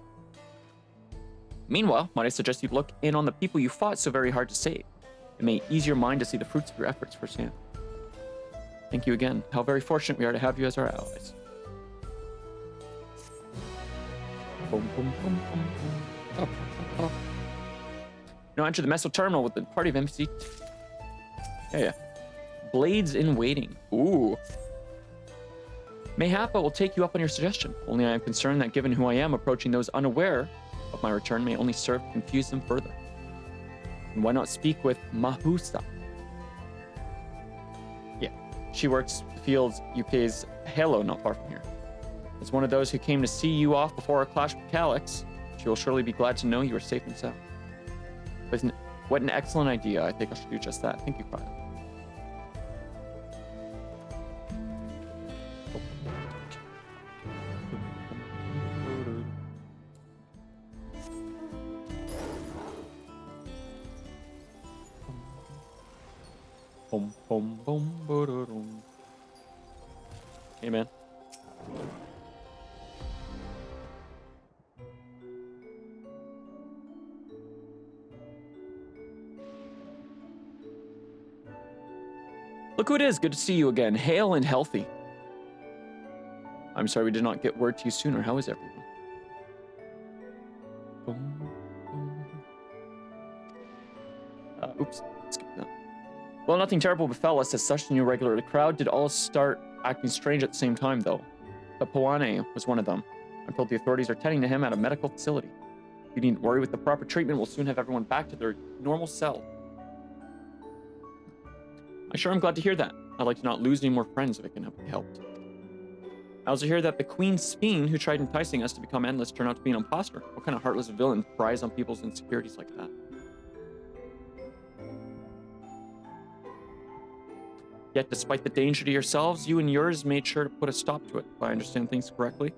Meanwhile, might I suggest you look in on the people you fought so very hard to save. It may ease your mind to see the fruits of your efforts firsthand. Thank you again. How very fortunate we are to have you as our allies. Boom, boom, boom, boom, boom. Up, up, up. Now enter the Meso terminal with the party of NPC. Yeah. Blades in waiting. Ooh. Mayhap I will take you up on your suggestion. Only I am concerned that given who I am, approaching those unaware of my return may only serve to confuse them further. And why not speak with Mahusa? Yeah. She works the fields UK's Halo not far from here. As one of those who came to see you off before our clash with Calix, she will surely be glad to know you are safe and sound. What an excellent idea. I think I should do just that. Thank you, Kryal. Boom, boom, boom, boom. Hey, man. Look who it is. Good to see you again. Hale and healthy. I'm sorry we did not get word to you sooner. How is everyone? Boom, boom. Oops. Skip that. Well, nothing terrible befell us as such. The new regular crowd did all start acting strange at the same time, though. But Powane was one of them. I'm told the authorities are tending to him at a medical facility. You needn't worry. With the proper treatment, we'll soon have everyone back to their normal cell. I sure am glad to hear that. I'd like to not lose any more friends if it can be helped. I also hear that the Queen Speen, who tried enticing us to become endless, turned out to be an imposter. What kind of heartless villain thrives on people's insecurities like that? Yet, despite the danger to yourselves, you and yours made sure to put a stop to it, if I understand things correctly.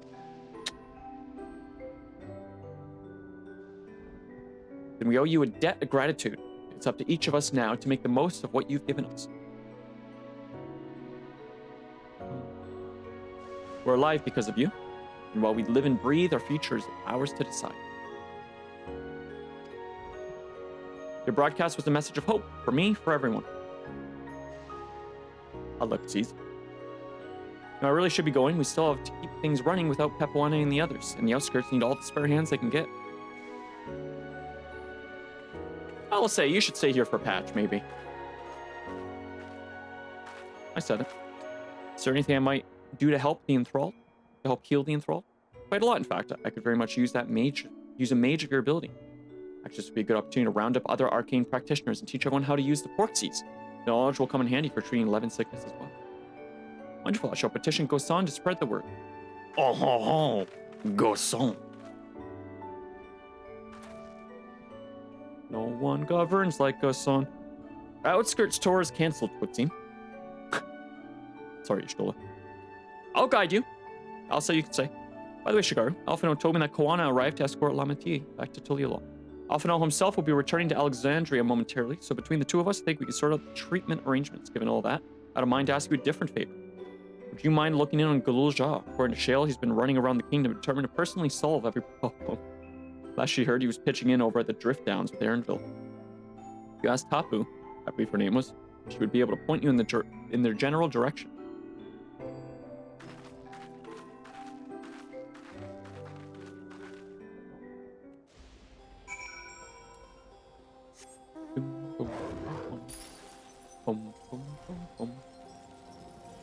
Then we owe you a debt of gratitude. It's up to each of us now to make the most of what you've given us. We're alive because of you, and while we live and breathe, our future is ours to decide. Your broadcast was a message of hope, for me, for everyone. Ellipses. Now, I really should be going. We still have to keep things running without Pepuana and the others, and the outskirts need all the spare hands they can get. I'll say, you should stay here for a patch, maybe. I said it. Is there anything I might do to help the enthralled? To help heal the enthralled? Quite a lot, in fact. I could very much use that mage. Use a mage of your ability. Actually, this would be a good opportunity to round up other arcane practitioners and teach everyone how to use the pork seeds. The knowledge will come in handy for treating 11 sickness as well. Wonderful. I shall petition Gosan to spread the word. Oh ho ho, Gosan. No one governs like Gosan. Outskirts tour is cancelled, would seem. Sorry, Ishtola. I'll guide you. I'll say you can say. By the way, Shigaru, Alphino told me that Koana arrived to escort Lamati back to Tuliala. Alphino himself will be returning to Alexandria momentarily, so between the two of us, I think we could sort out the treatment arrangements. Given all that, I don't mind to ask you a different favor. Would you mind looking in on Galul Jah? According to Shale, he's been running around the kingdom determined to personally solve every problem. Last she heard, he was pitching in over at the Drift Downs with Aaronville. If you asked Tapu, I believe her name was, she would be able to point you in their general direction.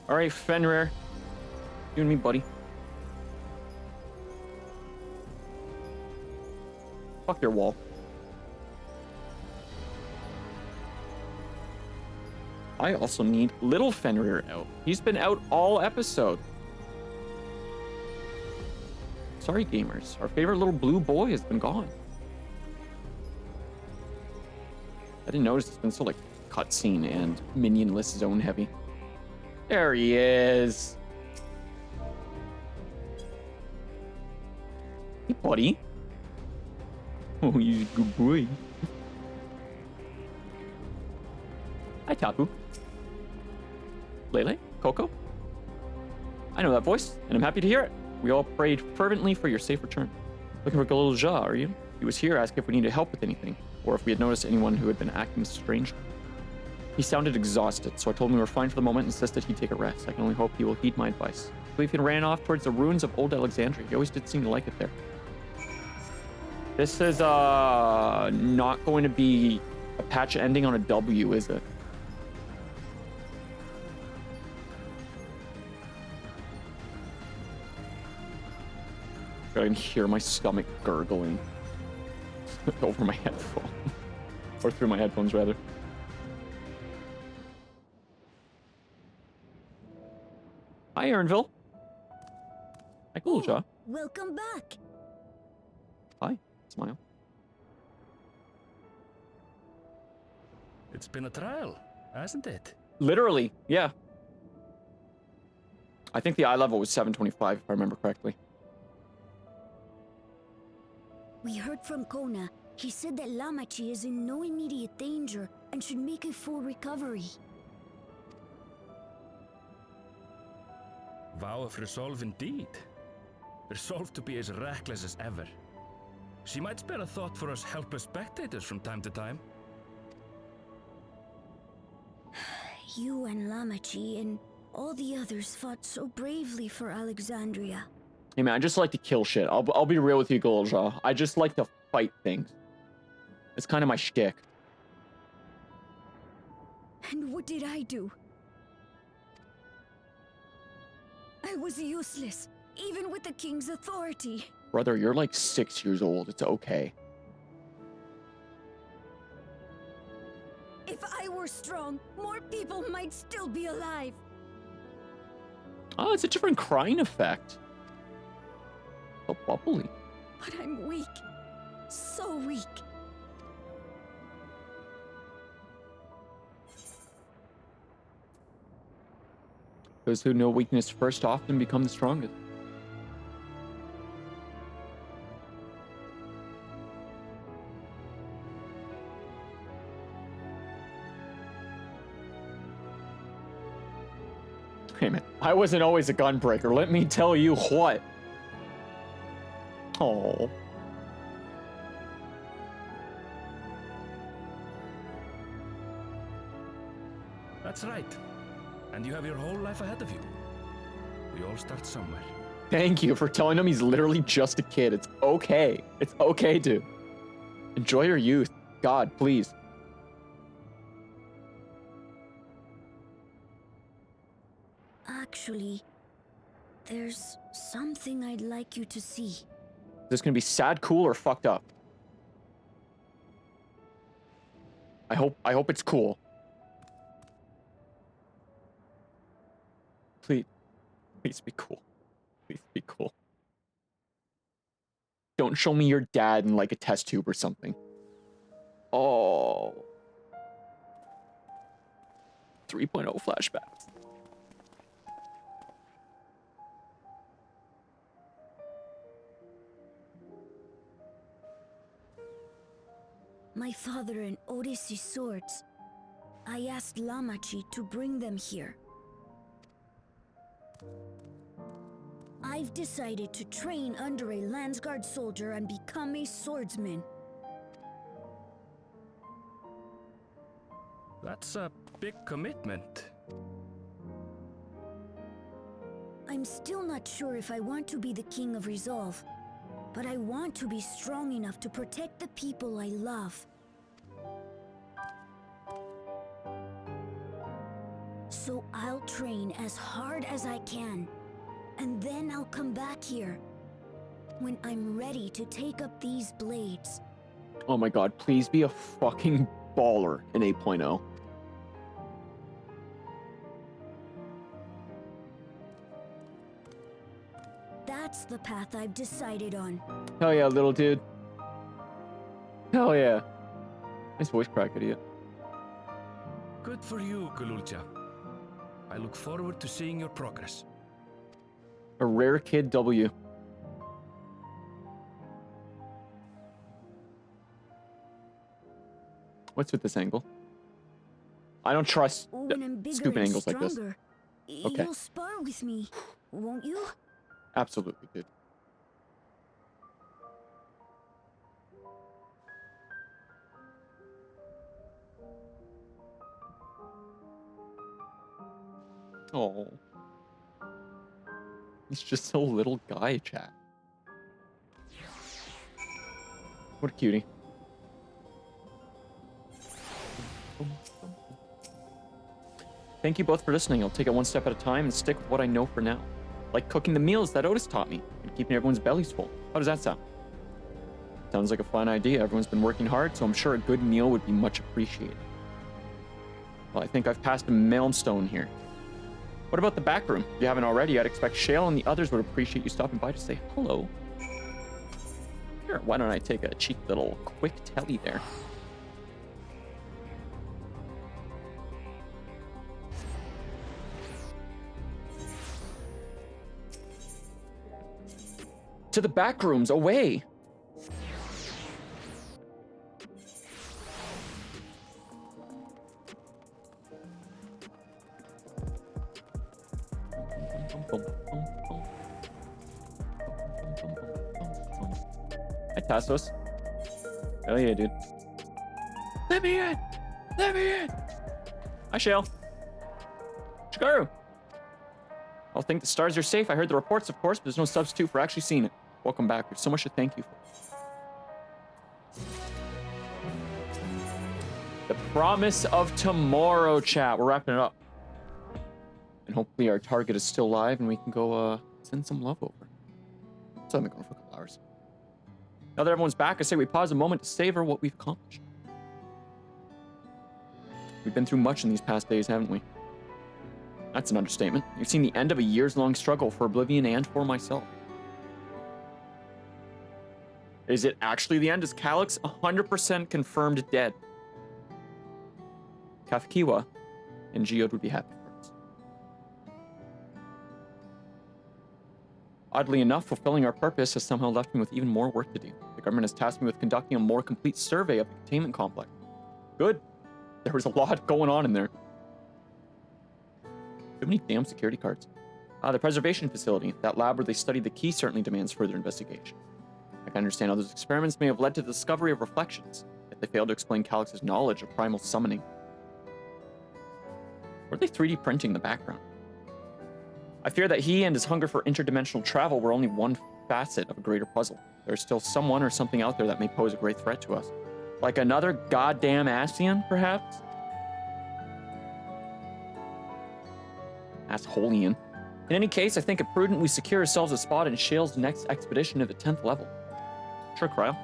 Alright, Fenrir. You and me, buddy. Fuck your wall. I also need little Fenrir out. He's been out all episode. Sorry, gamers. Our favorite little blue boy has been gone. I didn't notice it's been so, like, cutscene and minionless zone heavy. There he is. Hey, buddy. Oh, he's a good boy. Hi, Tapu. Lele? Coco? I know that voice, and I'm happy to hear it. We all prayed fervently for your safe return. Looking for Galil Jah, are you? He was here asking if we needed help with anything, or if we had noticed anyone who had been acting strangely. He sounded exhausted, so I told him we were fine for the moment and insisted he'd take a rest. I can only hope he will heed my advice. I believe he ran off towards the ruins of Old Alexandria. He always did seem to like it there. This is not going to be a patch ending on a W, is it? I can hear my stomach gurgling over my headphone. Or through my headphones, rather. Hi, Aaronville. Hi, Galul Jah. Welcome back. Hi. Smile. It's been a trial, hasn't it? Literally, yeah. I think the eye level was 725, if I remember correctly. We heard from Kona. He said that Lamachi is in no immediate danger and should make a full recovery. Vow of resolve indeed. Resolved to be as reckless as ever. She might spare a thought for us helpless spectators from time to time. You and Lamachi and all the others fought so bravely for Alexandria. Hey man, I just like to kill shit. I'll be real with you, Galul Jah. I just like to fight things. It's kind of my shtick. And what did I do? I was useless, even with the king's authority. Brother, you're like 6 years old. It's okay. If If I were strong, more people might still be alive. Oh, it's a different crying effect. Oh, bubbly. But I'm weak. So weak. Those who know weakness first often become the strongest. Hey man, I wasn't always a gunbreaker, let me tell you what. Oh. That's right. And you have your whole life ahead of you. We all start somewhere. Thank you for telling him he's literally just a kid. It's okay. It's okay to enjoy your youth. God, please. Actually, there's something I'd like you to see. Is this gonna be sad, cool, or fucked up? I hope it's cool. Please be cool. Please be cool. Don't show me your dad in like a test tube or something. Oh. 3.0 flashbacks. My father and Odyssey's swords. I asked Lamachi to bring them here. I've decided to train under a Landsguard soldier and become a swordsman. That's a big commitment. I'm still not sure if I want to be the King of Resolve, but I want to be strong enough to protect the people I love. So I'll train as hard as I can, and then I'll come back here when I'm ready to take up these blades. Oh my god, please be a fucking baller in 8.0. That's the path I've decided on. Hell yeah, little dude. Hell yeah. Nice voice crack, idiot. Good for you, Kululcha. I look forward to seeing your progress. A rare kid W. What's with this angle? I don't trust When I'm bigger scooping and angles like this. stronger, Okay. you'll spar with me, won't you? Absolutely, dude. Oh. He's just a little guy, chat. What a cutie. Thank you both for listening. I'll take it one step at a time and stick with what I know for now. Like cooking the meals that Otis taught me and keeping everyone's bellies full. How does that sound? Sounds like a fun idea. Everyone's been working hard, so I'm sure a good meal would be much appreciated. Well, I think I've passed a milestone here. What about the back room? If you haven't already, I'd expect Shale and the others would appreciate you stopping by to say hello. Sure, why don't I take a cheap little quick telly there? To the back rooms, away! Hi, Tassos. Hell yeah, dude. Let me in! Let me in! Hi, Shale. Shikaru! I'll think the stars are safe. I heard the reports, of course, but there's no substitute for actually seeing it. Welcome back. There's so much to thank you for. The promise of tomorrow, chat. We're wrapping it up. And hopefully our target is still alive and we can go send some love over. It's only going for a couple hours. Now that everyone's back, I say we pause a moment to savor what we've accomplished. We've been through much in these past days, haven't we? That's an understatement. You've seen the end of a years-long struggle for Oblivion and for myself. Is it actually the end? Is Calyx 100% confirmed dead? Kafkiwa and Geode would be happy for us. Oddly enough, fulfilling our purpose has somehow left me with even more work to do. The government has tasked me with conducting a more complete survey of the containment complex. Good. There was a lot going on in there. Too many damn security cards. The preservation facility, that lab where they studied the key, certainly demands further investigation. I can understand how those experiments may have led to the discovery of reflections, yet they failed to explain Calyx's knowledge of primal summoning. Or are they 3D printing the background? I fear that he and his hunger for interdimensional travel were only one facet of a greater puzzle. There's still someone or something out there that may pose a great threat to us. Like another goddamn Ascian, perhaps? Assholian. In any case, I think it prudent we secure ourselves a spot in Shale's next expedition to the 10th level. Sure, Cryle.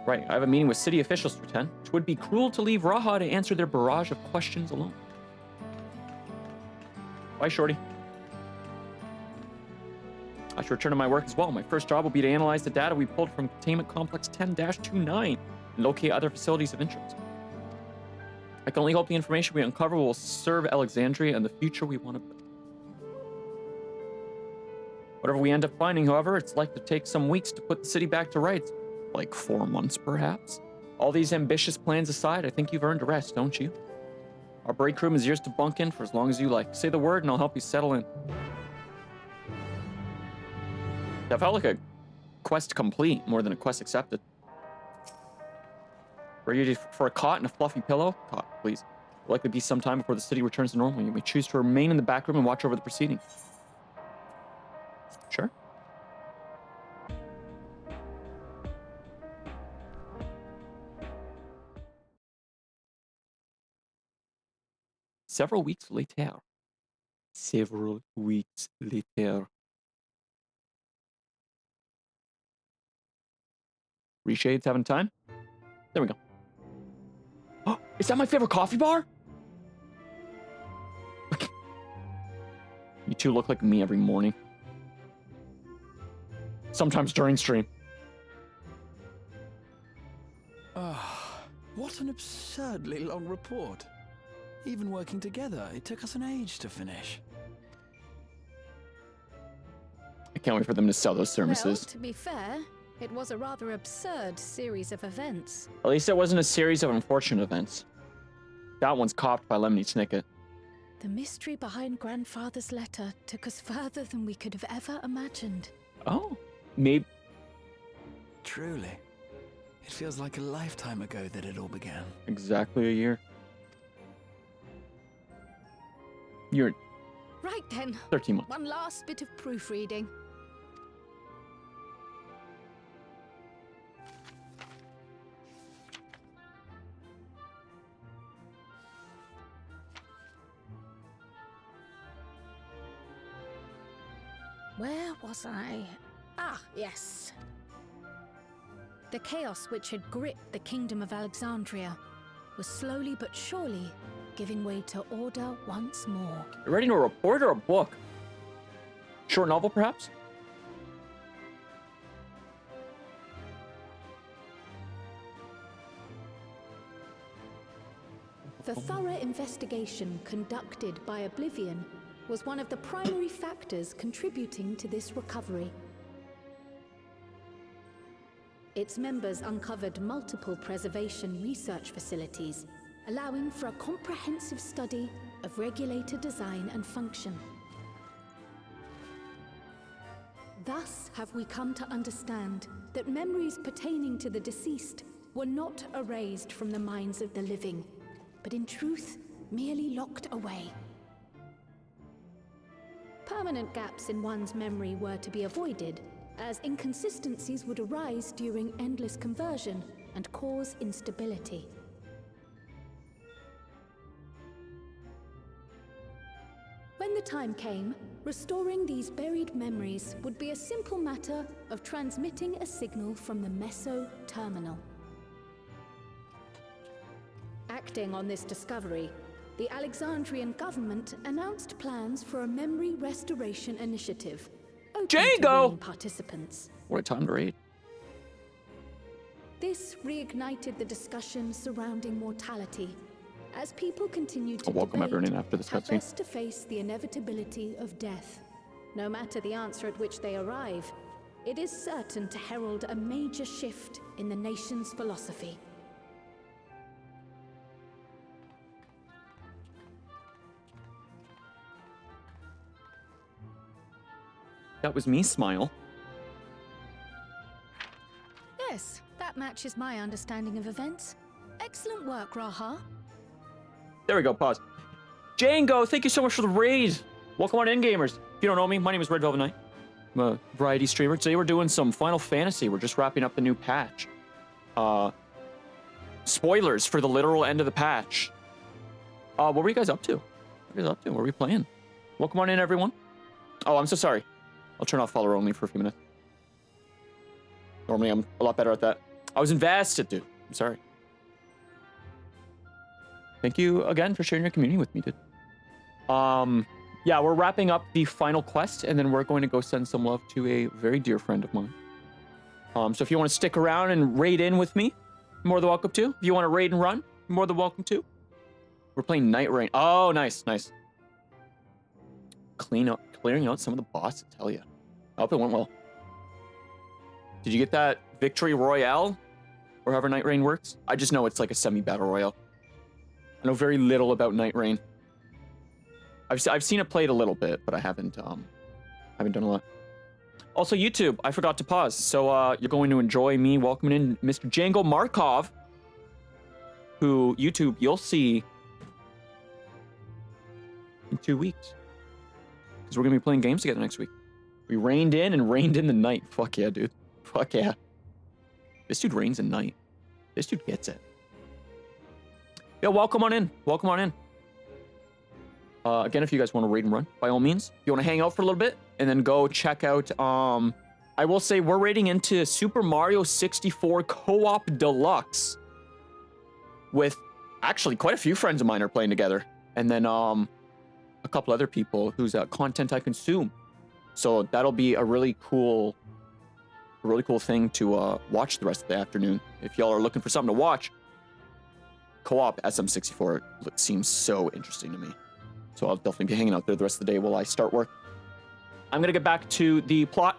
Right, I have a meeting with city officials for 10. It would be cruel to leave Raha to answer their barrage of questions alone. Bye, Shorty. I should return to my work as well. My first job will be to analyze the data we pulled from Containment Complex 10-29 and locate other facilities of interest. I can only hope the information we uncover will serve Alexandria and the future we want to build. Whatever we end up finding, however, it's likely to take some weeks to put the city back to rights. Like 4 months, perhaps? All these ambitious plans aside, I think you've earned a rest, don't you? Our break room is yours to bunk in for as long as you like. Say the word and I'll help you settle in. That felt like a quest complete more than a quest accepted. Ready for a cot and a fluffy pillow? Cot, please. It'll likely be some time before the city returns to normal. You may choose to remain in the back room and watch over the proceedings. Sure. Several weeks later. Several weeks later. Reshades having time? There we go. Oh, is that my favorite coffee bar? You two look like me every morning. Sometimes during stream. What an absurdly long report. Even working together, it took us an age to finish. I can't wait for them to sell those services. Well, to be fair, it was a rather absurd series of events. At least it wasn't a series of unfortunate events. That one's copped by Lemony Snicket. The mystery behind Grandfather's letter took us further than we could have ever imagined. Oh, maybe. Truly. It feels like a lifetime ago that it all began. Exactly a year. You're Right then. 13 months. One last bit of proofreading. Where was I? Ah, yes. The chaos which had gripped the kingdom of Alexandria was slowly but surely giving way to order once more. You writing a report or a book? Short novel, perhaps? The thorough investigation conducted by Oblivion was one of the primary factors contributing to this recovery. Its members uncovered multiple preservation research facilities, allowing for a comprehensive study of regulator design and function. Thus have we come to understand that memories pertaining to the deceased were not erased from the minds of the living, but in truth, merely locked away. Permanent gaps in one's memory were to be avoided, as inconsistencies would arise during endless conversion and cause instability. When the time came, restoring these buried memories would be a simple matter of transmitting a signal from the meso terminal. Acting on this discovery, the Alexandrian government announced plans for a memory restoration initiative open to willing participants. What a time to raid. This reignited the discussion surrounding mortality, as people continued to welcome everyone in after this how cutscene. best to face the inevitability of death. No matter the answer at which they arrive, it is certain to herald a major shift in the nation's philosophy. That was me, Smile. Yes, that matches my understanding of events. Excellent work, Raha. There we go, pause. Django, thank you so much for the raid. Welcome on in, gamers. If you don't know me, my name is Red Velvet Knight. I'm a variety streamer. Today we're doing some Final Fantasy. We're just wrapping up the new patch. Spoilers for the literal end of the patch. What were you guys up to? What were you guys up to? What were we playing? Welcome on in, everyone. Oh, I'm so sorry. I'll turn off follower only for a few minutes. Normally I'm a lot better at that. I was invested, dude. I'm sorry. Thank you again for sharing your community with me, dude. Yeah, we're wrapping up the final quest, and then we're going to go send some love to a very dear friend of mine. So if you want to stick around and raid in with me, you're more than welcome to. If you want to raid and run, you're more than welcome to. We're playing Night Rain. Oh, nice, nice. Clearing out some of the boss, I tell you. I hope it went well. Did you get that Victory Royale? Or however Night Rain works? I just know it's like a semi-battle royale. I know very little about Night Rain. I've seen it played a little bit, but I haven't done a lot. Also, YouTube, I forgot to pause. So you're going to enjoy me welcoming in Mr. Django Markov, who, YouTube, you'll see in 2 weeks. Because we're going to be playing games together next week. We reined in and reined in the night. Fuck yeah, dude. Fuck yeah. This dude reigns in night. This dude gets it. Yeah, welcome on in. Welcome on in. Again, if you guys want to raid and run, by all means. If you want to hang out for a little bit and then go check out, I will say we're raiding into Super Mario 64 Co-op Deluxe with actually quite a few friends of mine are playing together. And then a couple other people whose content I consume. So that'll be a really cool thing to watch the rest of the afternoon. If y'all are looking for something to watch, co-op SM64 seems so interesting to me. So I'll definitely be hanging out there the rest of the day while I start work. I'm gonna get back to the plot.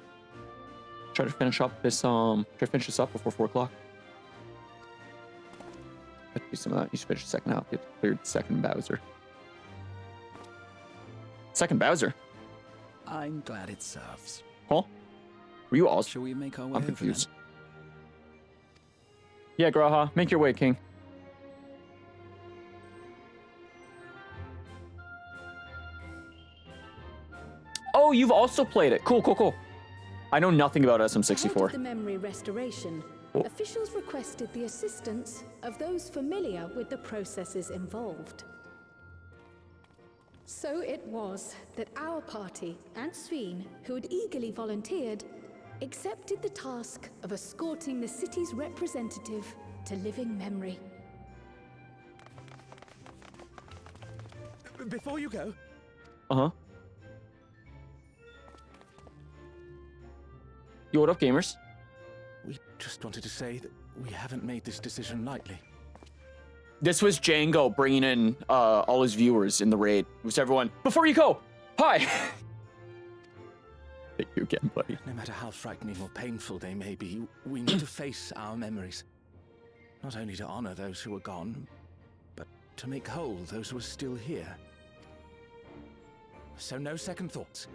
Try to finish up this. Try to finish this up before 4 o'clock. Have to do some of that. You should finish the second half. Get cleared second Bowser. Second Bowser. I'm glad it serves. Huh? Were you all? Shall we make our way? I'm confused. Yeah, Graha, make your way, King. Oh, you've also played it. Cool, cool, cool. I know nothing about SM64. Ahead of the memory restoration, officials requested the assistance of those familiar with the processes involved. So it was that our party and Sveen, who had eagerly volunteered, accepted the task of escorting the city's representative to living memory. Before you go... Uh-huh. Yo, what up, gamers? We just wanted to say that we haven't made this decision lightly. This was Django bringing in all his viewers in the raid. It was everyone. Before you go, hi! Thank you again, buddy. No matter how frightening or painful they may be, we need to face our memories. Not only to honor those who are gone, but to make whole those who are still here. So no second thoughts.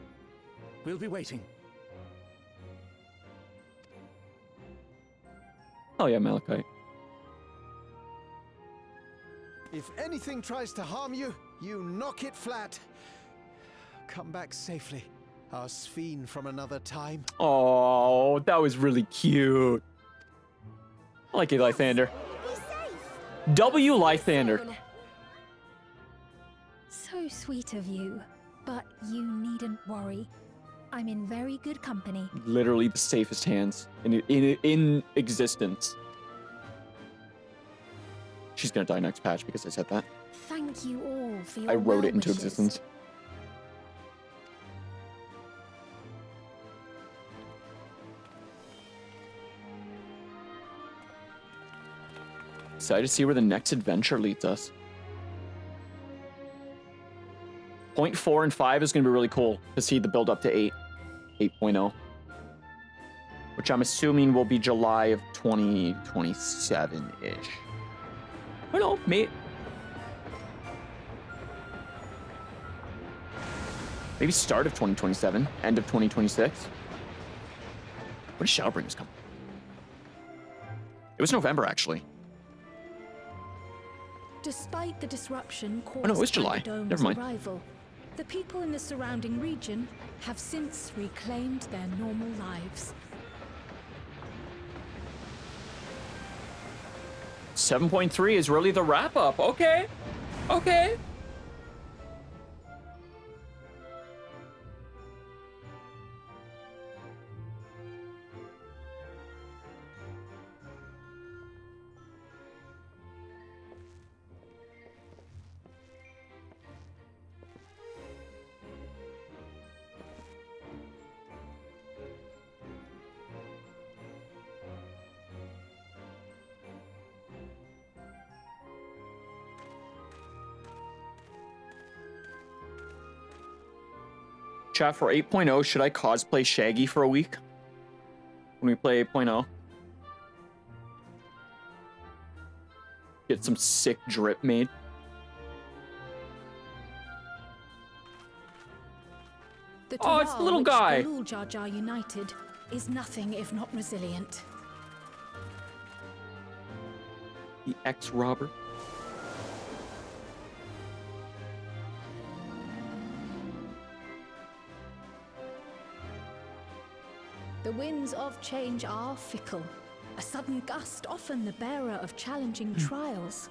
We'll be waiting. Oh yeah, Malachite. If anything tries to harm you, you knock it flat. Come back safely, our Sveen from another time. Oh, that was really cute. I like it, Lythander. W. Lythander. So sweet of you, but you needn't worry. I'm in very good company. Literally the safest hands in existence. she's gonna die next patch because I said that. Thank you all for your I wrote it into well-wishes. existence. Excited to see where the next adventure leads us. 0.4 and 5 is going to be really cool to see the build up to 8.0. Which I'm assuming will be July of 2027-ish. I don't know, maybe start of 2027, end of 2026. When did Shadowbringers come? It was November, actually. Despite the disruption caused Oh no, it was by July. the dome's Never mind. arrival, the people in the surrounding region have since reclaimed their normal lives. 7.3 is really the wrap up. Okay. Okay. Chat, for 8.0, should I cosplay Shaggy for a week? When we play 8.0? Get some sick drip made. The Oh, it's the Taural little which guy. The Lul Jar Jar united is nothing if not resilient. The ex-robber. The winds of change are fickle. A sudden gust often the bearer of challenging trials.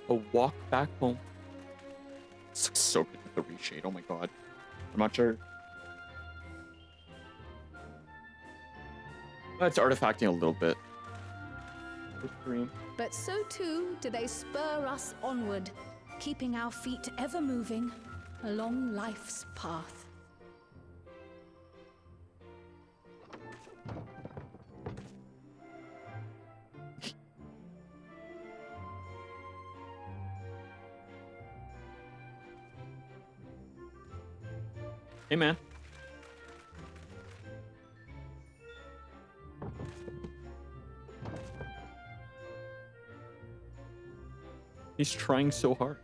A walk back home. This looks so good with the reshade. Oh my god. I'm not sure. It's artifacting a little bit. But so too do they spur us onward, keeping our feet ever moving along life's path. Hey, man. He's trying so hard.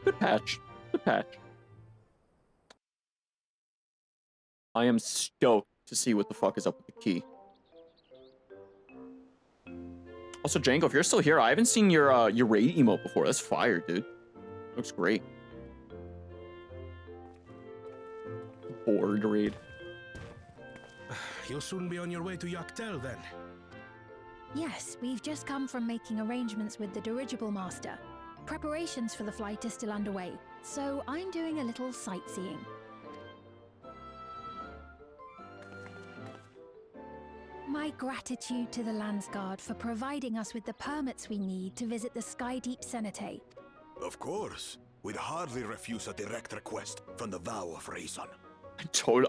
Good patch. Good patch. I am stoked to see what the fuck is up with the key. Also, Django, if you're still here, I haven't seen your raid emote before. That's fire, dude. Looks great. Board raid. You'll soon be on your way to Yapping then. Yes, we've just come from making arrangements with the dirigible master. Preparations for the flight are still underway, so I'm doing a little sightseeing. My gratitude to the Landsguard for providing us with the permits we need to visit the Skydeep Cenote. Of course. We'd hardly refuse a direct request from the Vow of Reason.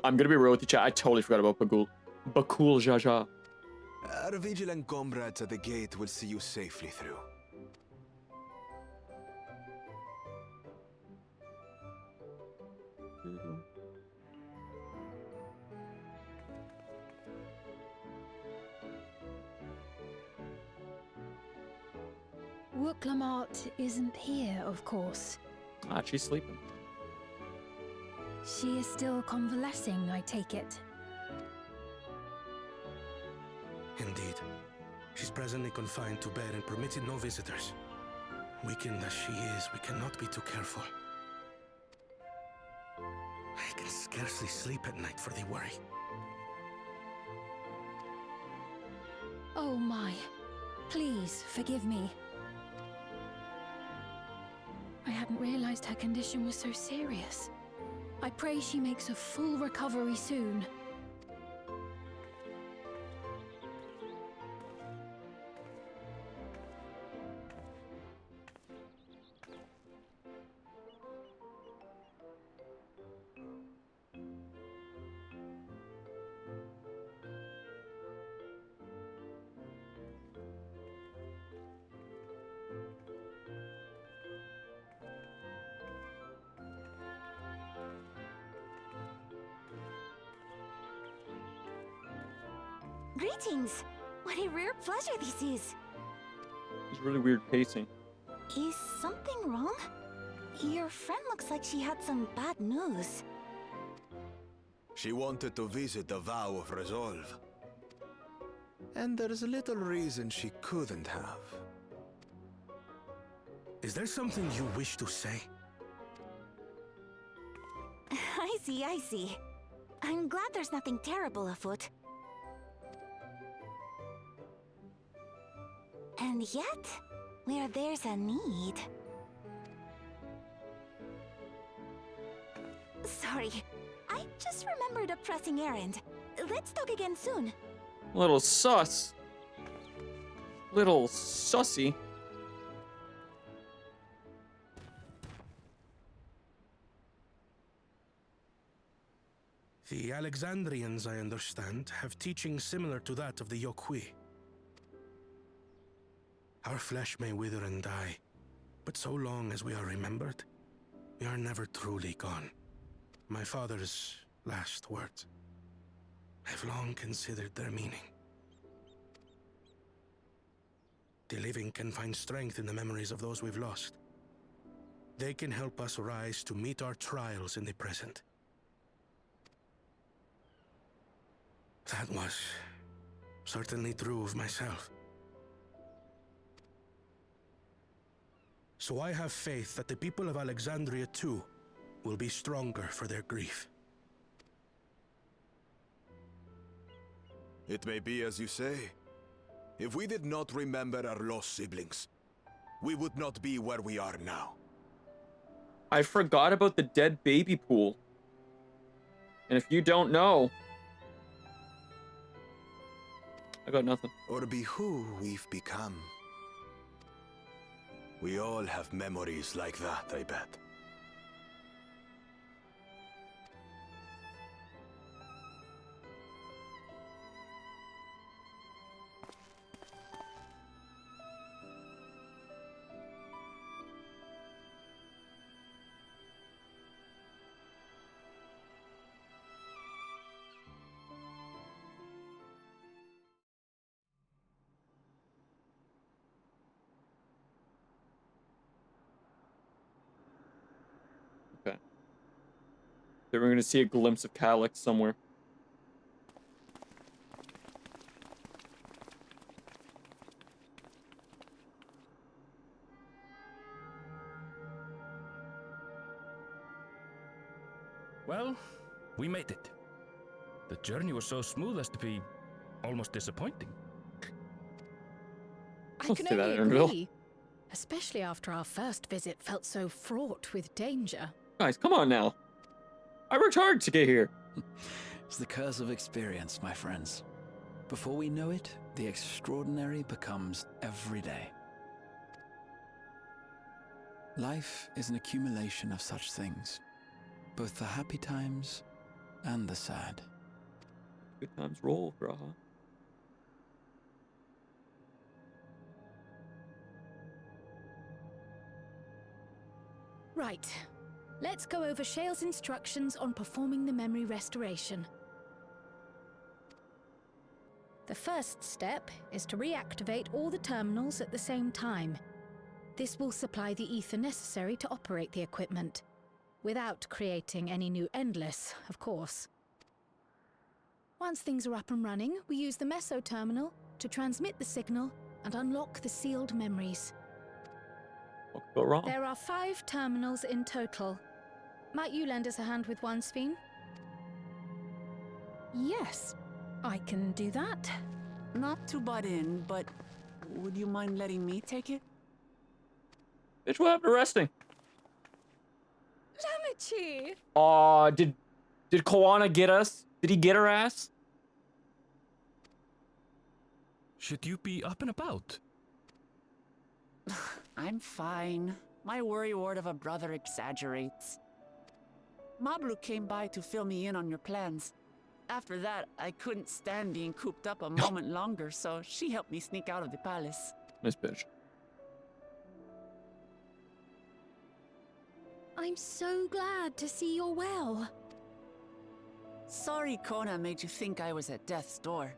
I'm gonna be real with you, chat. I totally forgot about Bakul Jaja. Our vigilant comrades at the gate will see you safely through. Wooklamart isn't here, of course. Ah, she's sleeping. She is still convalescing, I take it. Indeed. She's presently confined to bed and permitted no visitors. Weakened as she is, we cannot be too careful. I can scarcely sleep at night for the worry. Oh my. Please, forgive me. I hadn't realized her condition was so serious. I pray she makes a full recovery soon. Greetings! What a rare pleasure this is! It's really weird pacing. Is something wrong? Your friend looks like she had some bad news. She wanted to visit the Vow of Resolve. And there's a little reason she couldn't have. Is there something you wish to say? I see. I'm glad there's nothing terrible afoot. And yet, where there's a need... Sorry, I just remembered a pressing errand. Let's talk again soon. Little sus. Little sussy. The Alexandrians, I understand, have teaching similar to that of the Yokui. Our flesh may wither and die, but so long as we are remembered, we are never truly gone. My father's last words. I've long considered their meaning. The living can find strength in the memories of those we've lost. They can help us rise to meet our trials in the present. That was certainly true of myself. So I have faith that the people of Alexandria too will be stronger for their grief. It may be as you say. If we did not remember our lost siblings, we would not be where we are now. I forgot about the dead baby pool. And if you don't know... I got nothing. Or be who we've become. We all have memories like that, I bet. Okay. Then we're gonna see a glimpse of Calyx somewhere. Well, we made it. The journey was so smooth as to be almost disappointing. I can only agree. Especially after our first visit felt so fraught with danger. Guys, come on now. I worked hard to get here. It's the curse of experience, my friends. Before we know it, the extraordinary becomes everyday. Life is an accumulation of such things, both the happy times and the sad. Good times roll, Graha. Right. Let's go over Shale's instructions on performing the memory restoration. The first step is to reactivate all the terminals at the same time. This will supply the ether necessary to operate the equipment, without creating any new Endless, of course. Once things are up and running, we use the Meso terminal to transmit the signal and unlock the sealed memories. What could go wrong? There are 5 terminals in total. Might you lend us a hand with one, Sphene? Yes, I can do that. Not to butt in, but would you mind letting me take it? Bitch, what happened to resting? Lamichi! Aw, did Koana get us? Did he get her ass? Should you be up and about? I'm fine. My worrywart of a brother exaggerates. Mablu came by to fill me in on your plans. After that, I couldn't stand being cooped up a moment longer, so she helped me sneak out of the palace. Nice bitch. I'm so glad to see you're well. Sorry Kona made you think I was at death's door.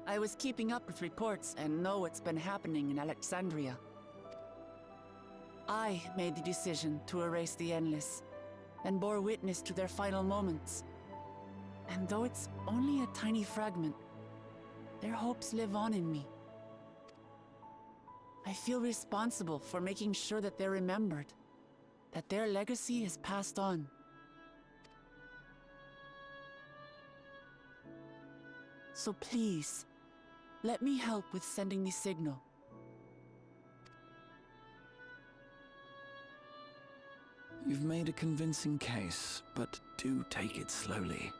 I was keeping up with reports and know what's been happening in Alexandria. I made the decision to erase the Endless, and bore witness to their final moments. And though it's only a tiny fragment, their hopes live on in me. I feel responsible for making sure that they're remembered, that their legacy is passed on. So please, let me help with sending the signal. You've made a convincing case, but do take it slowly.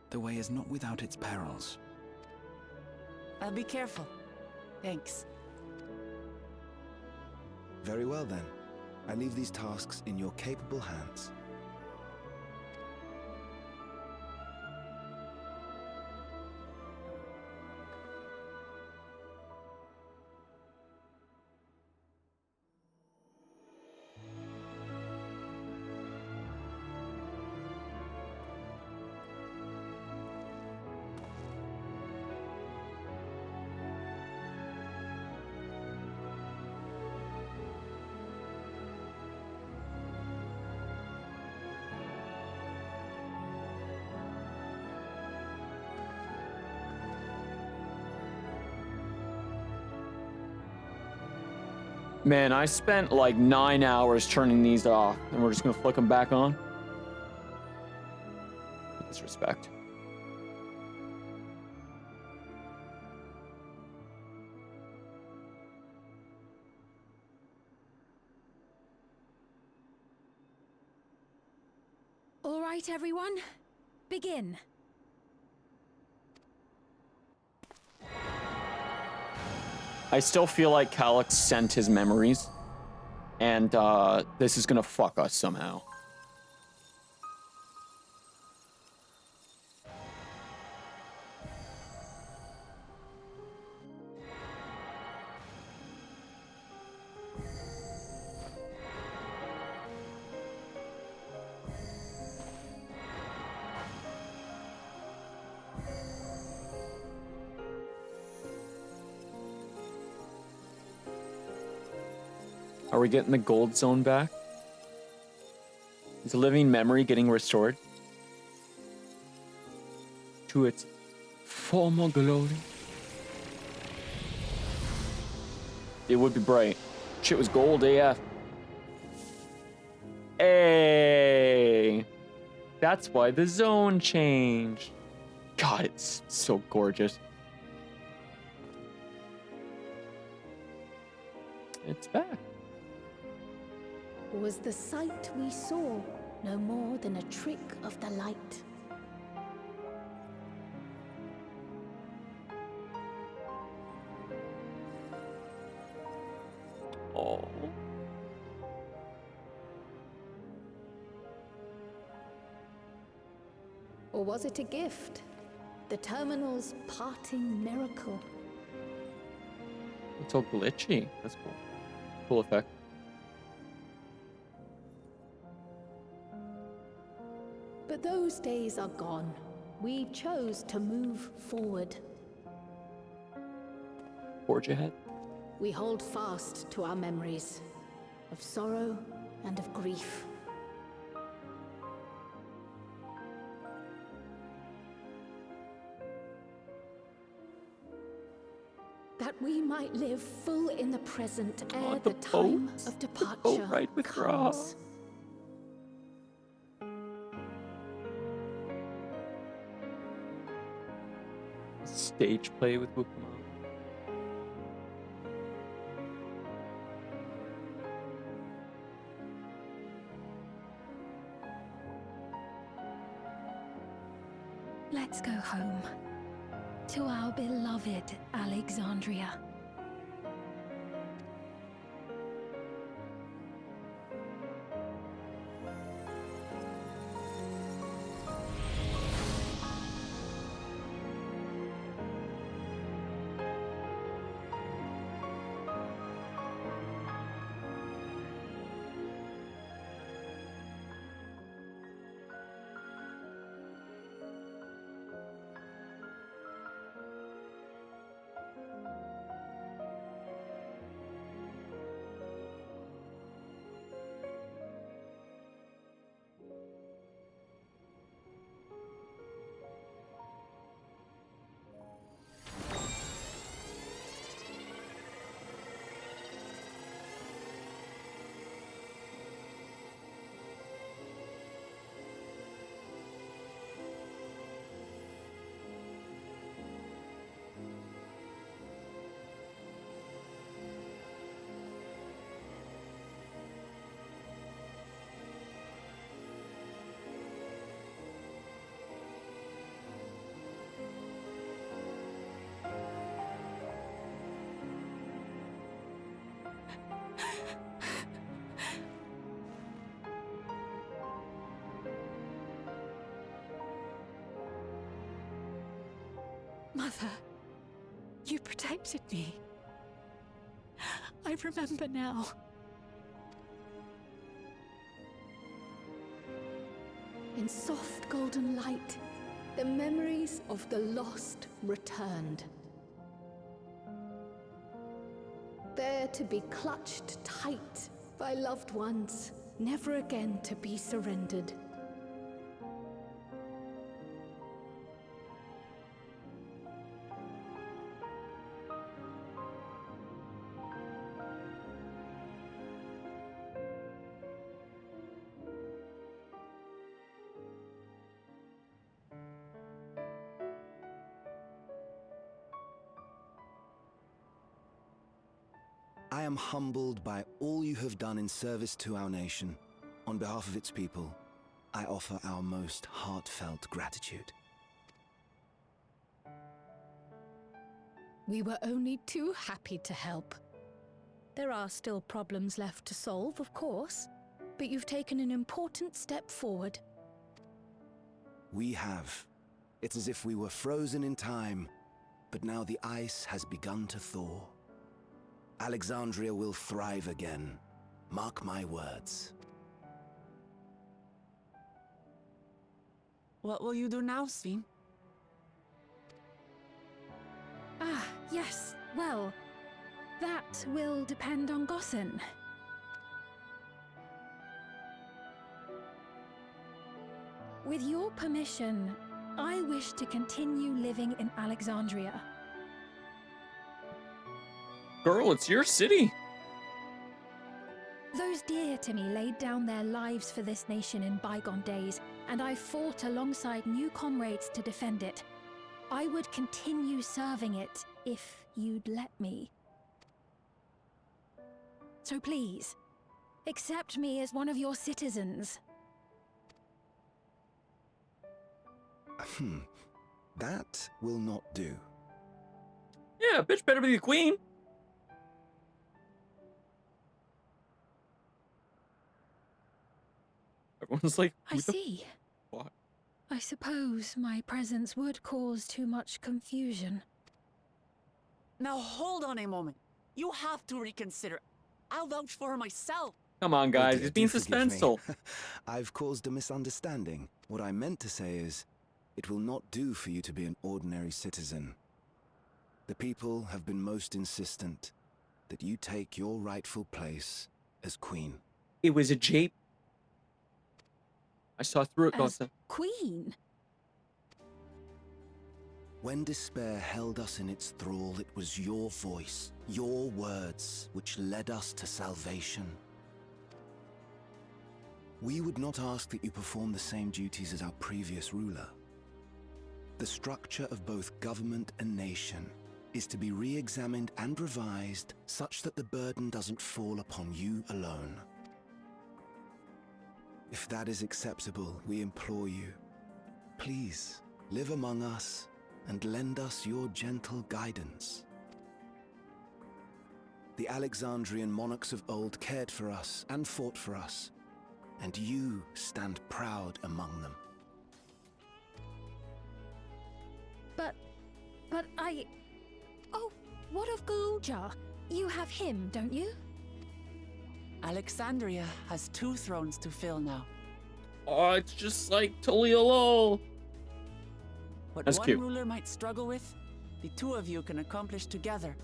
The way is not without its perils. I'll be careful. Thanks. Very well then. I leave these tasks in your capable hands. Man, I spent like 9 hours turning these off, and we're just gonna flick them back on? Disrespect. All right, everyone. Begin. I still feel like Calyx sent his memories, and this is gonna fuck us somehow. Are we getting the gold zone back? Is a living memory getting restored to its former glory? It would be bright. Shit was gold AF. Hey, that's why the zone changed. God, it's so gorgeous. It's back. Was the sight we saw no more than a trick of the light? Oh. Or was it a gift? The terminal's parting miracle? It's all glitchy. That's cool. Cool effect. But those days are gone. We chose to move forward. Forge ahead. We hold fast to our memories of sorrow and of grief. That we might live full in the present ere the time of departure right with comes. Stage play with Wukong. Let's go home. To our beloved Alexandria. Mother, you protected me. I remember now. In soft golden light, the memories of the lost returned. There to be clutched tight by loved ones, never again to be surrendered. I am humbled by all you have done in service to our nation. On behalf of its people, I offer our most heartfelt gratitude. We were only too happy to help. There are still problems left to solve, of course, but you've taken an important step forward. We have. It's as if we were frozen in time, but now the ice has begun to thaw. Alexandria will thrive again. Mark my words. What will you do now, Sven? Ah, yes. Well, that will depend on Gossen. With your permission, I wish to continue living in Alexandria. Girl, it's your city. Those dear to me laid down their lives for this nation in bygone days, and I fought alongside new comrades to defend it. I would continue serving it if you'd let me. So please, accept me as one of your citizens. That will not do. Yeah, bitch better be the queen. Everyone's like, I see. What? I suppose my presence would cause too much confusion. Now hold on a moment. You have to reconsider. I'll vouch for her myself. Come on, guys. dear, It's being do forgive me. suspenseful. I've caused a misunderstanding. What I meant to say is, it will not do for you to be an ordinary citizen. The people have been most insistent that you take your rightful place as queen. It was a jape. I saw through it, Gossa. Queen? When despair held us in its thrall, it was your voice, your words, which led us to salvation. We would not ask that you perform the same duties as our previous ruler. The structure of both government and nation is to be re-examined and revised such that the burden doesn't fall upon you alone. If that is acceptable, we implore you, please live among us and lend us your gentle guidance. The Alexandrian monarchs of old cared for us and fought for us, and you stand proud among them. But I... Oh, what of Galuja? You have him, don't you? Alexandria has 2 thrones to fill now. Oh, it's just like Toliolo. What That's one cute. ruler might struggle with, the 2 of you can accomplish together.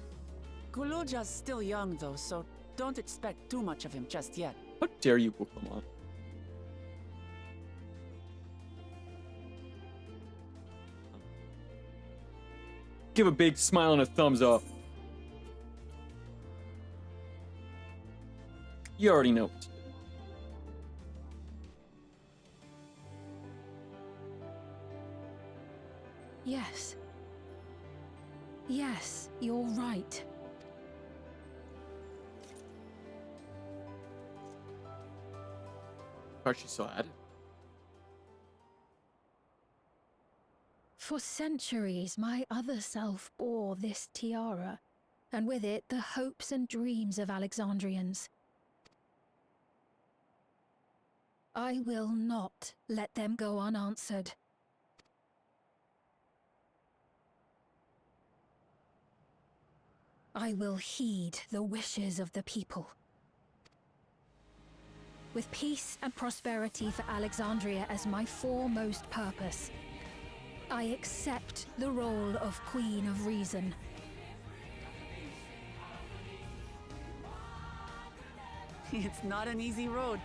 Guluja's still young though, so don't expect too much of him just yet. How dare you, Pokemon? Give a big smile and a thumbs up. You already know what to do. Yes. Yes, you're right. Aren't you sad? For centuries, my other self bore this tiara, and with it the hopes and dreams of Alexandrians. I will not let them go unanswered. I will heed the wishes of the people. With peace and prosperity for Alexandria as my foremost purpose, I accept the role of Queen of Reason. It's not an easy road,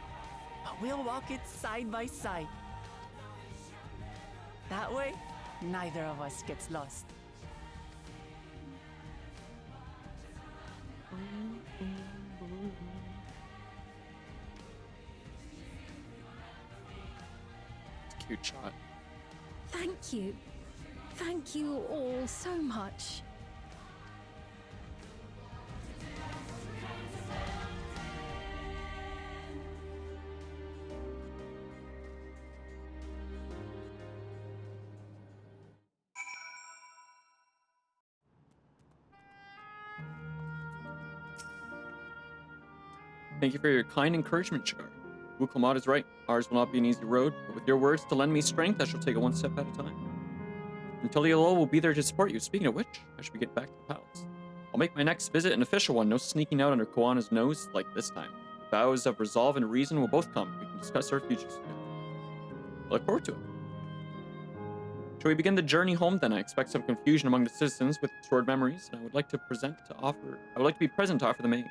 but we'll walk it side by side. That way, neither of us gets lost. Cute shot. Thank you. Thank you all so much. Thank you for your kind encouragement, Shigar. Wuklamat is right. Ours will not be an easy road, but with your words to lend me strength, I shall take it one step at a time. Until Yellow will be there to support you. Speaking of which, I should be getting back to the palace. I'll make my next visit an official one, no sneaking out under Koana's nose like this time. The vows of resolve and reason will both come. We can discuss our futures together. I look forward to it. Shall we begin the journey home then? I expect some confusion among the citizens with stored memories, and I would like to be present to offer them aid.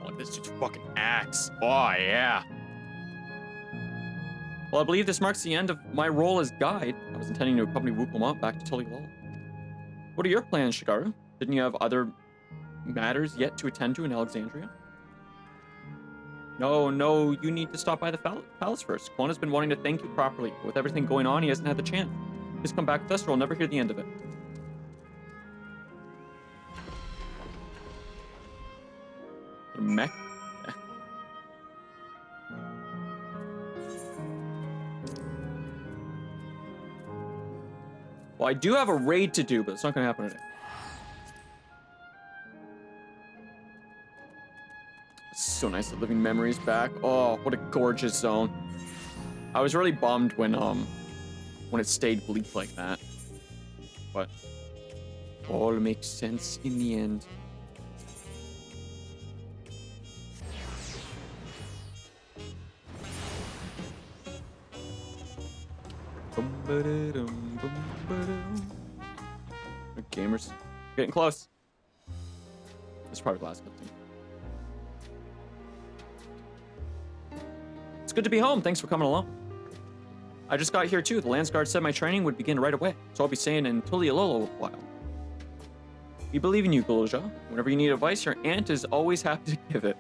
Oh, this dude's fucking axe. Oh, yeah. Well, I believe this marks the end of my role as guide. I was intending to accompany Wuklamat back to Tulial. What are your plans, Shigaru? Didn't you have other matters yet to attend to in Alexandria? No, you need to stop by the palace first. Koana's been wanting to thank you properly, but with everything going on, he hasn't had the chance. Just come back with us or we'll never hear the end of it. Mech. Well, I do have a raid to do, but it's not gonna happen today. It's so nice that living memories back. Oh, what a gorgeous zone. I was really bummed when it stayed bleak like that. But all makes sense in the end. Gamers. Getting close. This is probably the last cutscene. It's good to be home. Thanks for coming along. I just got here too. The Landsguard said my training would begin right away, so I'll be staying in Tulialolo a while. We believe in you, Gulja. Whenever you need advice, your aunt is always happy to give it.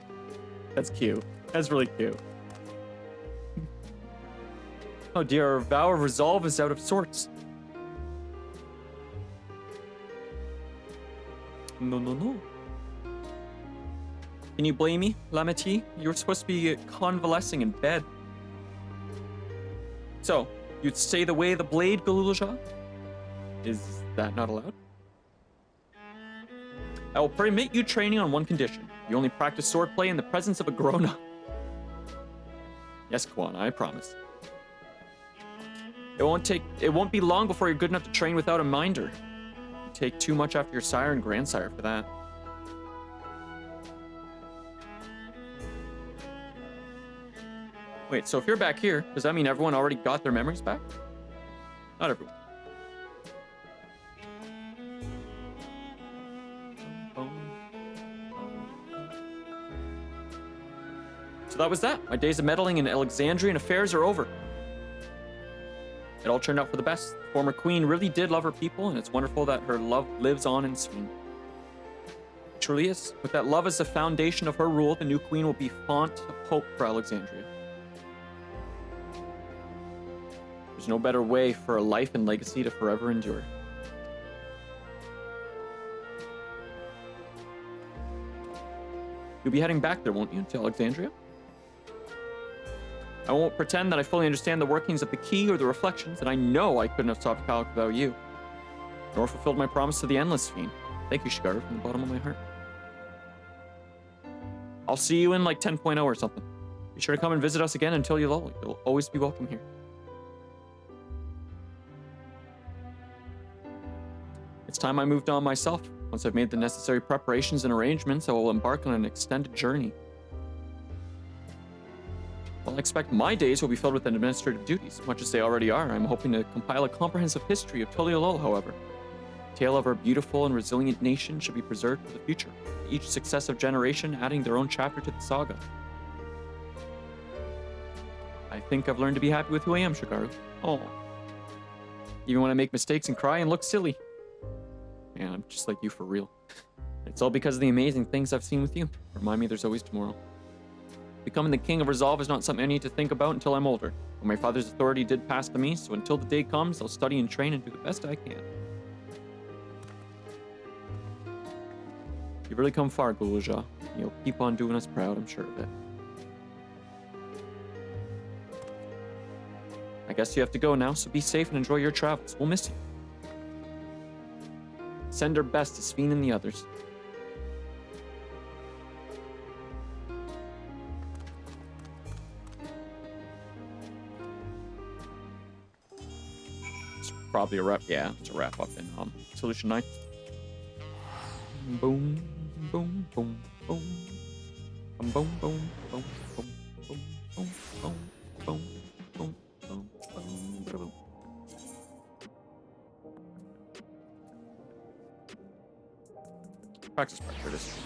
That's cute. That's really cute. Oh dear, our vow of resolve is out of sorts. No. Can you blame me, Lameti? You were supposed to be convalescing in bed. So, you'd stay the way of the blade, Galulja? Is that not allowed? I will permit you training on one condition. You only practice swordplay in the presence of a grown-up. Yes, Koana, I promise. It won't be long before you're good enough to train without a minder. You take too much after your sire and grandsire for that. Wait, so if you're back here, does that mean everyone already got their memories back? Not everyone. So that was that. My days of meddling in Alexandrian affairs are over. It all turned out for the best. The former queen really did love her people, and it's wonderful that her love lives on in Sphene. It truly is. With that love as the foundation of her rule, the new queen will be font of hope for Alexandria. There's no better way for a life and legacy to forever endure. You'll be heading back there, won't you, to Alexandria? I won't pretend that I fully understand the workings of the key or the reflections, and I know I couldn't have stopped Kalik without you, nor fulfilled my promise to the Endless Fiend. Thank you, Shigar, from the bottom of my heart. I'll see you in like 10.0 or something. Be sure to come and visit us again until you'll always be welcome here. it's time I moved on myself. Once I've made the necessary preparations and arrangements, I will embark on an extended journey. While I expect my days will be filled with administrative duties, much as they already are, I'm hoping to compile a comprehensive history of Tuliolol, however. The tale of our beautiful and resilient nation should be preserved for the future, each successive generation adding their own chapter to the saga. I think I've learned to be happy with who I am, Shigaru. Oh. Even when I make mistakes and cry and look silly. Man, I'm just like you for real. It's all because of the amazing things I've seen with you. Remind me there's always tomorrow. Becoming the king of resolve is not something I need to think about until I'm older. But my father's authority did pass to me, so until the day comes, I'll study and train and do the best I can. You've really come far, Guluja. You'll keep on doing us proud, I'm sure of it. I guess you have to go now, so be safe and enjoy your travels. We'll miss you. Send our best to Sphene and the others. It's probably a wrap. Yeah, it's a wrap up in Solution 9. Boom, boom, boom, boom. Boom, boom, boom, boom, boom, boom, boom, boom, boom. Practice part, here it is.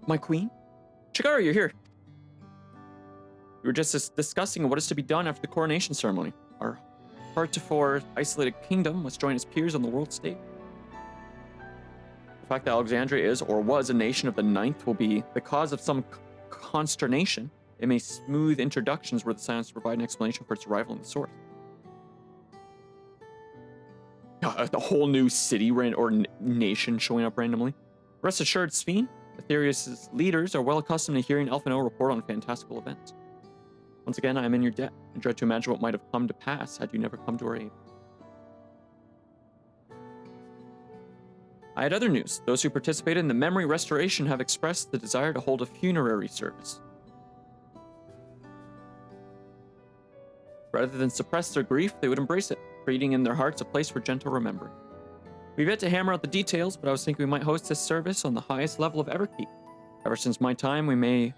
My queen? Shigaru, you're here. We were just discussing what is to be done after the coronation ceremony. Our heretofore isolated kingdom must join its peers on the world stage. The fact that Alexandria is, or was, a nation of the Ninth will be the cause of some consternation. It may smooth introductions where the silence provide an explanation for its arrival in the source. The whole new city or nation showing up randomly. Rest assured, Sphene, Aetherius' leaders are well accustomed to hearing Elfino report on fantastical events. Once again, I am in your debt, and dread to imagine what might have come to pass had you never come to our aid. I had other news. Those who participated in the memory restoration have expressed the desire to hold a funerary service. Rather than suppress their grief, they would embrace it, creating in their hearts a place for gentle remembering. We've yet to hammer out the details, but I was thinking we might host this service on the highest level of Everkeep. Ever since my time, we may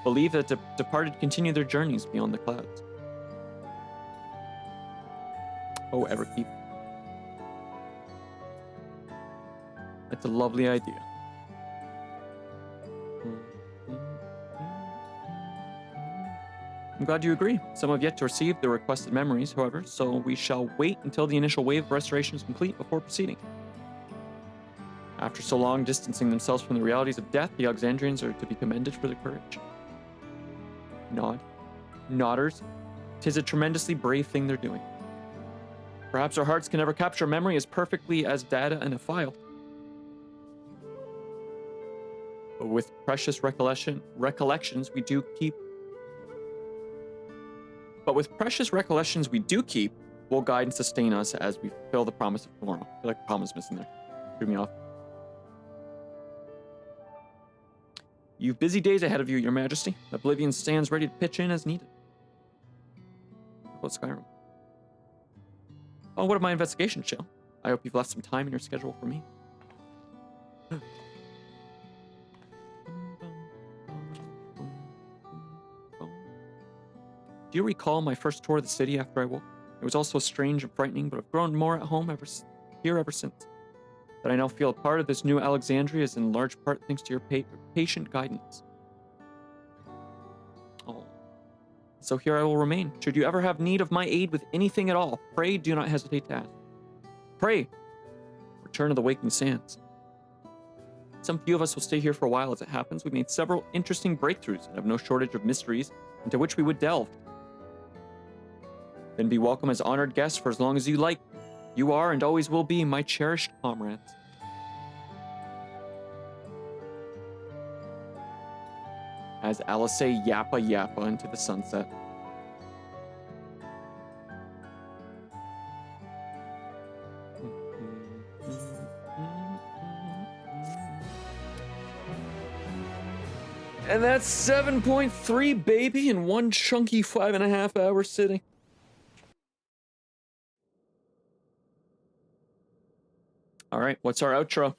believe that the departed continue their journeys beyond the clouds. Oh, Everkeep. That's a lovely idea. I'm glad you agree. Some have yet to receive the requested memories, however, so we shall wait until the initial wave of restoration is complete before proceeding. After so long distancing themselves from the realities of death, the Alexandrians are to be commended for their courage. Nod. Nodders. 'Tis a tremendously brave thing they're doing. Perhaps our hearts can never capture memory as perfectly as data in a file. But with precious recollections we do keep, will guide and sustain us as we fulfill the promise of tomorrow. I feel like the comma's missing there. Threw me off. You've busy days ahead of you, Your Majesty. Oblivion stands ready to pitch in as needed. What about Skyrim? Oh, what of my investigation, Chill? I hope you've left some time in your schedule for me. Do you recall my first tour of the city after I woke? It was also strange and frightening, but I've grown more at home ever since. That I now feel a part of this new Alexandria is in large part thanks to your patient guidance. Oh. So here I will remain. Should you ever have need of my aid with anything at all, pray do not hesitate to ask. Pray, return to the Waking Sands. Some few of us will stay here for a while as it happens. We made several interesting breakthroughs and have no shortage of mysteries into which we would delve. Then be welcome as honored guests for as long as you like. You are and always will be my cherished comrades. As Alice yappa into the sunset. And that's 7.3, baby, in one chunky 5.5 hour sitting. All right, what's our outro?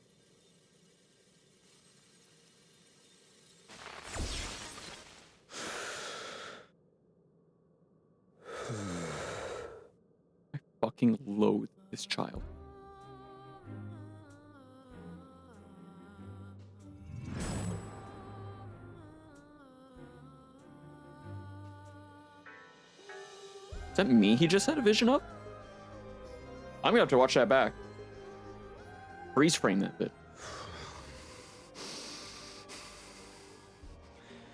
I fucking loathe this child. Is that me he just had a vision of? I'm gonna have to watch that back. Freeze frame that bit.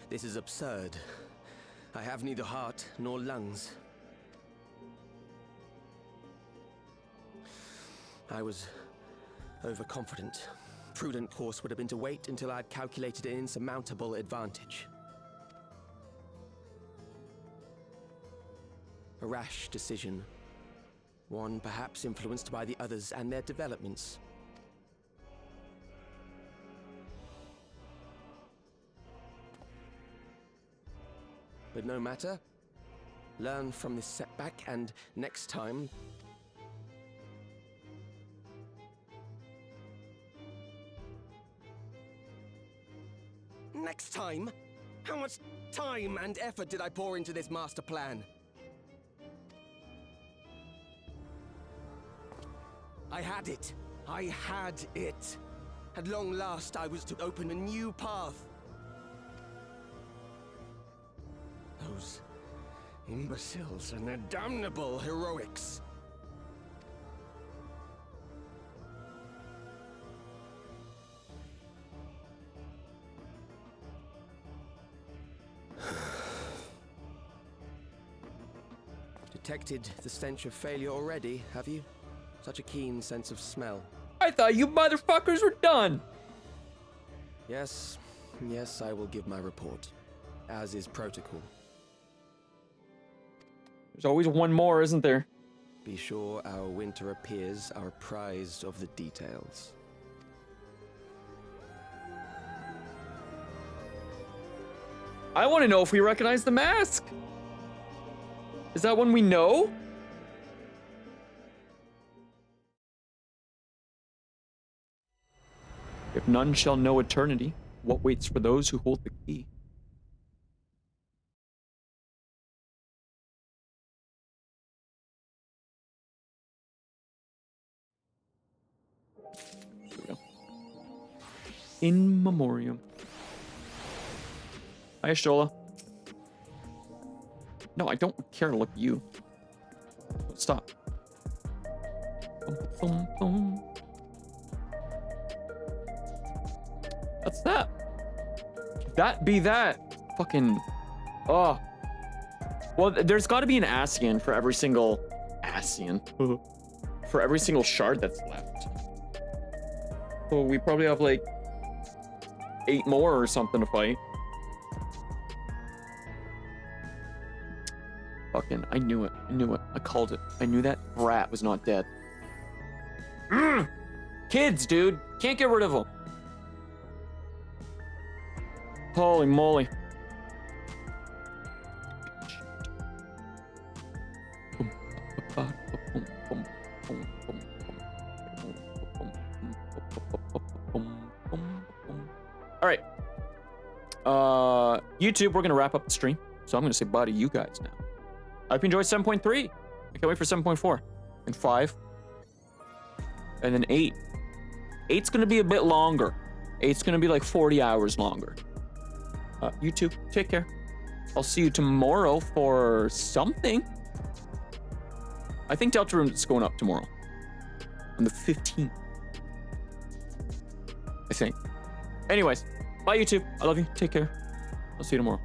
This is absurd. I have neither heart nor lungs. I was overconfident. Prudent course would have been to wait until I'd calculated an insurmountable advantage. A rash decision. One perhaps influenced by the others and their developments. But no matter. Learn from this setback and next time... Next time? How much time and effort did I pour into this master plan? I had it. I had it. At long last, I was to open a new path. Those imbeciles and their damnable heroics. Detected the stench of failure already, have you? Such a keen sense of smell. I thought you motherfuckers were done. Yes, yes, I will give my report, as is protocol. There's always one more, isn't there? Be sure our winter peers are apprised of the details. I want to know if we recognize the mask. Is that one we know? If none shall know eternity, what waits for those who hold the key? Here we go. In memoriam. Hi, Shola. No, I don't care to look at you. Stop. Boom, boom, boom. What's that? That be that. Fucking. Oh. Well, there's got to be an Ascian for every single Ascian. For every single shard that's left. So we probably have like 8 more or something to fight. Fucking, I knew it. I knew it. I called it. I knew that brat was not dead. Kids, dude. Can't get rid of them. Holy moly. All right. YouTube, we're going to wrap up the stream. So I'm going to say bye to you guys now. I hope you enjoyed 7.3. I can't wait for 7.4 and 5 and then 8. 8's going to be a bit longer. 8's going to be like 40 hours longer. YouTube, take care. I'll see you tomorrow for something. I think Deltarune is going up tomorrow. On the 15th. I think. Anyways, bye YouTube. I love you. Take care. I'll see you tomorrow.